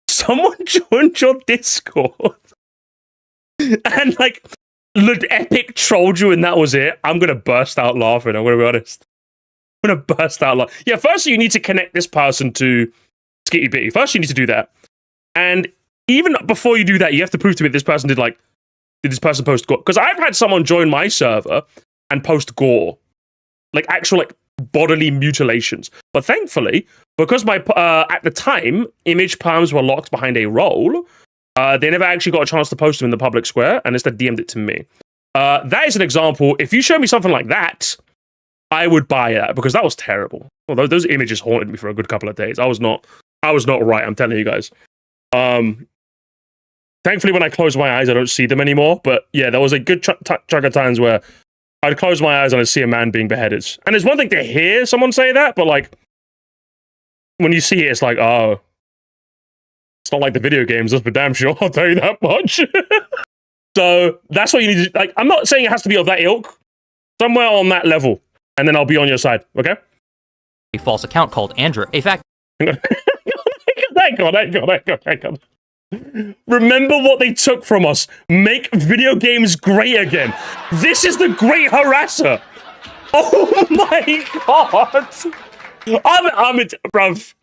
someone joined your Discord and, like, looked epic, trolled you, and that was it, I'm gonna burst out laughing. I'm gonna be honest. I'm gonna burst out laughing. Yeah, first you need to connect this person to Skitty Bitty. First you need to do that. And even before you do that, you have to prove to me this person did this person post gore? Because I've had someone join my server and post gore. Like actual like bodily mutilations. But thankfully, because my at the time, image perms were locked behind a role, they never actually got a chance to post them in the public square and instead DM'd it to me. That is an example. If you show me something like that, I would buy that because that was terrible. Although those images haunted me for a good couple of days. I was not right, I'm telling you guys. Thankfully, when I close my eyes, I don't see them anymore. But yeah, there was a good chunk of times where I'd close my eyes and I'd see a man being beheaded. And it's one thing to hear someone say that, but like, when you see it, it's like, oh, it's not like the video games, that's for damn sure, I'll tell you that much. So that's what you need to, like, I'm not saying it has to be of that ilk, somewhere on that level, and then I'll be on your side, okay? A false account called Andrew. A fact. Hang on. Remember what they took from us. Make video games great again. This is the great harasser. Oh my god. Bruv.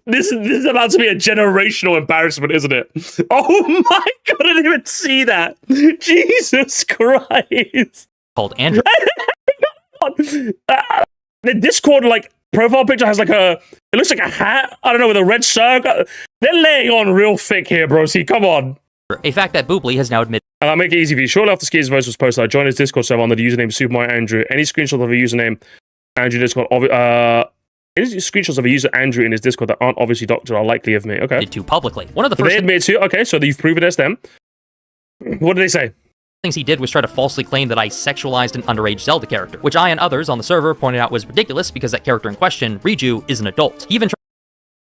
This is about to be a generational embarrassment, isn't it? Oh my god, I didn't even see that. Jesus Christ. Called Andrew. The Discord, like, profile picture has like it looks like a hat, I don't know, with a red circle. They're laying on real thick here, bro. See, come on. A fact that Boobly has now admitted. And I'll make it easy for you. Shortly after Skitty's voice was posted, I joined his Discord server under the username Super Mario Andrew. Any screenshots of a username Andrew Discord, any screenshots of a user Andrew in his Discord that aren't obviously doctored are likely of me. Okay. Did too publicly. One of the first. They admit to. Okay, so you've proven it's them. What did they say? Things he did was try to falsely claim that I sexualized an underage Zelda character, which I and others on the server pointed out was ridiculous because that character in question, Riju, is an adult. He even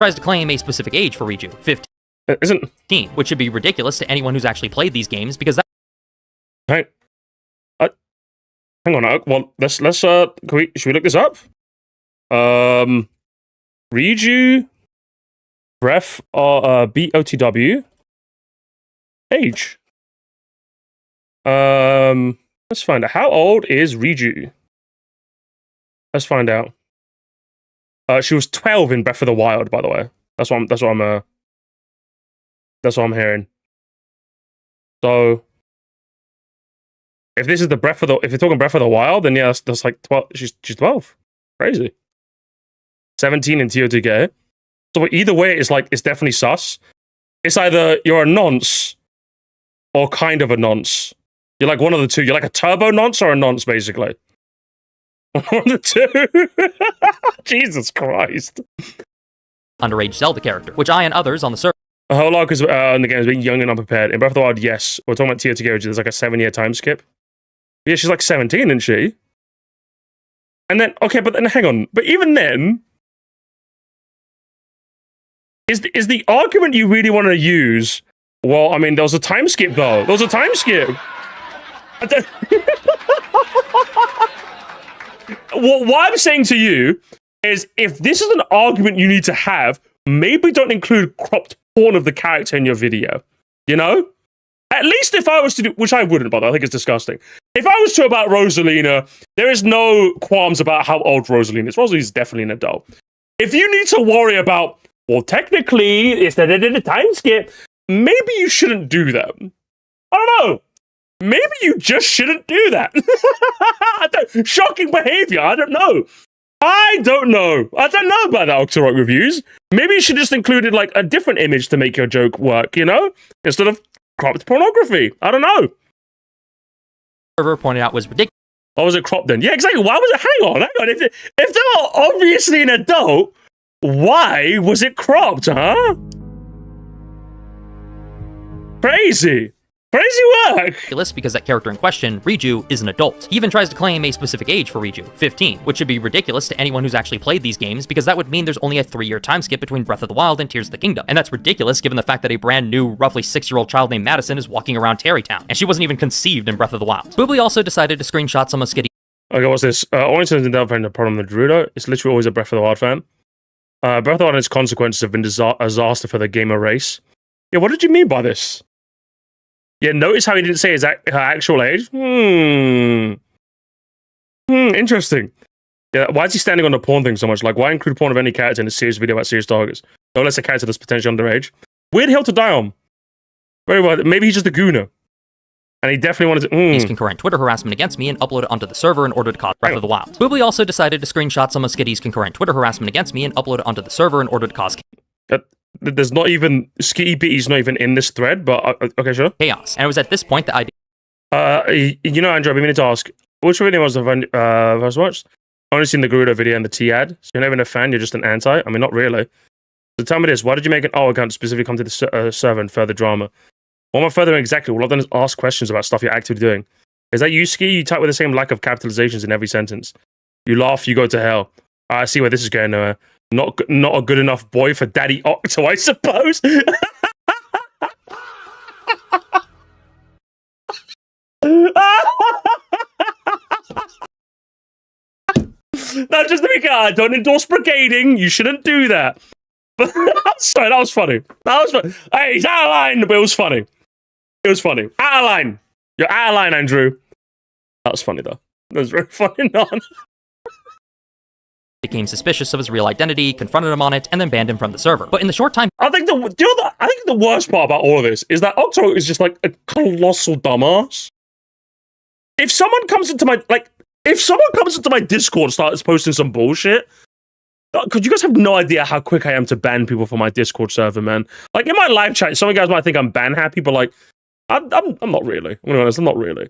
tries to claim a specific age for Riju, 15. Isn't 15, which should be ridiculous to anyone who's actually played these games because that. Right. Hang on. Well, let's should we look this up? Riju, Breath, BOTW, age. Let's find out. How old is Riju? Let's find out. She was 12 in Breath of the Wild, by the way. That's what I'm hearing. So, if this is if you're talking Breath of the Wild, then yeah, that's like 12. She's 12. Crazy. 17 in TOTK. So either way, it's definitely sus. It's either you're a nonce or kind of a nonce. You're like one of the two. You're like a turbo nonce or a nonce, basically. One of the two. Jesus Christ. Underage Zelda character, which I and others on the server. Hold on, because in the game is being young and unprepared. In Breath of the Wild, yes. We're talking about TOTK, which is like a 7-year time skip. Yeah, she's like 17, isn't she? And then, okay, but then hang on. But even then, is the argument you really want to use? Well, I mean, there was a time skip, though. There was a time skip. Well, what I'm saying to you is, if this is an argument you need to have, maybe don't include cropped porn of the character in your video. You know? At least if I was to do, which I wouldn't, but I think it's disgusting. If I was to about Rosalina, there is no qualms about how old Rosalina is. Rosalina's definitely an adult. If you need to worry about, well, technically, it's the time skip, maybe you shouldn't do that. I don't know. Maybe you just shouldn't do that. Shocking behavior. I don't know. I don't know about that Octo Rock Reviews. Maybe you should just included like a different image to make your joke work, you know? Instead of cropped pornography. I don't know. Server pointed out was ridiculous. Why was it cropped then? Yeah, exactly. Why was it? Hang on. If they were obviously an adult, why was it cropped, huh? Crazy. Crazy work! Ridiculous because that character in question, Riju, is an adult. He even tries to claim a specific age for Riju, 15, which should be ridiculous to anyone who's actually played these games because that would mean there's only a 3-year time skip between Breath of the Wild and Tears of the Kingdom. And that's ridiculous given the fact that a brand new, roughly 6-year-old child named Madison is walking around Terrytown, and she wasn't even conceived in Breath of the Wild. Boobly also decided to screenshot some of Skitty. Okay, what's this? Origins and Delta the problem with Gerudo. It's literally always a Breath of the Wild fan. Breath of the Wild and its consequences have been disaster for the gamer race. Yeah, what did you mean by this? Yeah, notice how he didn't say her actual age? Interesting. Yeah, why is he standing on the porn thing so much? Like, why include porn of any character in a serious video about serious targets? No less a character that's potentially underage. Weird hill to die on. Very well, maybe he's just a gooner. And he definitely wanted to... He's concurrent Twitter harassment against me and upload it onto the server in order to cause Breath of the Wild. Boobly also decided to screenshot some of Skitty's concurrent Twitter harassment against me and upload it onto the server in order to cause... There's not even... Skitty Bitty's not even in this thread, but... okay, sure. Chaos. And it was at this point that I... you know, Andrew, I've been meaning to ask, which video was the first watched? I've only seen the Gerudo video and the T-ad. So you're not even a fan, you're just an anti? I mean, not really. So tell me this, why did you make an O account to specifically come to the server and further drama? What am I furthering exactly? All I've done is ask questions about stuff you're actively doing. Is that you, Ski? You type with the same lack of capitalizations in every sentence. You laugh, you go to hell. I see where this is going nowhere. Not a good enough boy for Daddy Octo, I suppose. Now, just to be clear, I don't endorse brigading. You shouldn't do that. But sorry, that was funny. That was funny. Hey, he's out of line, but it was funny. It was funny. Out of line. You're out of line, Andrew. That was funny, though. That was very funny, non. Became suspicious of his real identity, confronted him on it, and then banned him from the server. But in the short time... I think the worst part about all of this is that Octo is just like a colossal dumbass. If someone comes into my... Discord and starts posting some bullshit... Because you guys have no idea how quick I am to ban people from my Discord server, man. Like, in my live chat, some of you guys might think I'm ban happy, but like, I'm not really. I'm gonna be honest, I'm not really.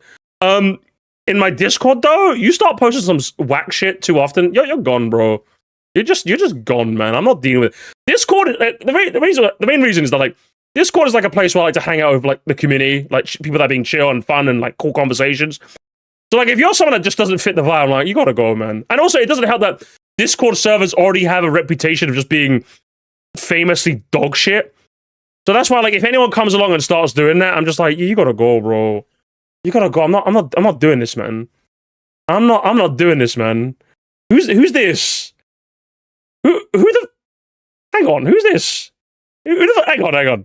In my Discord though, you start posting some whack shit too often, you're gone, bro. You're just gone, man. I'm not dealing with it. Discord. The main reason is that like Discord is like a place where I like to hang out with like the community, like people that are being chill and fun and like cool conversations. So like, if you're someone that just doesn't fit the vibe, I'm like, you gotta go, man. And also, it doesn't help that Discord servers already have a reputation of just being famously dog shit. So that's why, like, if anyone comes along and starts doing that, I'm just like, you gotta go, bro. You gotta go. I'm not doing this, man. I'm not doing this, man. Who's this? Who the? Hang on. Who's this? Hang on.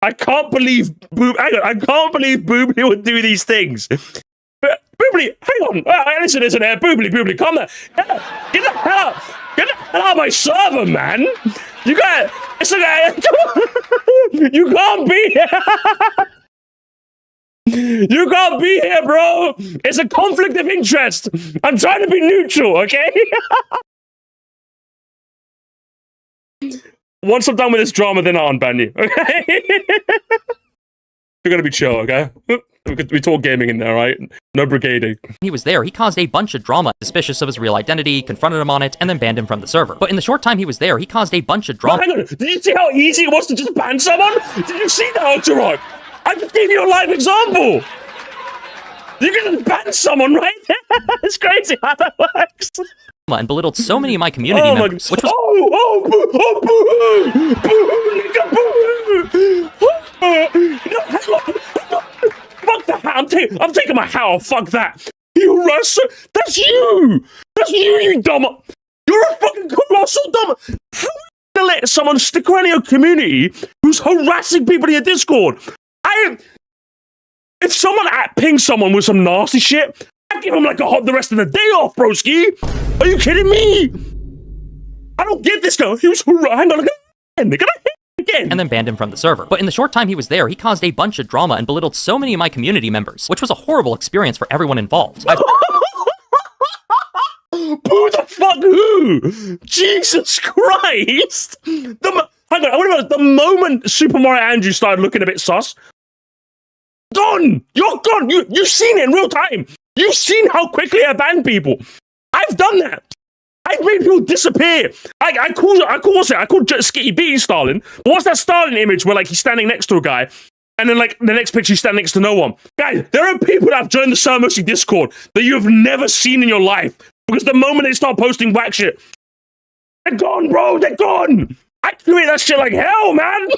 I can't believe I can't believe Boobly would do these things. Boobly, hang on. Listen, Boobly, come there. Get the hell out of my server, man. You got you can't be here. You can't be here, bro. It's a conflict of interest. I'm trying to be neutral, okay? Once I'm done with this drama, then I'll unban you, okay? You're gonna be chill, okay? We talk gaming in there, right? No brigading. He was there, he caused a bunch of drama, suspicious of his real identity, confronted him on it, and then banned him from the server. But in the short time he was there, he caused a bunch of drama. Hang on, did you see how easy it was to just ban someone? Did you see that, Octo? I just gave you a live example. You can just ban someone right there. It's crazy how that works. And belittled so many of my community members, which was fuck that hat. I'm taking my hat off. Fuck that. You Russ, that's you. That's you dumb. You're a fucking colossal dumb. How are you gonna let someone stick around your community who's harassing people in your Discord? If someone pings someone with some nasty shit, I give him like the rest of the day off, broski. Are you kidding me? I don't get this guy. He was hang on, they're gonna hit again. And then banned him from the server. But in the short time he was there, he caused a bunch of drama and belittled so many of my community members, which was a horrible experience for everyone involved. Who the fuck who? Jesus Christ! Hang on, the moment Super Mario Andrew started looking a bit sus, gone! You're gone! You've seen it in real time! You've seen how quickly I ban people! I've done that! I've made people disappear! I called Skitty Bitty Stalin, but what's that Stalin image where like he's standing next to a guy And then, like, the next picture, you stand next to no one. Guys, there are people that have joined the Sir Moresty Discord that you have never seen in your life. Because the moment they start posting whack shit, they're gone, bro, they're gone. I create that shit like hell, man.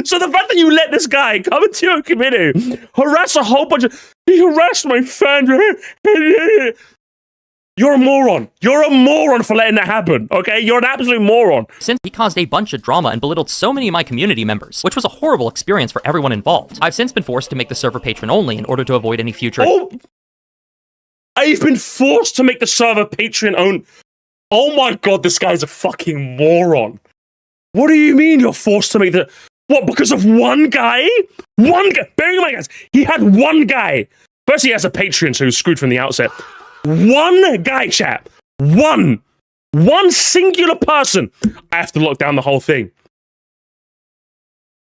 So the fact that you let this guy come into your community, harass a whole bunch of... He harassed my fans. You're a moron. You're a moron for letting that happen, okay? You're an absolute moron. Since he caused a bunch of drama and belittled so many of my community members, which was a horrible experience for everyone involved. I've since been forced to make the server patron only in order to avoid any future... Oh! I've been forced to make the server Patreon own. Oh my god, this guy's a fucking moron. What do you mean you're forced to make the... What, because of one guy? One guy. Bearing in mind, guys, he had one guy. First, he has a Patreon, so he was screwed from the outset. One guy, chat. One singular person. I have to lock down the whole thing.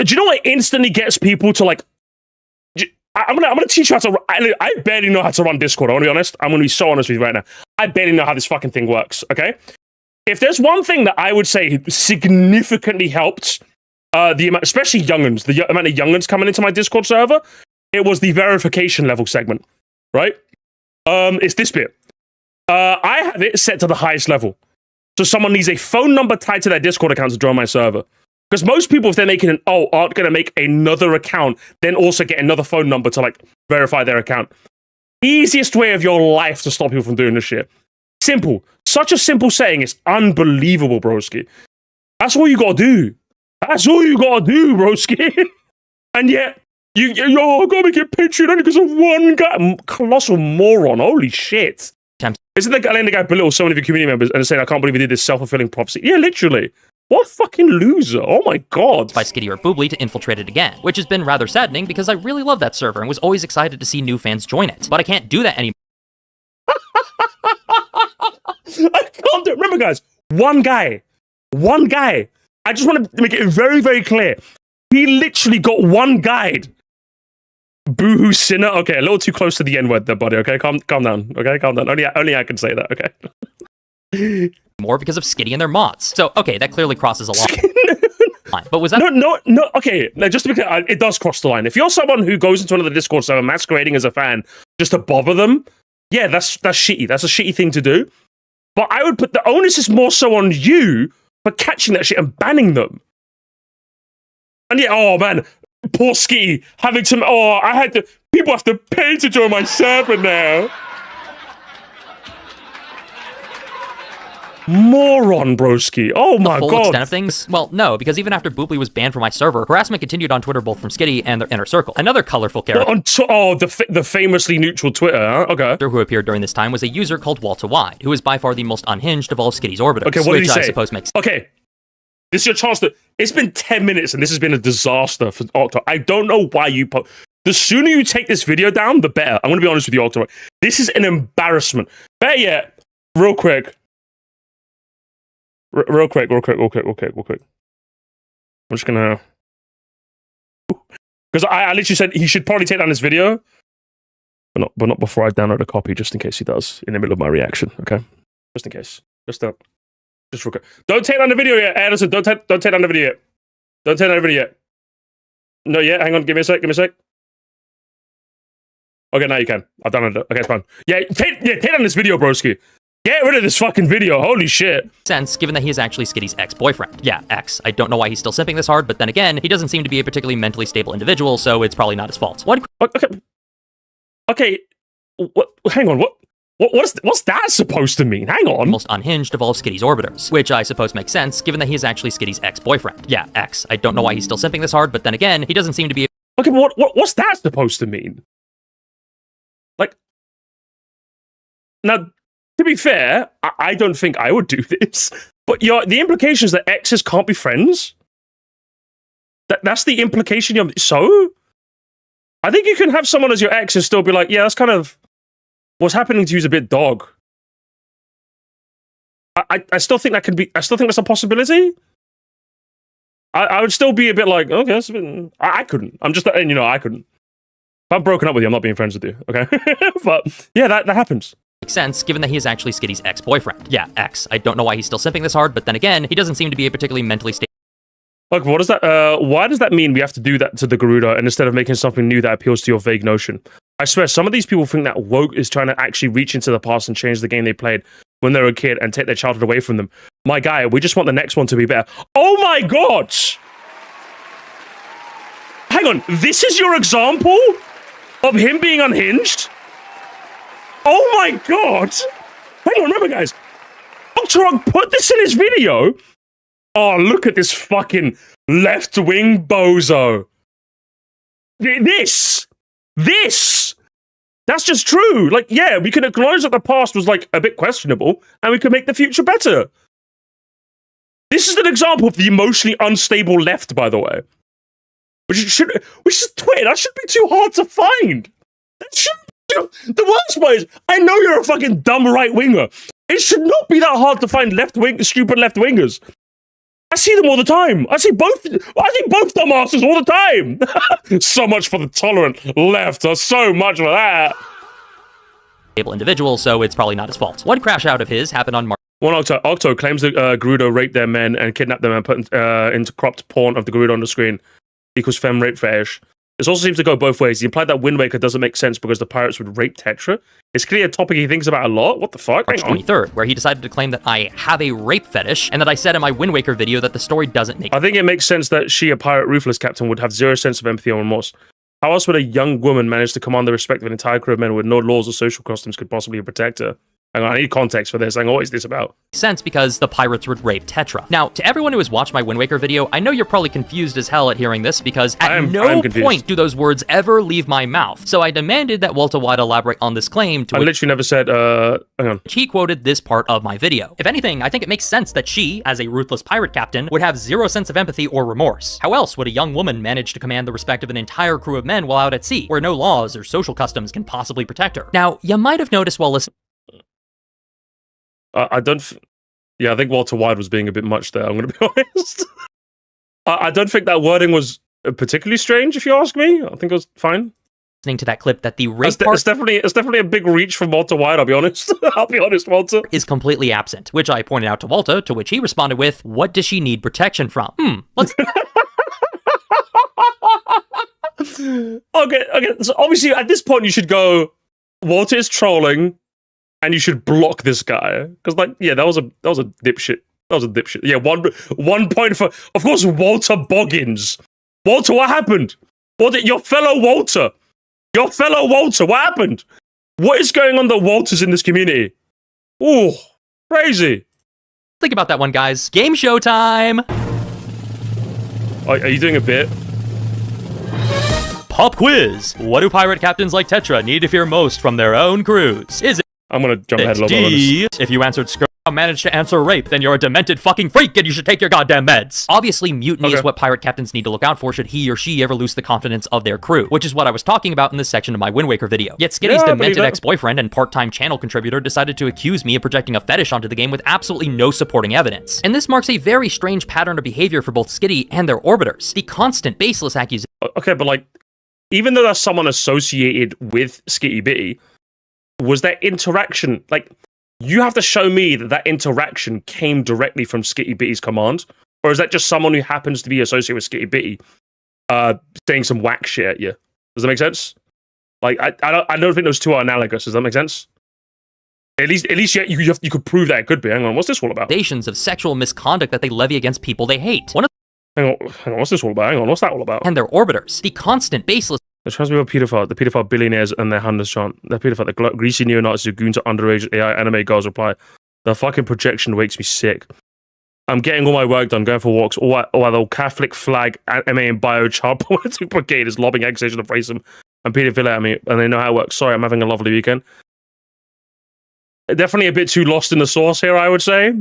Do you know what instantly gets people to, like... I'm gonna teach you how to... I barely know how to run Discord, I want to be honest. I'm gonna be so honest with you right now. I barely know how this fucking thing works, okay? If there's one thing that I would say significantly helped the amount, especially young'uns, the amount of young'uns coming into my Discord server, it was the verification level segment, right? It's this bit. I have it set to the highest level. So someone needs a phone number tied to their Discord account to join my server. Because most people, if they're making aren't going to make another account, then also get another phone number to, like, verify their account. Easiest way of your life to stop people from doing this shit. Simple. Such a simple saying. It's unbelievable, broski. That's all you got to do. That's all you got to do, broski. And yet, I got to make a Patreon only because of one guy. Colossal moron. Holy shit. Isn't the guy belittle so many of your community members and saying, I can't believe he did this self-fulfilling prophecy? Yeah, literally. What fucking loser. Oh my god. By Skitty or Boobly to infiltrate it again, which has been rather saddening because I really love that server and was always excited to see new fans join it. But I can't do that anymore. I can't do it. Remember, guys, one guy. I just want to make it very, very clear. He literally got one guide. Boohoo sinner. Okay, a little too close to the N-word there, buddy. Okay, calm down. Okay, calm down. Only I can say that, okay? More because of Skitty and their mods. So, okay, that clearly crosses a line. But was that... No, okay, now, just to be clear, it does cross the line. If you're someone who goes into another Discord server masquerading as a fan just to bother them, yeah, that's shitty. That's a shitty thing to do. But I would put the onus is more so on you for catching that shit and banning them. And yeah, oh man, poor Skitty having to... People have to pay to join my server now. Moron, broski. Oh my god. The full extent of things? Well, no, because even after Boobly was banned from my server, harassment continued on Twitter both from Skitty and their inner circle. Another colorful character. The famously neutral Twitter, huh? Okay. Who appeared during this time was a user called Wide, who is by far the most unhinged of all of Skitty's orbiters. Okay, what did he say? I suppose makes... Okay, this is your chance to... It's been 10 minutes and this has been a disaster for Octo. I don't know why you... The sooner you take this video down, the better. I'm going to be honest with you, Octo. This is an embarrassment. Better yet, real quick. Real quick. I'm just gonna... Because I literally said he should probably take down this video. But not before I download a copy, just in case he does, in the middle of my reaction, okay? Just in case. Just real quick. Don't take down the video yet, Anderson. Don't take down the video yet. Don't take down the video yet. No, yeah, hang on, give me a sec. Okay, now you can. I've done it. Okay, it's fine. Yeah, take down this video, broski. Get rid of this fucking video, holy shit. Sense, given that he is actually Skitty's ex-boyfriend. Yeah, ex. I don't know why he's still simping this hard, but then again, he doesn't seem to be a particularly mentally stable individual, so it's probably not his fault. Okay. Hang on, what's that supposed to mean? Hang on. Most unhinged of all of Skitty's orbiters, which I suppose makes sense, given that he is actually Skitty's ex-boyfriend. Yeah, ex. I don't know why he's still simping this hard, but then again, he doesn't seem to be... Okay, but what's that supposed to mean? Like... Now... To be fair, I don't think I would do this, but the implication is that exes can't be friends. That's the implication. So, I think you can have someone as your ex and still be like, yeah, that's kind of what's happening to you is a bit dog. I still think that could be. I still think that's a possibility. I would still be a bit like, okay, that's a bit. I couldn't. I'm just, I couldn't. If I'm broken up with you, I'm not being friends with you. Okay, but yeah, that happens. Makes sense, given that he is actually Skitty's ex-boyfriend. Yeah, ex. I don't know why he's still simping this hard, but then again, he doesn't seem to be a particularly mentally stable... Look, what is that? Why does that mean we have to do that to the Gerudo, and instead of making something new that appeals to your vague notion? I swear, some of these people think that woke is trying to actually reach into the past and change the game they played when they were a kid and take their childhood away from them. My guy, we just want the next one to be better. Oh my god! Hang on, this is your example of him being unhinged? Oh my god! Hang on, remember guys, Octo put this in his video. Oh, look at this fucking left-wing bozo. This! That's just true. Like, yeah, we can acknowledge that the past was, like, a bit questionable, and we can make the future better. This is an example of the emotionally unstable left, by the way. Which is Twitter. That should be too hard to find. That shouldn't be. The worst part is, I know you're a fucking dumb right-winger. It should not be that hard to find stupid left-wingers. I see them all the time. I see both dumbasses all the time. So much for the tolerant left. So much for that. Stable individual, so it's probably not his fault. One crash out of his happened on March. One Octo claims that Gerudo raped their men and kidnapped them and put into cropped porn of the Gerudo on the screen equals femme rape fetish. This also seems to go both ways. He implied that Wind Waker doesn't make sense because the pirates would rape Tetra. It's clearly a topic he thinks about a lot. What the fuck? March 23rd, where he decided to claim that I have a rape fetish, and that I said in my Wind Waker video that the story doesn't make. I think it makes sense that she, a pirate ruthless captain, would have zero sense of empathy or remorse. How else would a young woman manage to command the respect of an entire crew of men with no laws or social customs could possibly protect her? Hang on, I need context for this. Hang on, what is this about? Sense because the pirates would rape Tetra. Now, to everyone who has watched my Wind Waker video, I know you're probably confused as hell at hearing this because at no point do those words ever leave my mouth. So I demanded that Walter White elaborate on this claim, to I literally never said, hang on. He quoted this part of my video. If anything, I think it makes sense that she, as a ruthless pirate captain, would have zero sense of empathy or remorse. How else would a young woman manage to command the respect of an entire crew of men while out at sea, where no laws or social customs can possibly protect her? Now, you might have noticed while listening. I think Walter White was being a bit much there, I'm going to be honest. I don't think that wording was particularly strange, if you ask me. I think it was fine. Listening to that clip that the rape part... It's definitely a big reach from Walter White, I'll be honest. I'll be honest, Walter. ...is completely absent, which I pointed out to Walter, to which he responded with, what does she need protection from? Let's... Okay, so obviously at this point you should go, Walter is trolling, and you should block this guy. Because, like, yeah, that was a dipshit. That was a dipshit. Yeah, one point for, of course, Walter Boggins. Walter, what happened? Your fellow Walter, what happened? What is going on the Walters in this community? Ooh, crazy. Think about that one, guys. Game show time! Are you doing a bit? Pop quiz. What do pirate captains like Tetra need to fear most from their own crews? Is it I'm gonna jump ahead a little bit. If you answered managed to answer rape, then you're a demented fucking freak and you should take your goddamn meds. Obviously, mutiny is what pirate captains need to look out for should he or she ever lose the confidence of their crew, which is what I was talking about in this section of my Wind Waker video. Yet Skitty's demented ex-boyfriend and part-time channel contributor decided to accuse me of projecting a fetish onto the game with absolutely no supporting evidence. And this marks a very strange pattern of behavior for both Skitty and their orbiters. The constant baseless accusation. Okay, but like, even though that's someone associated with Skitty Bitty, was that interaction, like, you have to show me that interaction came directly from Skitty Bitty's command, or is that just someone who happens to be associated with Skitty Bitty saying some whack shit at you? Does that make sense? Like, I don't think those two are analogous. Does that make sense? At least you could prove that it could be. Hang on, what's this all about? Accusations of sexual misconduct that they levy against people they hate. Hang on, what's this all about? Hang on, what's that all about? And their orbiters. The constant baseless. The transmittal pedophile, the pedophile billionaires and their handlers chant. The pedophile, the greasy neo-Nazis who goon to underage AI anime girls reply. The fucking projection makes me sick. I'm getting all my work done, going for walks, while the Catholic flag, MA and bio child political brigade is lobbing accusations of racism and pedophilia at me, and they know how it works. Sorry, I'm having a lovely weekend. Definitely a bit too lost in the sauce here, I would say.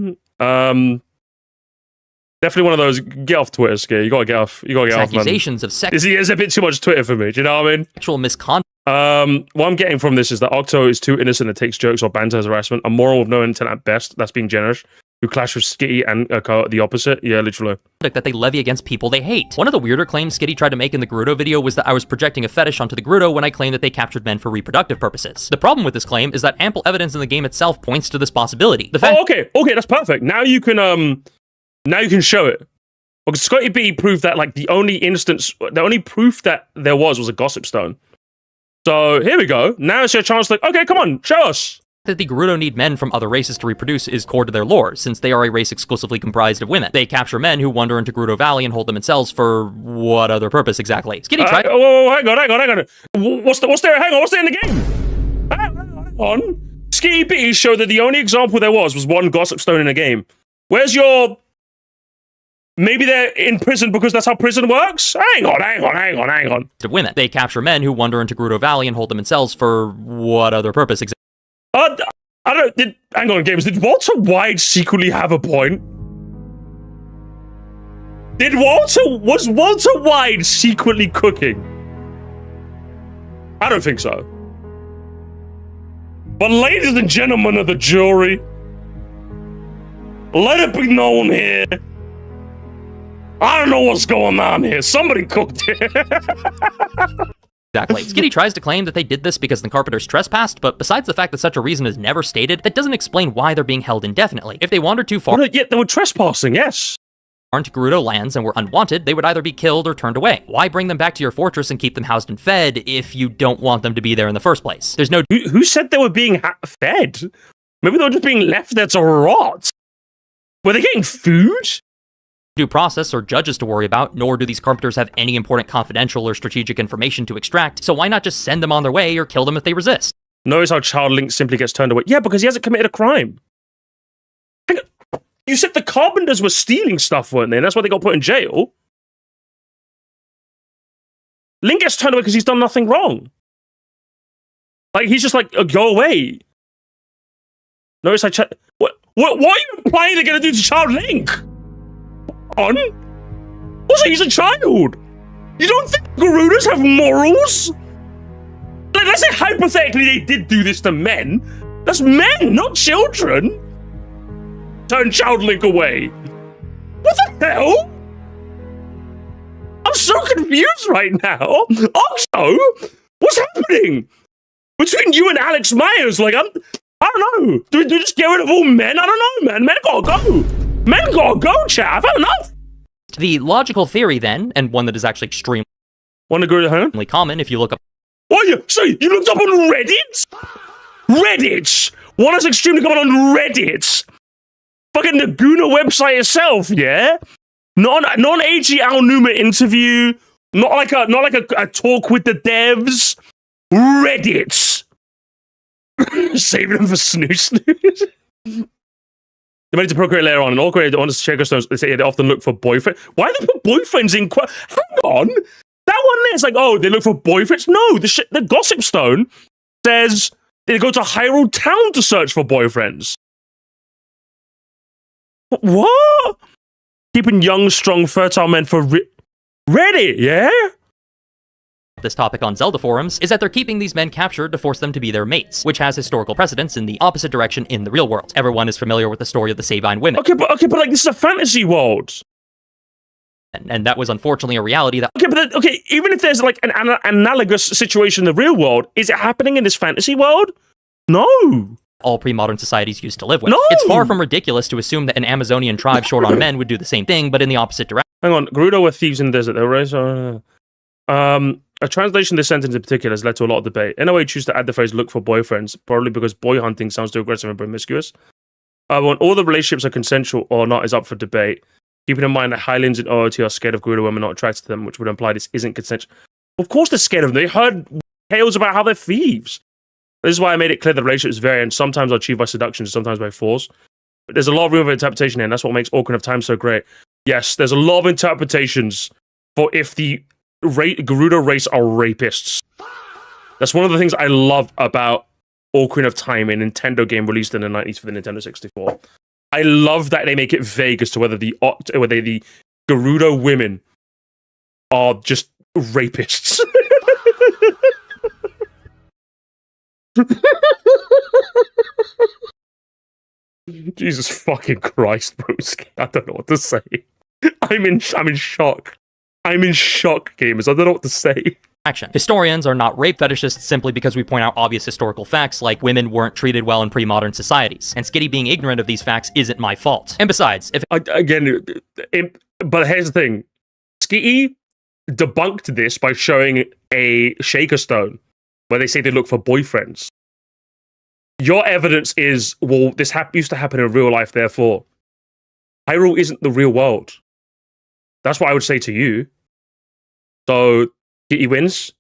Definitely one of those, get off Twitter, Skitty. You gotta get off, man. Accusations of sex. It's a bit too much Twitter for me, do you know what I mean? Sexual misconduct. What I'm getting from this is that Octo is too innocent and takes jokes or banter as harassment. A moral with no intent at best, that's being generous. Who clash with Skitty and the opposite. Yeah, literally. That they levy against people they hate. One of the weirder claims Skitty tried to make in the Gerudo video was that I was projecting a fetish onto the Gerudo when I claimed that they captured men for reproductive purposes. The problem with this claim is that ample evidence in the game itself points to this possibility. Okay, that's perfect. Now you can show it. Because Scotty B proved that like the only proof that there was a gossip stone. So here we go. Now it's your chance. Like, okay, come on, show us. That the Gerudo need men from other races to reproduce is core to their lore, since they are a race exclusively comprised of women. They capture men who wander into Gerudo Valley and hold them in cells for what other purpose exactly? Skitty, try. Hang on. What's there? Hang on, what's there in the game? Hang on. Skitty B showed that the only example there was one gossip stone in a game. Where's your? Maybe they're in prison because that's how prison works? Hang on. To women. They capture men who wander into Gerudo Valley and hold them in cells for what other purpose exactly? Hang on, Games. Did Walter White secretly have a point? Was Walter White secretly cooking? I don't think so. But ladies and gentlemen of the jury, let it be known here, I don't know what's going on here. Somebody cooked it. Exactly. Skitty tries to claim that they did this because the Carpenters trespassed, but besides the fact that such a reason is never stated, that doesn't explain why they're being held indefinitely. If they wandered too far... Yeah, they were trespassing, yes. ...into Gerudo lands and were unwanted, they would either be killed or turned away. Why bring them back to your fortress and keep them housed and fed if you don't want them to be there in the first place? There's no... Who said they were being fed? Maybe they were just being left there to rot. Were they getting food? Due process or judges to worry about, nor do these Carpenters have any important confidential or strategic information to extract, so why not just send them on their way or kill them if they resist? Notice how Child Link simply gets turned away. Yeah, because he hasn't committed a crime. You said the Carpenters were stealing stuff, weren't they? And that's why they got put in jail. Link gets turned away because he's done nothing wrong. Like, he's just like, go away. Notice what are you implying they're going to do to Child Link? On? Also, he's a child. You don't think Gerudos have morals? Like, let's say hypothetically they did do this to men. That's men, not children. Turn Child Link away. What the hell? I'm so confused right now. Octo, what's happening between you and Alex Myers? Like, I don't know. Do we just get rid of all men? I don't know, man. Men gotta go. Men gotta go, chat. I've had enough. The logical theory then, and one that is actually extremely common if you look up... Oh, yeah. So you looked up on Reddit? Reddit! One that's extremely common on Reddit. Fucking Laguna website itself, yeah? Not an AG Alnuma interview. Not like a talk with the devs. Reddit. Saving them for snooze. They're ready to procreate later on, and all created honest checker stones. They say they often look for boyfriends. Why do they put boyfriends in? Hang on, that one there's like, oh, they look for boyfriends. No, the gossip stone says they go to Hyrule Town to search for boyfriends. What? Keeping young, strong, fertile men for Reddit, yeah? This topic on Zelda forums is that they're keeping these men captured to force them to be their mates, which has historical precedence in the opposite direction in the real world. Everyone is familiar with the story of the Sabine women. Okay, but like this is a fantasy world. And that was unfortunately a reality that... Okay, even if there's like an analogous situation in the real world, is it happening in this fantasy world? No. All pre-modern societies used to live with. No! It's far from ridiculous to assume that an Amazonian tribe short on men would do the same thing, but in the opposite direction. Hang on, Gerudo were thieves in the desert, though, right? A translation of this sentence in particular has led to a lot of debate. In a way, choose to add the phrase "look for boyfriends," probably because boy hunting sounds too aggressive and promiscuous. When all the relationships are consensual or not is up for debate. Keeping in mind that Highlands and OOT are scared of Gerudo women not attracted to them, which would imply this isn't consensual. Of course they're scared of them. They heard tales about how they're thieves. This is why I made it clear the relationships vary, and sometimes are achieved by seduction, sometimes by force. But there's a lot of room for interpretation here, and that's what makes Ocarina of Time so great. Yes, there's a lot of interpretations for if the Gerudo race are rapists. That's one of the things I love about Ocarina of Time, a Nintendo game released in the 90s for the Nintendo 64. I love that they make it vague as to whether the Gerudo women are just rapists. Jesus fucking Christ, broski. I don't know what to say. I'm in shock. I'm in shock, gamers. I don't know what to say. action. Historians are not rape fetishists simply because we point out obvious historical facts like women weren't treated well in pre-modern societies, and Skitty being ignorant of these facts isn't my fault. And besides, if but here's the thing. Skitty debunked this by showing a shaker stone where they say they look for boyfriends. Your evidence is, well, this used to happen in real life, therefore. Hyrule isn't the real world. That's what I would say to you. So, Skitty wins.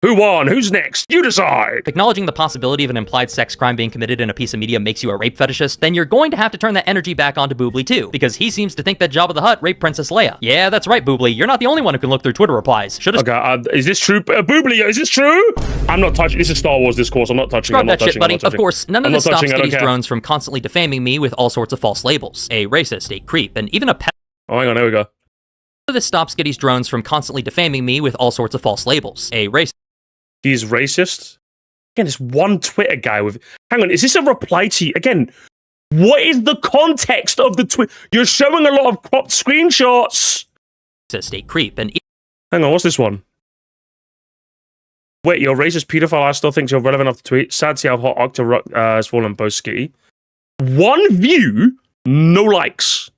Who won? Who's next? You decide! Acknowledging the possibility of an implied sex crime being committed in a piece of media makes you a rape fetishist, then you're going to have to turn that energy back onto Boobly too, because he seems to think that Jabba the Hutt raped Princess Leia. Yeah, that's right, Boobly. You're not the only one who can look through Twitter replies. Okay, is this true? Boobly, is this true? I'm not touching. This is Star Wars discourse. I'm not touching. Scrub that shit, buddy. Of course, none of this stops Skitty's drones from constantly defaming me with all sorts of false labels. A racist, a creep, and even a pet. Oh, hang on, there we go. This stops Skitty's drones from constantly defaming me with all sorts of false labels. A racist. He's racist. Again, this one Twitter guy with... Hang on, is this a reply to you? Again, what is the context of the tweet? You're showing a lot of cropped screenshots. A creep and... Hang on, what's this one? Wait, you're a racist pedophile. I still think you're relevant enough to tweet. Sad to see how hot Octo has fallen post Skitty. 1 view, no likes.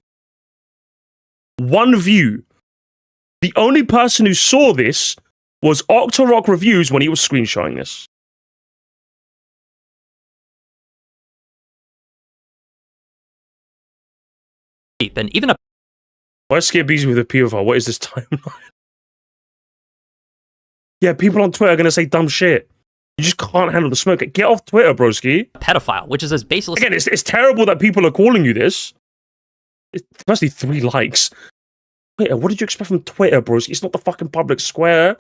1 view. The only person who saw this was Octo Reviews when he was screenshotting this. And even a... Why is Skitty busy with a pedophile? What is this timeline? Yeah, people on Twitter are going to say dumb shit. You just can't handle the smoke. Get off Twitter, broski. Pedophile, which is as baseless... Again, it's terrible that people are calling you this. It's firstly 3 likes. Twitter, what did you expect from Twitter, broski? It's not the fucking public square.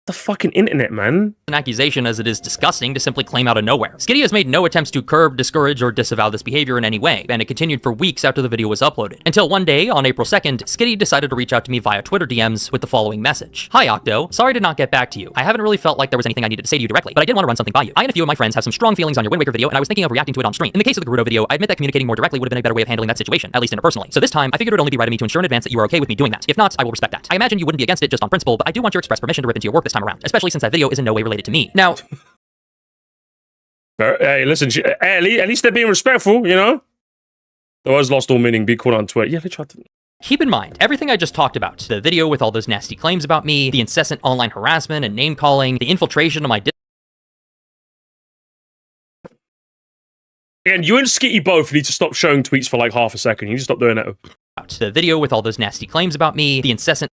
The fucking internet, man. An accusation as it is disgusting to simply claim out of nowhere. Skitty has made no attempts to curb, discourage, or disavow this behavior in any way, and it continued for weeks after the video was uploaded. Until one day, on April 2nd, Skitty decided to reach out to me via Twitter DMs with the following message. Hi Octo, sorry to not get back to you. I haven't really felt like there was anything I needed to say to you directly, but I did want to run something by you. I and a few of my friends have some strong feelings on your Wind Waker video, and I was thinking of reacting to it on stream. In the case of the Gerudo video, I admit that communicating more directly would have been a better way of handling that situation, at least interpersonally. So this time, I figured it would only be right of me to ensure in advance that you are okay with me doing that. If not, I will respect that. I imagine you wouldn't be against it just on principle, but I do want your express permission to rip into your work this time around, especially since that video is in no way related to me. Now... Hey, listen, at least they're being respectful, you know? The words lost all meaning, be cool on Twitter. Yeah, they tried to... Keep in mind, everything I just talked about, the video with all those nasty claims about me, the incessant online harassment and name-calling, the infiltration of my... Again, you and Skitty both need to stop showing tweets for like half a second. You need to stop doing it. The video with all those nasty claims about me, the incessant...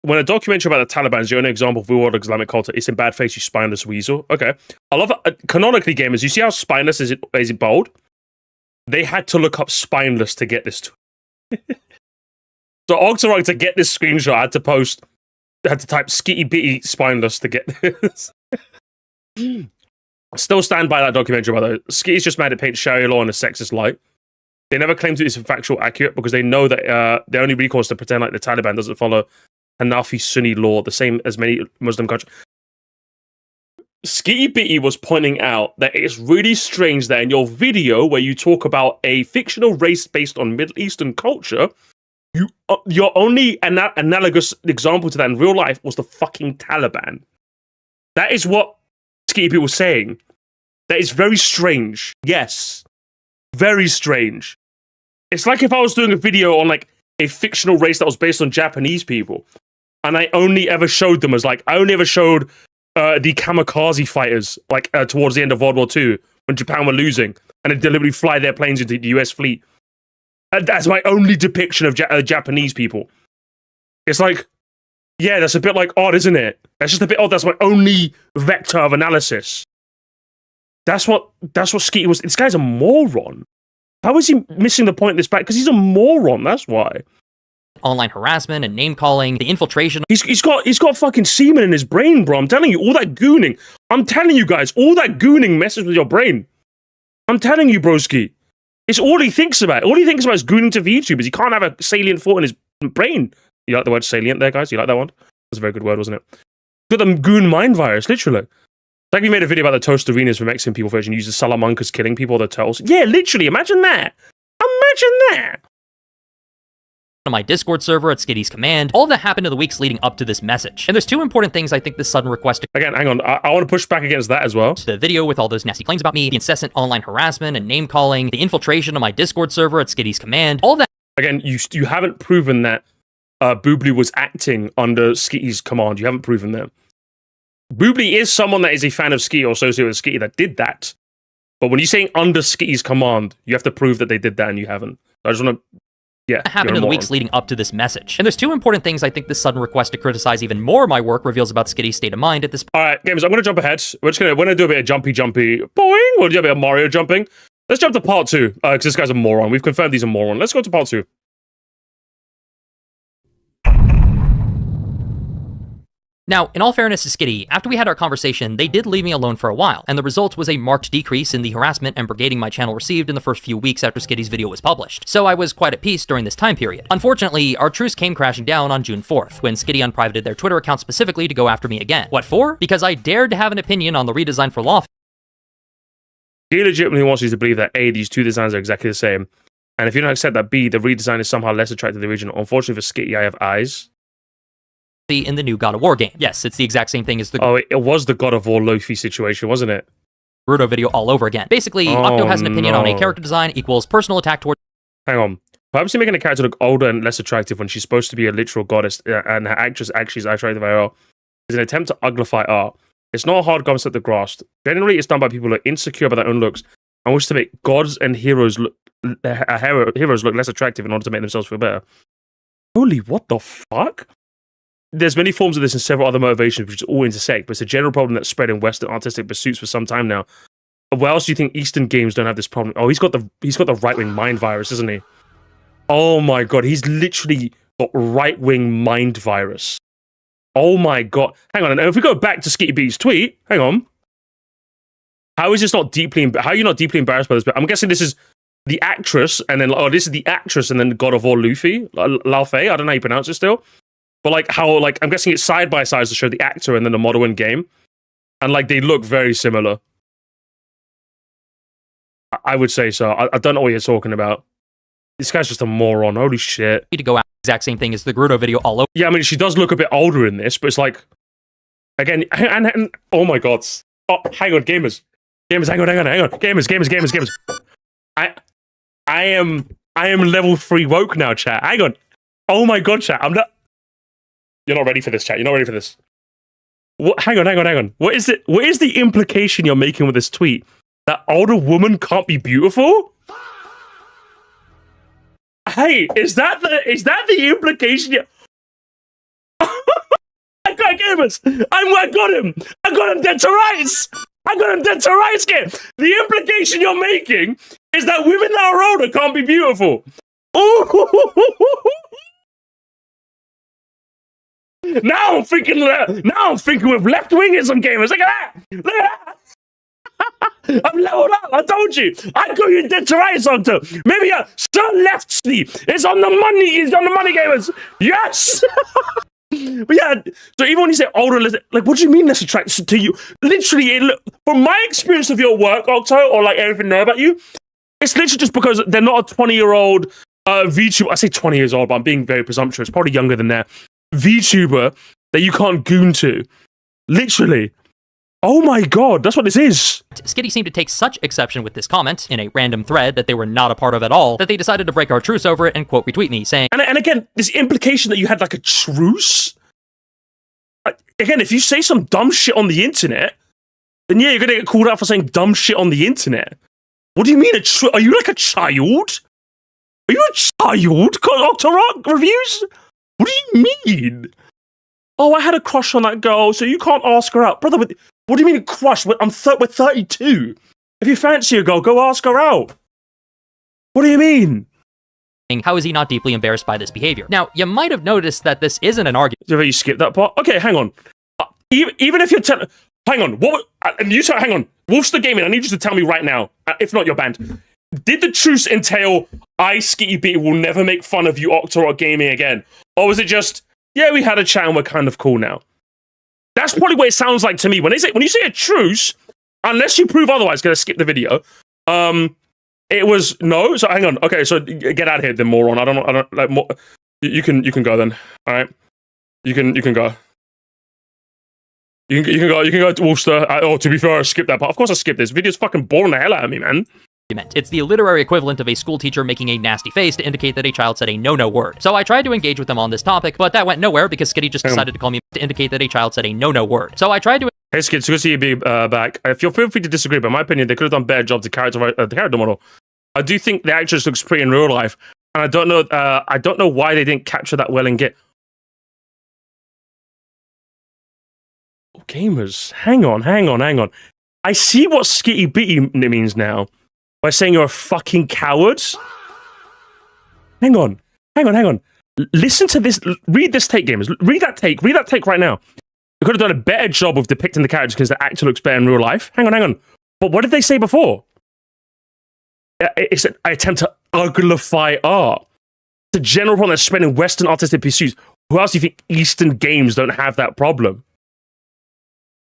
When a documentary about the Taliban is your only example of real-world Islamic culture, it's in bad face, you spineless weasel. Okay. I love it. Canonically, gamers, you see how spineless is it bold? They had to look up spineless to get this. So Octorok, to get this screenshot, had to type Skitty Bitty spineless to get this. Still stand by that documentary, by the way. Skitty's just mad at paint Sharia law in a sexist light. They never claim to be factual accurate because they know that their only recourse to pretend like the Taliban doesn't follow Hanafi Sunni law, the same as many Muslim countries. Skitty Bitty was pointing out that it's really strange that in your video where you talk about a fictional race based on Middle Eastern culture, your only analogous example to that in real life was the fucking Taliban. That is what Skitty Bitty was saying. That is very strange. Yes. Very strange. It's like if I was doing a video on like a fictional race that was based on Japanese people. And I only ever showed them as like, I only ever showed the kamikaze fighters like towards the end of World War II when Japan were losing and they deliberately fly their planes into the US fleet. That's my only depiction of Japanese people. It's like, yeah, that's a bit like odd, isn't it? That's just a bit odd. That's my only vector of analysis. That's what Skitty was. This guy's a moron. How is he missing the point in this back? Because he's a moron, that's why. Online harassment and name-calling, the infiltration... He's got fucking semen in his brain, bro. I'm telling you, all that gooning. I'm telling you guys, all that gooning messes with your brain. I'm telling you, broski. It's all he thinks about. All he thinks about is gooning to VTubers. He can't have a salient thought in his brain. You like the word salient there, guys? You like that one? That's a very good word, wasn't it? Got the goon mind virus, literally. Like we made a video about the toast arenas for Mexican people version, uses Salamancas killing people, the turtles. Yeah, literally, imagine that. Imagine that. on my Discord server at Skitty's command. All of that happened in the weeks leading up to this message. And there's two important things I think this sudden request... Again, hang on. I want to push back against that as well. The video with all those nasty claims about me, the incessant online harassment and name-calling, the infiltration of my Discord server at Skitty's command, all that... Again, you haven't proven that Boobly was acting under Skitty's command. You haven't proven that. Boobly is someone that is a fan of Skitty or associated with Skitty that did that. But when you're saying under Skitty's command, you have to prove that they did that and you haven't. I just want to... Yeah, happened in the weeks leading up to this message. And there's two important things I think this sudden request to criticize even more my work reveals about Skitty's state of mind at this point. All right, gamers, I'm going to jump ahead. We're going to do a bit of jumpy, boing. We'll do a bit of Mario jumping. Let's jump to part 2, because this guy's a moron. We've confirmed he's a moron. Let's go to part 2. Now, in all fairness to Skitty, after we had our conversation, they did leave me alone for a while, and the result was a marked decrease in the harassment and brigading my channel received in the first few weeks after Skitty's video was published. So I was quite at peace during this time period. Unfortunately, our truce came crashing down on June 4th, when Skitty unprivated their Twitter account specifically to go after me again. What for? Because I dared to have an opinion on the redesign for Loft. He legitimately wants you to believe that A, these two designs are exactly the same, and if you don't accept that B, the redesign is somehow less attractive than the original. Unfortunately for Skitty, I have eyes. In the new God of War game. Yes, it's the exact same thing as the... Oh, it was the God of War Lofi situation, wasn't it? Naruto video all over again. Basically, Octo has an opinion on a character design equals personal attack towards... Hang on. Purposely making a character look older and less attractive when she's supposed to be a literal goddess and her actress actually is attractive IRL is an attempt to uglify art. It's not a hard concept to grasp. Generally, it's done by people who are insecure about their own looks and wish to make gods and heroes look less attractive in order to make themselves feel better. Holy, what the fuck? There's many forms of this and several other motivations which all intersect, but it's a general problem that's spread in Western artistic pursuits for some time now. Where else do you think Eastern games don't have this problem? Oh, he's got the right-wing mind virus, isn't he? Oh my god, he's literally got right-wing mind virus. Oh my god. Hang on, and if we go back to Skitty B's tweet, hang on. How is this not deeply... How are you not deeply embarrassed by this? I'm guessing this is the actress, and then... Oh, this is the actress, and then God of War Luffy. Laufey, I don't know how you pronounce it still. But like how, like, I'm guessing it's side by side to show the actor and then the model in game. And like, they look very similar. I would say so. I don't know what you're talking about. This guy's just a moron. Holy shit. To go out the exact same thing as the Gerudo video all over. Yeah, I mean, she does look a bit older in this, but it's like, again, and oh my god. Oh, hang on, gamers. Gamers, hang on. Gamers. I am level 3 woke now, chat. Hang on. Oh my god, chat. You're not ready for this, chat. You're not ready for this. What? Hang on. What is it? What is the implication you're making with this tweet? That older woman can't be beautiful? Hey, is that the implication? I got gamers. I got him. I got him dead to rights. Game. The implication you're making is that women that are older can't be beautiful. Ooh. Now I'm thinking with left-wingism, gamers. Look at that. I'm leveled up. I told you. I got you dead to rights, Octo. Maybe Sir Lefty is on the money. He's on the money, gamers. Yes. But yeah, so even when you say older, like, what do you mean less attractive to you? Literally, from my experience of your work, Octo, or like everything I know about you, it's literally just because they're not a 20-year-old VTuber. I say 20 years old, but I'm being very presumptuous. Probably younger than that. VTuber that you can't goon to. Literally. Oh my god, that's what this is. Skitty seemed to take such exception with this comment in a random thread that they were not a part of at all that they decided to break our truce over it and quote retweet me saying... And again, this implication that you had like a truce? Again, if you say some dumb shit on the internet, then yeah, you're gonna get called out for saying dumb shit on the internet. What do you mean are you like a child? Are you a child? Octorok reviews? What do you mean? Oh, I had a crush on that girl, so you can't ask her out. Brother, what do you mean crush? We're 32. If you fancy a girl, go ask her out. What do you mean? How is he not deeply embarrassed by this behavior? Now, you might have noticed that this isn't an argument. You skipped that part? Okay, hang on. Even if you're telling... Hang on. Hang on. Wolfster Gaming, I need you to tell me right now. If not, you're banned. Did the truce entail Skitty B will never make fun of you, Octorok Gaming, again? Or was it just, yeah, we had a chat and we're kind of cool now? That's probably what it sounds like to me. When you say a truce, unless you prove otherwise, gonna skip the video. It was no. So hang on. Okay, so get out of here, then, moron. I don't like more. You can go then. All right. You can go. You can go to Worcester. To be fair, I skipped that part. Of course I skipped this. Video's fucking boring the hell out of me, man. It's the literary equivalent of a school teacher making a nasty face to indicate that a child said a no-no word. So I tried to engage with them on this topic, but that went nowhere because Skitty just decided to call me to indicate that a child said a no-no word. So I tried to... Hey Skitty, so good to see you be back. Feel free to disagree, but in my opinion, they could have done a better job to the character model. I do think the actress looks pretty in real life, and I don't know why they didn't capture that well and get... Oh, gamers, hang on. I see what Skitty Bitty means now. By saying you're a fucking coward. Hang on. Listen to this. Read this take, gamers. Read that take right now. You could have done a better job of depicting the characters because the actor looks better in real life. Hang on. But what did they say before? It's an attempt to uglify art. It's a general problem that's spread in Western artistic pursuits. Who else do you think Eastern games don't have that problem?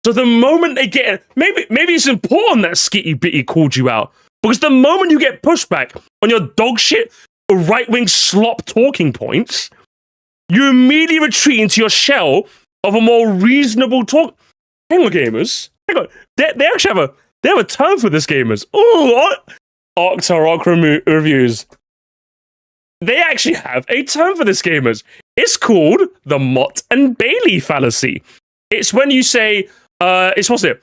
So the moment they get... Maybe it's important that Skitty Bitty called you out. Because the moment you get pushback on your dog shit right-wing slop talking points, you immediately retreat into your shell of a more reasonable talk. Hang on, gamers. Hang on. They actually have a term for this, gamers. Ooh, Octo reviews. They actually have a term for this, gamers. It's called the Mott and Bailey fallacy. It's when you say, it's also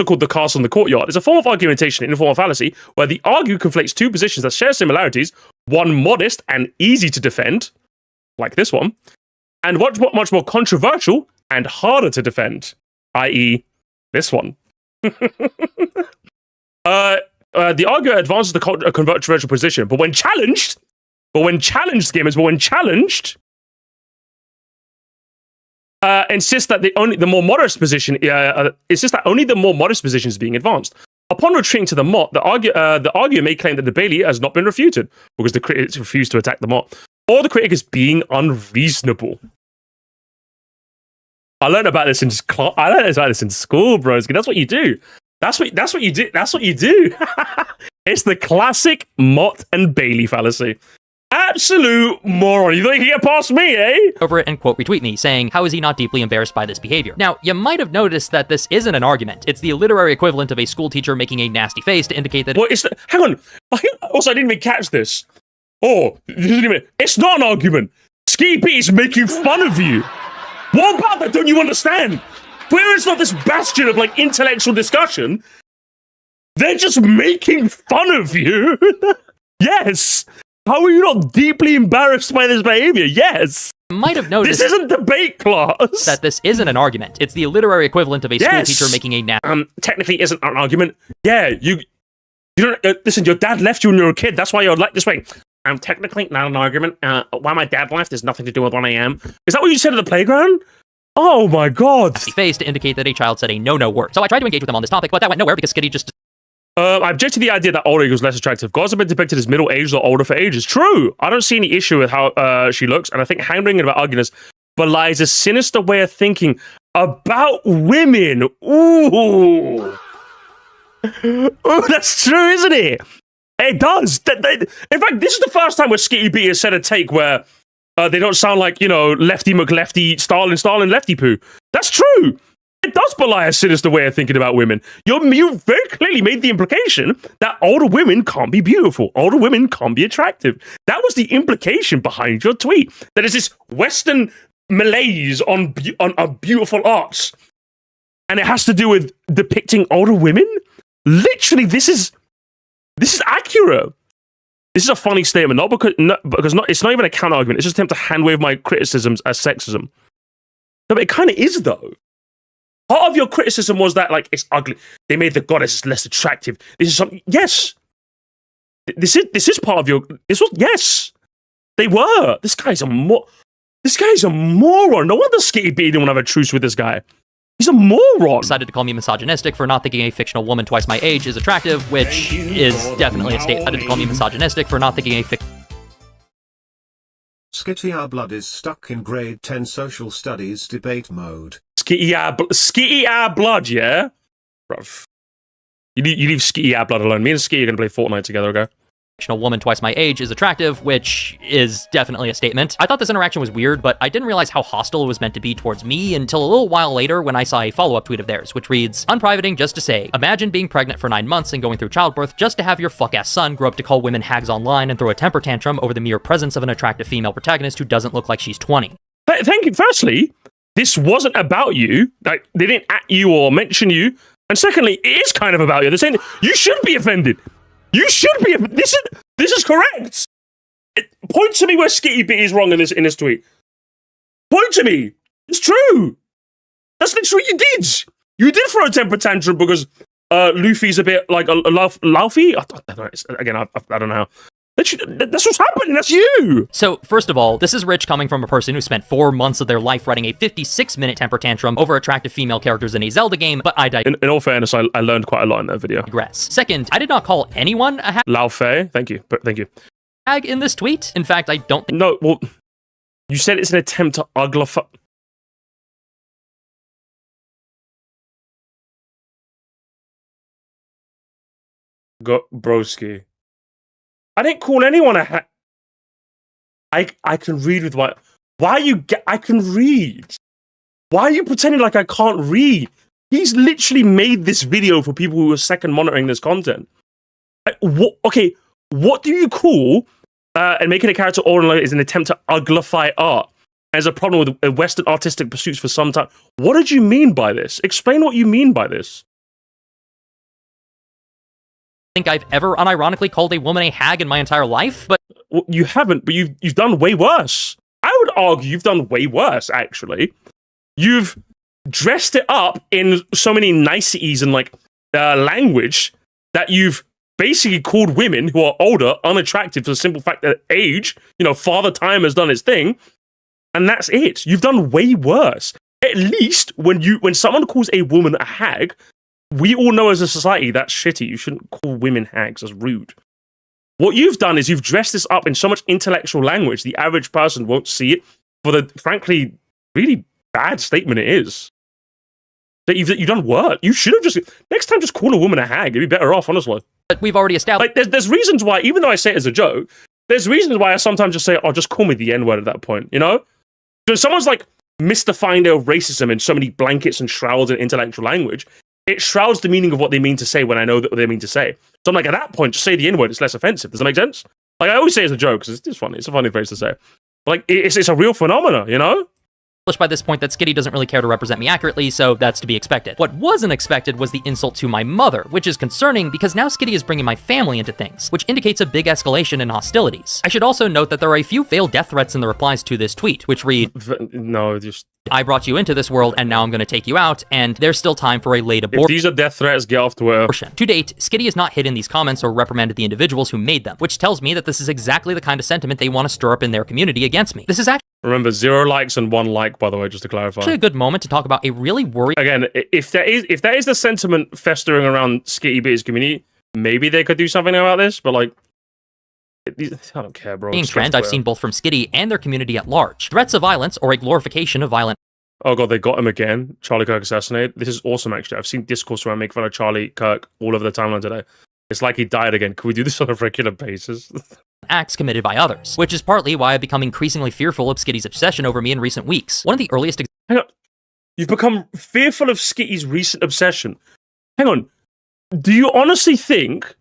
called the castle and the courtyard. It's a form of argumentation in a form of fallacy where the arguer conflates two positions that share similarities, one modest and easy to defend, like this one, and much more controversial and harder to defend, i.e. this one. The arguer advances the controversial position, but when challenged, insists that only the more modest position is being advanced. Upon retreating to the Mott, the arguer may claim that the Bailey has not been refuted because the critics refused to attack the Mott, or the critic is being unreasonable. I learned about this in school, bros. That's what you do. That's what you do. It's the classic Mott and Bailey fallacy. Absolute moron. You think you can get past me, eh? Over it and quote retweet me, saying, how is he not deeply embarrassed by this behavior? Now, you might have noticed that this isn't an argument. It's the literary equivalent of a school teacher making a nasty face to indicate that... Hang on. Also, I didn't even catch this. It's not an argument. Skitty is making fun of you. What about that don't you understand? Where it's not this bastion of, intellectual discussion, they're just making fun of you. Yes. How are you not deeply embarrassed by this behavior? Yes. You might have noticed... This isn't debate class. ...that this isn't an argument. It's the literary equivalent of a school teacher making a nasty... technically isn't an argument. Yeah, you don't... listen, your dad left you when you were a kid. That's why you're like this way. Technically not an argument. Why my dad left has nothing to do with what I am. Is that what you said at the playground? Oh my god. ...face to indicate that a child said a no-no word. So I tried to engage with them on this topic, but that went nowhere because Skitty just... I object to the idea that older equals less attractive. Girls have been depicted as middle-aged or older for ages. True. I don't see any issue with how she looks, and I think hand-wringing about ugliness belies a sinister way of thinking about women. Ooh. Ooh, that's true, isn't it? It does. In fact, this is the first time where Skitty B has said a take where they don't sound like, Lefty McLefty, Stalin, Lefty Poo. That's true. It does belie a sinister way of thinking about women. You very clearly made the implication that older women can't be beautiful. Older women can't be attractive. That was the implication behind your tweet. That is this Western malaise on beautiful arts. And it has to do with depicting older women? Literally, this is accurate. This is a funny statement, it's not even a counter argument. It's just an attempt to hand-wave my criticisms as sexism. No, but it kind of is, though. Part of your criticism was that, it's ugly. They made the goddesses less attractive. This is something. Yes. This is part of your. Yes. They were. This guy's a moron. No wonder Skitty B didn't want to have a truce with this guy. He's a moron. Decided to call me misogynistic for not thinking a fictional woman twice my age is attractive, which is definitely a statement. Decided to call me misogynistic for not thinking a Skitty, our blood is stuck in grade 10 social studies debate mode. Skitty our blood, yeah? Bruv. You leave Skitty our blood alone. Me and Skitty are going to play Fortnite together, okay? woman twice my age is attractive, which is definitely a statement. I thought this interaction was weird, but I didn't realize how hostile it was meant to be towards me until a little while later when I saw a follow-up tweet of theirs, which reads, unprivating just to say, imagine being pregnant for 9 months and going through childbirth just to have your fuck-ass son grow up to call women hags online and throw a temper tantrum over the mere presence of an attractive female protagonist who doesn't look like she's 20. Thank you. Firstly, this wasn't about you. Like, they didn't at you or mention you. And secondly, it is kind of about you. They're saying you should be offended. You should be. This is correct. Point to me where Skitty Bit is wrong in this tweet. Point to me. It's true. That's literally what you did. You did throw a temper tantrum because Luffy's a bit like a Luffy. I don't know. Again, I don't know how. That's what's happening. That's you. So, first of all, this is rich coming from a person who spent 4 months of their life writing a 56-minute temper tantrum over attractive female characters in a Zelda game, but I digress. In all fairness, I learned quite a lot in that video. Second, I did not call anyone a hag. Lao Fei, thank you. Hag in this tweet. In fact, I don't think. No, well, you said it's an attempt to uglify. Broski. I didn't call anyone a hack. I can read with my... Why are you... I can read. Why are you pretending like I can't read? He's literally made this video for people who are second monitoring this content. Okay, what do you call and making a character all is an attempt to uglify art? There's a problem with Western artistic pursuits for some time. What did you mean by this? Explain what you mean by this. Think I've ever unironically called a woman a hag in my entire life, but well, you haven't, but you've done way worse. I would argue you've done way worse, actually. You've dressed it up in so many niceties and like language that you've basically called women who are older unattractive for the simple fact that age, father time has done its thing, and that's it. You've done way worse. At least when someone calls a woman a hag, we all know as a society that's shitty. You shouldn't call women hags. That's rude. What you've done is you've dressed this up in so much intellectual language, the average person won't see it for the, frankly, really bad statement it is. That you've done work. You should have next time just call a woman a hag. You'd be better off, honestly. But we've already established... Like, there's reasons why, even though I say it as a joke, there's reasons why I sometimes just say, oh, just call me the N-word at that point, So someone's like mystifying their racism in so many blankets and shrouds and intellectual language, it shrouds the meaning of what they mean to say when I know what they mean to say. So I'm like, at that point, just say the N-word. It's less offensive. Does that make sense? Like, I always say it as a joke because it's funny. It's a funny phrase to say. But like, it's a real phenomena, By this point that Skitty doesn't really care to represent me accurately, so that's to be expected. What wasn't expected was the insult to my mother, which is concerning because now Skitty is bringing my family into things, which indicates a big escalation in hostilities. I should also note that there are a few veiled death threats in the replies to this tweet, which read, No, just... I brought you into this world, and now I'm going to take you out, and there's still time for a late abortion. If these are death threats, get off Twitter. To date, Skitty has not hidden these comments or reprimanded the individuals who made them, which tells me that this is exactly the kind of sentiment they want to stir up in their community against me. This is actually... Remember, 0 likes and 1 like, by the way, just to clarify. Actually a good moment to talk about a really worrying... Again, if that is the sentiment festering around Skitty Bit's community, maybe they could do something about this, but like... I don't care, bro. Trend I've seen both from Skitty and their community at large. Threats of violence or a glorification of violent... Oh god, they got him again. Charlie Kirk assassinated. This is awesome, actually. I've seen discourse around making fun of Charlie Kirk all over the timeline today. It's like he died again. Can we do this on a regular basis? Acts committed by others, which is partly why I've become increasingly fearful of Skitty's obsession over me in recent weeks. One of the earliest... Hang on. You've become fearful of Skitty's recent obsession. Hang on. Do you honestly think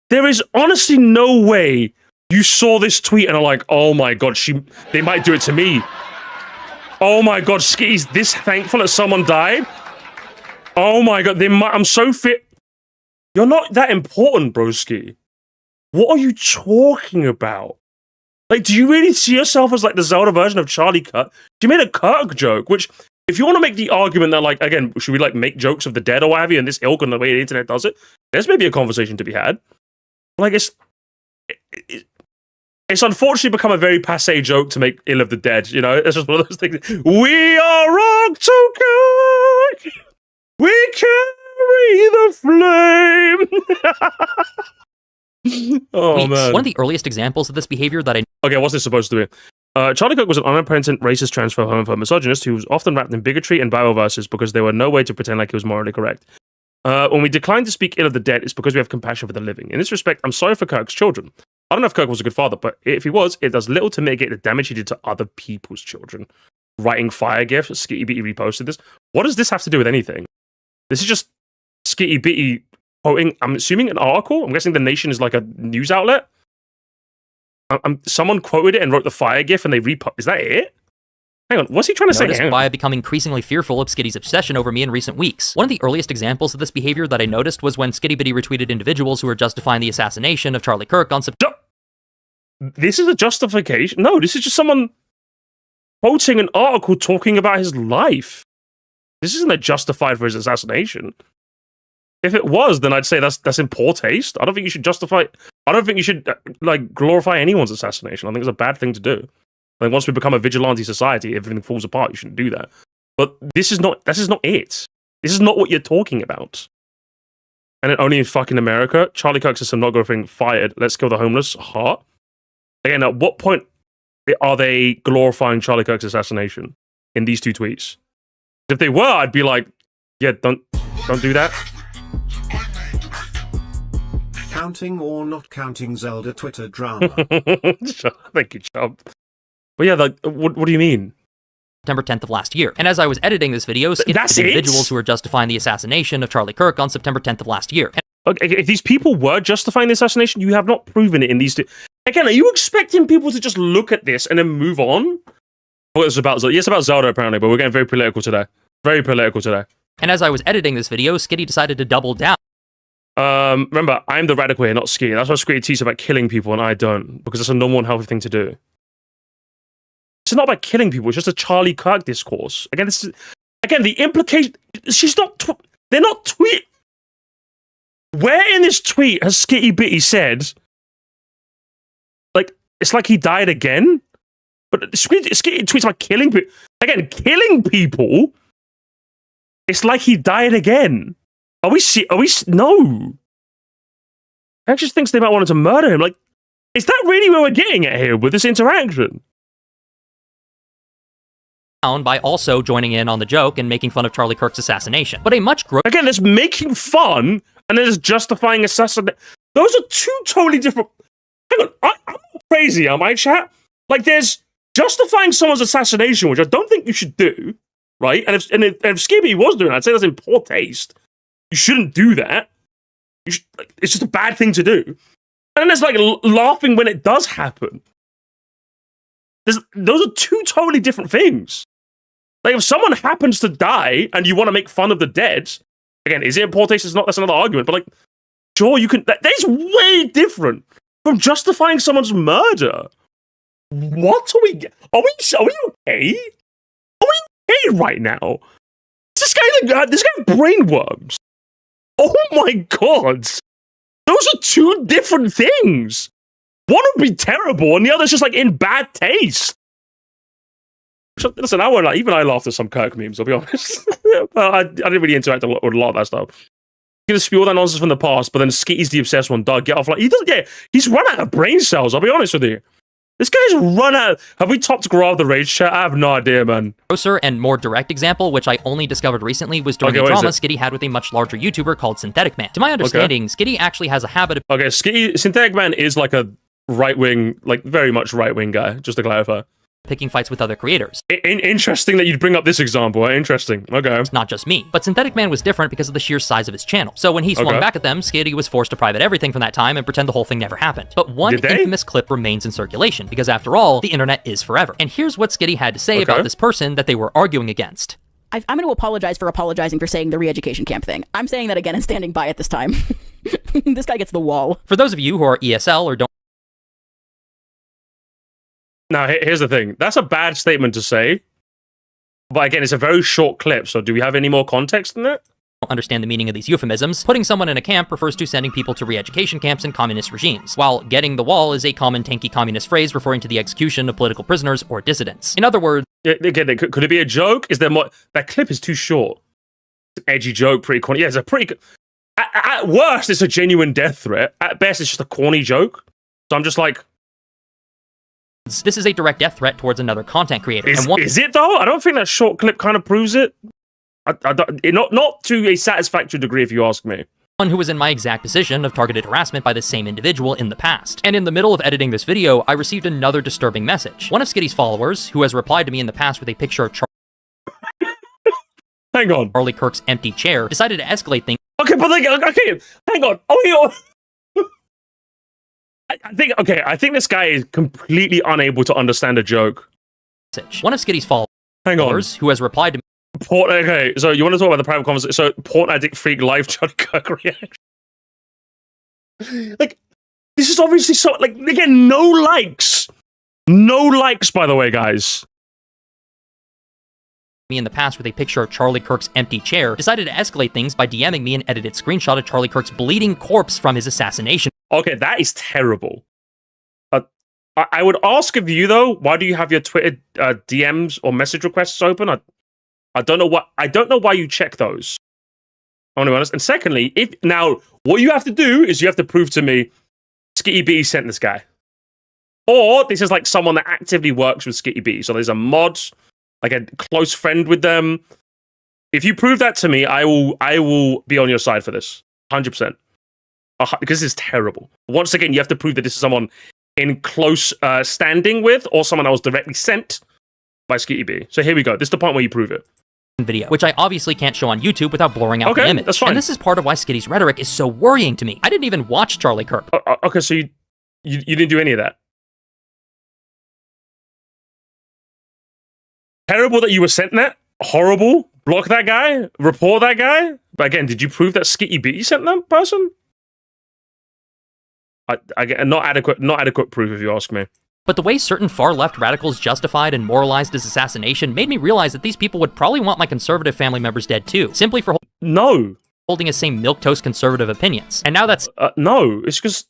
there is honestly no way you saw this tweet and are like, oh my god, they might do it to me. Oh my god, Skitty's this thankful that someone died? Oh my god, I'm so fit. You're not that important, broski. What are you talking about? Like, do you really see yourself as like the Zelda version of Charlie Kirk? You made a Kirk joke, which, if you want to make the argument that, like, again, should we like make jokes of the dead or what have you, and this ilk and the way the internet does it, there's maybe a conversation to be had. Like, it's unfortunately become a very passé joke to make ill of the dead, It's just one of those things. We are wrong to Kirk! We carry the flame! Oh, man. One of the earliest examples of this behavior that I... Okay, what's this supposed to be? Charlie Kirk was an unrepentant racist, transphobe, homophobe, misogynist who was often wrapped in bigotry and Bible-verses because there were no way to pretend like he was morally correct. When we decline to speak ill of the dead, it's because we have compassion for the living. In this respect, I'm sorry for Kirk's children. I don't know if Kirk was a good father, but if he was, it does little to mitigate the damage he did to other people's children. Writing fire gifts, Skitty Bitty reposted this. What does this have to do with anything? This is just Skitty Bitty quoting, I'm assuming, an article. I'm guessing The Nation is like a news outlet. Someone quoted it and wrote the fire gif and they Is that it? Hang on, what's he trying to say? Why I've become increasingly fearful of Skitty's obsession over me in recent weeks. One of the earliest examples of this behavior that I noticed was when Skitty Bitty retweeted individuals who were justifying the assassination of Charlie Kirk on September. This is a justification? No, this is just someone quoting an article talking about his life. This isn't a justified for his assassination. If it was, then I'd say that's in poor taste. I don't think you should justify. I don't think you should like glorify anyone's assassination. I think it's a bad thing to do. I think once we become a vigilante society, everything falls apart. You shouldn't do that. But this is not. This is not it. This is not what you're talking about. And then only in fucking America, Charlie Kirk says, "I'm not going fired. Let's kill the homeless." Heart. Again, at what point are they glorifying Charlie Kirk's assassination in these two tweets? If they were, I'd be like, yeah, don't do that. Counting or not counting Zelda Twitter drama? Thank you, Chubb. But yeah, like, what do you mean? September 10th of last year. And as I was editing this video, individuals who were justifying the assassination of Charlie Kirk on September 10th of last year. Okay, if these people were justifying the assassination, you have not proven it in these two. Again, are you expecting people to just look at this and then move on? Well, it's about Zelda apparently, but we're getting very political today. Very political today. And as I was editing this video, Skitty decided to double down. Remember, I'm the radical here, not Skitty. That's why Skitty teaches about killing people and I don't, because it's a normal and healthy thing to do. It's not about killing people, it's just a Charlie Kirk discourse. Again, the implication, they're not tweet. Where in this tweet has Skitty Bitty said, like, it's like he died again? But Skitty tweets about killing people. Again, killing people, it's like he died again. No. I just think they might want to murder him. Like, is that really where we're getting at here with this interaction? By also joining in on the joke and making fun of Charlie Kirk's assassination. But a much Again, there's making fun and then there's justifying assassination. Those are two totally different... Hang on, I'm crazy, am I, chat? Like, there's justifying someone's assassination, which I don't think you should do, right? And if Skibby was doing that, I'd say that's in poor taste. You shouldn't do that. It's just a bad thing to do. And then there's like laughing when it does happen. Those are two totally different things. Like if someone happens to die and you want to make fun of the dead, again, is it in poor taste? That's another argument. But like, sure, you can. That's way different from justifying someone's murder. What are we? Are we okay? Are we okay right now? This guy brainworms. Oh my god! Those are two different things. One would be terrible, and the other's just like in bad taste. Listen, even I laughed at some Kirk memes. I'll be honest. I didn't really interact with a lot of that stuff. He's gonna spew all that nonsense from the past, but then Skitty's the obsessed one. Doug, get off! Like he doesn't. Yeah, he's run out of brain cells. I'll be honest with you. This guy's run out. Have we topped Grab the Rage chat? I have no idea, man. Grosser and more direct example, which I only discovered recently, was during the drama Skitty had with a much larger YouTuber called Synthetic Man. To my understanding, Skitty actually has a habit of... Okay, Synthetic Man is like a right-wing, like very much right-wing guy, just to clarify. Picking fights with other creators. Interesting that you'd bring up this example. Interesting. Okay. It's not just me. But Synthetic Man was different because of the sheer size of his channel. So when he swung back at them, Skitty was forced to private everything from that time and pretend the whole thing never happened. But one infamous clip remains in circulation, because after all, the internet is forever. And here's what Skitty had to say about this person that they were arguing against. I'm going to apologize for apologizing for saying the re-education camp thing. I'm saying that again and standing by it this time. This guy gets the wall. For those of you who are ESL or don't... Now, here's the thing. That's a bad statement to say. But again, it's a very short clip, so do we have any more context in that? Understand the meaning of these euphemisms. Putting someone in a camp refers to sending people to re-education camps in communist regimes, while getting the wall is a common tanky communist phrase referring to the execution of political prisoners or dissidents. In other words... Again, could it be a joke? Is there more... That clip is too short. It's an edgy joke, pretty corny. Yeah, it's a pretty... At worst, it's a genuine death threat. At best, it's just a corny joke. So I'm just like... This is a direct death threat towards another content creator. Is it though? I don't think that short clip kind of proves it. Not to a satisfactory degree, if you ask me. who was in my exact position of targeted harassment by the same individual in the past. And in the middle of editing this video, I received another disturbing message. One of Skitty's followers, who has replied to me in the past with a picture of Hang on. Charlie Kirk's empty chair, decided to escalate things. Okay, but like, okay, hang on. Oh, I think this guy is completely unable to understand a joke. One of Skitty's followers, hang on, who has replied to me. Okay, so you want to talk about the private conversation? So, porn addict freak live John Kirk reaction. Like, this is obviously so. Like, again, no likes, by the way, guys. Me in the past with a picture of Charlie Kirk's empty chair, decided to escalate things by DMing me an edited screenshot of Charlie Kirk's bleeding corpse from his assassination. Okay, that is terrible. I would ask of you though, why do you have your Twitter DMs or message requests open? I don't know why you check those. I want to be honest. And secondly, what you have to do is you have to prove to me Skitty B sent this guy, or this is like someone that actively works with Skitty B. So there's a mod, like a close friend with them. If you prove that to me, I will be on your side for this, 100%. Because this is terrible. Once again, you have to prove that this is someone in close standing with, or someone that was directly sent by Skitty B. So here we go. This is the point where you prove it. Video, which I obviously can't show on YouTube without blurring out the image. That's fine. And this is part of why Skitty's rhetoric is so worrying to me. I didn't even watch Charlie Kirk. Okay, so you didn't do any of that. Terrible that you were sent that. Horrible. Block that guy. Report that guy. But again, did you prove that Skitty B sent that person? Not adequate proof, if you ask me. But the way certain far-left radicals justified and moralized his assassination made me realize that these people would probably want my conservative family members dead too, simply for holding the same milquetoast conservative opinions. And now that's no, it's because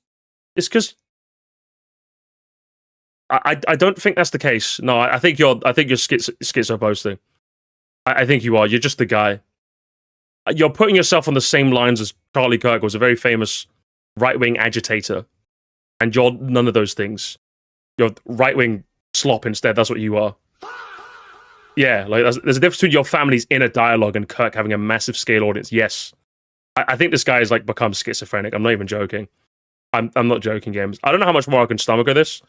I don't think that's the case. No, I think you're schizo-posting. I think you are. You're just the guy. You're putting yourself on the same lines as Charlie Kirk, was a very famous right-wing agitator, and you're none of those things. You're right-wing slop instead. That's what you are. Yeah, like there's a difference between your family's inner dialogue and Kirk having a massive scale audience. Yes, I think this guy has like become schizophrenic. I'm not even joking. I'm not joking, games. I don't know how much more I can stomach of this,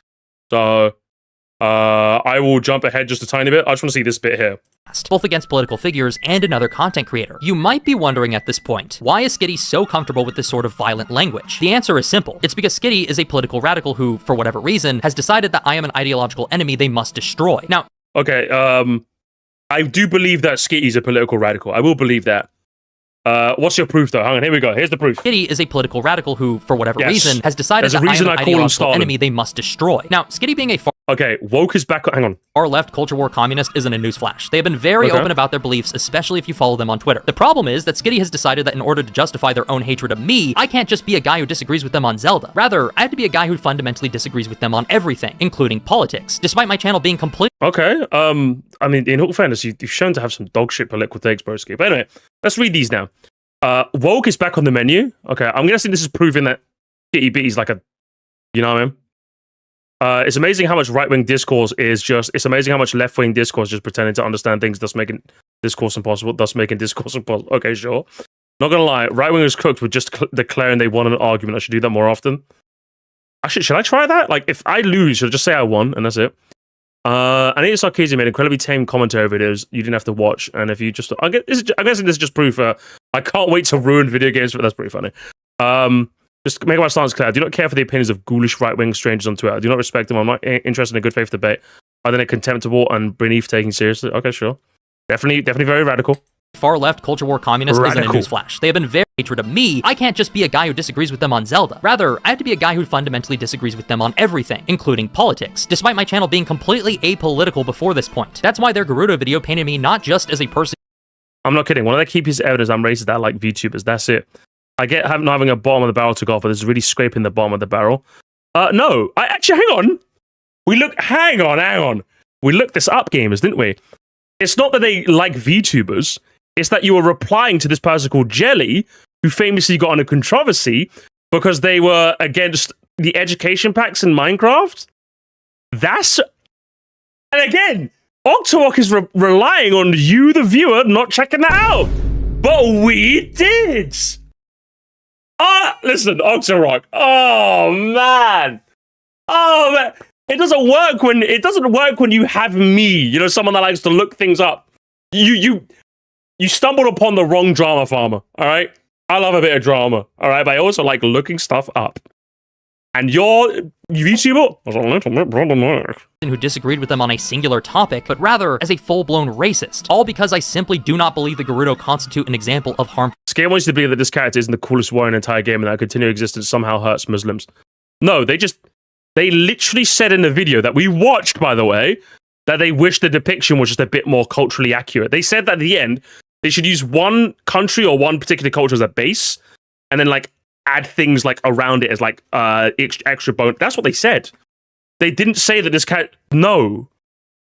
so I will jump ahead just a tiny bit. I just want to see this bit here. Both against political figures and another content creator. You might be wondering at this point, why is Skitty so comfortable with this sort of violent language? The answer is simple. It's because Skitty is a political radical who, for whatever reason, has decided that I am an ideological enemy they must destroy. Now, okay, I do believe that Skitty's a political radical. I will believe that. What's your proof though? Hang on, here we go. Here's the proof. Skitty is a political radical who, for whatever reason, has decided that I am an ideological enemy they must destroy. Now, Skitty being a okay, woke is back. Hang on. Far-left culture war communist isn't a newsflash. They have been very open about their beliefs, especially if you follow them on Twitter. The problem is that Skitty has decided that in order to justify their own hatred of me, I can't just be a guy who disagrees with them on Zelda. Rather, I have to be a guy who fundamentally disagrees with them on everything, including politics, despite my channel being complete. Okay, I mean, in all fairness, you've shown to have some dog shit political takes, broski. But anyway, let's read these now. Woke is back on the menu. Okay, I'm guessing this is proving that Skitty B is like a, you know what I mean? It's amazing how much right-wing discourse is just, it's amazing how much left-wing discourse just pretending to understand things, thus making discourse impossible, Okay, sure. Not gonna lie, right-wingers cooked with just declaring they won an argument. I should do that more often. Actually, should I try that? Like, if I lose, should I just say I won, and that's it? Anita Sarkeesian made incredibly tame commentary videos you didn't have to watch, and if you just, I'm guessing this is just proof, I can't wait to ruin video games, but that's pretty funny. Just make my stance clear. I do not care for the opinions of ghoulish right-wing strangers on Twitter. I do not respect them. I'm not interested in a good faith debate. Are they contemptible and beneath taking seriously? Okay, sure. Definitely very radical. Far-left culture war communist isn't a newsflash. They have been very hatred of me. I can't just be a guy who disagrees with them on Zelda. Rather, I have to be a guy who fundamentally disagrees with them on everything, including politics, despite my channel being completely apolitical before this point. That's why their Gerudo video painted me not just as a person. I'm not kidding. One of their key pieces of evidence I'm racist that like VTubers. That's it. I get not having a bottom of the barrel to go off, but this is really scraping the bottom of the barrel. No, I actually, hang on. We looked this up, gamers, didn't we? It's not that they like VTubers. It's that you were replying to this person called Jelly, who famously got on a controversy because they were against the education packs in Minecraft. And again, Octo is relying on you, the viewer, not checking that out. But we did. Listen, Octo. Oh man. It doesn't work when you have me, you know, someone that likes to look things up. You stumbled upon the wrong drama farmer, all right? I love a bit of drama, all right? But I also like looking stuff up. And your VTuber was a little bit problematic. Who disagreed with them on a singular topic, but rather as a full-blown racist. All because I simply do not believe the Gerudo constitute an example of harmful. Skitty wants you to believe that this character isn't the coolest warrior in the entire game and that continued existence somehow hurts Muslims. No, they literally said in the video that we watched, by the way, that they wish the depiction was just a bit more culturally accurate. They said that at the end, they should use one country or one particular culture as a base, and then like add things like around it as like extra bone. That's what they said. They didn't say that this cat. No.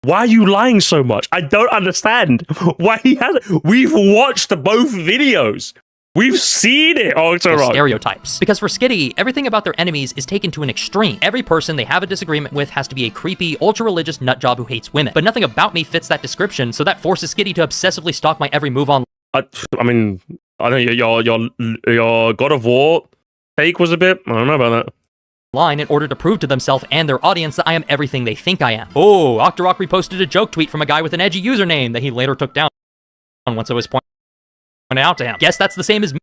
Why are you lying so much? I don't understand why he hasn't. We've watched both videos. We've seen it, stereotypes. Because for Skitty, everything about their enemies is taken to an extreme. Every person they have a disagreement with has to be a creepy, ultra-religious nutjob who hates women. But nothing about me fits that description, so that forces Skitty to obsessively stalk my every move on. I mean, I know your God of War take was a bit. I don't know about that. Line in order to prove to themselves and their audience that I am everything they think I am. Oh, Octo reposted a joke tweet from a guy with an edgy username that he later took down once it was pointed out to him. Guess that's the same as me.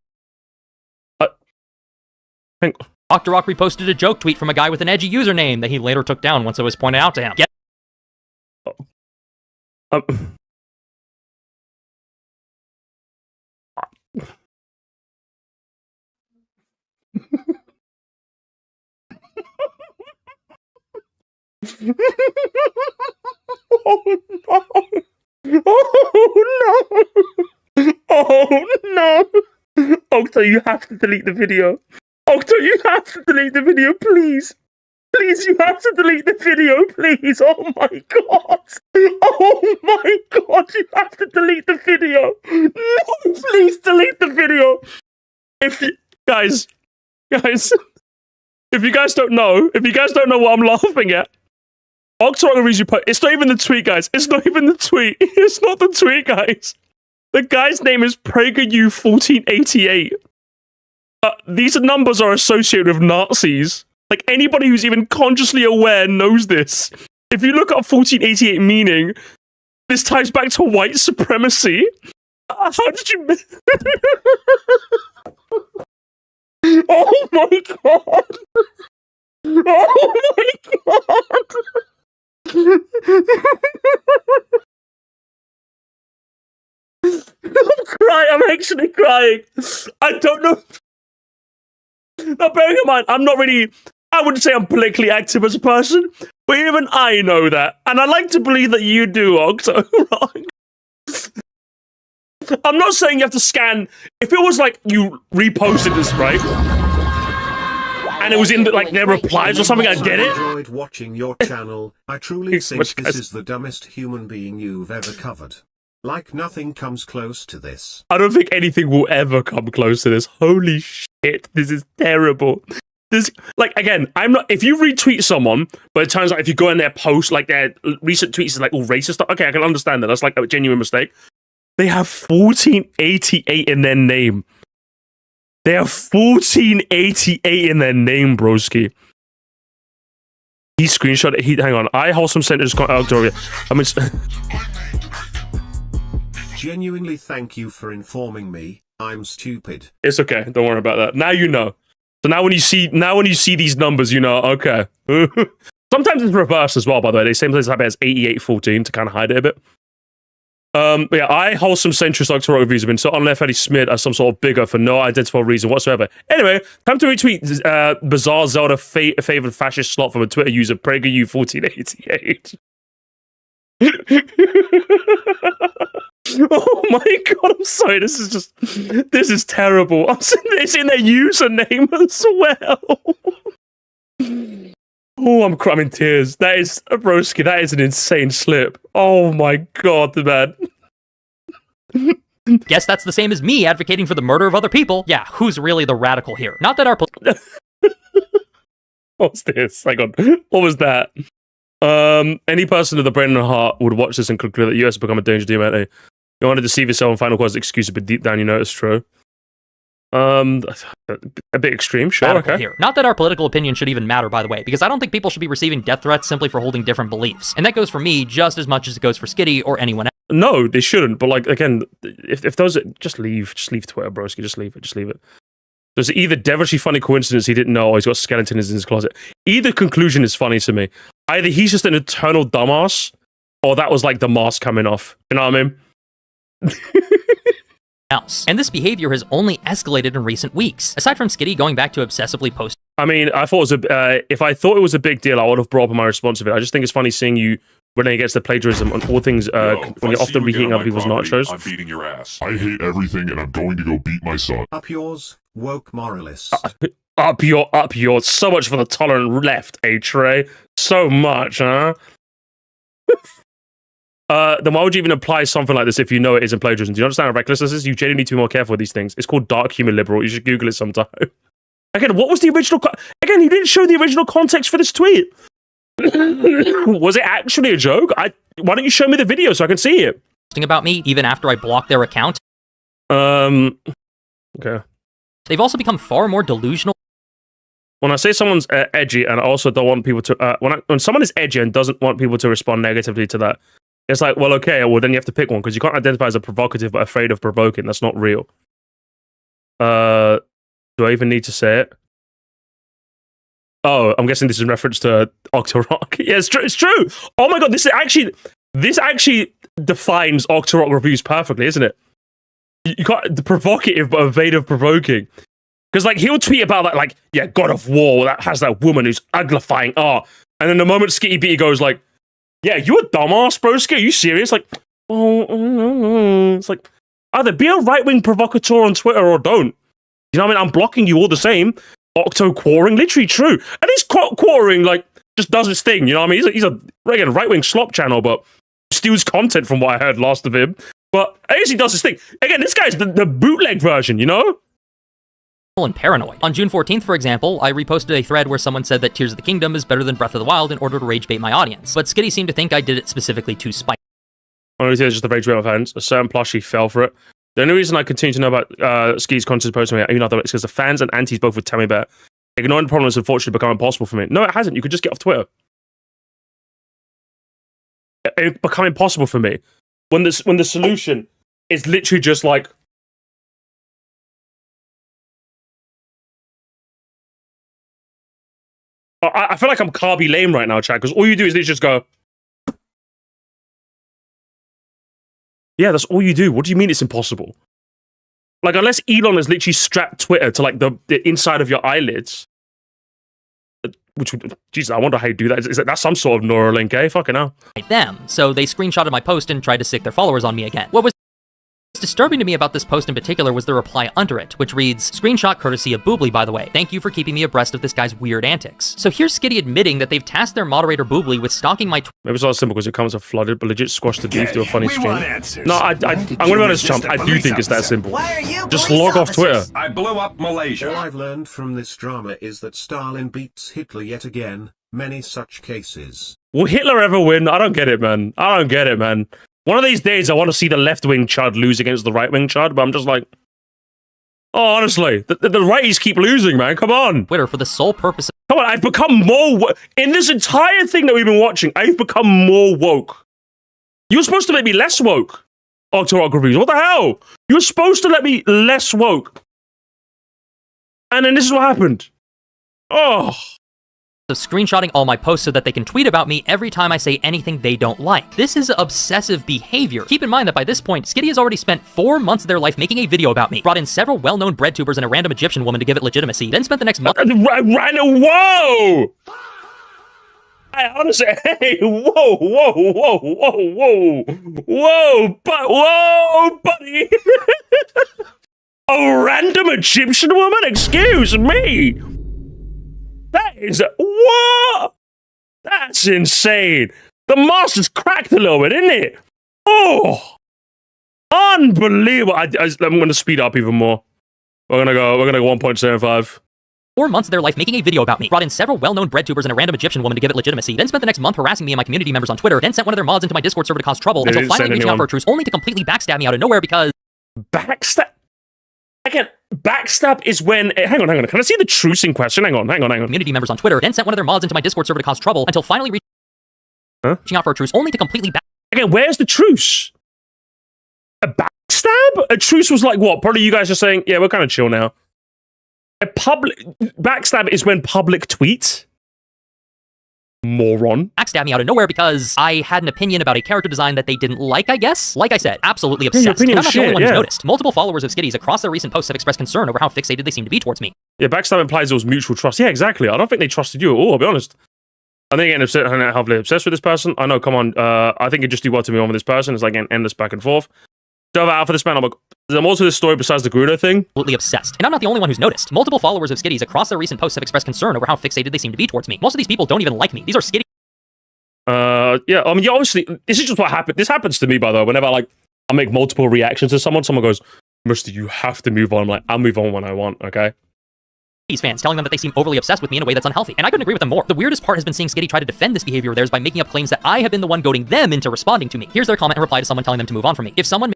Octo reposted a joke tweet from a guy with an edgy username that he later took down once it was pointed out to him. Oh no! Octo, you have to delete the video. Octo, you have to delete the video, please. Please, you have to delete the video, please. Oh my god. Oh my god, you have to delete the video. No, please delete the video. Guys, if you guys don't know what I'm laughing at, Octo it's not even the tweet, guys. It's not even the tweet. It's not the tweet, guys. The guy's name is PragerU1488. These numbers are associated with Nazis. Like, anybody who's even consciously aware knows this. If you look up 1488 meaning, this ties back to white supremacy. How did you... Oh my god! Oh my god! I'm crying. I'm actually crying. I don't know. Now, bearing in mind, I wouldn't say I'm politically active as a person, but even I know that. And I like to believe that you do, Octo. I'm not saying you have to scan. If it was like you reposted this, right? And it was in like their replies or something, I get it. I enjoyed watching your channel. I truly think this is the dumbest human being you've ever covered. Like nothing comes close to this. I don't think anything will ever come close to this. Holy shit, this is terrible. This, like, again, I'm not. If you retweet someone, but it turns out if you go in their post, like their recent tweets is like all racist stuff. Okay, I can understand that. That's like a genuine mistake. They have 1488 in their name. They have 1488 in their name, broski. He screenshot it. Hang on. I wholesome centers got Octo. I mean, genuinely thank you for informing me. I'm stupid. It's okay. Don't worry about that. Now you know. So now when you see these numbers, you know, okay. Sometimes it's reversed as well, by the way. They sometimes have it as 8814 to kind of hide it a bit. But yeah, I wholesome centrist Octo reviews have been so unfairly smeared as some sort of bigger for no identifiable reason whatsoever. Anyway, time to retweet bizarre Zelda favored fascist slot from a Twitter user PragerU1488. Oh my god, I'm sorry, this is terrible. It's in their username as well. Oh, I'm in tears. That is, broski, that is an insane slip. Oh my god, man. Guess that's the same as me advocating for the murder of other people. Yeah, who's really the radical here? Not that our... What's this? Hang on. What was that? Any person with a brain and a heart would watch this and conclude that the US has become a danger to humanity. You want to deceive yourself and find a cause excuse, but deep down you know it's true. A bit extreme, sure, okay. Here. Not that our political opinion should even matter, by the way, because I don't think people should be receiving death threats simply for holding different beliefs. And that goes for me just as much as it goes for Skitty or anyone else. No, they shouldn't. But like, again, if those, just leave Twitter, broski. Just leave it. There's either devilishly funny coincidence he didn't know, or he's got skeletons in his closet. Either conclusion is funny to me. Either he's just an eternal dumbass, or that was like the mask coming off. You know what I mean? And this behavior has only escalated in recent weeks. Aside from Skitty going back to obsessively post. I mean, I thought it was if I thought it was a big deal, I would have brought up my response of it. I just think it's funny seeing you running against the plagiarism on all things when you're often reheating other people's nachos. I'm beating your ass. I hate everything, and I'm going to go beat my son. Up yours, woke moralist. Up yours. So much for the tolerant left, Trey. So much, huh? Then why would you even apply something like this if you know it isn't plagiarism? Do you understand how reckless this is? You genuinely need to be more careful with these things. It's called dark humor liberal. You should Google it sometime. Again, what was the original... Again, you didn't show the original context for this tweet. Was it actually a joke? Why don't you show me the video so I can see it? About me, even after I blocked their account. Okay. They've also become far more delusional. When I say someone's edgy, and I also don't want people to... when someone is edgy and doesn't want people to respond negatively to that, it's like, well, okay, well, then you have to pick one, because you can't identify as a provocative but afraid of provoking. That's not real. Do I even need to say it? Oh, I'm guessing this is in reference to Octo Rock. Yeah, it's true. Oh my god, this actually defines Octo Rock reviews perfectly, isn't it? You got the provocative but evasive provoking. Because like he'll tweet about that, like, yeah, God of War that has that woman who's uglifying art, and then the moment Skitty Beatty goes like, yeah, you a dumbass, broski? Are you serious? Like, it's like either be a right-wing provocateur on Twitter or don't. You know what I mean? I'm blocking you all the same. Octo quartering, literally true. And he's quartering, like, just does his thing. You know what I mean? He's a again, right-wing slop channel, but steals content from what I heard last of him. But I guess he does his thing. Again, this guy's the bootleg version, you know? And paranoid. On June 14th, for example, I reposted a thread where someone said that Tears of the Kingdom is better than Breath of the Wild in order to rage bait my audience. But Skitty seemed to think I did it specifically to spite. Honestly, it's just the rage bait my fans. A certain plushie fell for it. The only reason I continue to know about Skitty's content posting it, even though it's because the fans and antis both would tell me about it. Ignoring the problem has unfortunately become impossible for me. No, it hasn't. You could just get off Twitter. It become impossible for me. When the solution is literally just like, I feel like I'm Carby lame right now, Chad, because all you do is literally just go, yeah, that's all you do. What do you mean it's impossible? Like, unless Elon has literally strapped Twitter to, like, the inside of your eyelids, which would, Jesus, I wonder how you do that. Is that some sort of Neuralink, eh? Fucking hell. Them. So they screenshotted my post and tried to sick their followers on me again. What was disturbing to me about this post in particular was the reply under it, which reads, screenshot courtesy of Boobly, by the way. Thank you for keeping me abreast of this guy's weird antics. So here's Skitty admitting that they've tasked their moderator Boobly with stalking my Maybe it's not simple because it comes a flooded, but legit squash the beef to a funny stream. No, I'm gonna be honest, Chump. I do think it's that simple. Just log off Twitter. I blew up Malaysia. All I've learned from this drama is that Stalin beats Hitler yet again. Many such cases. Will Hitler ever win? I don't get it, man. I don't get it, man. One of these days, I want to see the left-wing chud lose against the right-wing chud, but I'm just like, oh, honestly, the righties keep losing, man. Come on. Twitter for the sole purpose of... Come on, I've become more... In this entire thing that we've been watching, I've become more woke. You were supposed to make me less woke, Octo Rock Reviews. What the hell? You were supposed to let me less woke. And then this is what happened. Oh... of screenshotting all my posts so that they can tweet about me every time I say anything they don't like. This is obsessive behavior. Keep in mind that by this point, Skitty has already spent 4 months of their life making a video about me, brought in several well-known bread tubers and a random Egyptian woman to give it legitimacy, then spent the next month- Whoa! I honestly, hey, whoa, buddy! A random Egyptian woman? Excuse me! That is, what? That's insane. The master's cracked a little bit, isn't it? Oh, unbelievable. I'm going to speed up even more. We're going to go 1.75. 4 months of their life making a video about me, brought in several well-known bread tubers and a random Egyptian woman to give it legitimacy, then spent the next month harassing me and my community members on Twitter, then sent one of their mods into my Discord server to cause trouble, until finally reaching out for a truce, only to completely backstab me out of nowhere because... Backstab? Again, backstab is when... Hang on. Can I see the truce in question? Hang on. Community members on Twitter then sent one of their mods into my Discord server to cause trouble until finally reaching out for a truce, only to completely Again, where's the truce? A backstab? A truce was like what? Probably you guys are saying, yeah, we're kind of chill now. A public... Backstab is when public tweets... Moron. Backstab me out of nowhere because I had an opinion about a character design that they didn't like, I guess? Like I said, absolutely obsessed. And I'm not the only one who's noticed. Multiple followers of Skitty's across their recent posts have expressed concern over how fixated they seem to be towards me. Yeah, backstab implies there was mutual trust. Yeah, exactly. I don't think they trusted you at all, I'll be honest. I think getting heavily obsessed with this person. I know, come on. I think it just do well to move on with this person. It's like getting endless back and forth. Dove out for this man. There's more to this story besides the Gerudo thing. Absolutely obsessed. And I'm not the only one who's noticed. Multiple followers of Skitty's across their recent posts have expressed concern over how fixated they seem to be towards me. Most of these people don't even like me. These are Skitty. Yeah, I mean, yeah, obviously, this is just what happened. This happens to me, by the way, whenever, like, I make multiple reactions to someone goes, Moresty, you have to move on. I'm like, I'll move on when I want, okay? These fans telling them that they seem overly obsessed with me in a way that's unhealthy. And I couldn't agree with them more. The weirdest part has been seeing Skitty try to defend this behavior of theirs by making up claims that I have been the one goading them into responding to me. Here's their comment in reply to someone telling them to move on from me. If someone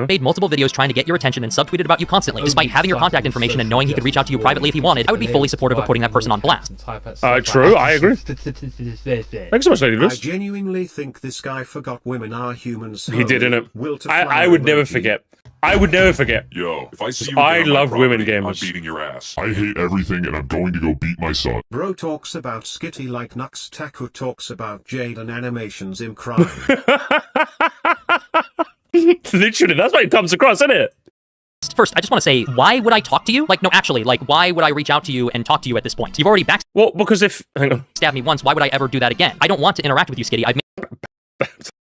made multiple videos trying to get your attention and subtweeted about you constly, despite having your contact information and knowing he could reach out to you privately if he wanted, I would be fully supportive of putting that person on blast. True, I agree. Thanks so much, Lady Liz. I genuinely think this guy forgot women are humans. He did, innit? I would never forget. I would never forget. Yo, if I see you I again on love my women property, gamers. I'm beating your ass. I hate everything and I'm going to go beat my son. Bro talks about Skitty like Nux Taku talks about Jade and animations in crime. Literally, that's what it comes across, isn't it? First, I just want to say, why would I talk to you? Like, no, actually, like, why would I reach out to you and talk to you at this point? You've already Well, because if... Hang on. Stabbed me once, why would I ever do that again? I don't want to interact with you, Skitty. I've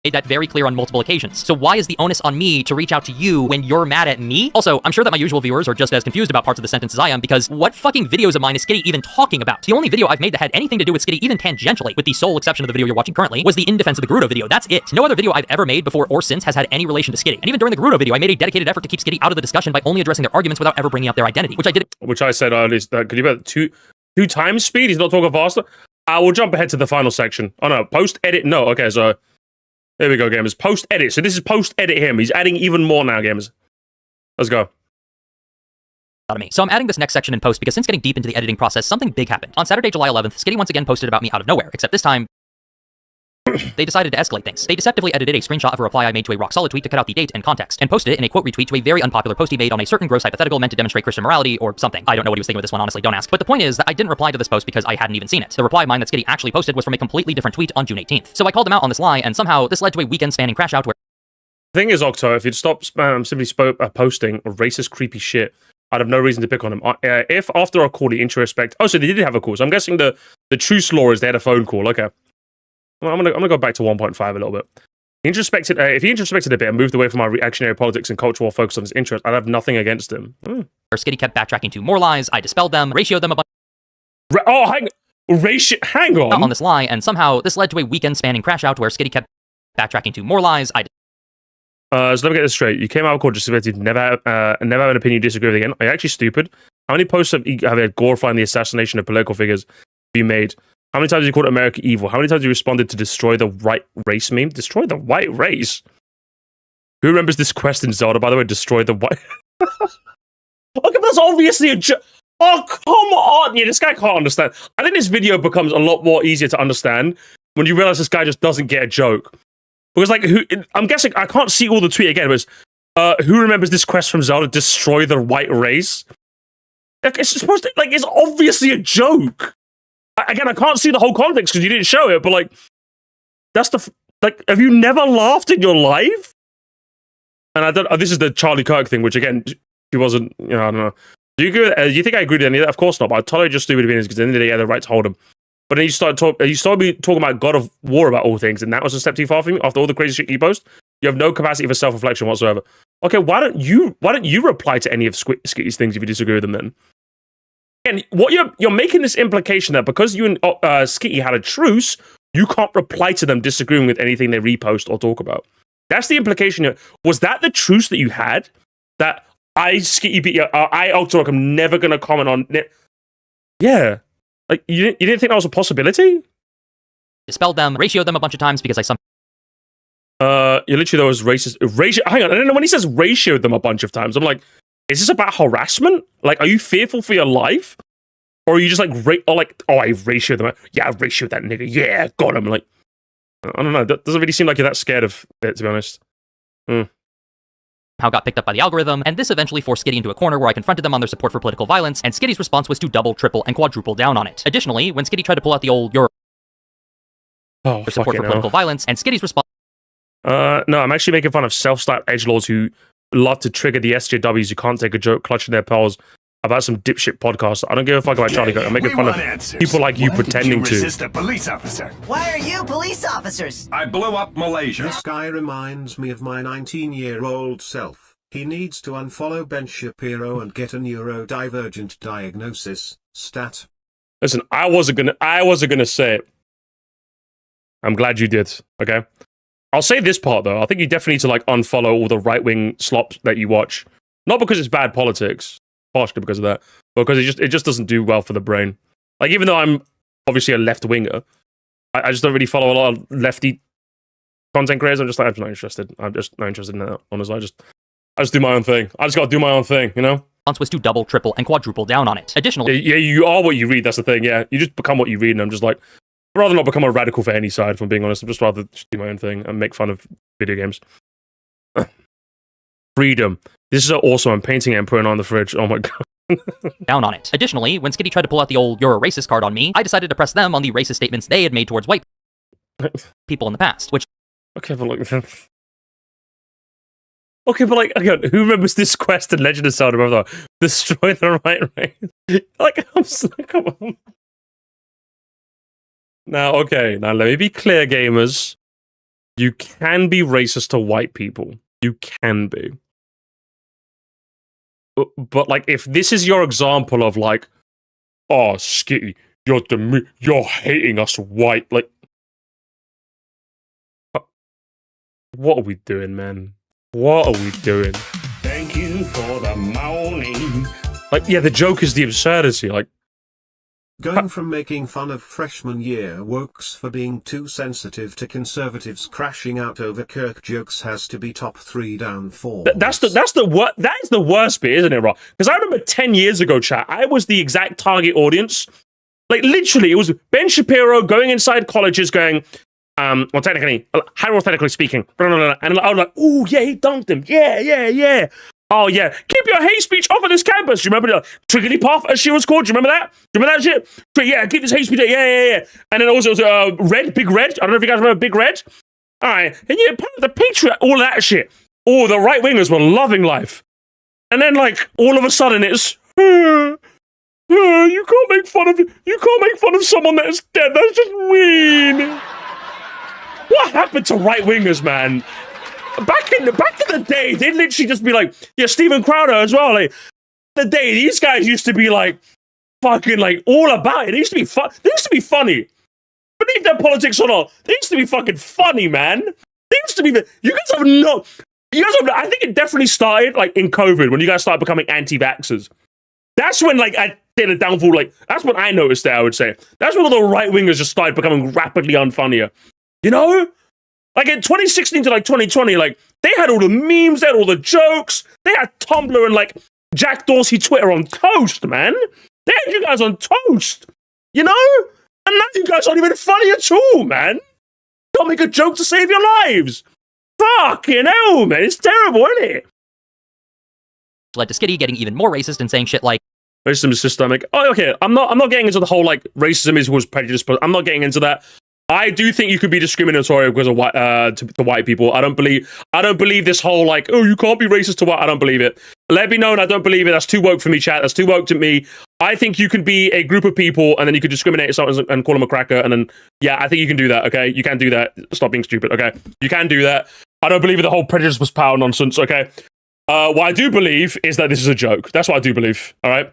made that very clear on multiple occasions. So why is the onus on me to reach out to you when you're mad at me? Also, I'm sure that my usual viewers are just as confused about parts of the sentence as I am, because what fucking videos of mine is Skitty even talking about? The only video I've made that had anything to do with Skitty, even tangentially, with the sole exception of the video you're watching currently, was the In Defense of the Gerudo video. That's it. No other video I've ever made before or since has had any relation to Skitty. And even during the Gerudo video, I made a dedicated effort to keep Skitty out of the discussion by only addressing their arguments without ever bringing up their identity, which I did. Which I said earlier, could you bet two times speed? He's not talking faster? I will jump ahead to the final section. Oh no, post-edit, no. Okay, so... There we go, gamers. Post-edit. So this is post-edit him. He's adding even more now, gamers. Let's go. Out of me. So I'm adding this next section in post because since getting deep into the editing process, something big happened. On Saturday, July 11th, Skitty once again posted about me out of nowhere, except this time, they decided to escalate things. They deceptively edited a screenshot of a reply I made to a rock-solid tweet to cut out the date and context, and posted it in a quote retweet to a very unpopular post he made on a certain gross hypothetical meant to demonstrate Christian morality or something. I don't know what he was thinking with this one, honestly, don't ask. But the point is that I didn't reply to this post because I hadn't even seen it. The reply of mine that Skitty actually posted was from a completely different tweet on June 18th. So I called him out on this lie, and somehow this led to a weekend-spanning crash out where... The thing is, Octo, if you'd stop simply posting racist, creepy shit, I'd have no reason to pick on him. If after our call, he introspect... Oh, so they did have a call. So I'm guessing the truce law is they had a phone call. Okay. Well, I'm gonna go back to 1.5 a little bit. He introspected, if he introspected a bit and moved away from our reactionary politics and culture while focused on his interests, I'd have nothing against him. Where Skitty kept backtracking to more lies, I dispelled them, ratioed them a bunch... hang on! On this lie, and somehow this led to a weekend-spanning crash out where Skitty kept backtracking to more lies, so let me get this straight. You came out of court just to never have an opinion you disagree with again. Are you actually stupid? How many posts have you glorifying the assassination of political figures you made? How many times have you called America evil? How many times have you responded to destroy the white race meme? Destroy the white race? Who remembers this quest in Zelda, by the way? Destroy the white... Okay, that's obviously a joke. Oh, come on! Yeah, this guy can't understand. I think this video becomes a lot more easier to understand when you realize this guy just doesn't get a joke. Because, like, I'm guessing, I can't see all the tweet again, but who remembers this quest from Zelda? Destroy the white race? Like, it's supposed to... Like, it's obviously a joke. Again, I can't see the whole context because you didn't show it, but, like, that's the... Like, have you never laughed in your life? And I don't... this is the Charlie Kirk thing, which, again, he wasn't... You know, I don't know. Do you think I agree with any of that? Of course not, but I totally just stupid opinions because at the end of the day, you had the right to hold him. But then you started talking about God of War about all things, and that was a step too far for me after all the crazy shit you post. You have no capacity for self-reflection whatsoever. Okay, why don't you reply to any of Skitty's things if you disagree with them then? And what you're making this implication that because you and Skitty had a truce, you can't reply to them disagreeing with anything they repost or talk about. That's the implication. Was that the truce that you had? That Skitty beat you, Octo, I'm never gonna comment on it. Yeah. Like, you didn't think that was a possibility? Dispelled them, ratioed them a bunch of times because you literally, there was racist... Hang on, I don't know, when he says ratioed them a bunch of times, I'm like, is this about harassment? Like, are you fearful for your life? Or are you just like, oh, I ratioed them. Yeah, I ratioed that nigga. Yeah, got him. Like, I don't know. That doesn't really seem like you're that scared of it, to be honest. How got picked up by the algorithm, and this eventually forced Skitty into a corner where I confronted them on their support for political violence, and Skitty's response was to double, triple, and quadruple down on it. Additionally, when Skitty tried to pull out the old support for political violence, and Skitty's response... No, I'm actually making fun of self-styled edgelords who love to trigger the SJWs who can't take a joke clutching their pearls about some dipshit podcast. I don't give a fuck about Charlie Cook. I'm making fun of people like you pretending to. Resist a police officer? Why are you police officers? I blew up Malaysia. This guy reminds me of my 19-year-old self. He needs to unfollow Ben Shapiro and get a neurodivergent diagnosis. Stat. Listen, I wasn't gonna say it. I'm glad you did. Okay. I'll say this part though. I think you definitely need to like unfollow all the right-wing slops that you watch. Not because it's bad politics, partially because of that, but because it just doesn't do well for the brain. Like, even though I'm obviously a left-winger, I just don't really follow a lot of lefty content creators. I'm just not interested. I'm just not interested in that, honestly. I just do my own thing. I just gotta do my own thing, you know? Was to double, triple, and quadruple down on it. Additionally... Yeah, you are what you read, that's the thing, yeah. You just become what you read, and I'm just like, I'd rather not become a radical for any side, if I'm being honest. I'd just rather just do my own thing and make fun of video games. Freedom. This is awesome. I'm painting it and putting it on the fridge. Oh my god. Down on it. Additionally, when Skitty tried to pull out the old "you're a racist" card on me, I decided to press them on the racist statements they had made towards white people in the past, which... Okay, but like... Okay, but like, again, who remembers this quest in Legend of Zelda, brother? Destroy the right race. Like, I'm so... Come on. Now, okay, now let me be clear, gamers. You can be racist to white people. You can be. But like, if this is your example of like, oh, Skitty, you're hating us white, like, what are we doing, man? What are we doing? Thank you for the morning. Like, yeah, the joke is the absurdity, like, going from making fun of freshman year wokes for being too sensitive to conservatives crashing out over Kirk jokes has to be top 3 downfalls. That is the worst bit, isn't it, Rob? Because I remember 10 years ago, chat, I was the exact target audience. Like, literally, it was Ben Shapiro going inside colleges going, well, technically, hypothetically speaking, blah, blah, blah, and I was like, ooh, yeah, he dunked him. Yeah. Oh, yeah. Keep your hate speech off of this campus. Do you remember the Triggity Puff, as she was called? Do you remember that? Do you remember that shit? Yeah, keep this hate speech. Yeah. And then also, Red, Big Red. I don't know if you guys remember Big Red. All right. And yeah, the Patriot, all that shit. Oh, the right-wingers were loving life. And then, like, all of a sudden it's, you can't make fun of someone that is dead. That's just mean. What happened to right-wingers, man? Back in the day, they'd literally just be like, yeah, Steven Crowder as well. Like, the day, these guys used to be like, fucking like all about it. They used to be fun. They used to be funny. Believe their politics or not, they used to be fucking funny, man. They used to be. You guys have no. I think it definitely started like in COVID when you guys started becoming anti-vaxxers. That's when like I did a downfall. Like that's when I noticed that. I would say that's when all the right wingers just started becoming rapidly unfunnier. You know. Like in 2016 to like 2020, like they had all the memes, they had all the jokes, they had Tumblr and like Jack Dorsey Twitter on toast, man. They had you guys on toast, you know? And now you guys aren't even funny at all, man. Don't make a joke to save your lives. Fucking hell, man. It's terrible, isn't it? Led to Skitty getting even more racist and saying shit like, racism is systemic. Oh, okay. I'm not getting into the whole like racism is who's prejudiced, but I'm not getting into that. I do think you could be discriminatory because of white to white people. I don't believe this whole like, oh, you can't be racist to white. I don't believe it. Let me know, and I don't believe it. That's too woke for me, chat. That's too woke to me. I think you can be a group of people, and then you could discriminate someone and call them a cracker, and then yeah, I think you can do that. Okay, you can do that. Stop being stupid. Okay, you can do that. I don't believe in the whole prejudice was power nonsense. Okay, what I do believe is that this is a joke. That's what I do believe. All right,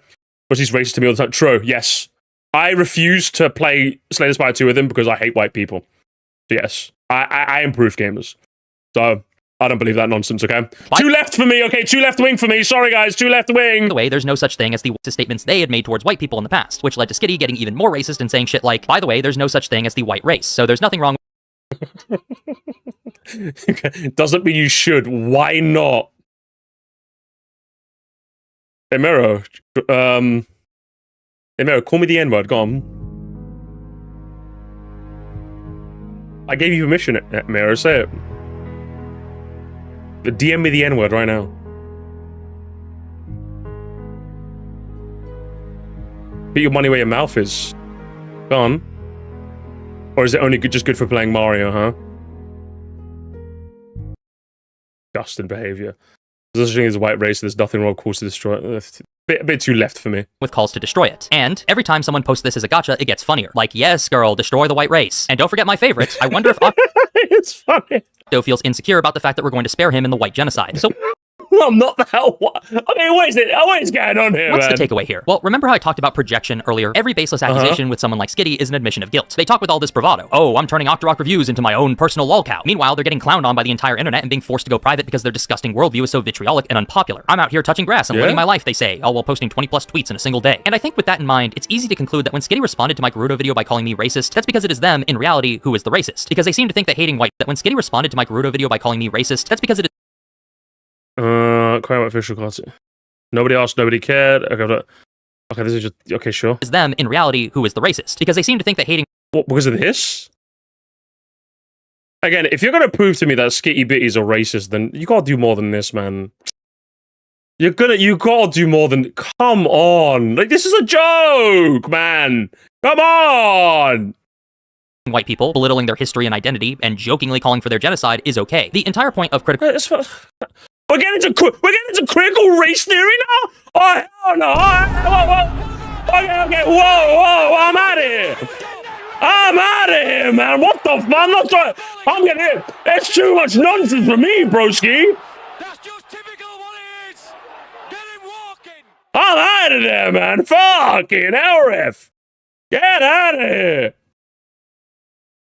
because he's racist to me all the time. True. Yes. I refuse to play Slay the Spire 2 with him because I hate white people. So yes, I improve gamers. So I don't believe that nonsense, okay? What? 2 left for me, okay? 2 left wing for me. Sorry, guys, 2 left wing. By the way, there's no such thing as the racist statements they had made towards white people in the past, which led to Skitty getting even more racist and saying shit like, by the way, there's no such thing as the white race, so there's nothing wrong Doesn't mean you should. Why not? Hey, Mero. Hey, Mero, call me the N-word. Go on. I gave you permission, Mero. Say it. DM me the N-word right now. Put your money where your mouth is. Go on. Or is it only just good for playing Mario, huh? Disgusting behavior. There's such a thing as a white race, there's nothing wrong with calls to destroy it. A bit too left for me. With calls to destroy it. And every time someone posts this as a gacha, it gets funnier. Like, yes, girl, destroy the white race. And don't forget my favorite. I wonder if it's funny. Octo feels insecure about the fact that we're going to spare him in the white genocide. So I'm not that. Okay, what is going on here, what's man? the takeaway here? Well, remember how I talked about projection earlier? Every baseless accusation with someone like Skitty is an admission of guilt. They talk with all this bravado. Oh, I'm turning Octorok reviews into my own personal lolcow. Meanwhile, they're getting clowned on by the entire internet and being forced to go private because their disgusting worldview is so vitriolic and unpopular. I'm out here touching grass and living my life, they say, all while posting 20+ tweets in a single day. And I think with that in mind, it's easy to conclude that when Skitty responded to my Gerudo video by calling me racist, that's because it is them, in reality, who is the racist. Because they seem to think that hating white, that when Skitty responded to my Gerudo video by calling me racist, that's because it is Crime official class. Nobody asked, nobody cared. Okay, this is just okay, sure. Is them in reality who is the racist because they seem to think that hating because of this. Again, if you're gonna prove to me that Skitty Bitties are racist, then you gotta do more than this, man. You gotta do more than. Come on, like this is a joke, man. Come on. White people belittling their history and identity and jokingly calling for their genocide is okay. The entire point of critical. We're getting into critical race theory now? Oh, hell no. Okay. Whoa. I'm out of here, man. What the fuck? I'm not trying. I'm getting it. It's too much nonsense for me, broski. That's just typical what it is. Get him walking. I'm out of there, man. Fucking LRF. Get out of here.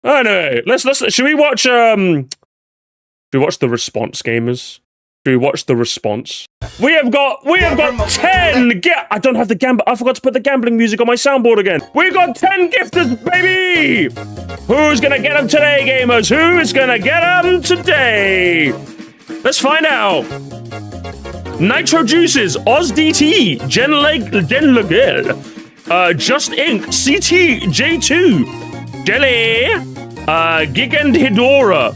Anyway, should we watch, the response, gamers? Should we watch the response? We have got 10 I don't have the gamble. I forgot to put the gambling music on my soundboard again. We've got 10 gifters, baby! Who's gonna get them today, gamers? Who's gonna get them today? Let's find out. Nitro Juices, OzDT, Jen Legel, Just Ink, CT, J2, Jelly, Gig and Hidora.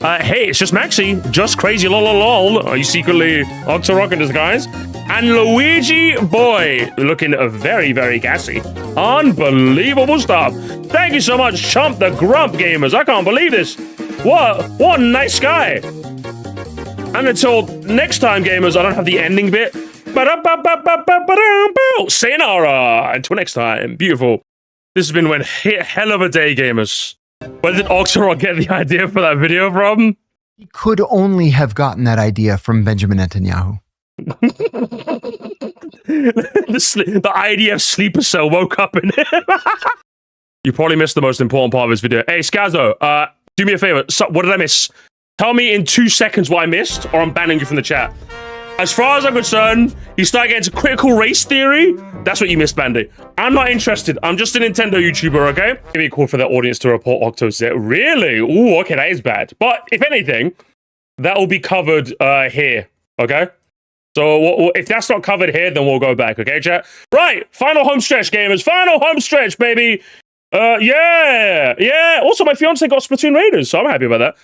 Hey, it's just Maxi. Just crazy lol. Are you secretly Octorok in disguise? And Luigi Boy, looking very, very gassy. Unbelievable stuff. Thank you so much, Chump the Grump Gamers. I can't believe this. What a nice guy. And until next time, gamers, I don't have the ending bit. Sayonara. Until next time. Beautiful. This has been one hell of a day, gamers. Where did Octorok get the idea for that video from? He could only have gotten that idea from Benjamin Netanyahu. The IDF sleeper cell woke up in him. You probably missed the most important part of this video. Hey, Skazo, do me a favor. So, what did I miss? Tell me in 2 seconds what I missed, or I'm banning you from the chat. As far as I'm concerned, you start getting into critical race theory. That's what you missed, Bandy. I'm not interested. I'm just a Nintendo YouTuber, okay? Maybe a call for the audience to report Octo's there. Really? Ooh, okay, that is bad. But if anything, that will be covered here, okay? So if that's not covered here, then we'll go back, okay, chat? Right, final home stretch, gamers. Final home stretch, baby. Yeah. Also, my fiance got Splatoon Raiders, so I'm happy about that.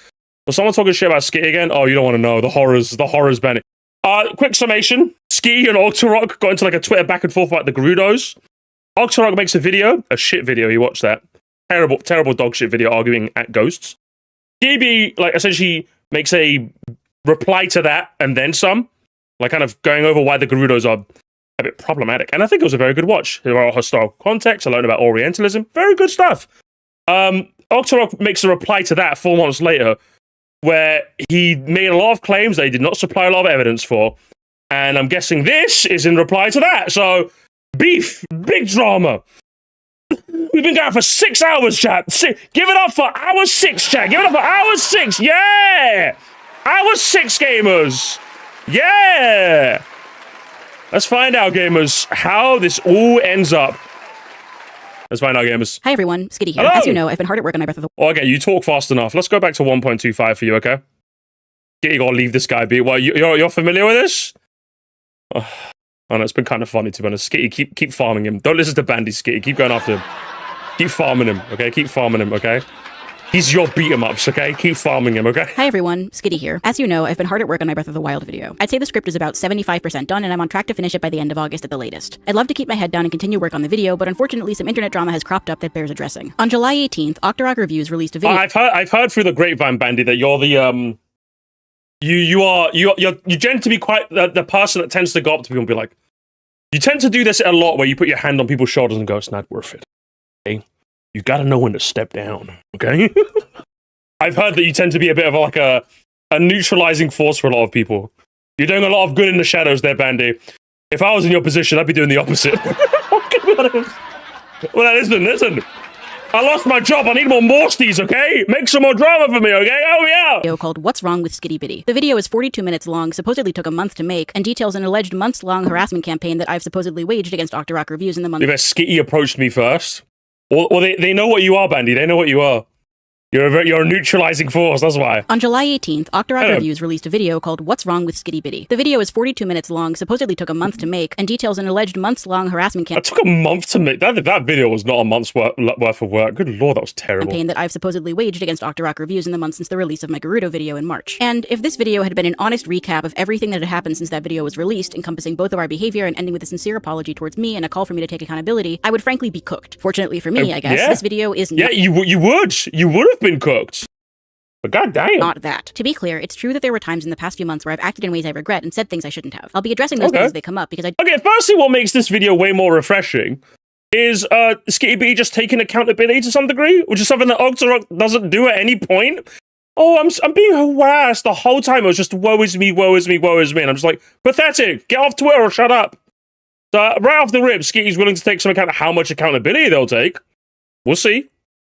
Was someone talking shit about Skitty again? Oh, you don't want to know. The horrors, Bandy. Quick summation. Skitty and Octorok got into like a Twitter back and forth about the Gerudos. Octorok makes a shit video. You watch that. Terrible dog shit video arguing at ghosts. Skitty, like, essentially makes a reply to that and then some. Like, kind of going over why the Gerudos are a bit problematic. And I think it was a very good watch. There are historical context. I learned about Orientalism. Very good stuff. Octorok makes a reply to that 4 months later, where he made a lot of claims that he did not supply a lot of evidence for. And I'm guessing this is in reply to that. So, beef, big drama. We've been going for 6 hours, chat. Give it up for hour 6, chat. Give it up for hour 6. Yeah! Hour 6, gamers. Yeah! Let's find out, gamers, how this all ends up. Let's find out, gamers. Hi, everyone. Skitty here. Hello. As you know, I've been hard at work on my Breath of the Okay, you talk fast enough. Let's go back to 1.25 for you, okay? You gotta leave this guy be. Well, you're familiar with this? And it's been kind of funny, to be honest. Skitty, keep farming him. Don't listen to Bandy, Skitty. Keep going after him. Keep farming him, okay? Keep farming him, okay? He's your beat-em-ups, okay? Keep farming him, okay? Hi everyone, Skitty here. As you know, I've been hard at work on my Breath of the Wild video. I'd say the script is about 75% done, and I'm on track to finish it by the end of August at the latest. I'd love to keep my head down and continue work on the video, but unfortunately some internet drama has cropped up that bears addressing. On July 18th, Octo Reviews released a video— I've heard through the grapevine, Bandy, that you're the, you tend to be quite the person that tends to go up to people and be like, you tend to do this a lot where you put your hand on people's shoulders and go, it's not worth it, okay? You gotta know when to step down, okay? I've heard that you tend to be a bit of like a neutralizing force for a lot of people. You're doing a lot of good in the shadows there, Bandy. If I was in your position, I'd be doing the opposite. Well, listen. I lost my job. I need more Moresties, okay? Make some more drama for me, okay? Help me out! Video called What's Wrong with Skitty Bitty. The video is 42 minutes long, supposedly took a month to make, and details an alleged months-long harassment campaign that I've supposedly waged against Octo Reviews in the month— If Skitty approached me first. Or they know what you are, Bandy. They know what you are. You're a neutralizing force, that's why. On July 18th, Octo Reviews released a video called What's Wrong with Skitty Bitty. The video is 42 minutes long, supposedly took a month to make, and details an alleged months-long harassment campaign— That took a month to make. That video was not a month's worth of work. Good lord, that was terrible. Campaign that I've supposedly waged against Octo Reviews in the month since the release of my Gerudo video in March. And if this video had been an honest recap of everything that had happened since that video was released, encompassing both of our behavior and ending with a sincere apology towards me and a call for me to take accountability, I would frankly be cooked. Fortunately for me, I guess, this video is not— Yeah, you would have been cooked. But goddamn. Not that. To be clear, it's true that there were times in the past few months where I've acted in ways I regret and said things I shouldn't have. I'll be addressing those things as they come up because Okay, firstly, what makes this video way more refreshing is Skitty Bitty just taking accountability to some degree, which is something that Octo doesn't do at any point. Oh, I'm being harassed the whole time. It was just woe is me, woe is me, woe is me. And I'm just like, pathetic. Get off Twitter or shut up. So right off the rip, Skitty's willing to take some account of how much accountability they'll take. We'll see.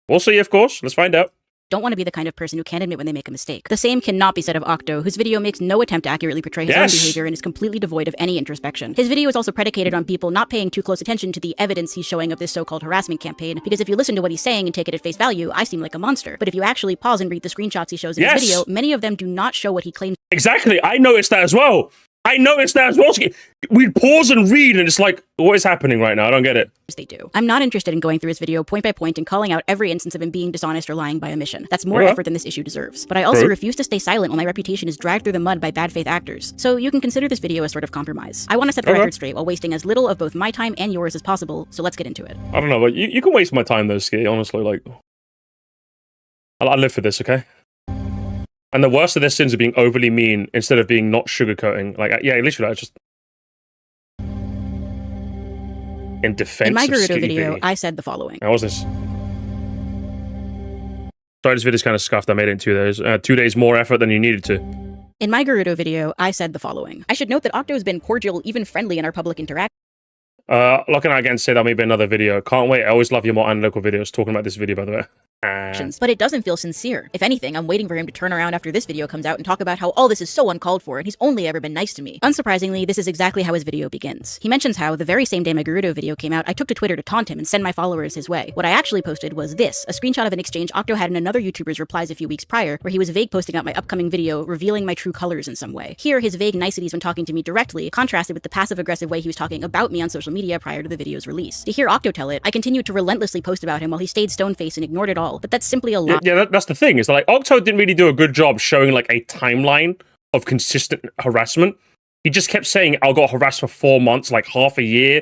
We'll see, of course. Let's find out. Don't want to be the kind of person who can't admit when they make a mistake. The same cannot be said of Octo, whose video makes no attempt to accurately portray his own behavior and is completely devoid of any introspection. His video is also predicated on people not paying too close attention to the evidence he's showing of this so-called harassment campaign, because if you listen to what he's saying and take it at face value, I seem like a monster. But if you actually pause and read the screenshots he shows in his video, many of them do not show what he claims. Exactly, I noticed that as well. We'd pause and read, and it's like, what is happening right now? I don't get it. They do. I'm not interested in going through his video point by point and calling out every instance of him being dishonest or lying by omission. That's more effort than this issue deserves. But I also refuse to stay silent when my reputation is dragged through the mud by bad faith actors. So you can consider this video a sort of compromise. I want to set the record straight while wasting as little of both my time and yours as possible, so let's get into it. I don't know, but you can waste my time though, Skitty, honestly. Like, I live for this, okay? And the worst of their sins are being overly mean instead of being not sugarcoating. Like, yeah, literally, I just... In defense In my of Gerudo Skitty video, Bitty. I said the following. How was this? Sorry, this video's kind of scuffed. I made it in 2 days. 2 days more effort than you needed to. In my Gerudo video, I said the following. I should note that Octo has been cordial, even friendly in our public interaction. Looking at again, say that maybe another video. Can't wait. I always love your more analytical videos. Talking about this video, by the way. But it doesn't feel sincere. If anything, I'm waiting for him to turn around after this video comes out and talk about how all this is so uncalled for and he's only ever been nice to me. Unsurprisingly, this is exactly how his video begins. He mentions how, the very same day my Gerudo video came out, I took to Twitter to taunt him and send my followers his way. What I actually posted was this, a screenshot of an exchange Octo had in another YouTuber's replies a few weeks prior, where he was vague posting out my upcoming video, revealing my true colors in some way. Here, his vague niceties when talking to me directly contrasted with the passive-aggressive way he was talking about me on social media prior to the video's release. To hear Octo tell it, I continued to relentlessly post about him while he stayed stone-faced and ignored it all, but that's simply a lie. Yeah, that's the thing. Is that, like, Octo didn't really do a good job showing like a timeline of consistent harassment. He just kept saying, "I got harassed for 4 months, like half a year,"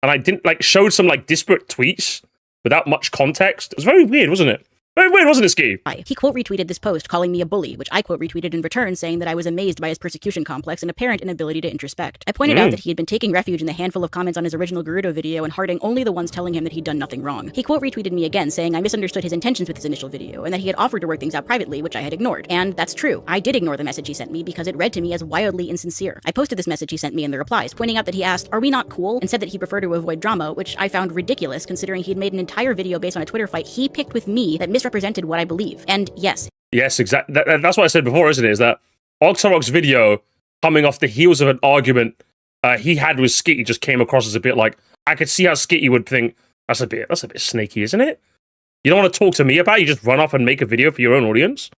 and I didn't like showed some like disparate tweets without much context. It was very weird, wasn't it? Very weird, wasn't it, Ski? He quote retweeted this post calling me a bully, which I quote retweeted in return saying that I was amazed by his persecution complex and apparent inability to introspect. I pointed out that he had been taking refuge in the handful of comments on his original Gerudo video and hearting only the ones telling him that he'd done nothing wrong. He quote retweeted me again saying I misunderstood his intentions with his initial video and that he had offered to work things out privately, which I had ignored. And that's true. I did ignore the message he sent me because it read to me as wildly insincere. I posted this message he sent me in the replies, pointing out that he asked, "Are we not cool?" and said that he preferred to avoid drama, which I found ridiculous considering he'd made an entire video based on a Twitter fight he picked with me that misrepresented what I believe. And yes, exactly. That's what I said before, isn't it? Is that Octorok's video coming off the heels of an argument he had with Skitty just came across as a bit like, I could see how Skitty would think that's a bit snaky, isn't it? You don't want to talk to me about it, you just run off and make a video for your own audience.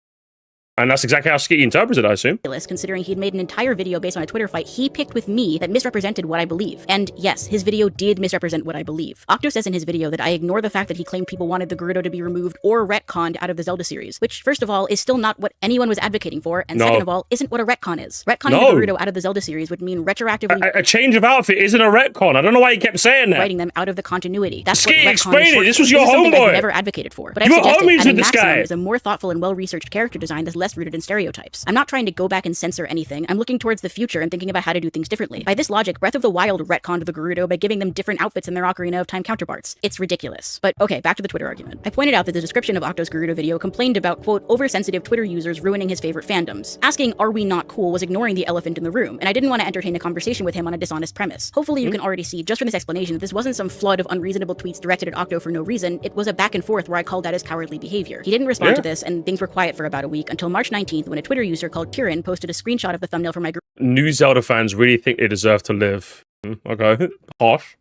And that's exactly how Skitty interprets it, I assume. Considering he'd made an entire video based on a Twitter fight he picked with me that misrepresented what I believe. And yes, his video did misrepresent what I believe. Octo says in his video that I ignore the fact that he claimed people wanted the Gerudo to be removed or retconned out of the Zelda series, which, first of all, is still not what anyone was advocating for, and second of all, isn't what a retcon is. Retconning the Gerudo out of the Zelda series would mean retroactively... A change of outfit isn't a retcon. I don't know why he kept saying that. Writing them out of the continuity. That's Skitty, what explain it. This was your your homeboy. I've never advocated for. But you I were suggested homies adding with this guy. is a more thoughtful and well-researched character design that's less rooted in stereotypes. I'm not trying to go back and censor anything. I'm looking towards the future and thinking about how to do things differently. By this logic, Breath of the Wild retconned the Gerudo by giving them different outfits in their Ocarina of Time counterparts. It's ridiculous. But okay, back to the Twitter argument. I pointed out that the description of Octo's Gerudo video complained about, quote, oversensitive Twitter users ruining his favorite fandoms. Asking, are we not cool, was ignoring the elephant in the room, and I didn't want to entertain a conversation with him on a dishonest premise. Hopefully you can already see, just from this explanation, that this wasn't some flood of unreasonable tweets directed at Octo for no reason. It was a back and forth where I called out his cowardly behavior. He didn't respond to this, and things were quiet for about a week, until March 19th, when a Twitter user called Kieran posted a screenshot of the thumbnail for my group. New Zelda fans really think they deserve to live. Okay, harsh.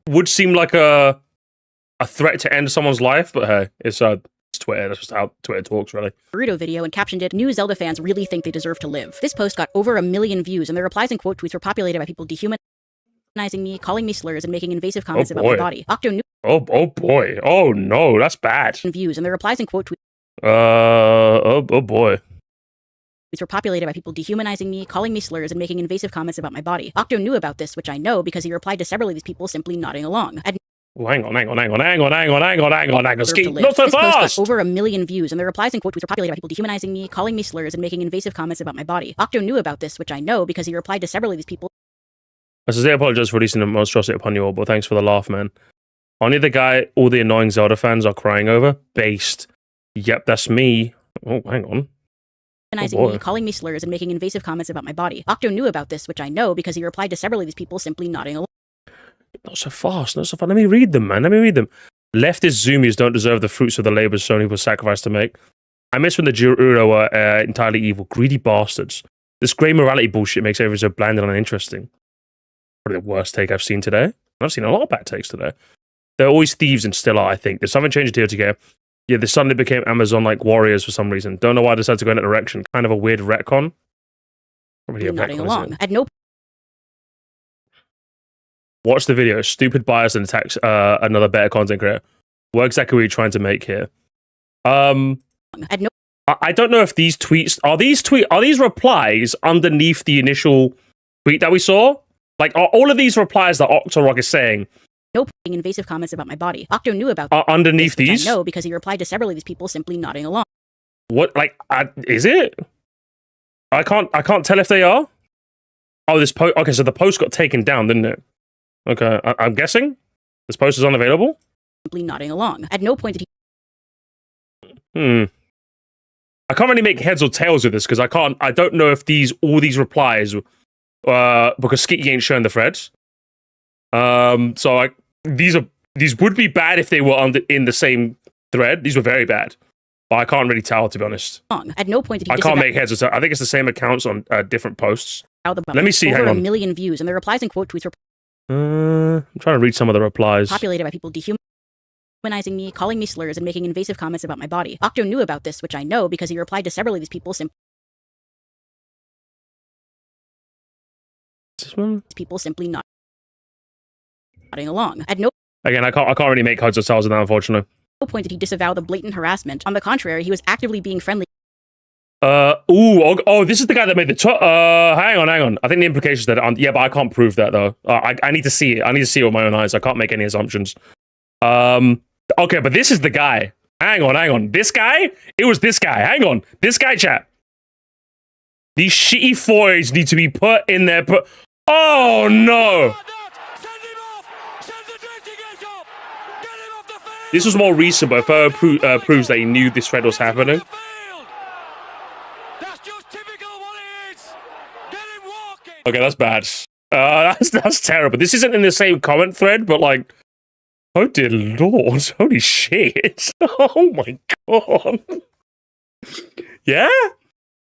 Would seem like a threat to end someone's life, but hey, it's Twitter. That's just how Twitter talks, really. Gerudo video and captioned it, new Zelda fans really think they deserve to live. This post got over 1 million views, and the replies and quote tweets were populated by people dehumanizing me, calling me slurs, and making invasive comments about my body. Octo knew. Oh boy. Oh no, that's bad. Views, and the replies and quote tweets. Oh boy. Were populated by people dehumanizing me, calling me slurs, and making invasive comments about my body. Octo knew about this, which I know because he replied to several of these people simply nodding along. Hang on. Skitty, not so fast! This post got over 1 million views, and the replies and quote tweets were populated by people dehumanizing me, calling me slurs, and making invasive comments about my body. Octo knew about this, which I know because he replied to several of these people. I sincerely apologize for releasing a monstrosity upon you all, but thanks for the laugh, man. Only the guy all the annoying Zelda fans are crying over? Based. Yep, that's me. Oh, hang on. Me, calling me slurs, and making invasive comments about my body. Octo knew about this, which I know because he replied to several of these people simply nodding along. Not so fast, not so fast. Let me read them, man. Let me read them. Leftist zoomies don't deserve the fruits of the labors Sony was sacrificed to make. I miss when the Gerudo were entirely evil, greedy bastards. This grey morality bullshit makes everything so bland and uninteresting. Probably the worst take I've seen today. I've seen a lot of bad takes today. They're always thieves and still are, I think. There's something changed here together. Yeah, they suddenly became Amazon-like warriors for some reason. Don't know why I decided to go in that direction. Kind of a weird retcon. Really nodding along. At no. Watch the video. Stupid bias and attacks another better content creator. What exactly were you trying to make here? At no. I don't know if these tweets are these replies underneath the initial tweet that we saw. Like, are all of these replies that Octorok is saying? No invasive comments about my body. Octo knew about underneath this, these. I know because he replied to several of these people simply nodding along. What? Like, is it? I can't tell if they are. Oh, this post. Okay, so the post got taken down, didn't it? Okay, I'm guessing this post is unavailable. Simply nodding along. At no point did he. I can't really make heads or tails of this because I don't know if all these replies, because Skitty ain't showing the threads. So these would be bad if they were in the same thread. These were very bad, but I can't really tell, to be honest. At no point did he. I can't make heads or tails. I think it's the same accounts on different posts. Let me see. Over hang on. 1 million views, and the replies and quote tweets were. I'm trying to read some of the replies. Populated by people dehumanizing me, calling me slurs, and making invasive comments about my body. Octo knew about this, which I know because he replied to several of these people simply nodding along. At no. Again, I can't really make heads or tails of that, unfortunately. No point did he disavow the blatant harassment. On the contrary, he was actively being friendly. This is the guy that made the hang on. I think the implication is that yeah, but I can't prove that though. I need to see it. I need to see it with my own eyes. I can't make any assumptions. Okay, but this is the guy. Hang on. This guy? It was this guy. Hang on. This guy, chat. These shitty foils need to be put in there. Oh no! This was more recent, but further proves that he knew this thread was happening. Okay, that's bad. That's terrible. This isn't in the same comment thread, but like, oh dear lord, holy shit! Oh my god. Yeah.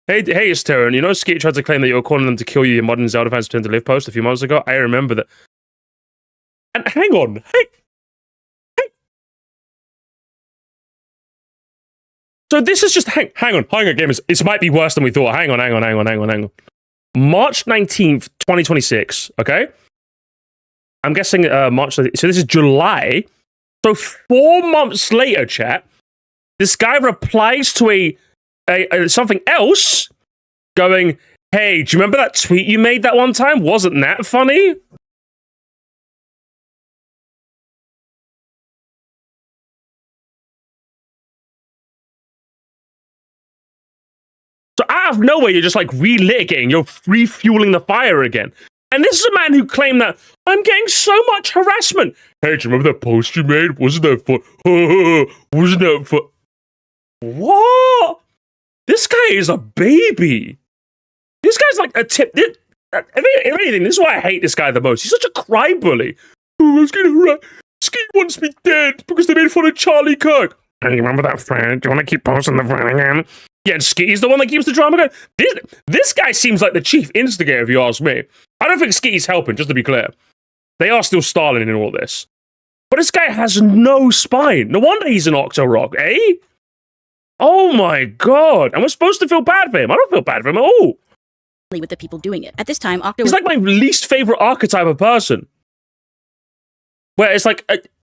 Hey, it's Terran. You know, Skitty tried to claim that you were calling them to kill you. Your modern Zelda fans returned to live post a few months ago. I remember that. And hang on, hey. So this is just hang on, gamers. This might be worse than we thought. Hang on. March 19th, 2026. Okay. I'm guessing March. So this is July. So 4 months later, chat, this guy replies to a something else, going, "Hey, do you remember that tweet you made that one time? Wasn't that funny?" So out of nowhere, you're just like relitigating, you're refueling the fire again. And this is a man who claimed that I'm getting so much harassment. Hey, do you remember that post you made? Wasn't that fun? Wasn't that fun? What? This guy is a baby. This guy's like a tip. If anything, this is why I hate this guy the most. He's such a crybaby. Oh, I was getting harassed. Skitty wants me dead because they made fun of Charlie Kirk. Hey, you remember that thread? Do you want to keep posting the thread again? Yeah, and Skitty's the one that keeps the drama going. This guy seems like the chief instigator, if you ask me. I don't think Skitty's helping, just to be clear. They are still Stalin in all this. But this guy has no spine. No wonder he's an Octo Rock, eh? Oh my god. And we're supposed to feel bad for him. I don't feel bad for him at all. With the people doing it. At this time, Octo He's like my least favorite archetype of person. Where it's like,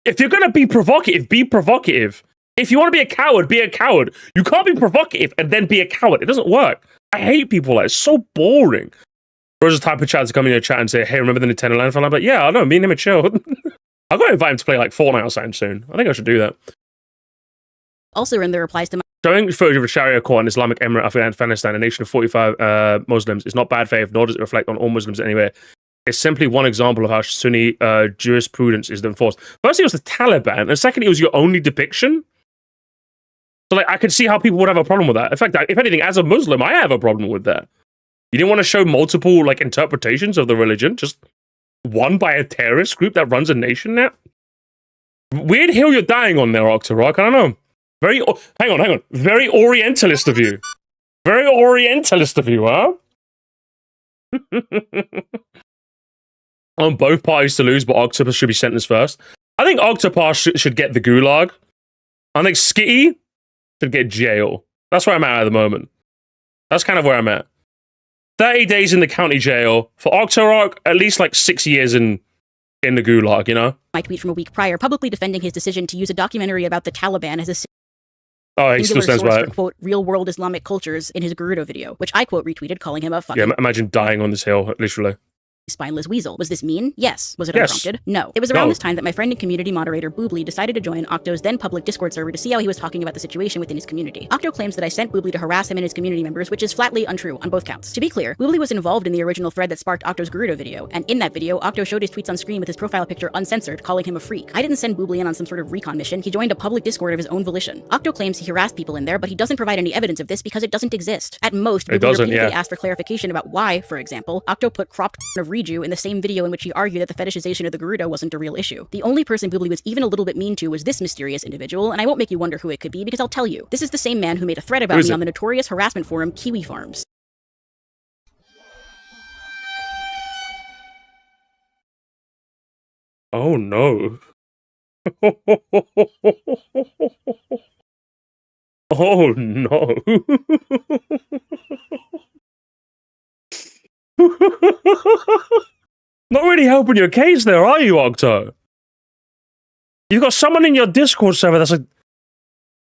if you're going to be provocative, be provocative. If you want to be a coward, be a coward. You can't be provocative and then be a coward. It doesn't work. I hate people like that. It's so boring. Bro's the type of chat to come in your chat and say, hey, remember the Nintendo Land? I'm like, yeah, I know. Me and him are chill. I've got to invite him to play like Fortnite or something soon. I think I should do that. Also in the replies to my showing footage of a Sharia court in Islamic Emirate of Afghanistan, a nation of 45 Muslims, is not bad faith, nor does it reflect on all Muslims anywhere. It's simply one example of how Sunni jurisprudence is enforced. Firstly, it was the Taliban, and secondly, it was your only depiction. So, like, I could see how people would have a problem with that. In fact, if anything, as a Muslim, I have a problem with that. You didn't want to show multiple, like, interpretations of the religion, just one by a terrorist group that runs a nation now? Weird hill you're dying on there, Octorok. I don't know. Hang on. Very Orientalist of you. Very Orientalist of you, huh? On both parties to lose, but Octopus should be sentenced first. I think Octopus should get the gulag. I think Skitty should get jail. That's where I'm at the moment. That's kind of where I'm at. 30 days in the county jail. For Octorok, at least like 6 years in the gulag, you know? My tweet from a week prior, publicly defending his decision to use a documentary about the Taliban as a he still stands by it. For, quote, real-world Islamic cultures in his Gerudo video, which I, quote, retweeted, calling him a fucking... Yeah, imagine dying on this hill, literally. Spineless weasel. Was this mean? Yes. Was it unprompted? No. It was around this time that my friend and community moderator Boobly decided to join Octo's then public Discord server to see how he was talking about the situation within his community. Octo claims that I sent Boobly to harass him and his community members, which is flatly untrue on both counts. To be clear, Boobly was involved in the original thread that sparked Octo's Gerudo video, and in that video, Octo showed his tweets on screen with his profile picture uncensored, calling him a freak. I didn't send Boobly in on some sort of recon mission. He joined a public Discord of his own volition. Octo claims he harassed people in there, but he doesn't provide any evidence of this because it doesn't exist. At most, Boobly repeatedly asked for clarification about why, for example, Octo put cropped of Riju in the same video in which he argued that the fetishization of the Gerudo wasn't a real issue. The only person Boobly was even a little bit mean to was this mysterious individual, and I won't make you wonder who it could be because I'll tell you. This is the same man who made a thread about me on the notorious harassment forum Kiwi Farms. Oh no. Oh no. Not really helping your case there, are you, Octo? You've got someone in your Discord server that's like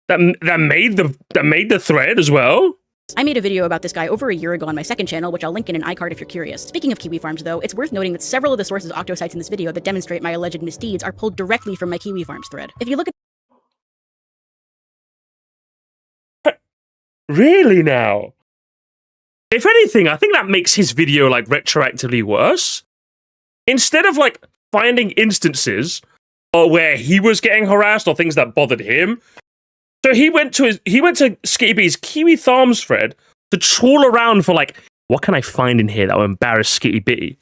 that made the thread as well. I made a video about this guy over a year ago on my second channel, which I'll link in an iCard if you're curious. Speaking of Kiwi Farms, though, it's worth noting that several of the sources Octo cites in this video that demonstrate my alleged misdeeds are pulled directly from my Kiwi Farms thread. If you look at Really now? If anything, I think that makes his video like retroactively worse. Instead of like finding instances where he was getting harassed or things that bothered him, so he went to Skitty B's Kiwi Farms thread to trawl around for like, what can I find in here that will embarrass Skitty B?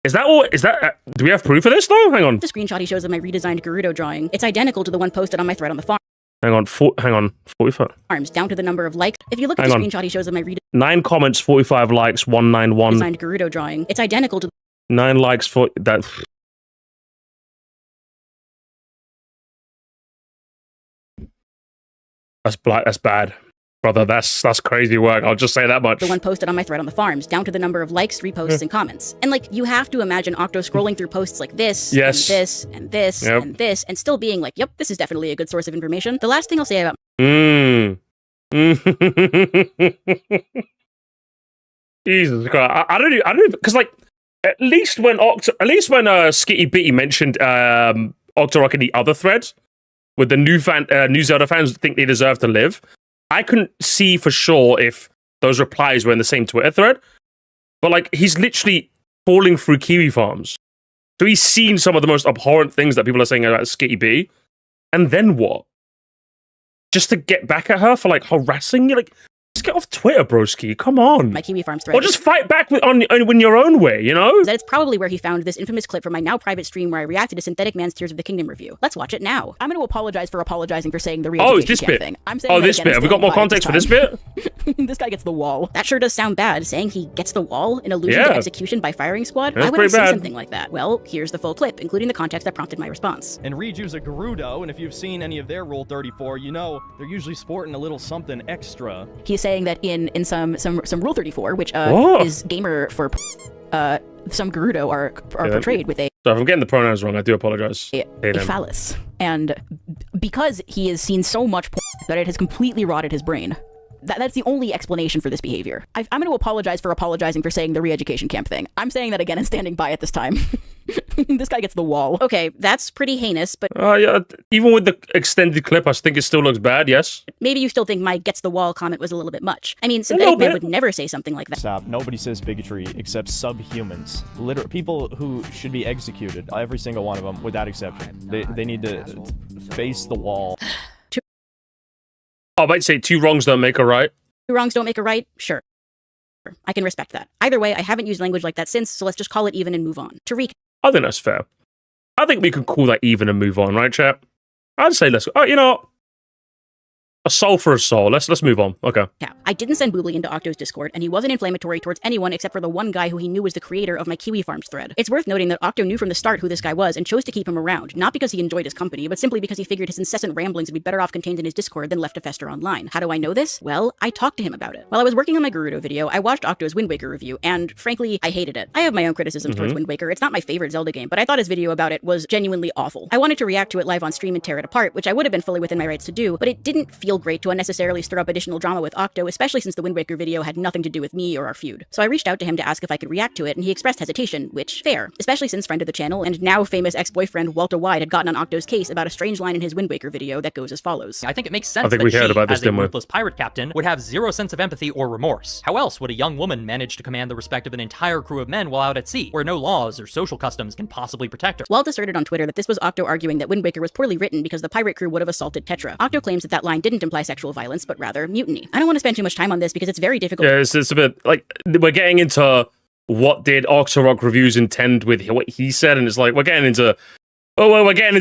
Is that all? Is that? Do we have proof of this though? Hang on. The screenshot he shows of my redesigned Gerudo drawing, it's identical to the one posted on my thread on the farm. Hang on, 45. Farms down to the number of likes. If you look at the screenshot he shows of my 9 comments, 45 likes, 191. Designed Gerudo drawing, it's identical to 9 likes for that. That's bad. Brother, that's crazy work. I'll just say that much. The one posted on my thread on the farms, down to the number of likes, reposts, and comments. And like, you have to imagine Octo scrolling through posts like this, yes, and this, and this, and this, and still being like, yep, this is definitely a good source of information. The last thing I'll say about Jesus Christ. I don't even, because like, at least when Skitty Bitty mentioned Octorok in the other thread, with the new Zelda fans think they deserve to live, I couldn't see for sure if those replies were in the same Twitter thread. But like, he's literally falling through kiwi farms. So he's seen some of the most abhorrent things that people are saying about Skitty B. And then what? Just to get back at her for like harassing you? Like, just get off Twitter, broski. Come on. My Kiwi Farms thread. Or just fight back on your own way, you know? That it's probably where he found this infamous clip from my now private stream where I reacted to Synthetic Man's Tears of the Kingdom review. Let's watch it now. I'm going to apologize for apologizing for saying the re-education this bit thing. I'm saying this bit. Have we got more context for this bit? This guy gets the wall. That sure does sound bad, saying he gets the wall in allusion to execution by firing squad. That's Why would I say bad. something like that? Well, here's the full clip, including the context that prompted my response. And Riju's a Gerudo, and if you've seen any of their Rule 34, you know they're usually sporting a little something extra. He's saying that in some Rule 34, which is gamer for some Gerudo are portrayed with a So if I'm getting the pronouns wrong, I do apologize. A phallus. And because he has seen so much that it has completely rotted his brain. That's the only explanation for this behavior. I'm going to apologize for apologizing for saying the re-education camp thing. I'm saying that again and standing by it this time. This guy gets the wall. Okay, that's pretty heinous, but... yeah, even with the extended clip, I think it still looks bad, yes? Maybe you still think my gets the wall comment was a little bit much. I mean, Synthetic Man would never say something like that. Stop. Nobody says bigotry except subhumans. People who should be executed, every single one of them, without exception. They need to face the wall. I might say 2 wrongs don't make a right. 2 wrongs don't make a right? Sure. I can respect that. Either way, I haven't used language like that since, so let's just call it even and move on. To recap. I think that's fair. I think we can call that even and move on, right, chat? I'd say let's... Oh, you know what? A soul for a soul. Let's move on. Okay. Yeah, I didn't send Boobly into Octo's Discord, and he wasn't inflammatory towards anyone except for the one guy who he knew was the creator of my Kiwi Farms thread. It's worth noting that Octo knew from the start who this guy was and chose to keep him around, not because he enjoyed his company, but simply because he figured his incessant ramblings would be better off contained in his Discord than left to fester online. How do I know this? Well, I talked to him about it. While I was working on my Gerudo video, I watched Octo's Wind Waker review, and frankly, I hated it. I have my own criticisms towards Wind Waker. It's not my favorite Zelda game, but I thought his video about it was genuinely awful. I wanted to react to it live on stream and tear it apart, which I would have been fully within my rights to do, but it didn't feel great to unnecessarily stir up additional drama with Octo, especially since the Wind Waker video had nothing to do with me or our feud. So I reached out to him to ask if I could react to it, and he expressed hesitation, which, fair. Especially since friend of the channel, and now famous ex-boyfriend Walter Wide had gotten on Octo's case about a strange line in his Wind Waker video that goes as follows. I think it makes sense that she, as a ruthless pirate captain, would have zero sense of empathy or remorse. How else would a young woman manage to command the respect of an entire crew of men while out at sea, where no laws or social customs can possibly protect her? Walt asserted on Twitter that this was Octo arguing that Wind Waker was poorly written because the pirate crew would have assaulted Tetra. Octo claims that line didn't imply sexual violence, but rather mutiny. I don't want to spend too much time on this because it's very difficult. Yeah, it's a bit like we're getting into what did Octorok reviews intend with what he said, and it's like we're getting into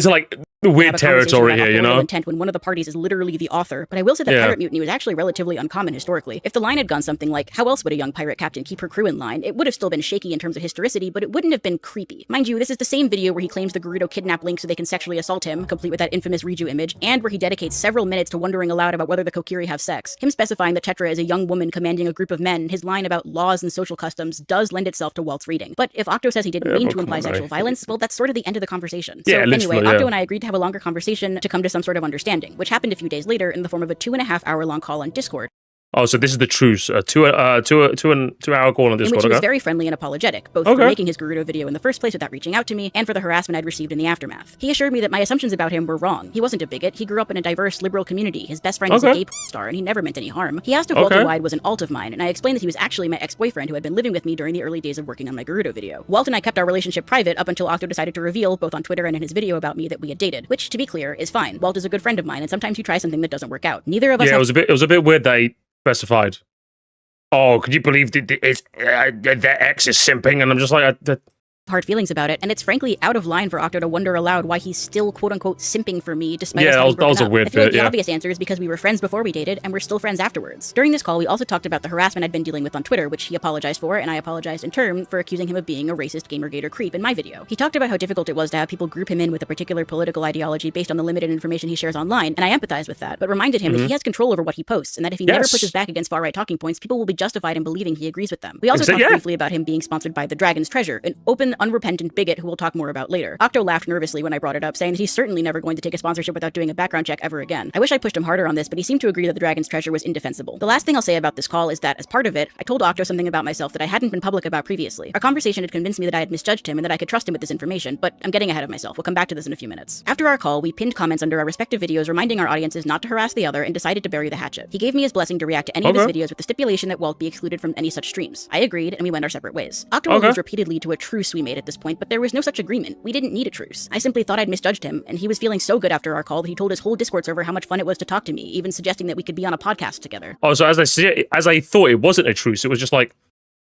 like weird territory here, you know? Intent when one of the parties is literally the author, but I will say that pirate mutiny was actually relatively uncommon historically. If the line had gone something like, how else would a young pirate captain keep her crew in line, it would have still been shaky in terms of historicity, but it wouldn't have been creepy. Mind you, this is the same video where he claims the Gerudo kidnap Link so they can sexually assault him, complete with that infamous Riju image, and where he dedicates several minutes to wondering aloud about whether the Kokiri have sex. Him specifying that Tetra is a young woman commanding a group of men, his line about laws and social customs does lend itself to Walt's reading. But if Octo says he didn't mean to imply sexual violence, well, that's sort of the end of the conversation. So anyway, Octo and I agreed to have a longer conversation to come to some sort of understanding, which happened a few days later in the form of a 2.5 hour long call on Discord. Oh, so this is the truce. 2 hour call on Discord. In which he was very friendly and apologetic, both for making his Gerudo video in the first place without reaching out to me, and for the harassment I'd received in the aftermath. He assured me that my assumptions about him were wrong. He wasn't a bigot. He grew up in a diverse, liberal community. His best friend is a gay star, and he never meant any harm. He asked if Walter Wide was an alt of mine, and I explained that he was actually my ex-boyfriend who had been living with me during the early days of working on my Gerudo video. Walt and I kept our relationship private up until Octo decided to reveal, both on Twitter and in his video about me, that we had dated, which, to be clear, is fine. Walt is a good friend of mine, and sometimes you try something that doesn't work out. Neither of us. Yeah, it was a bit weird that he specified. Oh, could you believe the ex is simping? And I'm just like, hard feelings about it, and it's frankly out of line for Octo to wonder aloud why he's still quote-unquote simping for me despite us having broken up. I feel like the obvious answer is because we were friends before we dated, and we're still friends afterwards. During this call, we also talked about the harassment I'd been dealing with on Twitter, which he apologized for, and I apologized in turn for accusing him of being a racist Gamergator creep in my video. He talked about how difficult it was to have people group him in with a particular political ideology based on the limited information he shares online, and I empathize with that, but reminded him that he has control over what he posts, and that if he never pushes back against far-right talking points, people will be justified in believing he agrees with them. We also talked briefly about him being sponsored by the Dragon's Treasure, an open, unrepentant bigot who we'll talk more about later. Octo laughed nervously when I brought it up, saying that he's certainly never going to take a sponsorship without doing a background check ever again. I wish I pushed him harder on this, but he seemed to agree that the Dragon's Treasure was indefensible. The last thing I'll say about this call is that, as part of it, I told Octo something about myself that I hadn't been public about previously. Our conversation had convinced me that I had misjudged him and that I could trust him with this information, but I'm getting ahead of myself. We'll come back to this in a few minutes. After our call, we pinned comments under our respective videos reminding our audiences not to harass the other and decided to bury the hatchet. He gave me his blessing to react to any of his videos with the stipulation that Walt be excluded from any such streams. I agreed, and we went our separate ways. Octo alludes repeatedly to a truce we made at this point, but there was no such agreement. We didn't need a truce. I simply thought I'd misjudged him, and he was feeling so good after our call that he told his whole Discord server how much fun it was to talk to me, even suggesting that we could be on a podcast together. Oh, so as I thought, it wasn't a truce. It was just like,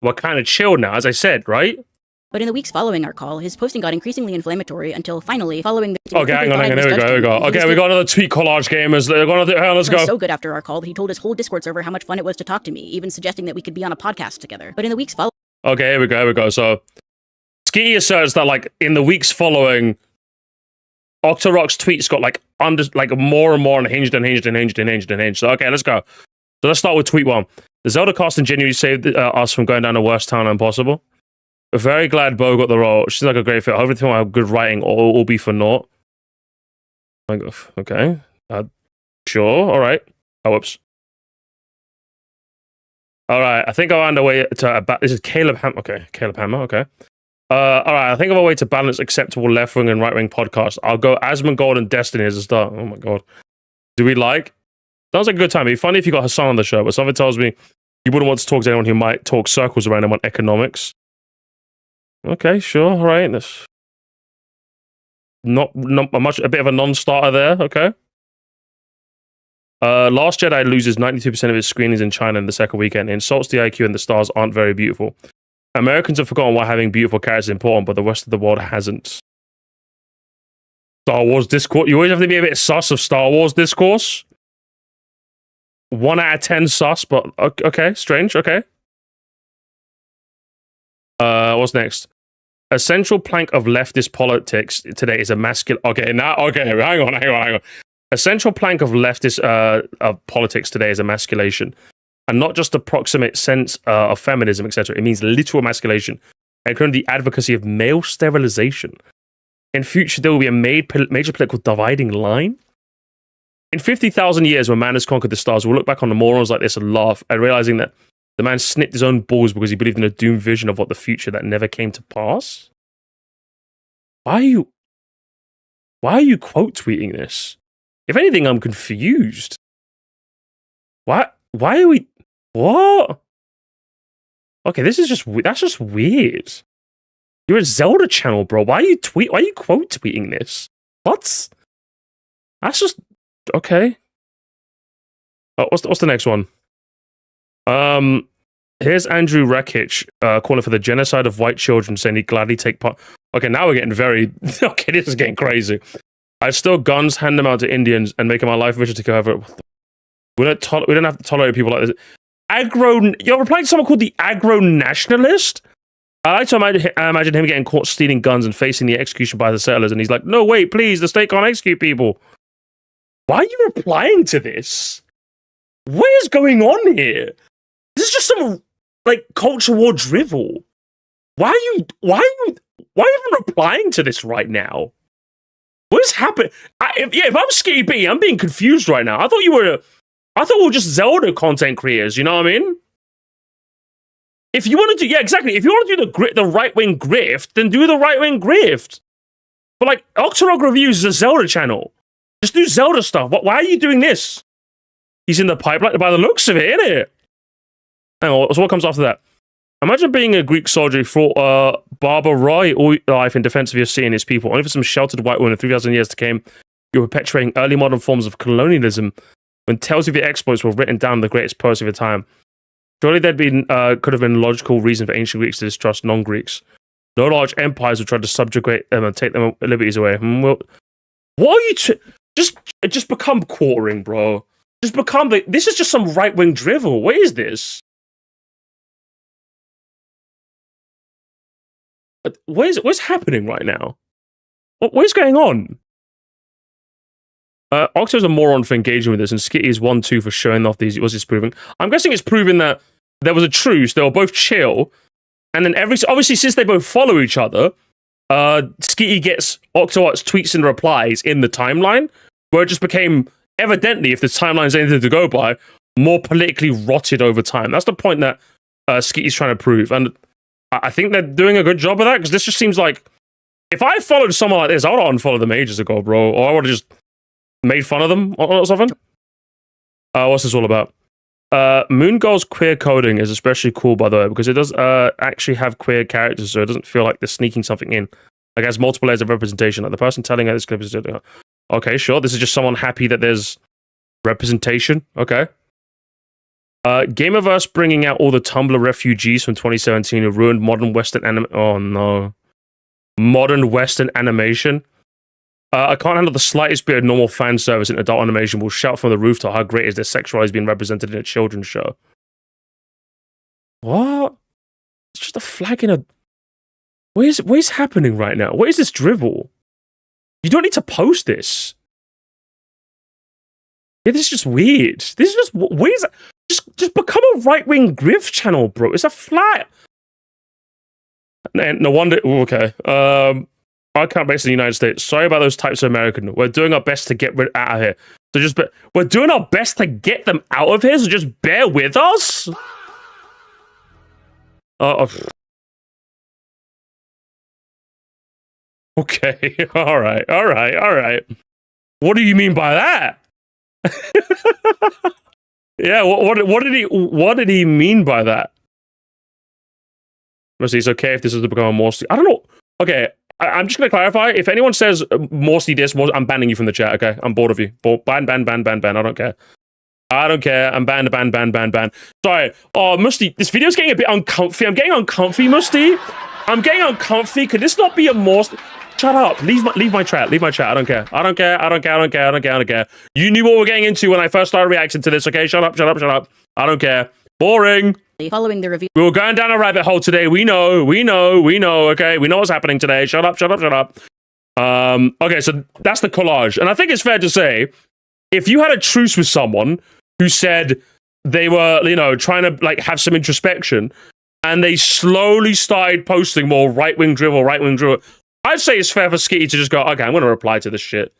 we're kind of chill now, as I said, right? But in the weeks following our call, his posting got increasingly inflammatory until finally, following the... Okay, hang on, here we go. Okay, we got another tweet collage gamers. Let's go. So good after our call that he told his whole Discord server how much fun it was to talk to me, even suggesting that we could be on a podcast together. But in the weeks following... Okay, here we go. So, Skitty asserts that, like, in the weeks following, Octorok's tweets got, like, more and more unhinged. So, okay, let's go. So let's start with tweet 1. The Zelda casting genuinely saved us from going down the worst town possible. We're very glad Bo got the role. She's like a great fit. Hopefully, have good writing or will be for naught. Okay. Sure. All right. Oh, whoops. All right. I think I'm on the way to... this is Caleb Hammer. Okay. Caleb Hammer. Okay. All right. I think I'm on the way to balance acceptable left-wing and right-wing podcasts. I'll go Asmongold and Destiny as a start. Oh, my God. Do we like... Sounds like a good time. It'd be funny if you got Hassan on the show, but something tells me you wouldn't want to talk to anyone who might talk circles around him on economics. Okay, sure, all right. That's not a bit of a non-starter there. Okay. Last Jedi loses 92% of its screenings in China in the second weekend. It insults the IQ and the stars aren't very beautiful. Americans have forgotten why having beautiful characters is important, but the rest of the world hasn't. Star Wars discourse. You always have to be a bit sus of Star Wars discourse. 1 out of 10 sus, but okay, strange. Okay. What's next? A central plank of leftist politics today is a masculine... hang on. A central plank of leftist of politics today is emasculation. And not just the proximate sense of feminism, etc. It means literal emasculation. And currently the advocacy of male sterilization. In future, there will be a major political dividing line. In 50,000 years, when man has conquered the stars, we'll look back on the morons like this and laugh at realizing that the man snipped his own balls because he believed in a doomed vision of what the future that never came to pass. Why are you quote tweeting this? If anything, I'm confused. Why are we... What? Okay, that's just weird. You're a Zelda channel, bro. Why are you quote tweeting this? What? That's just... Okay. Oh, what's the next one? Here's Andrew Rakic calling for the genocide of white children, saying he'd gladly take part. Okay, now we're getting very... Okay, this is getting crazy. I'd steal guns, hand them out to Indians, and make it my life mission to go over... We don't have to tolerate people like this. You're replying to someone called the agro-nationalist? I like to imagine him getting caught stealing guns and facing the execution by the settlers, and he's like, no, wait, please, the state can't execute people. Why are you replying to this? What is going on here? This is just some, like, culture war drivel. Why are you even replying to this right now? What is happening? If I'm Skitty B, I'm being confused right now. I thought we were just Zelda content creators, you know what I mean? If you want to do, exactly. If you want to do the right-wing grift, then do the right-wing grift. But, like, Octorok Reviews is a Zelda channel. Just do Zelda stuff. Why are you doing this? He's in the pipeline by the looks of it, innit? Hang on, so what comes after that? Imagine being a Greek soldier who fought Barbara Roy all your life in defense of your city and its people, only for some sheltered white woman in 3,000 years to came. You were perpetuating early modern forms of colonialism when tales of your exploits were written down in the greatest poets of your time. Surely could have been logical reason for ancient Greeks to distrust non-Greeks. No large empires will try to subjugate them and take their liberties away. Well, what are you just become quartering, bro? Just become this is just some right-wing drivel. What is this? What's happening right now? What is going on? Octo's a moron for engaging with this, and Skitty is 1-2 for showing off these. What's this proving? I'm guessing it's proving that there was a truce. They were both chill, and then obviously since they both follow each other, Skitty gets Octo's tweets and replies in the timeline, where it just became evidently, if the timeline's anything to go by, more politically rotted over time. That's the point that Skitty's trying to prove, and I think they're doing a good job of that, because this just seems like if I followed someone like this, I would have unfollowed them ages ago, bro, or I would have just made fun of them or something. What's this all about? Moon Girl's queer coding is especially cool, by the way, because it does actually have queer characters, so it doesn't feel like they're sneaking something in. Like, it has multiple layers of representation. Like, the person telling her this clip is... Okay, sure. This is just someone happy that there's representation. Okay. Gamerverse bringing out all the Tumblr refugees from 2017 who ruined modern Western anime... Oh, no. Modern Western animation. I can't handle the slightest bit of normal fan service in adult animation. Will shout from the rooftop how great is their sexuality being represented in a children's show. What? It's just a flag in a... What is happening right now? What is this drivel? You don't need to post this. Yeah, this is just weird. This is just weird. Just become a right-wing grift channel, bro. It's a flag. No wonder... Okay. I can't base in the United States. Sorry about those types of American. We're doing our best to get out of here. So we're doing our best to get them out of here, so just bear with us? Okay. All right. What do you mean by that? Yeah, what did he mean by that? Mostly, it's okay if this is to become a Moresty. I don't know. Okay. I'm just going to clarify. If anyone says Moresty this, I'm banning you from the chat, okay? I'm bored of you. Ban. I don't care. I'm banned. Sorry. Oh, Musty, this video's getting a bit uncomfy. I'm getting uncomfy, Musty. I'm getting uncomfy. Could this not be a Moresty? Shut up. Leave my chat. I don't care. You knew what we're getting into when I first started reacting to this, okay? Shut up. I don't care. Boring. Following the review, we were going down a rabbit hole today. We know, okay? We know what's happening today. Shut up. Okay, so that's the collage. And I think it's fair to say, if you had a truce with someone who said they were, trying to, have some introspection, and they slowly started posting more right-wing drivel, I'd say it's fair for Skitty to just go, okay, I'm going to reply to this shit.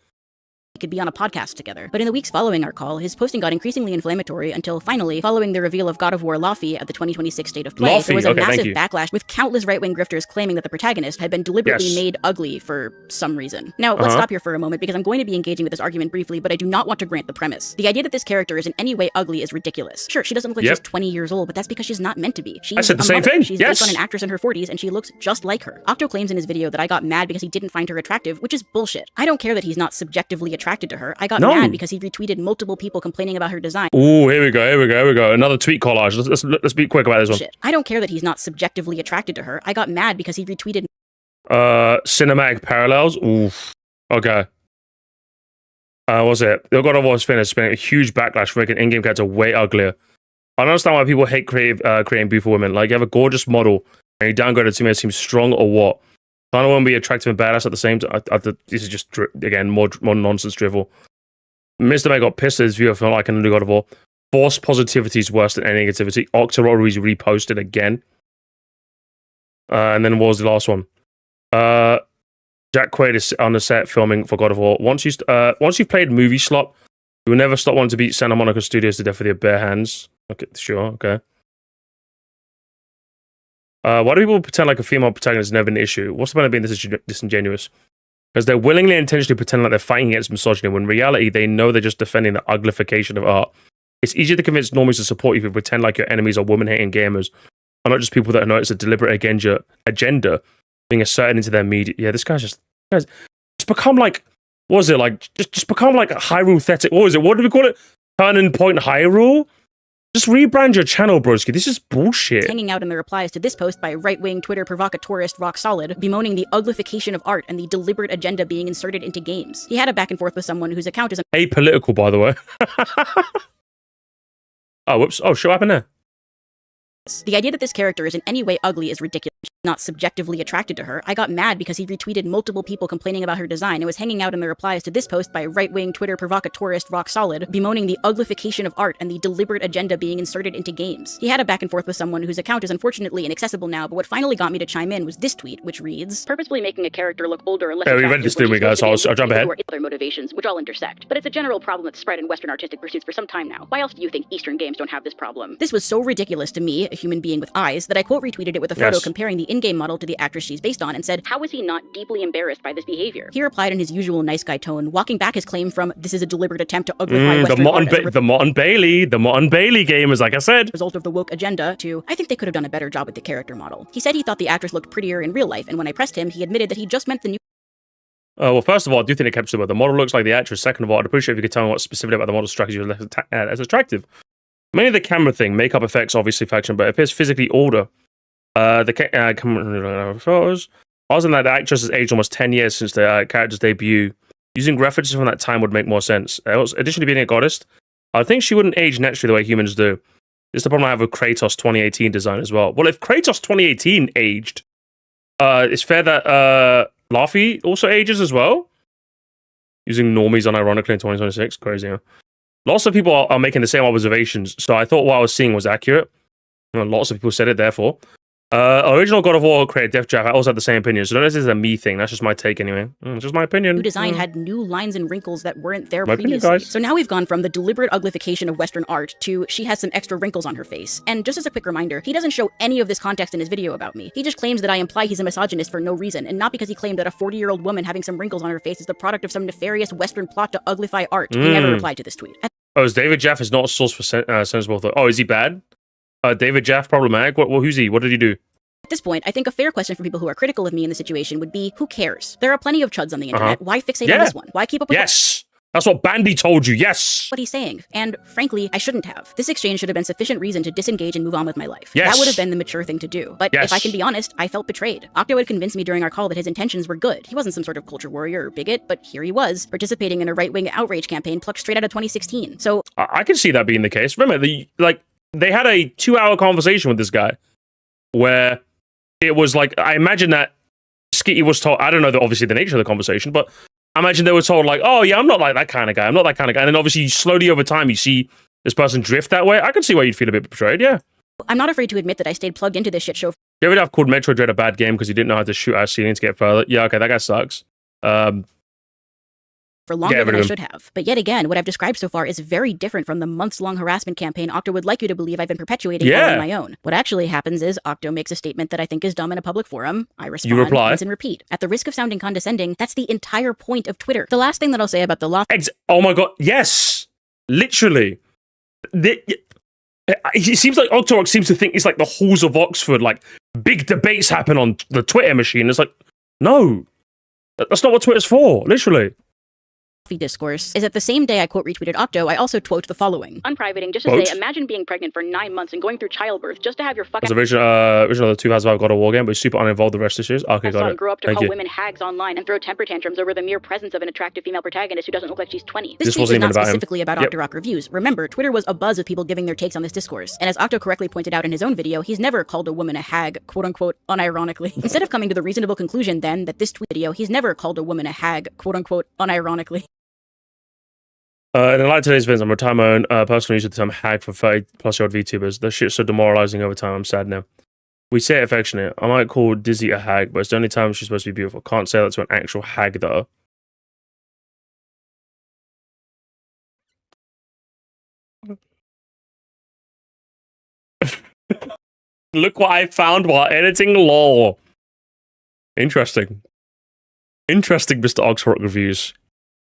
Could be on a podcast together. But in the weeks following our call, his posting got increasingly inflammatory until finally, following the reveal of God of War Laufey at the 2026 State of Play, there was a massive backlash with countless right-wing grifters claiming that the protagonist had been deliberately made ugly for some reason. Now, let's stop here for a moment because I'm going to be engaging with this argument briefly, but I do not want to grant the premise. The idea that this character is in any way ugly is ridiculous. Sure, she doesn't look like she's 20 years old, but that's because she's not meant to be. I said the same thing. She's based on an actress in her 40s, and she looks just like her. Octo claims in his video that I got mad because he didn't find her attractive, which is bullshit. I don't care that he's not subjectively attracted to her. I got mad because he retweeted multiple people complaining about her design. Ooh, here we go. Another tweet collage. Let's be quick about this one. Shit. I don't care that he's not subjectively attracted to her. I got mad because he retweeted cinematic parallels. Oof. Okay. What's it? The God of War finished spinning a huge backlash for making in-game character way uglier. I don't understand why people hate creating beautiful women. Like, you have a gorgeous model and you downgrade it to make it seem strong or what? I don't want to be attractive and badass at the same time. This is just, again, more nonsense drivel. Mr. May got pissed at his view of like in the new God of War. Forced positivity is worse than any negativity. Octo always reposted again. And then what was the last one? Jack Quaid is on the set filming for God of War. Once you've played movie SLOP, you will never stop wanting to beat Santa Monica Studios to death with your bare hands. Okay, sure, okay. Why do people pretend like a female protagonist is never an issue? What's the point of being this disingenuous? Because they're willingly and intentionally pretending like they're fighting against misogyny, when in reality, they know they're just defending the uglification of art. It's easier to convince normies to support you if you pretend like your enemies are woman-hating gamers, or not just people that know it's a deliberate agenda being asserted into their media. Yeah, this guy's just become like, what was it, like, just become like a Hyrule-thetic, what was it, what do we call it? Turning point Hyrule? Just rebrand your channel, broski. This is bullshit. Hanging out in the replies to this post by right-wing Twitter provocatorist Rock Solid, bemoaning the uglification of art and the deliberate agenda being inserted into games. He had a back and forth with someone whose account is apolitical, by the way. Oh, whoops. Oh, shit, what happened there? The idea that this character is in any way ugly is ridiculous. Not subjectively attracted to her. I got mad because he retweeted multiple people complaining about her design and was hanging out in the replies to this post by right-wing Twitter provocatorist Rock Solid, bemoaning the uglification of art and the deliberate agenda being inserted into games. He had a back and forth with someone whose account is unfortunately inaccessible now, but what finally got me to chime in was this tweet, which reads, purposefully making a character look older and less we read this, didn't we, guys? I'll jump ahead. Other motivations, which all intersect. But it's a general problem that's spread in Western artistic pursuits for some time now. Why else do you think Eastern games don't have this problem? This was so ridiculous to me, a human being with eyes, that I quote retweeted it with a photo comparing the in-game model to the actress she's based on and said, how is he not deeply embarrassed by this behavior? He replied in his usual nice guy tone, walking back his claim from, this is a deliberate attempt to uglify Western art the Motten Bailey game is, like I said, result of the woke agenda, to, I think they could have done a better job with the character model. He said he thought the actress looked prettier in real life, and when I pressed him, he admitted that he just meant the new well, first of all, I do think it captures about the model looks like the actress. Second of all, I'd appreciate if you could tell me what's specific about the model strikes you as attractive. Mainly the camera thing, makeup effects, obviously faction, but it appears physically older. The photos. Other than that, the actress has aged almost 10 years since the character's debut. Using references from that time would make more sense. Additionally, being a goddess, I think she wouldn't age naturally the way humans do. This is the problem I have with Kratos 2018 design as well. Well, if Kratos 2018 aged, it's fair that Laffy also ages as well. Using normies unironically in 2026. Crazy, huh? Lots of people are making the same observations, so I thought what I was seeing was accurate. Lots of people said it, therefore. Original God of War created Def Jab. I also had the same opinion, so don't know if this is a me thing. That's just my take anyway. It's just my opinion. New design had new lines and wrinkles that weren't there previously. So now we've gone from the deliberate uglification of Western art to she has some extra wrinkles on her face. And just as a quick reminder, he doesn't show any of this context in his video about me. He just claims that I imply he's a misogynist for no reason, and not because he claimed that a 40-year-old woman having some wrinkles on her face is the product of some nefarious Western plot to uglify art. He never replied to this tweet. Is David Jaff is not a source for sensible thought. Oh, is he bad? David Jaff problematic? Who's he? What did he do? At this point, I think a fair question for people who are critical of me in the situation would be, who cares? There are plenty of chuds on the internet. Why fixate on this one? Why keep up with That's what Bandy told you, yes! What he's saying. And frankly, I shouldn't have. This exchange should have been sufficient reason to disengage and move on with my life. That would have been the mature thing to do. But if I can be honest, I felt betrayed. Octo had convinced me during our call that his intentions were good. He wasn't some sort of culture warrior or bigot, but here he was, participating in a right-wing outrage campaign plucked straight out of 2016. So I can see that being the case. Remember, they had a 2-hour conversation with this guy where it was like, I imagine that Skitty was told, I don't know obviously the nature of the conversation, but I imagine they were told like, oh yeah, I'm not like that kind of guy. I'm not that kind of guy. And then obviously slowly over time, you see this person drift that way. I can see why you'd feel a bit betrayed, yeah. I'm not afraid to admit that I stayed plugged into this shit show. You ever have called Metroid Dread a bad game because he didn't know how to shoot our ceiling to get further? Yeah, okay, that guy sucks. For longer than I should have. But yet again, what I've described so far is very different from the months-long harassment campaign Octo would like you to believe I've been perpetuating all on my own. What actually happens is Octo makes a statement that I think is dumb in a public forum. I respond, you reply, rinse and repeat. At the risk of sounding condescending, that's the entire point of Twitter. The last thing that I'll say about the law. Oh my god, yes! Literally. It seems like Octorok seems to think it's like the halls of Oxford, like big debates happen on the Twitter machine. It's like, no. That's not what Twitter's for, literally. Discourse is that the same day I quote retweeted Octo, I also quote the following. Unprivating, just to say, imagine being pregnant for 9 months and going through childbirth just to have your fucking... It's original of the 2005 God of War game, but it's super uninvolved the rest of the series. Okay, got it. Grow up to call women hags online and throw temper tantrums over the mere presence of an attractive female protagonist who doesn't look like she's 20. This tweet is not specifically about Octorok reviews. Remember, Twitter was abuzz of people giving their takes on this discourse. And as Octo correctly pointed out in his own video, he's never called a woman a hag, quote unquote, unironically. Instead of coming to the reasonable conclusion then that this tweet video, he's never called a woman a hag, quote unquote, unironically. In the light of today's events, I'm retiring my own personal use of the term hag for 30-plus-year-old VTubers. That shit's so demoralizing over time. I'm sad now. We say it affectionate. I might call Dizzy a hag, but it's the only time she's supposed to be beautiful. Can't say that to an actual hag, though. Look what I found while editing lore. Interesting. Interesting, Mr. Oxford reviews.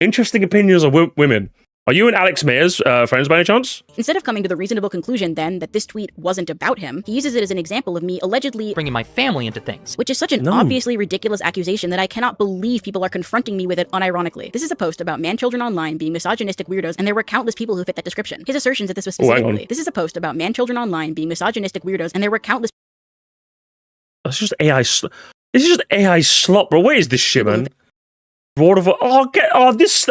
Interesting opinions of women. Are you and Alex Mayer's friends by any chance? Instead of coming to the reasonable conclusion, then, that this tweet wasn't about him, he uses it as an example of me allegedly bringing my family into things. Which is such an obviously ridiculous accusation that I cannot believe people are confronting me with it unironically. This is a post about man-children online being misogynistic weirdos, and there were countless people who fit that description. His assertions that this was specifically. This is a post about man-children online being misogynistic weirdos, and there were countless. That's just AI. This is just AI slop, bro. What is this shit, man? Get these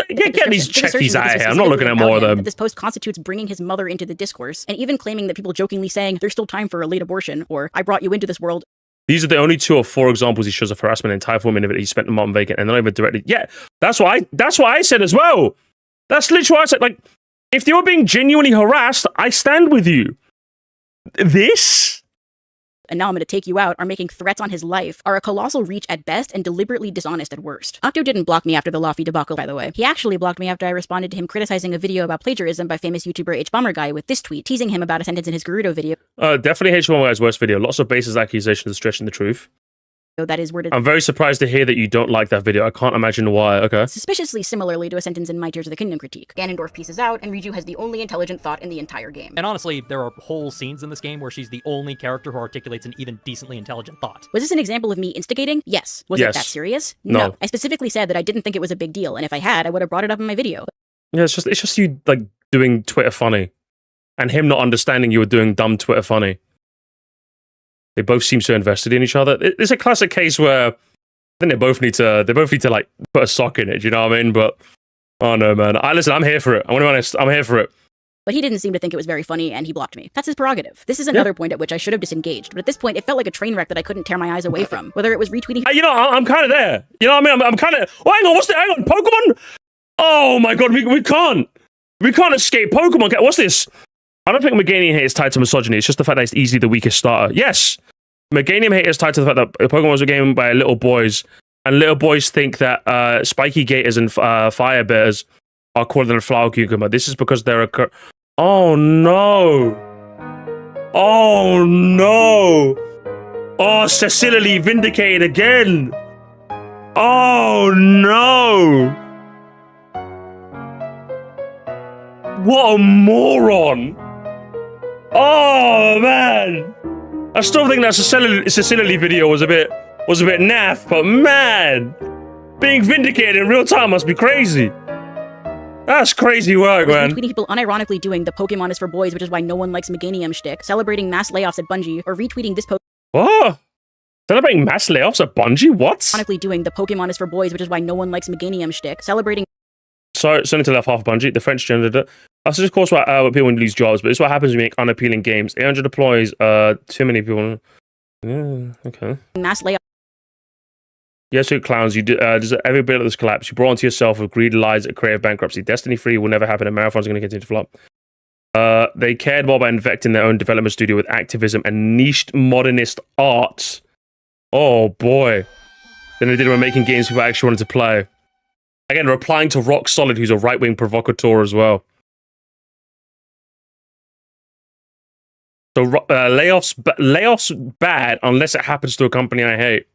checkies out of here. I'm not looking at more of them. This post constitutes bringing his mother into the discourse, and even claiming that people jokingly saying there's still time for a late abortion, or I brought you into this world. These are the only 2 or 4 examples he shows of harassment in entire 4 minutes. He spent the month vacant, and not even directly. Yeah, that's what I said as well. That's literally what I said. Like, if they were being genuinely harassed, I stand with you. This. And now I'm going to take you out, are making threats on his life, are a colossal reach at best and deliberately dishonest at worst. Octo didn't block me after the Lofty debacle, by the way. He actually blocked me after I responded to him criticizing a video about plagiarism by famous YouTuber HBomberGuy with this tweet, teasing him about a sentence in his Gerudo video. Definitely HBomberGuy's worst video. Lots of baseless accusations stretching the truth. That is worded. I'm very surprised to hear that you don't like that video. I can't imagine why. Okay. Suspiciously similarly to a sentence in my Tears of the Kingdom critique. Ganondorf pieces out, and Riju has the only intelligent thought in the entire game. And honestly, there are whole scenes in this game where she's the only character who articulates an even decently intelligent thought. Was this an example of me instigating? Yes. Was it that serious? No. I specifically said that I didn't think it was a big deal, and if I had, I would have brought it up in my video. Yeah, it's just you like doing Twitter funny, and him not understanding you were doing dumb Twitter funny. They both seem so invested in each other. It's a classic case where I think they both need to like put a sock in it. Do you know what I mean? But oh no, man. Listen, I'm here for it. I want to be honest. I'm here for it. But he didn't seem to think it was very funny, and he blocked me. That's his prerogative. This is another point at which I should have disengaged, but at this point, it felt like a train wreck that I couldn't tear my eyes away from. Whether it was retweeting. You know, I'm kind of there. You know what I mean? I'm kind of. Oh, hang on. Pokemon. Oh my god, we can't escape Pokemon. What's this? I don't think Meganium hate is tied to misogyny. It's just the fact that it's easily the weakest starter. Yes, Meganium hate is tied to the fact that Pokemon was a game by little boys, and little boys think that spiky gators and fire bears are cooler than a flower cucumber. This is because they're a... Oh no! Oh no! Oh, Cecily vindicated again! Oh no! What a moron! Oh man! I still think that Cecily video was a bit naff, but man, being vindicated in real time must be crazy. That's crazy work, man. Retweeting people unironically doing the Pokemon is for boys, which is why no one likes Meganium shtick, celebrating mass layoffs at Bungie, or retweeting this post. What? Celebrating mass layoffs at Bungie? What? Unironically doing the Pokemon is for boys, which is why no one likes Meganium shtick, celebrating. Sorry to left half of Bungie. The French gendered it. That's just of course why people lose jobs, but it's what happens when you make unappealing games. 800 deploys, too many people. Yeah, okay. Mass layoffs. Yes, you clowns, you deserve every bit of this collapse. You brought onto yourself with greed, lies, and creative bankruptcy. Destiny 3 will never happen, and Marathon's going to continue to flop. They cared more about infecting their own development studio with activism and niched modernist art. Oh boy. Than they did when making games people actually wanted to play. Again, replying to Rock Solid, who's a right-wing provocateur as well. So layoffs bad unless it happens to a company I hate.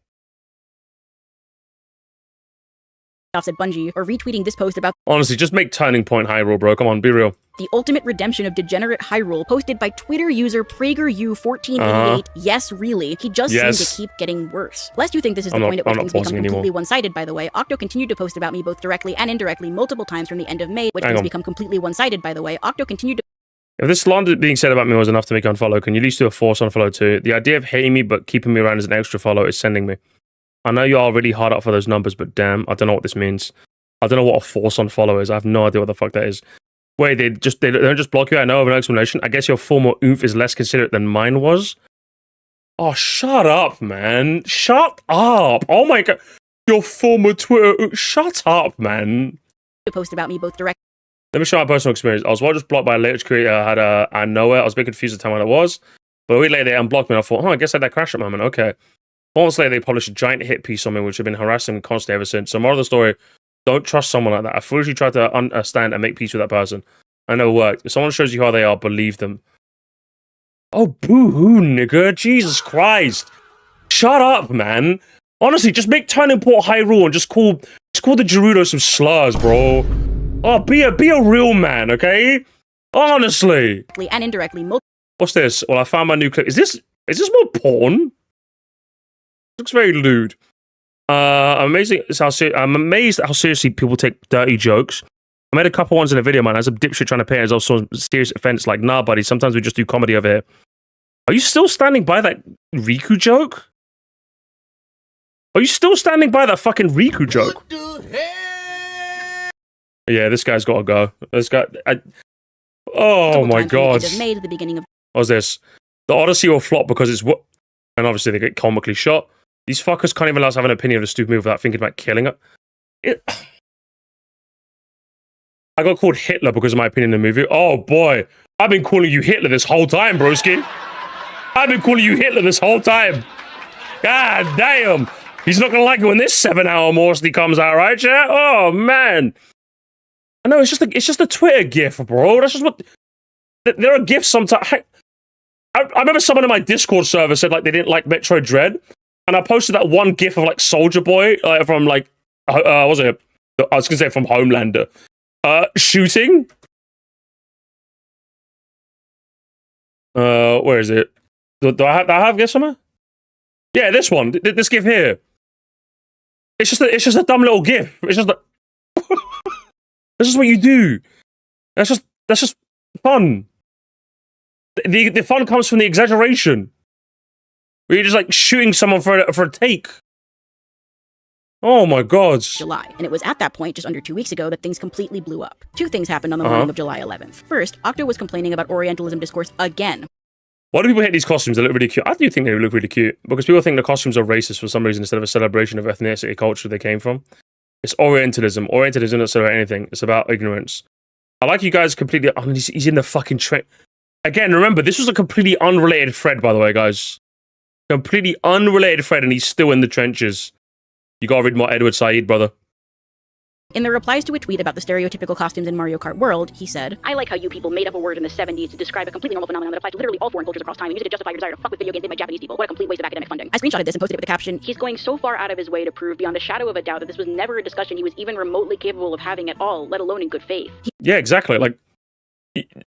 At Bungie, or retweeting this post about. Honestly, just make Turning Point Hyrule, bro. Come on, be real. The ultimate redemption of degenerate Hyrule, posted by Twitter user PragerU1488. Yes, really. He just seemed to keep getting worse. Lest you think this is the point at which things become completely one-sided, by the way, Octo continued to post about me both directly and indirectly multiple times from the end of May, which things become completely one-sided, by the way. Octo continued to. If this slander being said about me was enough to make unfollow, can you at least do a force unfollow too? The idea of hating me but keeping me around as an extra follow is sending me. I know you are really hard up for those numbers, but damn, I don't know what this means. I don't know what a force unfollow is. I have no idea what the fuck that is. Wait, they don't just block you out now of an explanation? I guess your former oomph is less considerate than mine was? Oh, shut up, man. Shut up. Oh my god. Your former Twitter... Shut up, man. Post about me both direct. Let me show my personal experience. I was just blocked by a latest creator. I know it. I was a bit confused at the time when it was. But a week later, they unblocked me and I thought, I guess I had that crash at moment. Okay. 4 months later, they published a giant hit piece on me, which have been harassing me constantly ever since. So, moral of the story, don't trust someone like that. I foolishly tried to understand and make peace with that person. I know it worked. If someone shows you how they are, believe them. Oh, boo-hoo, nigga. Jesus Christ. Shut up, man. Honestly, just make Turning Point Hyrule and just call the Gerudo some slurs, bro. Oh, be a real man, okay? Honestly. And indirectly. What's this? Well, I found my new clip. Is this more porn? Looks very lewd. I'm amazed at how seriously people take dirty jokes. I made a couple ones in a video, man. As a dipshit trying to pay it as also serious offense. Like, nah, buddy. Sometimes we just do comedy over here. Are you still standing by that Riku joke? Are you still standing by that fucking Riku joke? Yeah, this guy's got to go. This guy. Oh my god. Made at the beginning of What's this? The Odyssey will flop because it's what, and obviously they get comically shot. These fuckers can't even let us have an opinion of a stupid movie without thinking about killing it. I got called Hitler because of my opinion in the movie. Oh boy, I've been calling you Hitler this whole time, broski. I've been calling you Hitler this whole time. God damn. He's not gonna like it when this 7-hour Moresty comes out, right, chat? Oh man. I know it's just a Twitter gif, bro. That's just what. There are gifs sometimes. I remember someone in my Discord server said like they didn't like Metro Dread, and I posted that one gif of like Soldier Boy from like was it? I was gonna say from Homelander, shooting. Where is it? Do I have gif somewhere? Yeah, this one. This gif here. It's just a dumb little gif. It's just. This is what you do. That's just fun. The fun comes from the exaggeration. Where you're just like shooting someone for a take. Oh my god. July, and it was at that point, just under 2 weeks ago, that things completely blew up. Two things happened on the morning of July 11th. First, Octo was complaining about Orientalism discourse again. Why do people hate these costumes? They look really cute. I do think they look really cute because people think the costumes are racist for some reason instead of a celebration of ethnicity culture they came from. It's Orientalism. Orientalism doesn't about anything. It's about ignorance. I like you guys completely. I mean, he's in the fucking trench. Again, remember, this was a completely unrelated thread, by the way, guys. Completely unrelated thread, and he's still in the trenches. You gotta read more Edward Said, brother. In the replies to a tweet about the stereotypical costumes in Mario Kart World, he said, I like how you people made up a word in the 70s to describe a completely normal phenomenon that applies to literally all foreign cultures across time and use it to justify your desire to fuck with video games made by Japanese people. What a complete waste of academic funding. I screenshotted this and posted it with the caption, he's going so far out of his way to prove beyond a shadow of a doubt that this was never a discussion he was even remotely capable of having at all, let alone in good faith. Yeah, exactly. Like,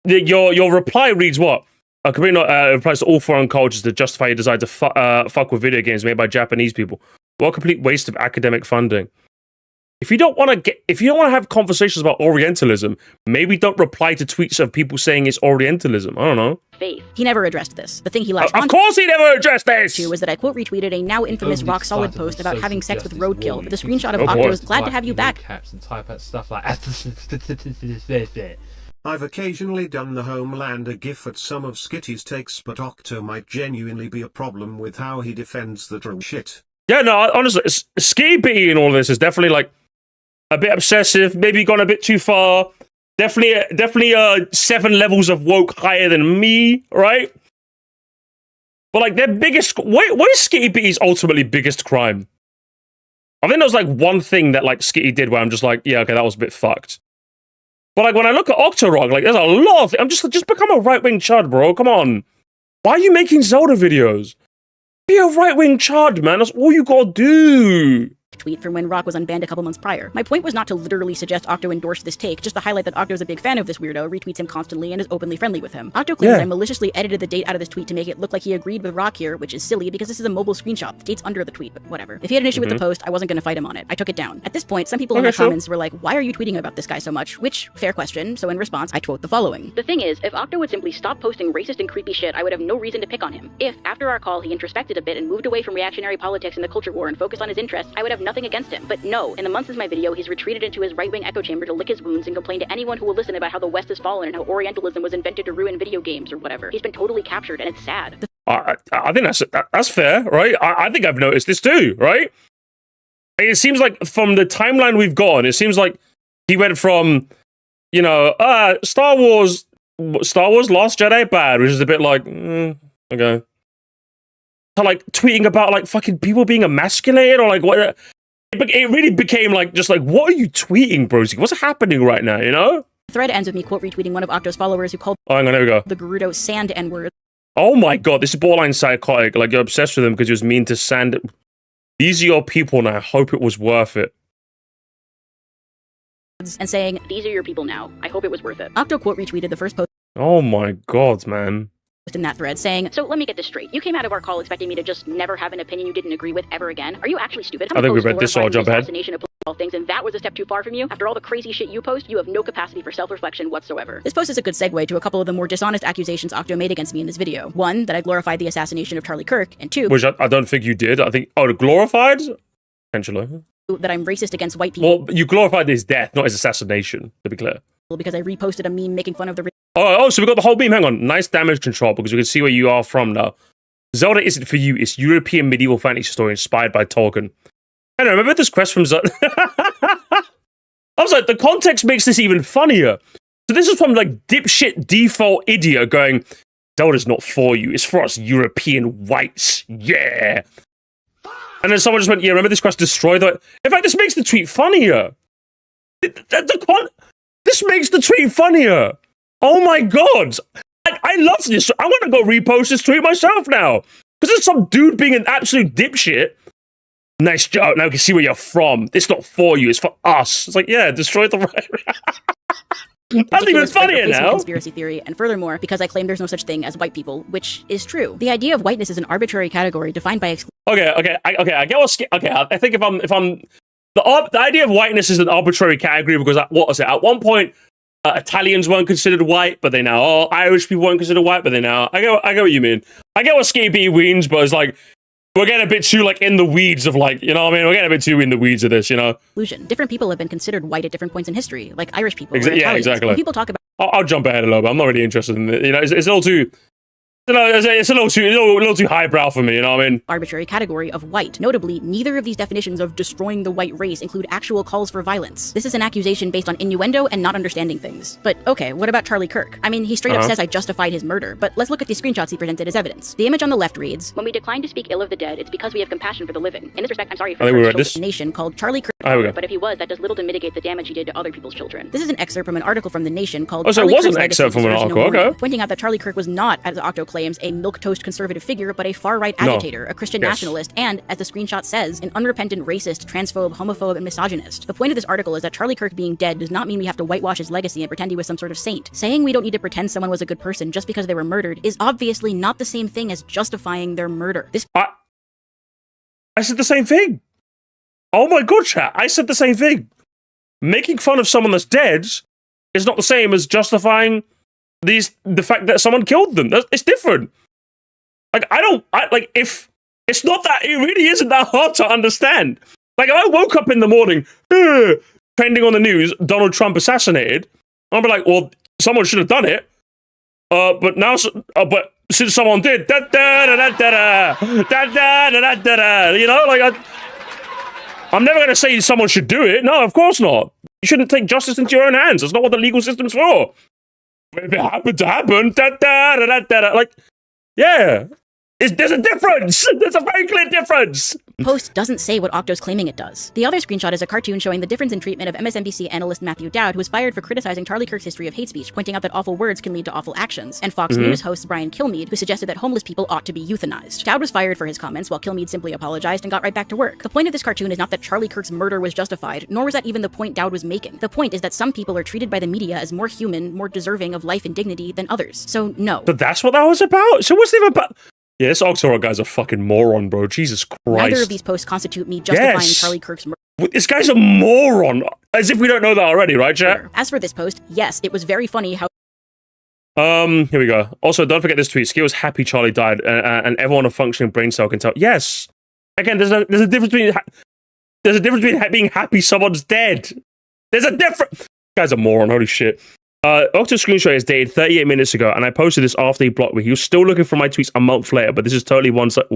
your reply reads what? A completely applies to all foreign cultures to justify your desire to fuck with video games made by Japanese people. What a complete waste of academic funding. If you don't want to have conversations about Orientalism, maybe don't reply to tweets of people saying it's Orientalism. I don't know. Faith. He never addressed this. The thing he latched Of course he never addressed this! Was that I quote retweeted a now infamous Rock Solid post about having sex with Roadkill with a screenshot of Octo's glad to have you back. Caps and type out stuff like I've occasionally done the Homelander gif at some of Skitty's takes, but Octo might genuinely be a problem with how he defends the troll shit. Yeah, no, honestly, Skitty and all this is definitely like a bit obsessive, maybe gone a bit too far. Definitely 7 levels of woke higher than me, right? But like their biggest, what is Skitty B's ultimately biggest crime? I think there was like one thing that like Skitty did where I'm just like, yeah, okay, that was a bit fucked. But like when I look at Octorog, like there's a lot of I'm just become a right-wing chud, bro. Come on. Why are you making Zelda videos? Be a right-wing chud, man. That's all you gotta do. Tweet from when Rock was unbanned a couple months prior. My point was not to literally suggest Octo endorse this take, just to highlight that Octo's a big fan of this weirdo, retweets him constantly, and is openly friendly with him. Octo claims I maliciously edited the date out of this tweet to make it look like he agreed with Rock here, which is silly because this is a mobile screenshot. The date's under the tweet, but whatever. If he had an issue with the post, I wasn't gonna fight him on it. I took it down. At this point, some people in the comments were like, why are you tweeting about this guy so much? Which, fair question, so in response, I quote the following. The thing is, if Octo would simply stop posting racist and creepy shit, I would have no reason to pick on him. If, after our call, he introspected a bit and moved away from reactionary politics and the culture war and focused on his interests, I would have nothing against him. But no, in the months since my video, he's retreated into his right-wing echo chamber to lick his wounds and complain to anyone who will listen about how the West has fallen and how Orientalism was invented to ruin video games or whatever. He's been totally captured, and it's sad. I think that's fair, right? I think I've noticed this too, right? It seems like from the timeline we've got, it seems like he went from, you know, Star Wars Last Jedi bad, which is a bit like, okay. To like tweeting about like fucking people being emasculated or like what. It really became like, just like, what are you tweeting, broski? What's happening right now, you know? The thread ends with me quote retweeting one of Octo's followers who called hang on, there we go. The Gerudo sand N-word. Oh my god, this is borderline psychotic. Like, you're obsessed with him because he was mean to sand. These are your people, and I hope it was worth it. and saying, "These are your people now. I hope it was worth it." Octo quote retweeted the first post Oh my god, man. in that thread saying, "So let me get this straight. You came out of our call expecting me to just never have an opinion you didn't agree with ever again? Are you actually stupid? I think we read this, so I'll jump ahead. Assassination of political things, and that was a step too far from you? After all the crazy shit you post, you have no capacity for self-reflection whatsoever." This post is a good segue to a couple of the more dishonest accusations Octo made against me in this video. One, that I glorified the assassination of Charlie Kirk, and two, Which I don't think you did. I think, glorified? Potentially. that I'm racist against white people. Well, you glorified his death, not his assassination, to be clear. Because I reposted a meme making fun of the So we got the whole meme. Hang on. Nice damage control, because we can see where you are from now. Zelda isn't for you. It's European medieval fantasy story inspired by Tolkien. I don't know, remember this quest from Zelda? I was like, the context makes this even funnier. So this is from like dipshit default idiot going, Zelda's not for you. It's for us European whites. Yeah. And then someone just went, yeah, remember this quest destroyed the... In fact, this makes the tweet funnier. This makes the tweet funnier. Oh my god. I love this. I want to go repost this tweet myself now. Because there's some dude being an absolute dipshit. Nice job. Now we can see where you're from. It's not for you. It's for us. It's like, yeah, destroy the That's even funnier now. Conspiracy theory, and furthermore, because I claim there's no such thing as white people, which is true. The idea of whiteness is an arbitrary category defined by Okay. I get what. Okay, I think if I'm the idea of whiteness is an arbitrary category because what was it? At one point, Italians weren't considered white, but they now are. Irish people weren't considered white, but they now. I get what you mean. I get what Skitty means, but it's like we're getting a bit too like in the weeds of like, you know what I mean? We're getting a bit too in the weeds of this, you know? Illusion. Different people have been considered white at different points in history, like Irish people. Yeah, exactly. When people talk about I'll jump ahead a little bit. I'm not really interested in it. You know, it's a little too. It's a little too highbrow for me, you know what I mean? Arbitrary category of white. Notably, neither of these definitions of destroying the white race include actual calls for violence. This is an accusation based on innuendo and not understanding things. But okay, what about Charlie Kirk? I mean, he straight up says I justified his murder, but let's look at the screenshots he presented as evidence. The image on the left reads, "When we decline to speak ill of the dead, it's because we have compassion for the living. In this respect, I'm sorry for the nation called Charlie Kirk, but if he was, that does little to mitigate the damage he did to other people's children." This is an excerpt from an article from The Nation called Charlie Kirk's an excerpt from an article, okay. Pointing out that Charlie Kirk was not, as Octo claims, a milquetoast conservative figure, but a far-right agitator, a Christian nationalist, and, as the screenshot says, an unrepentant racist, transphobe, homophobe, and misogynist. The point of this article is that Charlie Kirk being dead does not mean we have to whitewash his legacy and pretend he was some sort of saint. Saying we don't need to pretend someone was a good person just because they were murdered is obviously not the same thing as justifying their murder. I said the same thing. Oh my god, chat. I said the same thing. Making fun of someone that's dead is not the same as justifying the fact that someone killed them. It's different. Like, if it's not that, it really isn't that hard to understand. Like, if I woke up in the morning, trending on the news, Donald Trump assassinated, I'll be like, well, someone should have done it. But now, but since someone did, you know, like, I'm never going to say someone should do it. No, of course not. You shouldn't take justice into your own hands. That's not what the legal system's for. If it happened to happen, like, yeah. There's a difference! There's a very clear difference! Post doesn't say what Octo's claiming it does. The other screenshot is a cartoon showing the difference in treatment of MSNBC analyst Matthew Dowd, who was fired for criticizing Charlie Kirk's history of hate speech, pointing out that awful words can lead to awful actions, and Fox News host Brian Kilmeade, who suggested that homeless people ought to be euthanized. Dowd was fired for his comments, while Kilmeade simply apologized and got right back to work. The point of this cartoon is not that Charlie Kirk's murder was justified, nor was that even the point Dowd was making. The point is that some people are treated by the media as more human, more deserving of life and dignity than others. So no. But that's what that was about? So what's it even about? Yeah, this Octo guy's a fucking moron, bro. Jesus Christ. Neither of these posts constitute me justifying Charlie Kirk's murder. This guy's a moron. As if we don't know that already, right, chat? As for this post, yes, it was very funny how... Here we go. Also, don't forget this tweet. Ski was happy Charlie died, and everyone with a functioning brain cell can tell. Yes. Again, there's a difference between being happy someone's dead. There's a difference. This guy's a moron. Holy shit. Octo's screenshot is dated 38 minutes ago, and I posted this after he blocked me. He was still looking for my tweets a month later, but this is totally one side.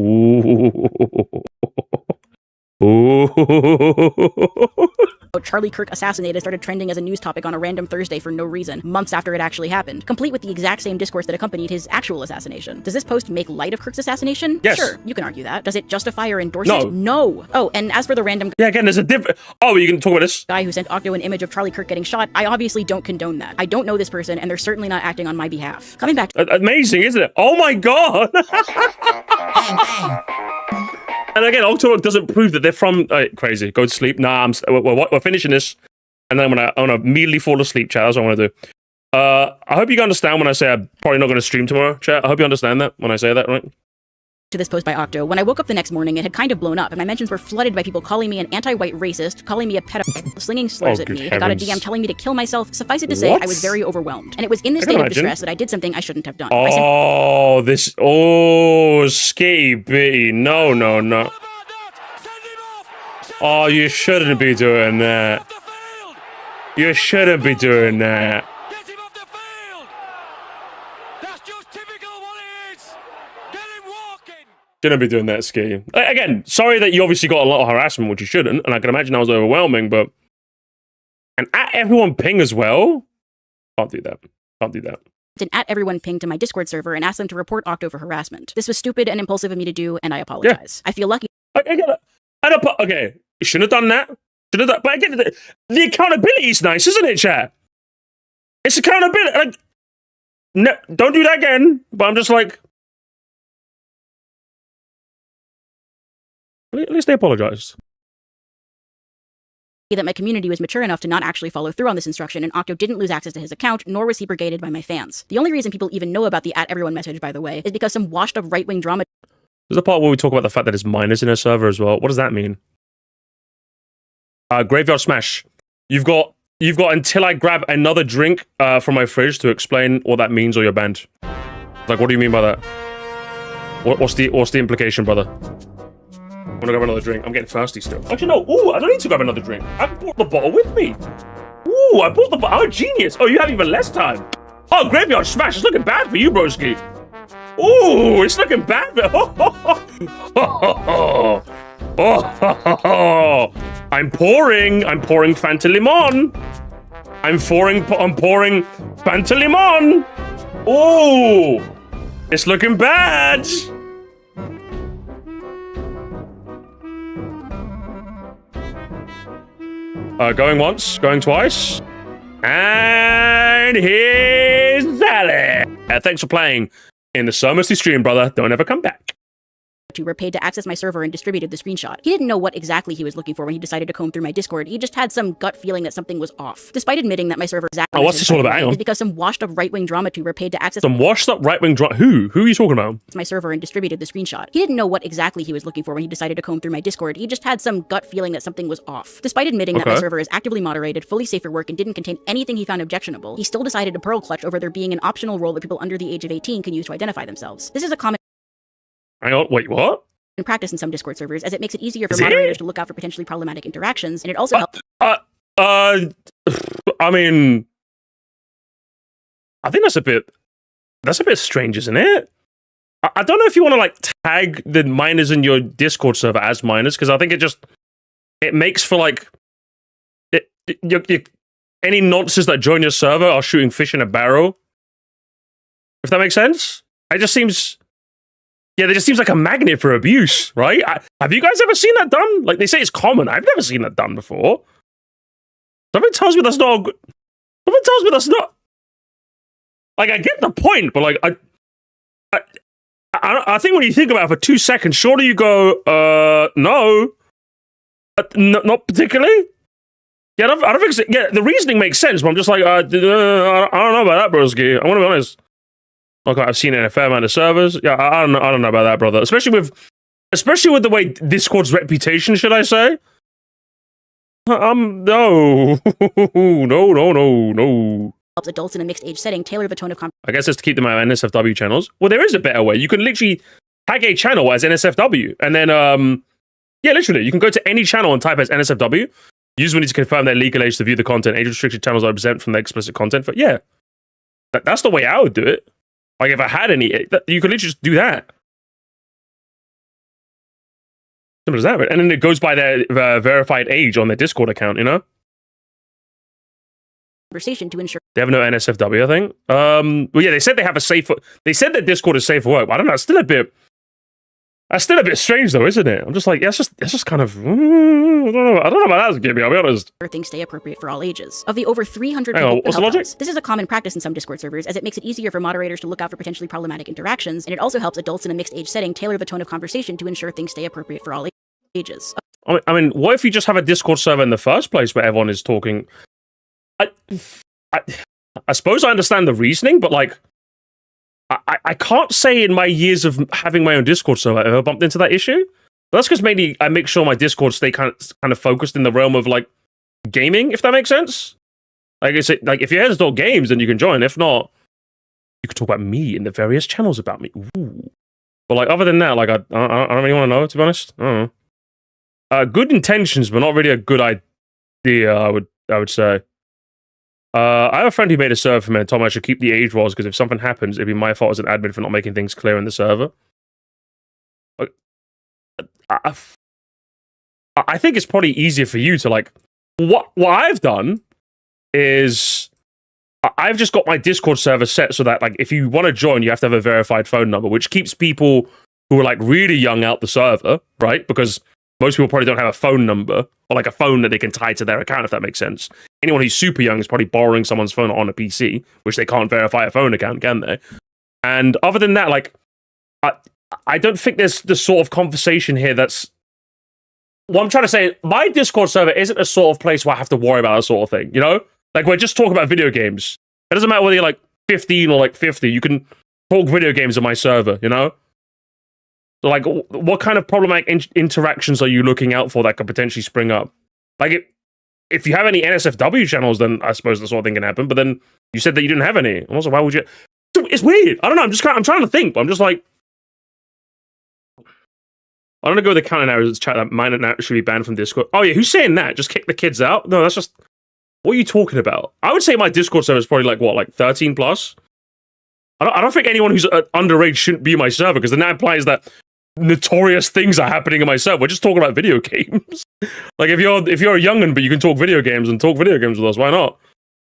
Charlie Kirk assassinated started trending as a news topic on a random Thursday for no reason, months after it actually happened, complete with the exact same discourse that accompanied his actual assassination. Does this post make light of Kirk's assassination? Yes. Sure, you can argue that. Does it justify or endorse it? No. Oh, and as for the random... Yeah, again, there's a different... Oh, you can talk about this? Guy who sent Octo an image of Charlie Kirk getting shot, I obviously don't condone that. I don't know this person, and they're certainly not acting on my behalf. Coming back to... Amazing, isn't it? Oh my god! And again, Octo doesn't prove that they're from... crazy. Go to sleep. Nah, we're finishing this. and then I want to immediately fall asleep, chat. That's what I want to do. I hope you understand when I say I'm probably not going to stream tomorrow, chat. I hope you understand that when I say that, right? To this post by Octo, when I woke up the next morning, it had kind of blown up, and my mentions were flooded by people calling me an anti-white racist, calling me a pedophile, slinging slurs at me. I got a DM telling me to kill myself. Suffice it to say, I was very overwhelmed, and it was in this state of distress that I did something I shouldn't have done. Skitty bitty. No. Oh, you shouldn't be doing that. You shouldn't be doing that. Shouldn't be doing that, Skitty. Again, sorry that you obviously got a lot of harassment, which you shouldn't, and I can imagine that was overwhelming, but... And at everyone ping as well? Can't do that. And at everyone ping to my Discord server and asked them to report Octo for harassment. This was stupid and impulsive of me to do, and I apologize. Yeah. I feel lucky. Okay, you shouldn't have done that. But again, the accountability is nice, isn't it, chat? It's accountability. Like, no, don't do that again, but I'm just like... At least they apologized. That my community was mature enough to not actually follow through on this instruction, and Octo didn't lose access to his account, nor was he brigaded by my fans. The only reason people even know about the @everyone message, by the way, is because some washed-up right-wing drama... There's a part where we talk about the fact that there's minors in a server as well. What does that mean? Graveyard Smash. You've got until I grab another drink from my fridge to explain what that means, or you're banned. Like, what do you mean by that? What's the implication, brother? I'm gonna grab another drink. I'm getting thirsty still. Actually, no. Ooh, I don't need to grab another drink. I brought the bottle with me. Ooh, I brought the bottle. I'm a genius. Oh, you have even less time. Oh, Graveyard Smash. It's looking bad for you, broski. Ooh, it's looking bad. I'm pouring Fanta Limon. I'm pouring Fanta Limon. Ooh, it's looking bad. Going once, going twice. And here's Sally. Thanks for playing in the Moresty stream, brother. Don't ever come back. Were paid to access my server and distributed the screenshot. He didn't know what exactly he was looking for when he decided to comb through my Discord. He just had some gut feeling that something was off. Despite admitting that my server exactly what's this all about? Hang on. Is because some washed-up right-wing drama tuber paid to access some washed-up right-wing drama. Who are you talking about? My server and distributed the screenshot. He didn't know what exactly he was looking for when he decided to comb through my Discord. He just had some gut feeling that something was off. Despite admitting that my server is actively moderated, fully safe for work, and didn't contain anything he found objectionable, he still decided to pearl clutch over there being an optional role that people under the age of 18 can use to identify themselves. This is a common... Hang on, wait, what? In practice in some Discord servers, as it makes it easier for moderators to look out for potentially problematic interactions, and it also helps... I mean... I think that's a bit strange, isn't it? I don't know if you want to, like, tag the minors in your Discord server as minors, because I think it makes for, like... any nonsense that join your server are shooting fish in a barrel. If that makes sense? It just seems... Yeah, it just seems like a magnet for abuse, right? Have you guys ever seen that done? Like, they say it's common. I've never seen that done before. Something tells me that's not... Something tells me that's not... Like, I get the point, but, like, I think when you think about it for 2 seconds, surely you go, no. Not particularly? Yeah, I don't think so. Yeah, the reasoning makes sense, but I'm just like, I don't know about that, broski. I'm gonna be honest. Okay, I've seen it in a fair amount of servers. Yeah, I don't know about that, brother. Especially with the way Discord's reputation, should I say? No. Helps adults in a mixed age setting tailor the tone of conversation. I guess it's to keep them out of NSFW channels. Well, there is a better way. You can literally tag a channel as NSFW, and then yeah, literally, you can go to any channel and type as NSFW. Users will need to confirm their legal age to view the content. Age-restricted channels are exempt from the explicit content. But yeah, that's the way I would do it. Like, if I had any, you could literally just do that. Simple as that, right? And then it goes by their verified age on their Discord account, you know? Conversation to ensure they have no NSFW, I think. Well, yeah, they said they have a safe... They said that Discord is safe for work, but I don't know, it's still a bit... That's still a bit strange, though, isn't it? I'm just like, yeah, it's just kind of... I don't know about that, Gibby, I'll be honest. Things stay appropriate for all ages. Of the over 300 people what's the logic? This is a common practice in some Discord servers, as it makes it easier for moderators to look out for potentially problematic interactions, and it also helps adults in a mixed age setting tailor the tone of conversation to ensure things stay appropriate for all ages. I mean, what if you just have a Discord server in the first place where everyone is talking... I suppose I understand the reasoning, but like, I can't say in my years of having my own Discord server I ever bumped into that issue. But that's because mainly I make sure my Discord stay kind of focused in the realm of like gaming, if that makes sense. Like I say, like if you're here to talk games, then you can join. If not, you can talk about me in the various channels about me. Ooh. But like other than that, like I don't really want to know, to be honest. I don't know. Good intentions, but not really a good idea. I would say. I have a friend who made a server for me and told me I should keep the age rolls because if something happens, it'd be my fault as an admin for not making things clear in the server. I think it's probably easier for you to like. What I've done is I've just got my Discord server set so that like if you want to join, you have to have a verified phone number, which keeps people who are like really young out the server, right? Because most people probably don't have a phone number or like a phone that they can tie to their account, if that makes sense. Anyone who's super young is probably borrowing someone's phone on a PC, which they can't verify a phone account, can they? And other than that, like, I don't think there's the sort of conversation here that's... What I'm trying to say, my Discord server isn't a sort of place where I have to worry about that sort of thing, you know? Like, we're just talking about video games. It doesn't matter whether you're like 15 or like 50, you can talk video games on my server, you know? Like, what kind of problematic interactions are you looking out for that could potentially spring up? Like, if you have any NSFW channels, then I suppose that sort of thing can happen. But then you said that you didn't have any. Also, why would you? It's weird. I don't know. I'm trying to think, but I'm just like, I don't know. Go with the counter now. Chat that mine now should be banned from Discord. Oh yeah, who's saying that? Just kick the kids out? No, that's just. What are you talking about? I would say my Discord server is probably like what, like 13 plus. I don't think anyone who's underage shouldn't be my server because then that implies that notorious things are happening in my server. We're just talking about video games. Like if you're a young'un but you can talk video games and talk video games with us, why not?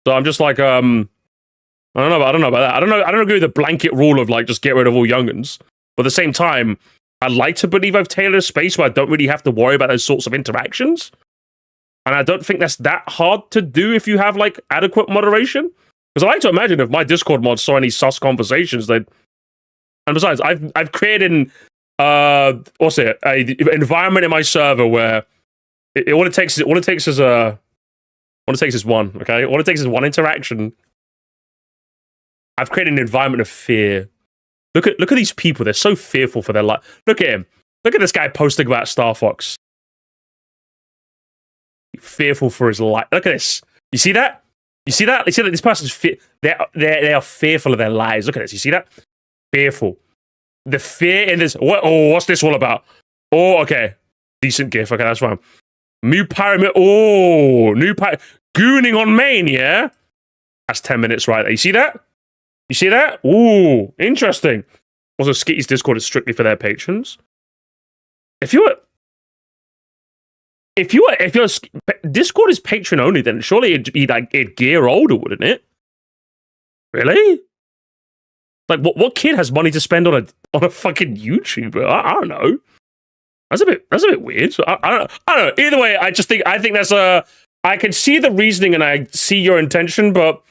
So I'm just like I don't know about that. I don't agree with the blanket rule of like just get rid of all young'uns. But at the same time, I'd like to believe I've tailored a space where I don't really have to worry about those sorts of interactions. And I don't think that's that hard to do if you have like adequate moderation. Because I like to imagine if my Discord mods saw any sus conversations, they'd. And besides, I've created an environment in my server where all it takes is one, okay? All it takes is one interaction. I've created an environment of fear. Look at these people, they're so fearful for their life. Look at him. Look at this guy posting about Star Fox. Fearful for his life. Look at this. You see that? You see that? This person's they are fearful of their lives. Look at this. You see that? Fearful. The fear in this. What's this all about? Oh, okay. Decent gif. Okay, that's fine. New pyramid. Oh, new pyramid. Gooning on main, yeah? That's 10 minutes right there. You see that? You see that? Ooh, interesting. Also, Skitty's Discord is strictly for their patrons. If your Discord is patron only, then surely it'd gear older, wouldn't it? Really? Like, what kid has money to spend on a fucking YouTuber? I don't know. That's a bit weird. So I don't know. Either way, I think that's I can see the reasoning and I see your intention, but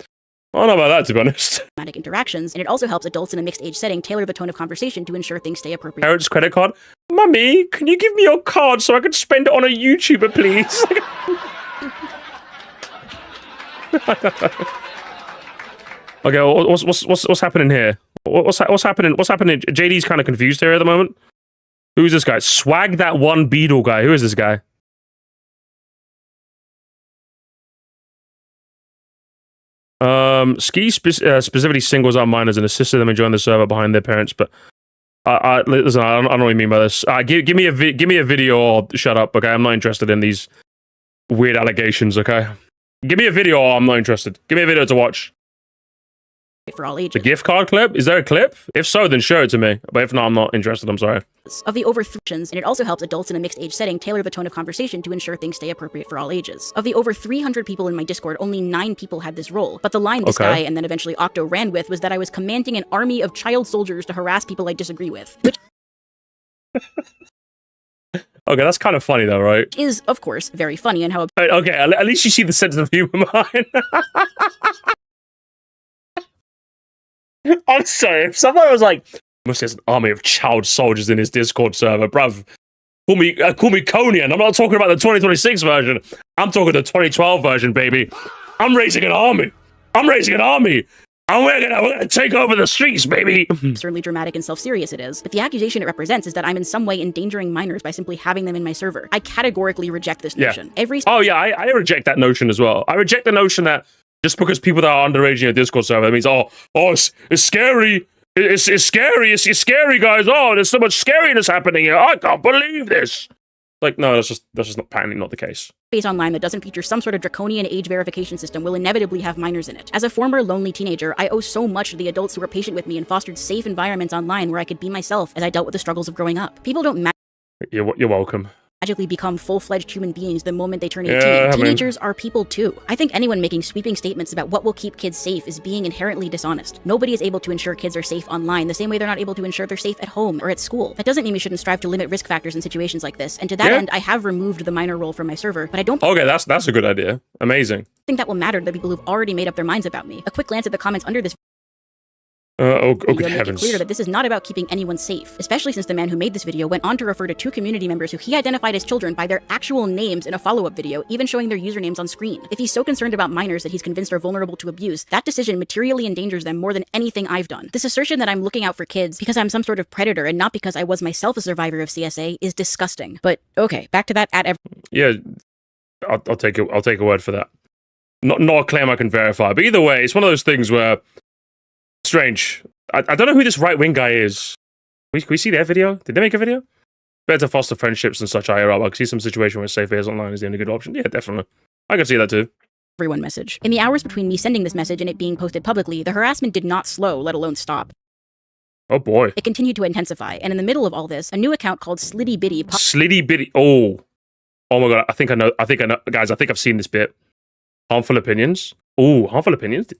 I don't know about that, to be honest. Interactions, and it also helps adults in a mixed age setting tailor the tone of conversation to ensure things stay appropriate. Parents' credit card. Mummy, can you give me your card so I can spend it on a YouTuber, please? Okay, what's happening here? What's happening? What's happening? JD's kind of confused here at the moment. Who's this guy? Swag that one beetle guy. Who is this guy? Ski specifically singles out minors and assisted them in joining the server behind their parents, but listen, I don't know what you mean by this. Give me a video or shut up, okay? I'm not interested in these weird allegations, okay? Give me a video or I'm not interested. Give me a video to watch. For all ages. The gift card clip? Is there a clip? If so, then show it to me. But if not, I'm not interested. I'm sorry. Of the over 3, and it also helps adults in a mixed age setting tailor the tone of conversation to ensure things stay appropriate for all ages. Of the over 300 people in my Discord, only 9 people had this role. But the line this guy and then eventually Octo ran with was that I was commanding an army of child soldiers to harass people I disagree with. Which okay, that's kind of funny though, right? Is, of course, very funny and how... Okay, at least you see the sense of humor behind. I'm sorry, if someone was like, must have an army of child soldiers in his Discord server, bruv. Call me Conan. I'm not talking about the 2026 version. I'm talking the 2012 version, baby. I'm raising an army. I'm raising an army. And we're gonna take over the streets, baby. Certainly dramatic and self-serious it is, but the accusation it represents is that I'm in some way endangering minors by simply having them in my server. I categorically reject this notion. I reject that notion as well. I reject the notion that just because people that are underage in a Discord server, that means, it's scary. It's scary. It's scary, guys. Oh, there's so much scariness happening here. I can't believe this. Like, no, that's just not patently not the case. Space online that doesn't feature some sort of draconian age verification system will inevitably have minors in it. As a former lonely teenager, I owe so much to the adults who were patient with me and fostered safe environments online where I could be myself as I dealt with the struggles of growing up. People don't You're welcome. Magically become full-fledged human beings the moment they turn 18. Teenagers are people too. I think anyone making sweeping statements about what will keep kids safe is being inherently dishonest. Nobody is able to ensure kids are safe online the same way they're not able to ensure they're safe at home or at school. That doesn't mean we shouldn't strive to limit risk factors in situations like this, and to that end, I have removed the minor role from my server, but I don't— Okay, that's a good idea. Amazing. think that will matter to the people who've already made up their minds about me. A quick glance at the comments under this good make heavens. it clear that this is not about keeping anyone safe, especially since the man who made this video went on to refer to 2 community members who he identified as children by their actual names in a follow-up video, even showing their usernames on screen. If he's so concerned about minors that he's convinced are vulnerable to abuse, that decision materially endangers them more than anything I've done. This assertion that I'm looking out for kids because I'm some sort of predator and not because I was myself a survivor of CSA is disgusting. But okay, back to that Yeah, I'll take it. I'll take a word for that. Not a claim I can verify, but either way, it's one of those things where strange. I don't know who this right-wing guy is. Can we see their video? Did they make a video? Better to foster friendships and such IRL. I can see some situation where safe airs online is the only good option. Yeah, definitely. I can see that too. everyone message. In the hours between me sending this message and it being posted publicly, the harassment did not slow, let alone stop. Oh boy. It continued to intensify, and in the middle of all this, a new account called Slitty Bitty Slitty Bitty. Oh my god, I think I know, guys, I think I've seen this bit. Harmful opinions. Oh, harmful opinions?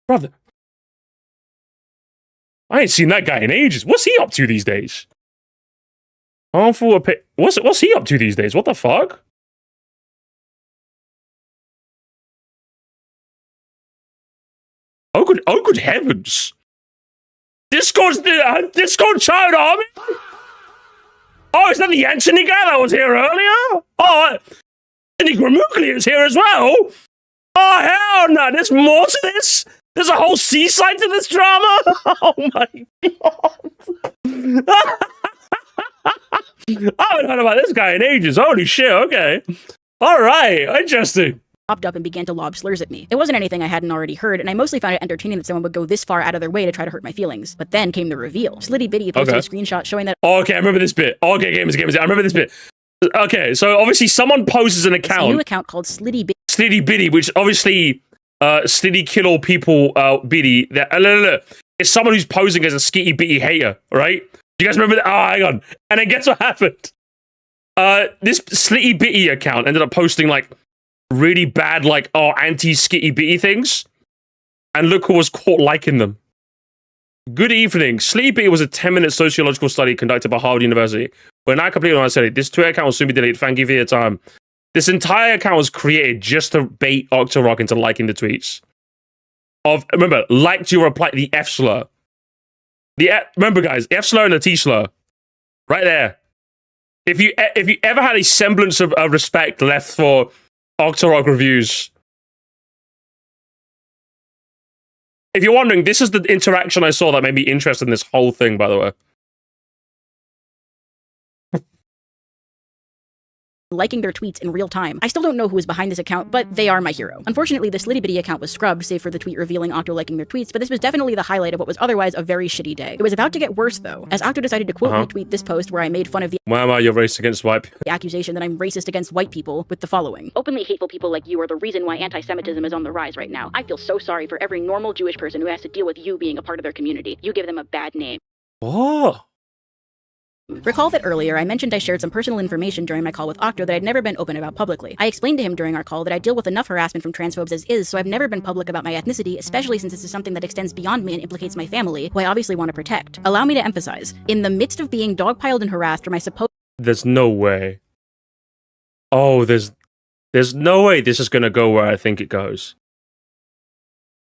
Brother. I ain't seen that guy in ages. What's he up to these days? Harmful opinion. What's he up to these days? What the fuck? Oh good heavens. Discord child army? Oh, is that the Anthony guy that was here earlier? Oh, Anthony Gramuglia is here as well? Oh, hell no, there's more to this? There's a whole seaside to this drama? Oh my god. I haven't heard about this guy in ages. Holy shit, okay. Alright, interesting. Popped up and began to lob slurs at me. It wasn't anything I hadn't already heard, and I mostly found it entertaining that someone would go this far out of their way to try to hurt my feelings. But then came the reveal. Slitty Bitty posted a screenshot showing that— okay, I remember this bit. Okay, gamers, I remember this bit. Okay, so obviously someone poses an account. A new account called Slitty Bitty. Slitty Bitty, which obviously, Slitty Kill All People Bitty. It's someone who's posing as a Skitty Bitty hater, right? Do you guys remember that? Oh, hang on. And then guess what happened? This Slitty Bitty account ended up posting, like, really bad, like, anti-Skitty Bitty things. And look who was caught liking them. Good evening. Slitty Bitty was a 10-minute sociological study conducted by Harvard University. We're now completely on study. This Twitter account will soon be deleted. Thank you for your time. This entire account was created just to bait Octo into liking the tweets. Remember, liked your reply, the F slur. Remember, guys, F slur and the T slur. Right there. If you ever had a semblance of respect left for Octorok reviews. If you're wondering, this is the interaction I saw that made me interested in this whole thing, by the way. Liking their tweets in real time. I still don't know who is behind this account, but they are my hero. Unfortunately, the Slitty Bitty account was scrubbed, save for the tweet revealing Octo liking their tweets, but this was definitely the highlight of what was otherwise a very shitty day. It was about to get worse, though, as Octo decided to quote retweet this post where I made fun of the— Mama, you're racist against white people. The accusation that I'm racist against white people with the following. Openly hateful people like you are the reason why anti-Semitism is on the rise right now. I feel so sorry for every normal Jewish person who has to deal with you being a part of their community. You give them a bad name. Oh. Recall that earlier I mentioned I shared some personal information during my call with Octo that I'd never been open about publicly. I explained to him during our call that I deal with enough harassment from transphobes as is, so I've never been public about my ethnicity, especially since this is something that extends beyond me and implicates my family, who I obviously want to protect. Allow me to emphasize, in the midst of being dogpiled and harassed for my supposed— There's no way. Oh, there's no way this is gonna go where I think it goes.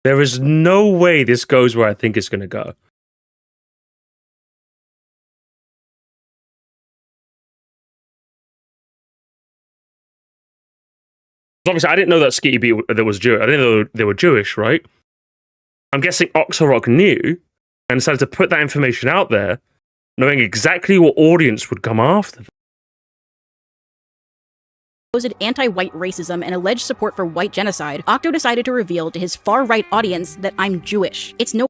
There is no way this goes where I think it's gonna go. Obviously, I didn't know that Skitty Beat that was Jewish. I didn't know they were Jewish, right? I'm guessing Octo knew and decided to put that information out there, knowing exactly what audience would come after them. Supposed anti-white racism and alleged support for white genocide, Octo decided to reveal to his far-right audience that I'm Jewish. It's no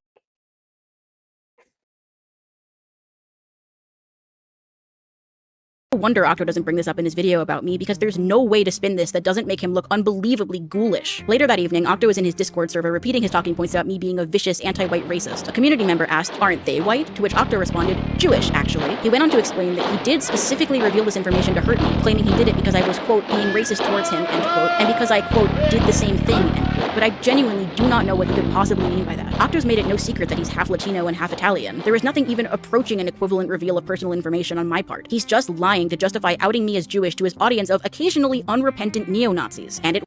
wonder Octo doesn't bring this up in his video about me, because there's no way to spin this that doesn't make him look unbelievably ghoulish. Later that evening, Octo was in his Discord server repeating his talking points about me being a vicious anti-white racist. A community member asked, aren't they white? To which Octo responded, Jewish, actually. He went on to explain that he did specifically reveal this information to hurt me, claiming he did it because I was, quote, being racist towards him, end quote, and because I, quote, did the same thing, end quote. But I genuinely do not know what he could possibly mean by that. Octo's made it no secret that he's half Latino and half Italian. There is nothing even approaching an equivalent reveal of personal information on my part. He's just lying to justify outing me as Jewish to his audience of occasionally unrepentant neo-Nazis. And it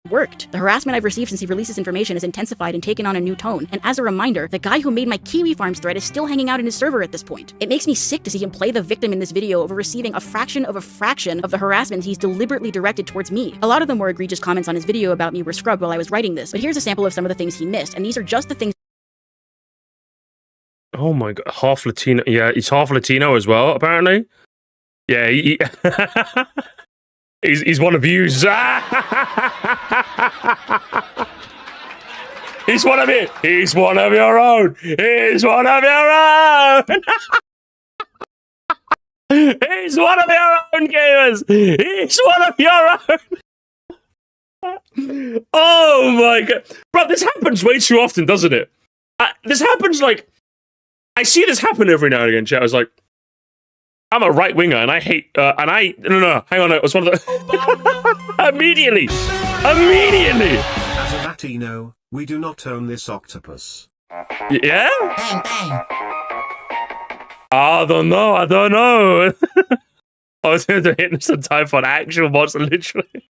worked. The harassment I've received since he released this information has intensified and taken on a new tone. And as a reminder, the guy who made my Kiwi Farms thread is still hanging out in his server at this point. It makes me sick to see him play the victim in this video over receiving a fraction of the harassment he's deliberately directed towards me. A lot of the more egregious comments on his video about me were scrubbed while I was writing this, but here's a sample of some of the things he missed, and these are just the things. Oh my god, half Latino. Yeah, he's half Latino as well, apparently. Yeah, he's one of you. He's one of you. He's one of your own. He's one of your own. He's one of your own, gamers. He's one of your own. Oh my god, bro, this happens way too often, doesn't it? This happens like I see this happen every now and again. Chat, I was like, I'm a right winger, and I hate. No, hang on, it was one of the immediately. As a Latino, we do not own this octopus. Yeah? Bang, bang. I don't know. I was going to hit some time for an actual monster, literally.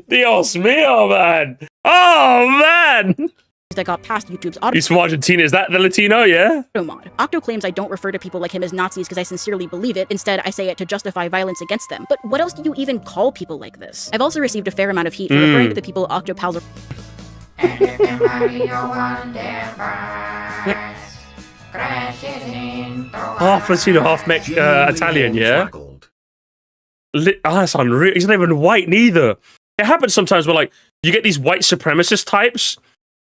Dios mío, man. Oh, man. That got past YouTube's auto. He's from Argentina. Is that the Latino? Yeah. Mod. Octo claims I don't refer to people like him as Nazis because I sincerely believe it. Instead, I say it to justify violence against them. But what else do you even call people like this? I've also received a fair amount of heat for referring to the people Octo pals are. Half Latino, half Italian. Yeah. That's unreal. He's not even white neither. It happens sometimes where like you get these white supremacist types.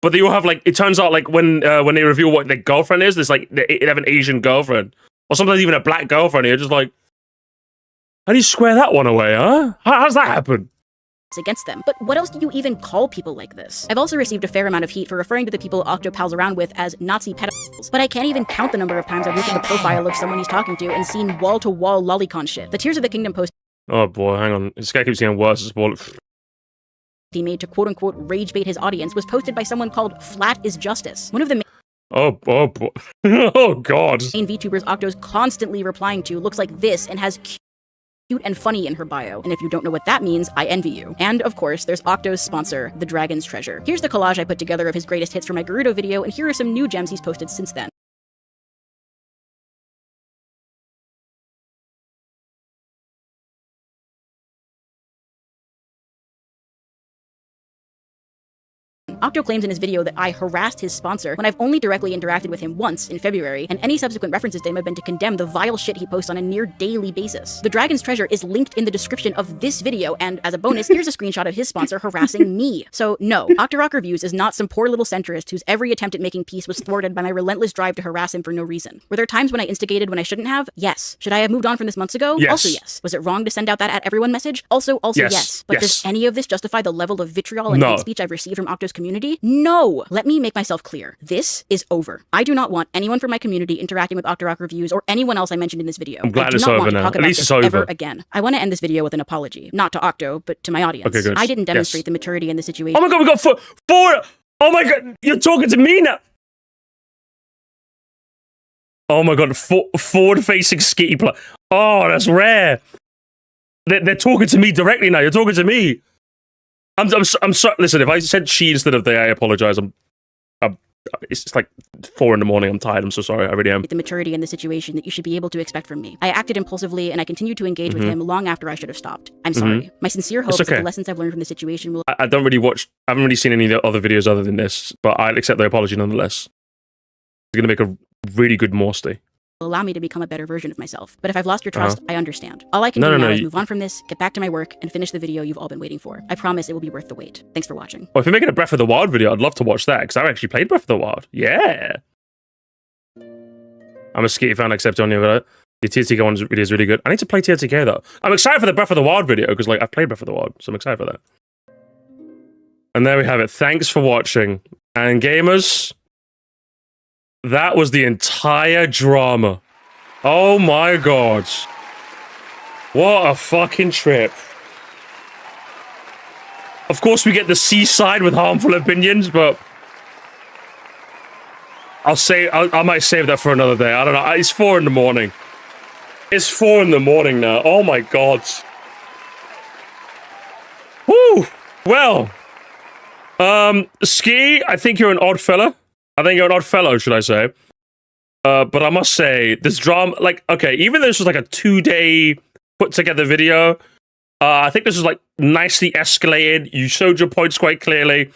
But they all have like, it turns out like when they reveal what their girlfriend is, there's like, they have an Asian girlfriend. Or sometimes even a black girlfriend. You're just like, how do you square that one away, huh? How's that happen? Against them. But what else do you even call people like this? I've also received a fair amount of heat for referring to the people Octo pals around with as Nazi pedophiles. But I can't even count the number of times I've looked at the profile of someone he's talking to and seen wall-to-wall lolicon shit. The Tears of the Kingdom post. Oh boy, hang on. This guy keeps getting worse as well. He made to quote-unquote rage bait his audience was posted by someone called Flat is Justice. One of the oh boy. Oh god. main VTubers Octo's constantly replying to looks like this and has cute and funny in her bio. And if you don't know what that means, I envy you. And of course, there's Octo's sponsor, The Dragon's Treasure. Here's the collage I put together of his greatest hits for my Gerudo video, and here are some new gems he's posted since then. Octo claims in his video that I harassed his sponsor when I've only directly interacted with him once in February, and any subsequent references to him have been to condemn the vile shit he posts on a near daily basis. The Dragon's Treasure is linked in the description of this video, and as a bonus, here's a screenshot of his sponsor harassing me. So no, Octorock Reviews is not some poor little centrist whose every attempt at making peace was thwarted by my relentless drive to harass him for no reason. Were there times when I instigated when I shouldn't have? Yes. Should I have moved on from this months ago? Yes. Also yes. Was it wrong to send out that at everyone message? Also yes. But does any of this justify the level of vitriol and hate speech I've received from Octo's community? No! Let me make myself clear. This is over. I do not want anyone from my community interacting with Octorock Reviews or anyone else I mentioned in this video. I'm glad it's over now. At least it's over. Ever again. I want to end this video with an apology. Not to Octo, but to my audience. Okay, good. I didn't demonstrate the maturity in the situation. Oh my god, we got four! Oh my god, you're talking to me now! Oh my god, forward-facing Skitty play. Oh, that's rare. They're talking to me directly now. You're talking to me. I'm sorry. Listen, if I said she instead of they, I apologize. it's like 4 in the morning. I'm tired. I'm so sorry. I really am. The maturity in the situation that you should be able to expect from me. I acted impulsively, and I continued to engage with him long after I should have stopped. I'm sorry. My sincere hope is that the lessons I've learned from the situation will... I don't really watch... I haven't really seen any of the other videos other than this, but I'll accept the apology nonetheless. It's going to make a really good Moresty. Allow me to become a better version of myself. But if I've lost your trust, I understand. All I can do now is move on from this, get back to my work, and finish the video you've all been waiting for. I promise it will be worth the wait. Thanks for watching. Well, if you're making a Breath of the Wild video, I'd love to watch that, because I've actually played Breath of the Wild. Yeah. I'm a Skitty fan, except on the TTK one video is really good. I need to play TTK, though. I'm excited for the Breath of the Wild video, because like I've played Breath of the Wild, so I'm excited for that. And there we have it. Thanks for watching. And gamers, that was the entire drama. Oh my god. What a fucking trip. Of course we get the seaside with harmful opinions, but I might save that for another day. I don't know. It's 4 in the morning. It's 4 in the morning now. Oh my god. Woo! Well. Ski, I think you're an odd fella. I think you're an odd fellow, should I say. But I must say, this drama, like, okay, even though this was like a 2-day put-together video, I think this was, like, nicely escalated. You showed your points quite clearly.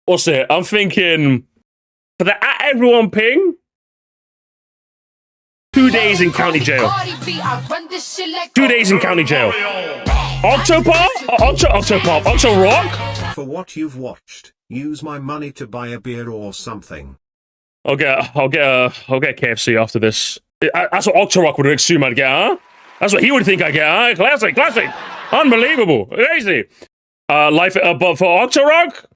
What's it? I'm thinking, for the @everyone ping, 2 days in county jail. 2 days in county jail. Octopop? Octopop? Octo Rock? For what you've watched, use my money to buy a beer or something. I'll get KFC after this. That's what Octo Rock would assume I'd get, huh? That's what he would think I'd get, huh? Classic. Unbelievable. Crazy. But for Octo Rock,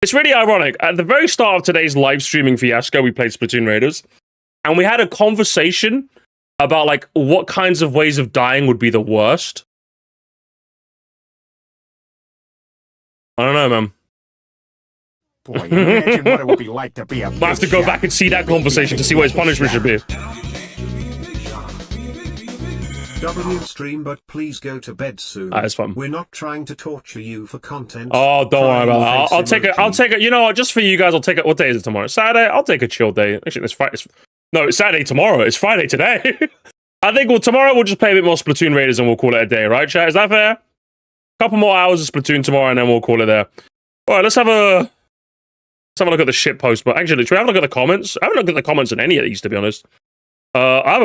it's really ironic. At the very start of today's live streaming fiasco, we played Splatoon Raiders, and we had a conversation about, like, what kinds of ways of dying would be the worst. I don't know, man. Boy, imagine what it would be like to be a Might have to go back and see that conversation to see what his punishment should be. Stream, but please go to bed soon. That's fun. We're not trying to torture you for content. Oh, don't worry about that. I'll take it. You know what? Just for you guys, I'll take it. What day is it tomorrow? Saturday? I'll take a chill day. Actually, it's Friday. No, it's Saturday tomorrow. It's Friday today. I think tomorrow we'll just play a bit more Splatoon Raiders and we'll call it a day, right, chat? Is that fair? Couple more hours of Splatoon tomorrow and then we'll call it there. All right, let's have a look at the shit post. But actually, should we have a look at the comments? I haven't looked at the comments on any of these, to be honest. I have a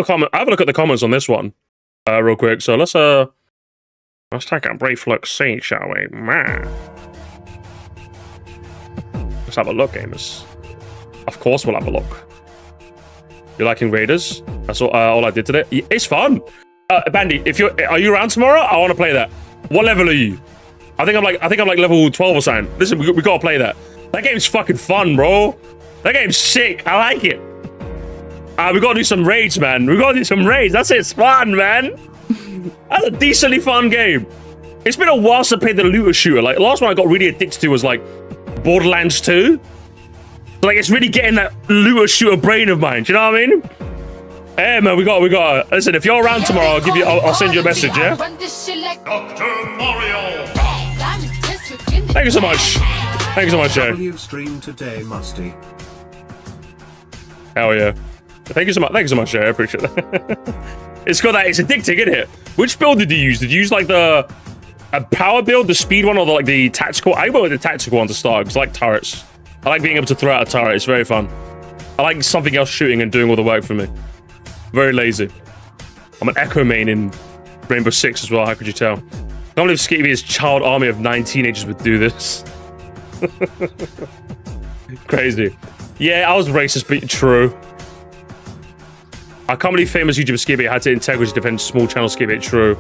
look at the comments on this one, real quick. So let's take a brief look, see, shall we? Let's have a look, gamers. Of course, we'll have a look. You're liking Raiders? That's all I did today. It's fun. Bandy, are you around tomorrow? I want to play that. What level are you? I think I'm like level 12 or something. Listen, we gotta play that. That game's fucking fun, bro. That game's sick. I like it. We gotta do some raids, man. We gotta do some raids. That's it. It's fun, man. That's a decently fun game. It's been a while since I played the looter shooter. Like, the last one I got really addicted to was like Borderlands 2. Like, it's really getting that looter shooter brain of mine. Do you know what I mean? Hey, man, we got. Listen, if you're around tomorrow, I'll send you a message. Yeah. Thank you so much. Thank you so much, Jay. Stream today, Musty. Hell yeah. Thank you so much, Jay. I appreciate that. It's addicting, isn't it? Which build did you use? Did you use like a power build, the speed one, or the tactical? I went with the tactical one to start because I like turrets. I like being able to throw out a turret. It's very fun. I like something else shooting and doing all the work for me. Very lazy. I'm an Echo main in Rainbow Six as well. How could you tell? I can't believe Skitty's child army of 9 teenagers would do this. Crazy. Yeah, I was racist, but true. I can't believe famous YouTuber Skitty had to integrity defend small channel Skitty. True.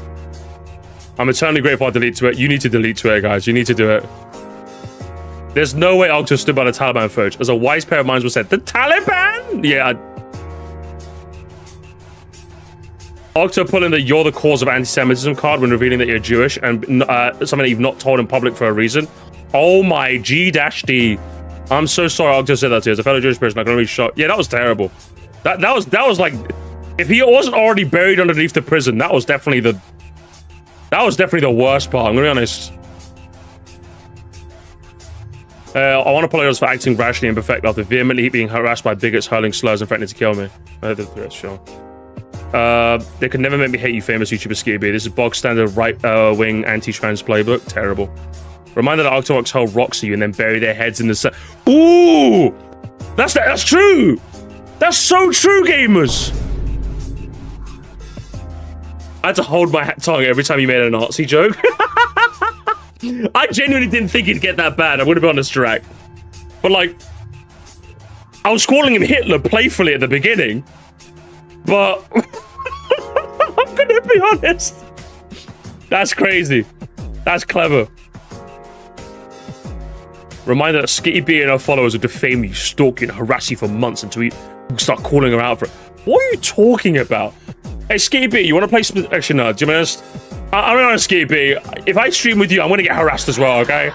I'm eternally grateful I delete Twitter. You need to delete Twitter, guys. You need to do it. There's no way Octo stood by the Taliban footage. As a wise pair of minds was said, the Taliban? Yeah. Octo pulling the "you're the cause of anti-Semitism" card when revealing that you're Jewish and something that you've not told in public for a reason. Oh my G-D. I'm so sorry Octo said that to you. As a fellow Jewish person, I'm gonna be shocked. Yeah, that was terrible. That was like, if he wasn't already buried underneath the prison, that was definitely the worst part. I'm gonna be honest. I want apologize for acting rashly and perfect after vehemently being harassed by bigots hurling slurs and threatening to kill me. Sure. They could never make me hate you, famous YouTuber Skitty. This is bog standard right-wing anti-trans playbook. Terrible. Reminder that Octo hurl rocks at you and then bury their heads in the sand. Ooh! That's true! That's so true, gamers! I had to hold my tongue every time you made a Nazi joke. I genuinely didn't think he'd get that bad. I would have been honest, Drac. But like, I was calling him Hitler playfully at the beginning. But I'm gonna be honest. That's crazy. That's clever. Reminder that Skitty B and her followers will defame you, stalk you, and harass you for months until you start calling her out for it. What are you talking about? Hey, Skitty B, you want to play some... Actually, no, do you honest? I'm gonna honest, Skitty B. If I stream with you, I'm gonna get harassed as well, okay?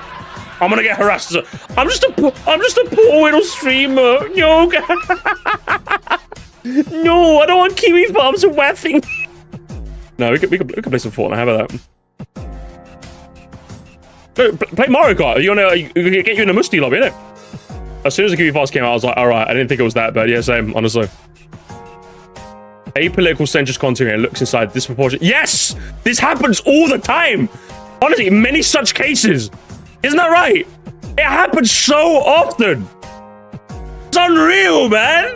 I'm gonna get harassed as well. I'm just a poor little streamer. No, no, I don't want kiwi farms and waffing. No, we could play some Fortnite. How about that? No, play Mario Kart. You wanna get you in a Moresty lobby, innit? As soon as the kiwi farms came out, I was like, all right. I didn't think it was that bad. Yeah, same, honestly. Apolitical centrist content and looks inside disproportionate. Yes! This happens all the time! Honestly, many such cases. Isn't that right? It happens so often. It's unreal, man.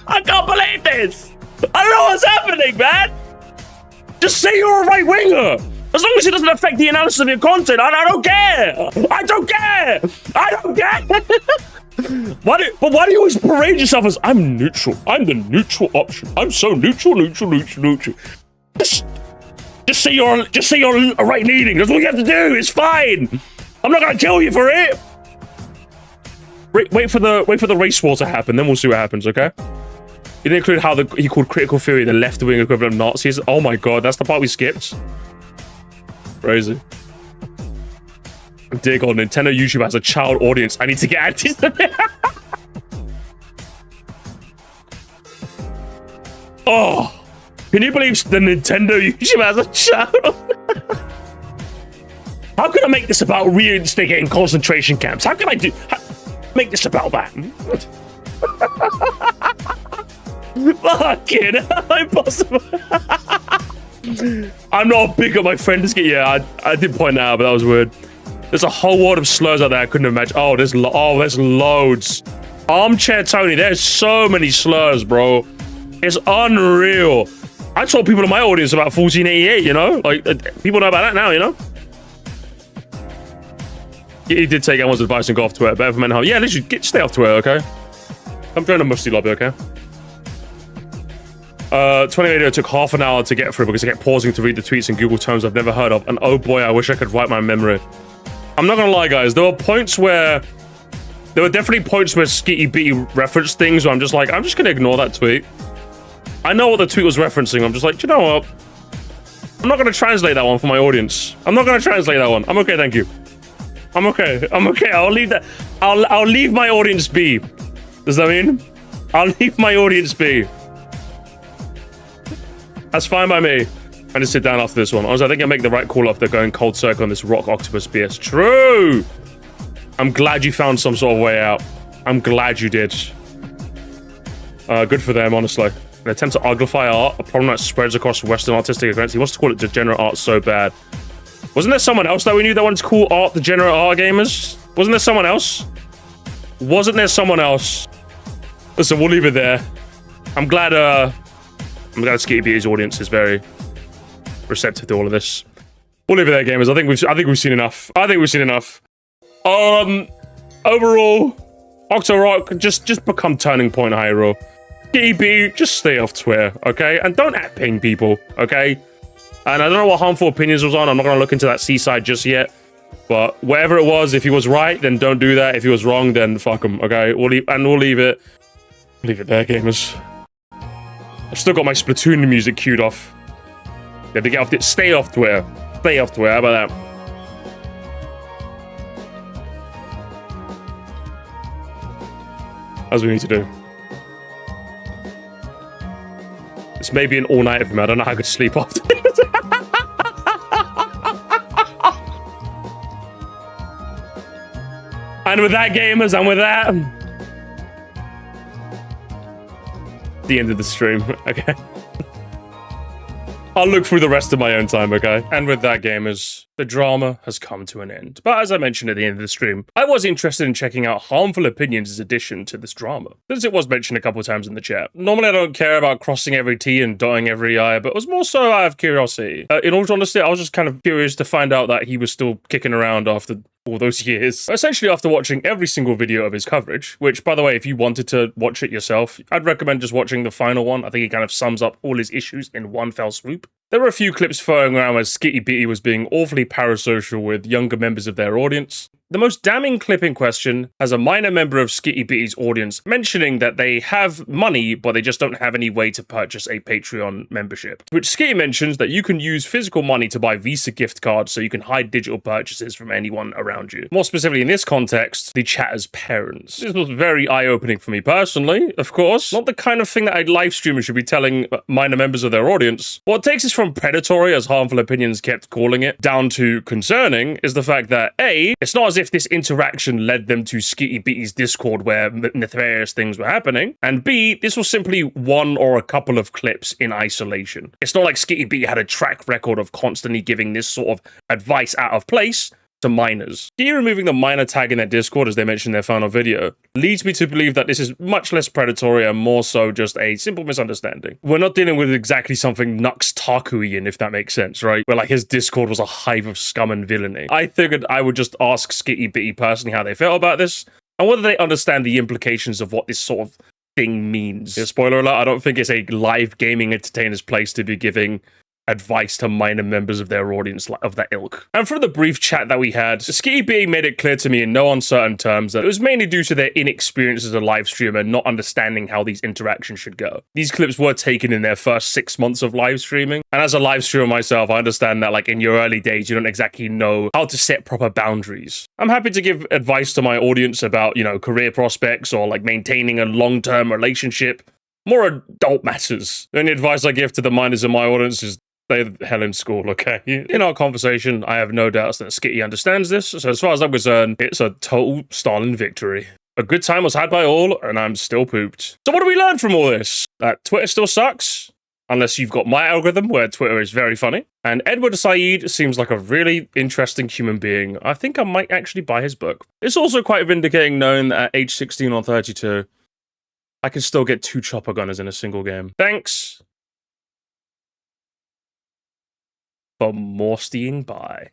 I can't believe this. I don't know what's happening, man. Just say you're a right-winger. As long as it doesn't affect the analysis of your content, I don't care. I don't care. I don't care. Why do you always parade yourself as I'm neutral? I'm the neutral option. I'm so neutral. Just say you're a right leaning. That's all you have to do. It's fine. I'm not gonna kill you for it. Wait for the race war to happen, then we'll see what happens. Okay? You didn't include how he called critical theory the left-wing equivalent of Nazis. Oh my god, that's the part we skipped. Crazy. Dear God, Nintendo YouTube has a child audience. I need to get antis to it. Oh, can you believe the Nintendo YouTube has a child? How can I make this about reinstigating concentration camps? How can I make this about that? Fucking impossible. I'm not big at my friends. Yeah, I did point that out, but that was weird. There's a whole world of slurs out there I couldn't imagine. Oh, there's loads. Armchair Tony, there's so many slurs, bro. It's unreal. I told people in my audience about 1488, you know? Like, people know about that now, you know? He did take everyone's advice and go off Twitter. Better for mental health. Yeah, literally, stay off Twitter, okay? Come join the Moresty lobby, okay? 2080 took half an hour to get through because I kept pausing to read the tweets in Google terms I've never heard of. And oh boy, I wish I could write my memory. I'm not gonna lie, guys. There were definitely points where Skitty B referenced things where I'm just like, I'm just gonna ignore that tweet. I know what the tweet was referencing. I'm just like, you know what? I'm not gonna translate that one for my audience. I'm not gonna translate that one. I'm okay, thank you. I'm okay. I'll leave that. I'll leave my audience be. Does that mean? I'll leave my audience be. That's fine by me. I just sit down after this one. Honestly, I think I make the right call after going cold circle on this rock octopus BS. True! I'm glad you found some sort of way out. I'm glad you did. Good for them, honestly. An attempt to uglify art, a problem that spreads across Western artistic events. He wants to call it degenerate art so bad. Wasn't there someone else that we knew that wanted to call art degenerate art, gamers? Wasn't there someone else? Wasn't there someone else? Listen, we'll leave it there. I'm glad Skitty B's audience is very receptive to all of this. We'll leave it there, gamers. I think we've seen enough. Overall, Octo Rock, just become turning point hero. Skitty B, just stay off Twitter, okay? And don't @ping people, okay? And I don't know what harmful opinions was on. I'm not gonna look into that seaside just yet. But whatever it was, if he was right, then don't do that. If he was wrong, then fuck him, okay? We'll leave it there, gamers. I've still got my Splatoon music queued off. You have to get off it. Stay off Twitter. Stay off Twitter. How about that? As we need to do. This may be an all-nighter for me. I don't know how I could sleep after this. And with that, gamers, and with that, the end of the stream. Okay. I'll look through the rest of my own time, okay? And with that, gamers, the drama has come to an end. But as I mentioned at the end of the stream, I was interested in checking out Harmful Opinions' addition to this drama, since it was mentioned a couple of times in the chat. Normally, I don't care about crossing every T and dotting every I, but it was more so out of curiosity. In all honesty, I was just kind of curious to find out that he was still kicking around after all those years. Essentially, after watching every single video of his coverage, which, by the way, if you wanted to watch it yourself, I'd recommend just watching the final one. I think he kind of sums up all his issues in one fell swoop. There were a few clips throwing around where Skitty Bitty was being awfully parasocial with younger members of their audience. The most damning clip in question has a minor member of Skitty Bitty's audience mentioning that they have money, but they just don't have any way to purchase a Patreon membership. Which Skitty mentions that you can use physical money to buy Visa gift cards so you can hide digital purchases from anyone around you. More specifically in this context, the chatter's parents. This was very eye-opening for me personally, of course. Not the kind of thing that a live streamer should be telling minor members of their audience. What takes us from predatory, as Harmful Opinions kept calling it, down to concerning is the fact that A, it's not as if this interaction led them to Skitty Bitty's Discord where nefarious things were happening, and B, this was simply one or a couple of clips in isolation. It's not like Skitty Bitty had a track record of constantly giving this sort of advice out of place to minors. Skitty removing the minor tag in their Discord, as they mentioned in their final video, leads me to believe that this is much less predatory and more so just a simple misunderstanding. We're not dealing with exactly something Nux Takuian, if that makes sense, right? Where like his Discord was a hive of scum and villainy. I figured I would just ask Skitty Bitty personally how they felt about this, and whether they understand the implications of what this sort of thing means. Yeah, spoiler alert, I don't think it's a live gaming entertainer's place to be giving advice to minor members of their audience of that ilk. And from the brief chat that we had, Skitty Bitty made it clear to me in no uncertain terms that it was mainly due to their inexperience as a live streamer not understanding how these interactions should go. These clips were taken in their first 6 months of live streaming, and as a live streamer myself, I understand that like in your early days, you don't exactly know how to set proper boundaries. I'm happy to give advice to my audience about, you know, career prospects or like maintaining a long-term relationship, more adult matters. The only advice I give to the minors in my audience is stay the hell in school, okay? In our conversation, I have no doubts that Skitty understands this, so as far as I'm concerned, it's a total Stalin victory. A good time was had by all, and I'm still pooped. So what do we learn from all this? That Twitter still sucks, unless you've got my algorithm, where Twitter is very funny. And Edward Said seems like a really interesting human being. I think I might actually buy his book. It's also quite vindicating knowing that at age 16 or 32, I can still get 2 chopper gunners in a single game. Thanks for Morstying by.